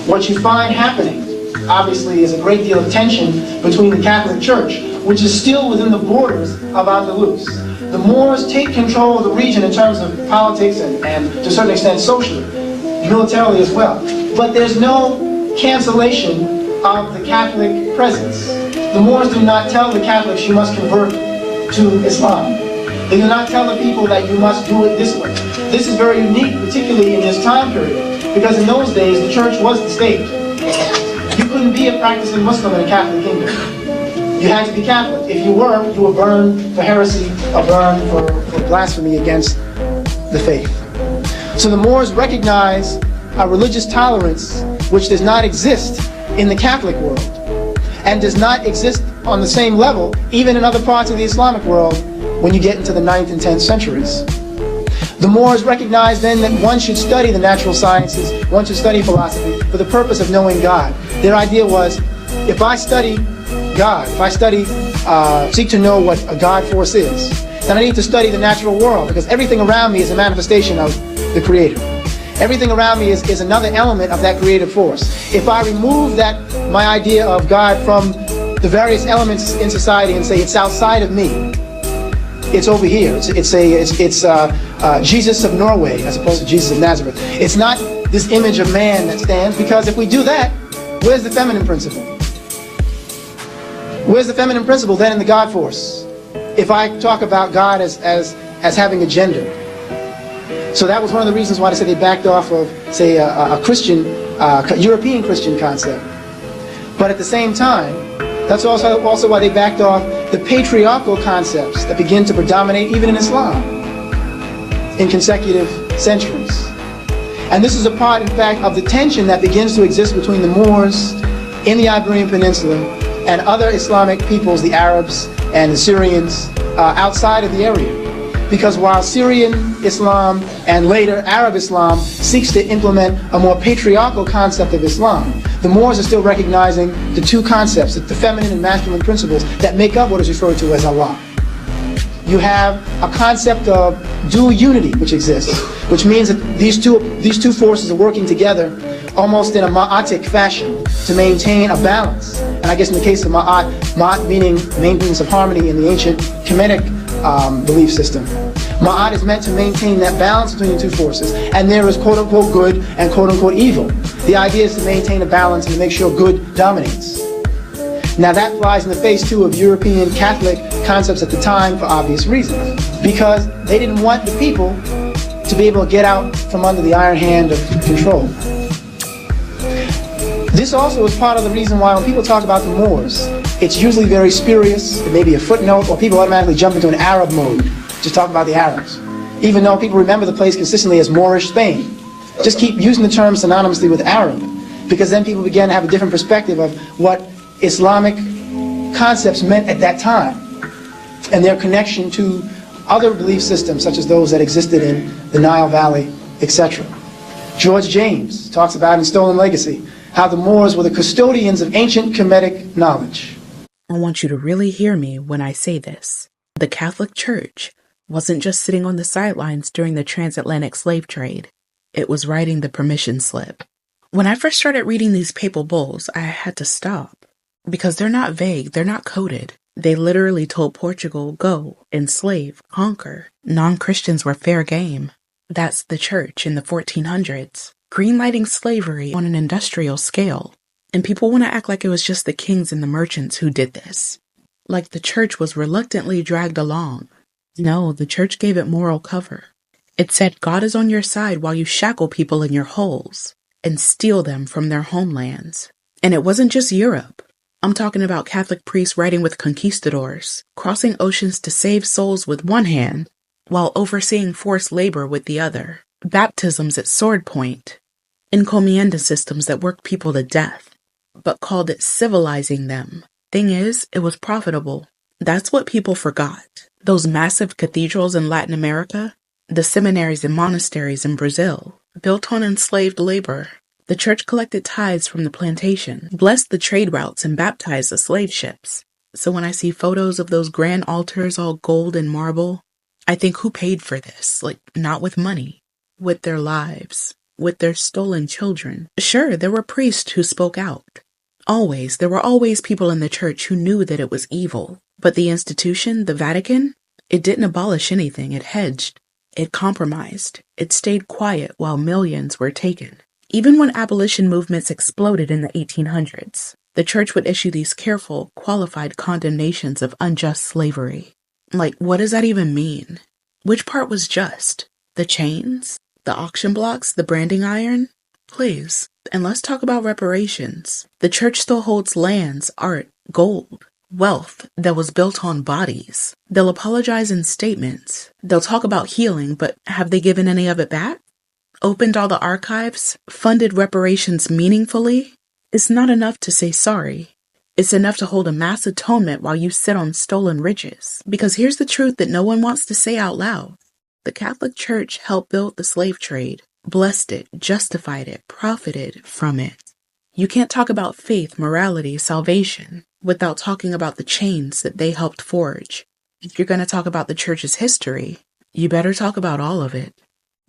What you find happening, obviously, is a great deal of tension between the Catholic Church, which is still within the borders of Andalus. The Moors take control of the region in terms of politics and to a certain extent socially, militarily as well. But there's no cancellation of the Catholic presence. The Moors do not tell the Catholics you must convert to Islam. They do not tell the people that you must do it this way. This is very unique, particularly in this time period, because in those days the church was the state. You couldn't be a practicing Muslim in a Catholic kingdom. You had to be Catholic. If you were burned for heresy or burned for blasphemy against the faith. So the Moors recognize a religious tolerance which does not exist in the Catholic world and does not exist on the same level even in other parts of the Islamic world when you get into the 9th and 10th centuries. The Moors recognized then that one should study the natural sciences, one should study philosophy for the purpose of knowing God. Their idea was, if I study God, if I seek to know what a God force is, then I need to study the natural world, because everything around me is a manifestation of the Creator. Everything around me is another element of that creative force. If I remove my idea of God from the various elements in society and say it's outside of me, it's over here. It's Jesus of Norway as opposed to Jesus of Nazareth. It's not this image of man that stands, because if we do that, where's the feminine principle? Where's the feminine principle then in the God force? If I talk about God as having a gender. So that was one of the reasons why they said they backed off of, say, a Christian, European Christian concept. But at the same time, that's also why they backed off the patriarchal concepts that begin to predominate even in Islam in consecutive centuries. And this is a part, in fact, of the tension that begins to exist between the Moors in the Iberian Peninsula and other Islamic peoples, the Arabs and the Syrians, outside of the area. Because while Syrian Islam and later Arab Islam seeks to implement a more patriarchal concept of Islam, the Moors are still recognizing the two concepts, the feminine and masculine principles that make up what is referred to as Allah. You have a concept of dual unity which exists, which means that these two forces are working together almost in a ma'atic fashion to maintain a balance. And I guess in the case of ma'at meaning maintenance of harmony in the ancient Kemetic belief system. Ma'at is meant to maintain that balance between the two forces, and there is quote-unquote good and quote-unquote evil. The idea is to maintain a balance and to make sure good dominates. Now that flies in the face too of European Catholic concepts at the time for obvious reasons, because they didn't want the people to be able to get out from under the iron hand of control. This also is part of the reason why when people talk about the Moors, it's usually very spurious, it may be a footnote, or people automatically jump into an Arab mode, just talk about the Arabs. Even though people remember the place consistently as Moorish Spain. Just keep using the term synonymously with Arab, because then people begin to have a different perspective of what Islamic concepts meant at that time, and their connection to other belief systems such as those that existed in the Nile Valley, etc. George James talks about in Stolen Legacy how the Moors were the custodians of ancient Kemetic knowledge. I want you to really hear me when I say this. The Catholic Church wasn't just sitting on the sidelines during the transatlantic slave trade. It was writing the permission slip. When I first started reading these papal bulls, I had to stop. Because they're not vague, they're not coded. They literally told Portugal, go, enslave, conquer. Non-Christians were fair game. That's the church in the 1400s. Greenlighting slavery on an industrial scale. And people want to act like it was just the kings and the merchants who did this. Like the church was reluctantly dragged along. No, the church gave it moral cover. It said God is on your side while you shackle people in your holes and steal them from their homelands. And it wasn't just Europe. I'm talking about Catholic priests writing with conquistadors, crossing oceans to save souls with one hand, while overseeing forced labor with the other. Baptisms at sword point. Encomienda systems that worked people to death, but called it civilizing them. Thing is, it was profitable. That's what people forgot. Those massive cathedrals in Latin America, the seminaries and monasteries in Brazil, built on enslaved labor. The church collected tithes from the plantation, blessed the trade routes, and baptized the slave ships. So when I see photos of those grand altars all gold and marble, I think who paid for this? Like, not with money, with their lives, with their stolen children. Sure, there were priests who spoke out. There were always people in the church who knew that it was evil. But the institution, the Vatican, it didn't abolish anything. It hedged. It compromised. It stayed quiet while millions were taken. Even when abolition movements exploded in the 1800s, the church would issue these careful, qualified condemnations of unjust slavery. Like, what does that even mean? Which part was just? The chains? The auction blocks? The branding iron? Please. And let's talk about reparations. The church still holds lands, art, gold, wealth that was built on bodies. They'll apologize in statements. They'll talk about healing, but have they given any of it back? Opened all the archives, funded reparations meaningfully? It's not enough to say sorry. It's enough to hold a mass atonement while you sit on stolen riches. Because here's the truth that no one wants to say out loud. The Catholic Church helped build the slave trade, blessed it, justified it, profited from it. You can't talk about faith, morality, salvation without talking about the chains that they helped forge. If you're going to talk about the church's history, you better talk about all of it.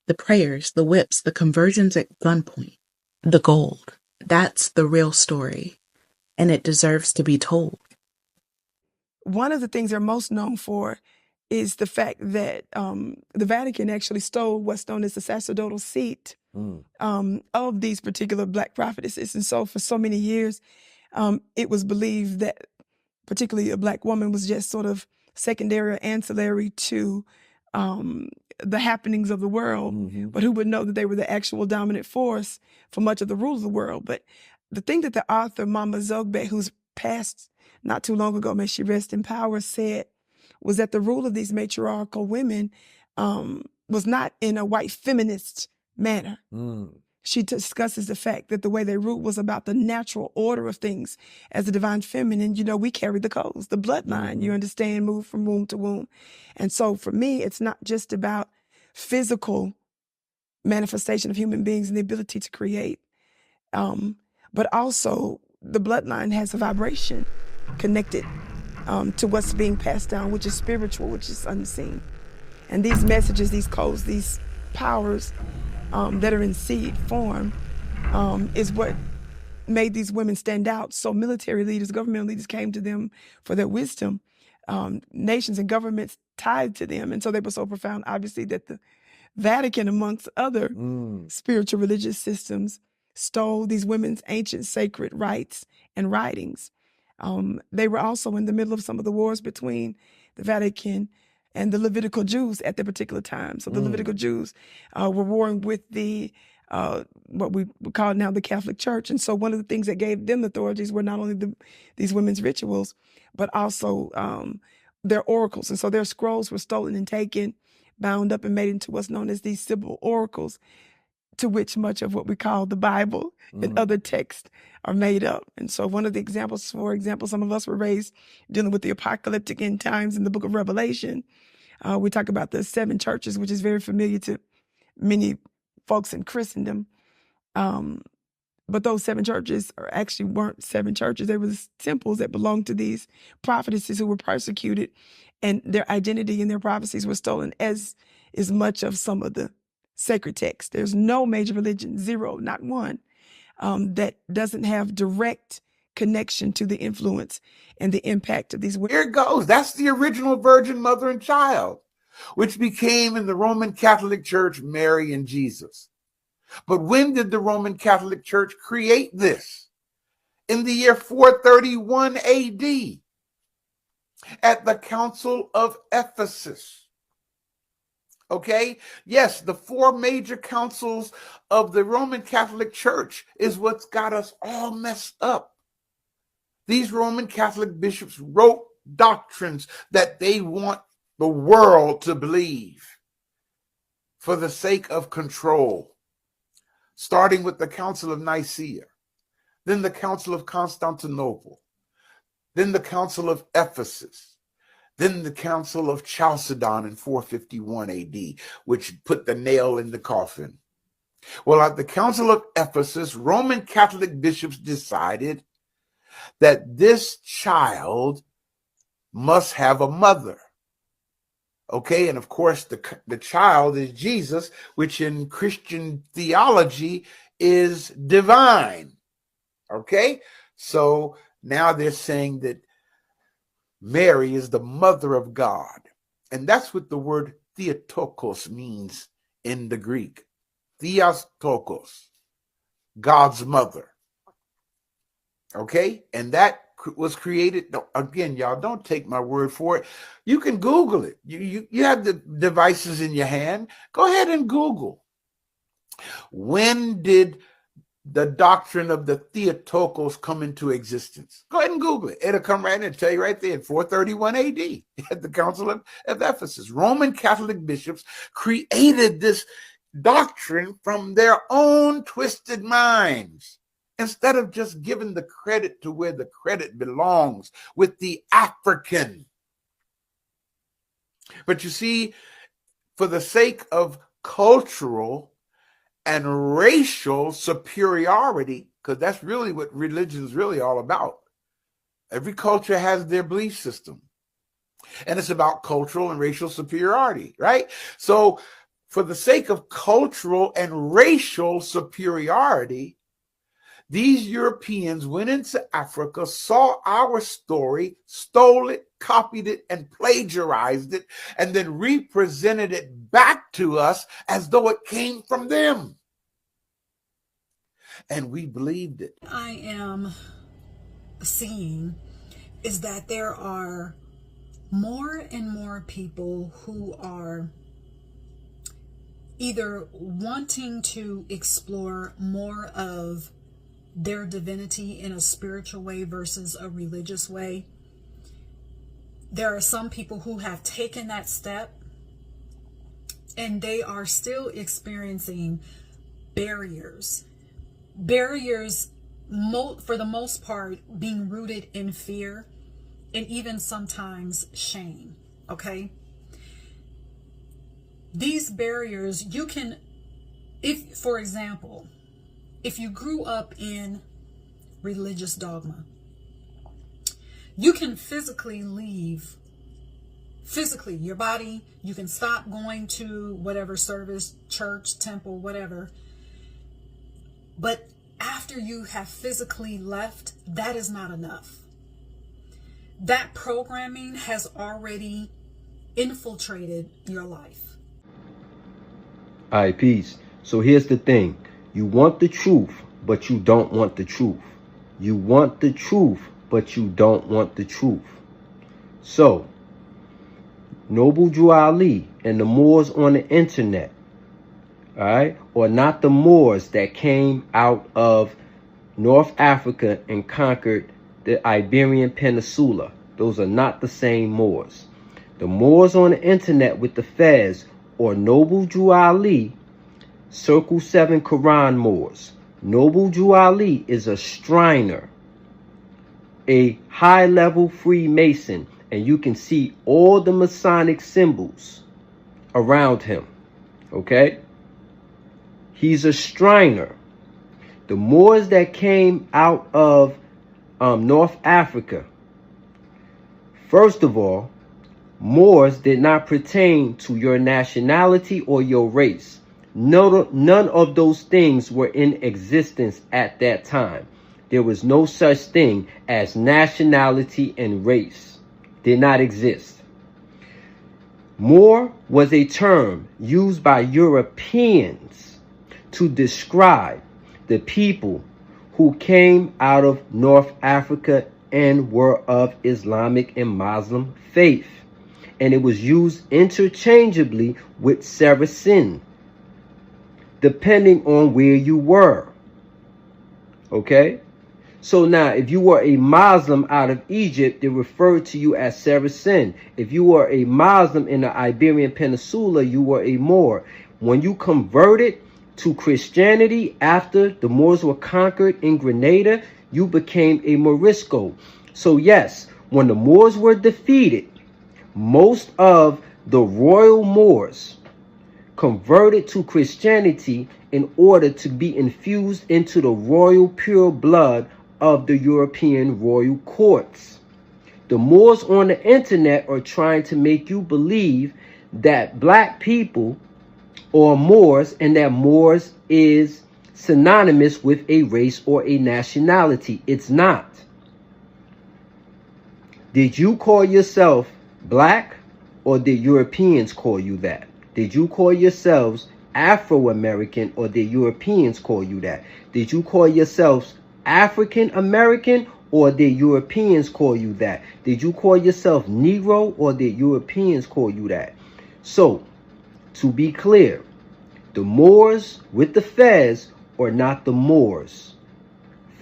The prayers, the whips, the conversions at gunpoint, the gold. That's the real story, and it deserves to be told. One of the things they're most known for is the fact that the Vatican actually stole what's known as the sacerdotal seat of these particular Black prophetesses. And so for so many years, it was believed that particularly a Black woman was just sort of secondary or ancillary to the happenings of the world, but who would know that they were the actual dominant force for much of the rule of the world. But the thing that the author, Mama Zogbe, who's passed not too long ago, may she rest in power, said was that the rule of these matriarchal women was not in a white feminist manner. she discusses the fact that the way they root was about the natural order of things as the divine feminine. You know, we carry the codes, the bloodline, you understand, move from womb to womb. And so for me, it's not just about physical manifestation of human beings and the ability to create, but also the bloodline has a vibration connected to what's being passed down, which is spiritual, which is unseen. And these messages, these codes, these powers that are in seed form is what made these women stand out. So military leaders, governmental leaders came to them for their wisdom. Nations and governments tied to them. And so they were so profound, obviously, that the Vatican, amongst other spiritual religious systems, stole these women's ancient sacred rites and writings. They were also in the middle of some of the wars between the Vatican and the Levitical Jews at the particular time. So the Levitical Jews were warring with the what we call now the Catholic Church. And so one of the things that gave them authorities were not only these women's rituals, but also their oracles. And so their scrolls were stolen and taken, bound up and made into what's known as these Sybil oracles, to which much of what we call the Bible and other texts are made up. And so one of the examples, for example, some of us were raised dealing with the apocalyptic end times in the book of Revelation. We talk about the 7 churches, which is very familiar to many folks in Christendom. But those 7 churches actually weren't 7 churches. They were temples that belonged to these prophetesses who were persecuted, and their identity and their prophecies were stolen, as is much of some of the sacred texts. There's no major religion, zero, not one, that doesn't have direct connection to the influence and the impact of these women. Here it goes. That's the original Virgin Mother and Child, which became in the Roman Catholic Church Mary and Jesus. But when did the Roman Catholic Church create this? In the year 431 AD at the Council of Ephesus. Okay? Yes, the 4 major councils of the Roman Catholic Church is what's got us all messed up. These Roman Catholic bishops wrote doctrines that they want the world to believe for the sake of control, starting with the Council of Nicaea, then the Council of Constantinople, then the Council of Ephesus, then the Council of Chalcedon in 451 AD, which put the nail in the coffin. Well, at the Council of Ephesus, Roman Catholic bishops decided that this child must have a mother. Okay, and of course, the child is Jesus, which in Christian theology is divine. Okay, so now they're saying that Mary is the mother of God. And that's what the word Theotokos means in the Greek. Theotokos, God's mother. Okay, and that was created, again, y'all, don't take my word for it. You can Google it. You have the devices in your hand. Go ahead and Google. When did the doctrine of the Theotokos come into existence? Go ahead and Google it. It'll come right in and tell you right there in 431 AD at the Council of Ephesus. Roman Catholic bishops created this doctrine from their own twisted minds, instead of just giving the credit to where the credit belongs, with the African. But you see, for the sake of cultural and racial superiority, because that's really what religion is really all about. Every culture has their belief system, and it's about cultural and racial superiority, right? So for the sake of cultural and racial superiority, these Europeans went into Africa, saw our story, stole it, copied it, and plagiarized it, and then represented it back to us as though it came from them. And we believed it. I am seeing is that there are more and more people who are either wanting to explore more of their divinity in a spiritual way versus a religious way. There are some people who have taken that step and they are still experiencing barriers. For the most part, being rooted in fear and even sometimes shame. Okay? These barriers, you can, if, for example, if you grew up in religious dogma, you can physically leave, your body, you can stop going to whatever service, church, temple, whatever. But after you have physically left, that is not enough. That programming has already infiltrated your life. All right, peace. So here's the thing. You want the truth, but you don't want the truth. You want the truth, but you don't want the truth. So, Noble Drew Ali and the Moors on the internet, all right, or not the Moors that came out of North Africa and conquered the Iberian Peninsula. Those are not the same Moors. The Moors on the internet with the Fez or Noble Drew Ali, Circle 7 Quran Moors. Noble Drew Ali is a Shriner, a high-level Freemason, and you can see all the Masonic symbols around him, okay? He's a Shriner. The Moors that came out of North Africa, first of all, Moors did not pertain to your nationality or your race. None of those things were in existence at that time. There was no such thing as nationality and race. Did not exist. Moor was a term used by Europeans to describe the people who came out of North Africa and were of Islamic and Muslim faith. And it was used interchangeably with Saracen, depending on where you were. Okay? So now, if you were a Muslim out of Egypt, they referred to you as Saracen. If you were a Muslim in the Iberian Peninsula, you were a Moor. When you converted to Christianity after the Moors were conquered in Grenada, you became a Morisco. So yes, when the Moors were defeated, most of the royal Moors converted to Christianity in order to be infused into the royal pure blood of the European royal courts. The Moors on the internet are trying to make you believe that black people are Moors and that Moors is synonymous with a race or a nationality. It's not. Did you call yourself black, or did Europeans call you that? Did you call yourselves Afro-American, or did Europeans call you that? Did you call yourselves African American, or did Europeans call you that? Did you call yourself Negro, or did Europeans call you that? So, to be clear, the Moors with the Fez are not the Moors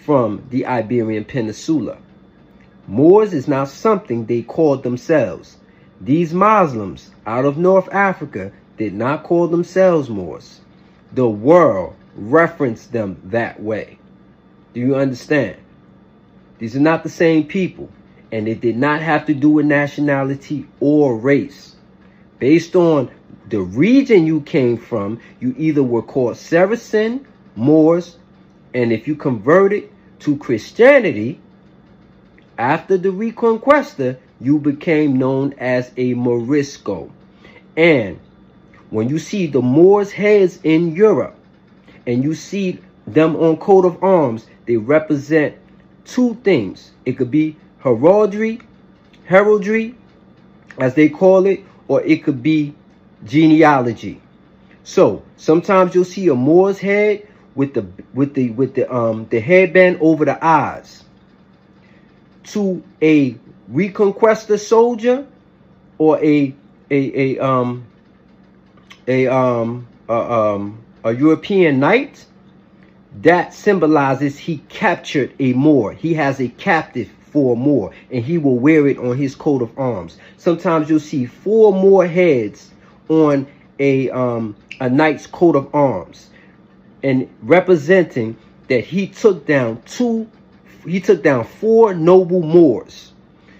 from the Iberian Peninsula. Moors is not something they called themselves. These Muslims out of North Africa did not call themselves Moors. The world referenced them that way. Do you understand? These are not the same people, and it did not have to do with nationality or race. Based on the region you came from, you either were called Saracen, Moors, and if you converted to Christianity after the Reconquista, you became known as a Morisco. And when you see the Moors' heads in Europe and you see them on coat of arms, they represent two things. It could be heraldry, as they call it, or it could be genealogy. So sometimes you'll see a Moor's head with the headband over the eyes. To a Reconquista soldier or a European knight, that symbolizes he captured a Moor. He has a captive for a Moor, and he will wear it on his coat of arms. Sometimes you'll see 4 Moor heads on a knight's coat of arms. and representing that he took down 4 noble Moors.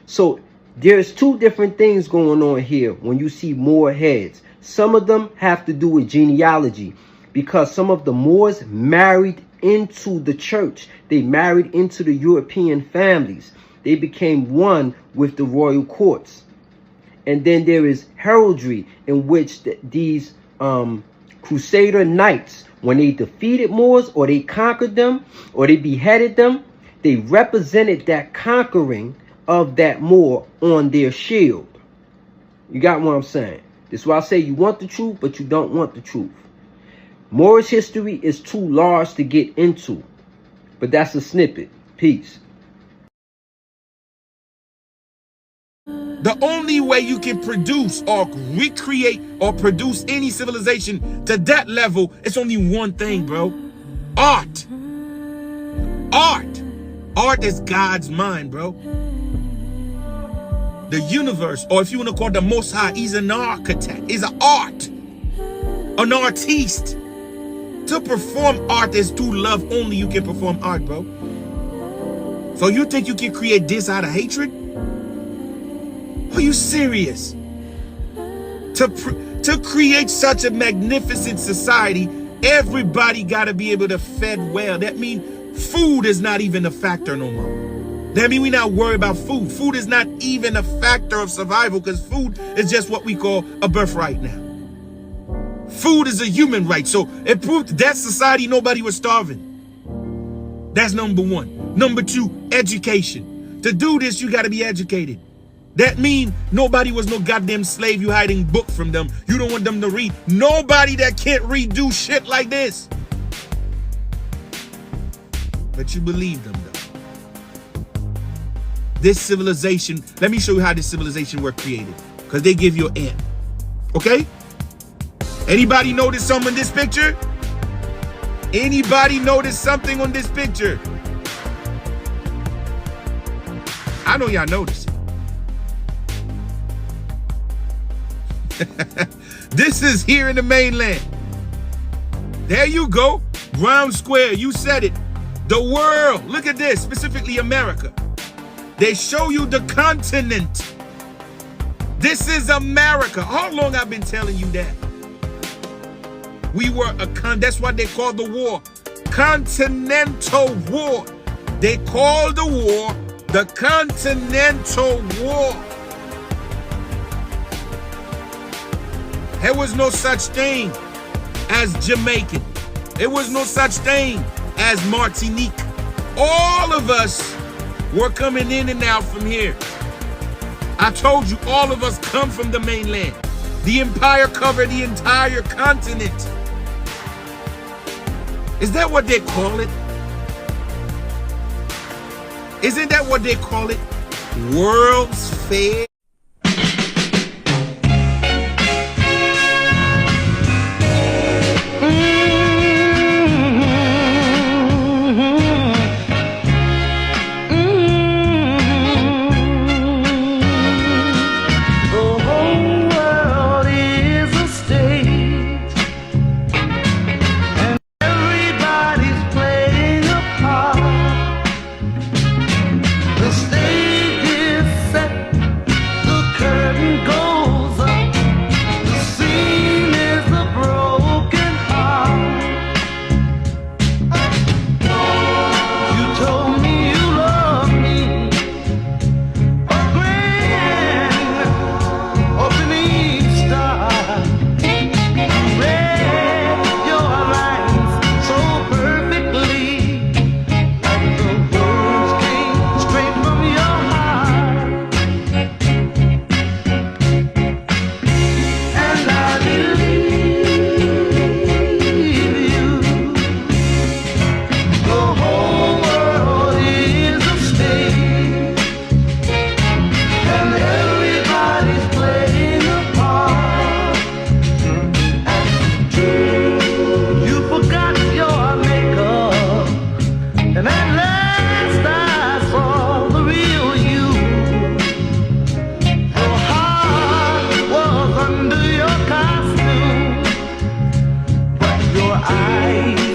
So there's 2 different things going on here when you see Moor heads. Some of them have to do with genealogy, because some of the Moors married into the church. They married into the European families. They became one with the royal courts. And then there is heraldry, in which these Crusader knights, when they defeated Moors or they conquered them or they beheaded them, they represented that conquering of that Moor on their shield. You got what I'm saying? This is why I say you want the truth, but you don't want the truth. Moorish history is too large to get into, but that's a snippet. Peace. The only way you can produce or recreate or produce any civilization to that level, it's only one thing, bro. Art. Art. Art is God's mind, bro. The universe, or if you want to call it the Most High, he's an architect. He's an art. An artiste. To perform art is to love only you can perform art, bro. So you think you can create this out of hatred? Are you serious? To create such a magnificent society, everybody got to be able to fed well. That means food is not even a factor no more. That means we not worry about food. Food is not even a factor of survival, because food is just what we call a birthright now. Food is a human right. So it proved that society, nobody was starving. That's number 1. Number 2, education. To do this, you got to be educated. That means nobody was no goddamn slave you hiding book from them. You don't want them to read. Nobody that can't read do shit like this. But you believe them, though. This civilization, let me show you how this civilization were created, because they give you an end. Okay? Anybody notice something in this picture? Anybody notice something on this picture? I know y'all notice it. This is here in the mainland. There you go. Brown square, you said it. The world. Look at this, specifically America. They show you the continent. This is America. How long I've been telling you that? We were that's what they call the war. Continental War. They call the war the Continental War. There was no such thing as Jamaican. There was no such thing as Martinique. All of us were coming in and out from here. I told you, all of us come from the mainland. The empire covered the entire continent. Is that what they call it? Isn't that what they call it? World's Fair? Your eyes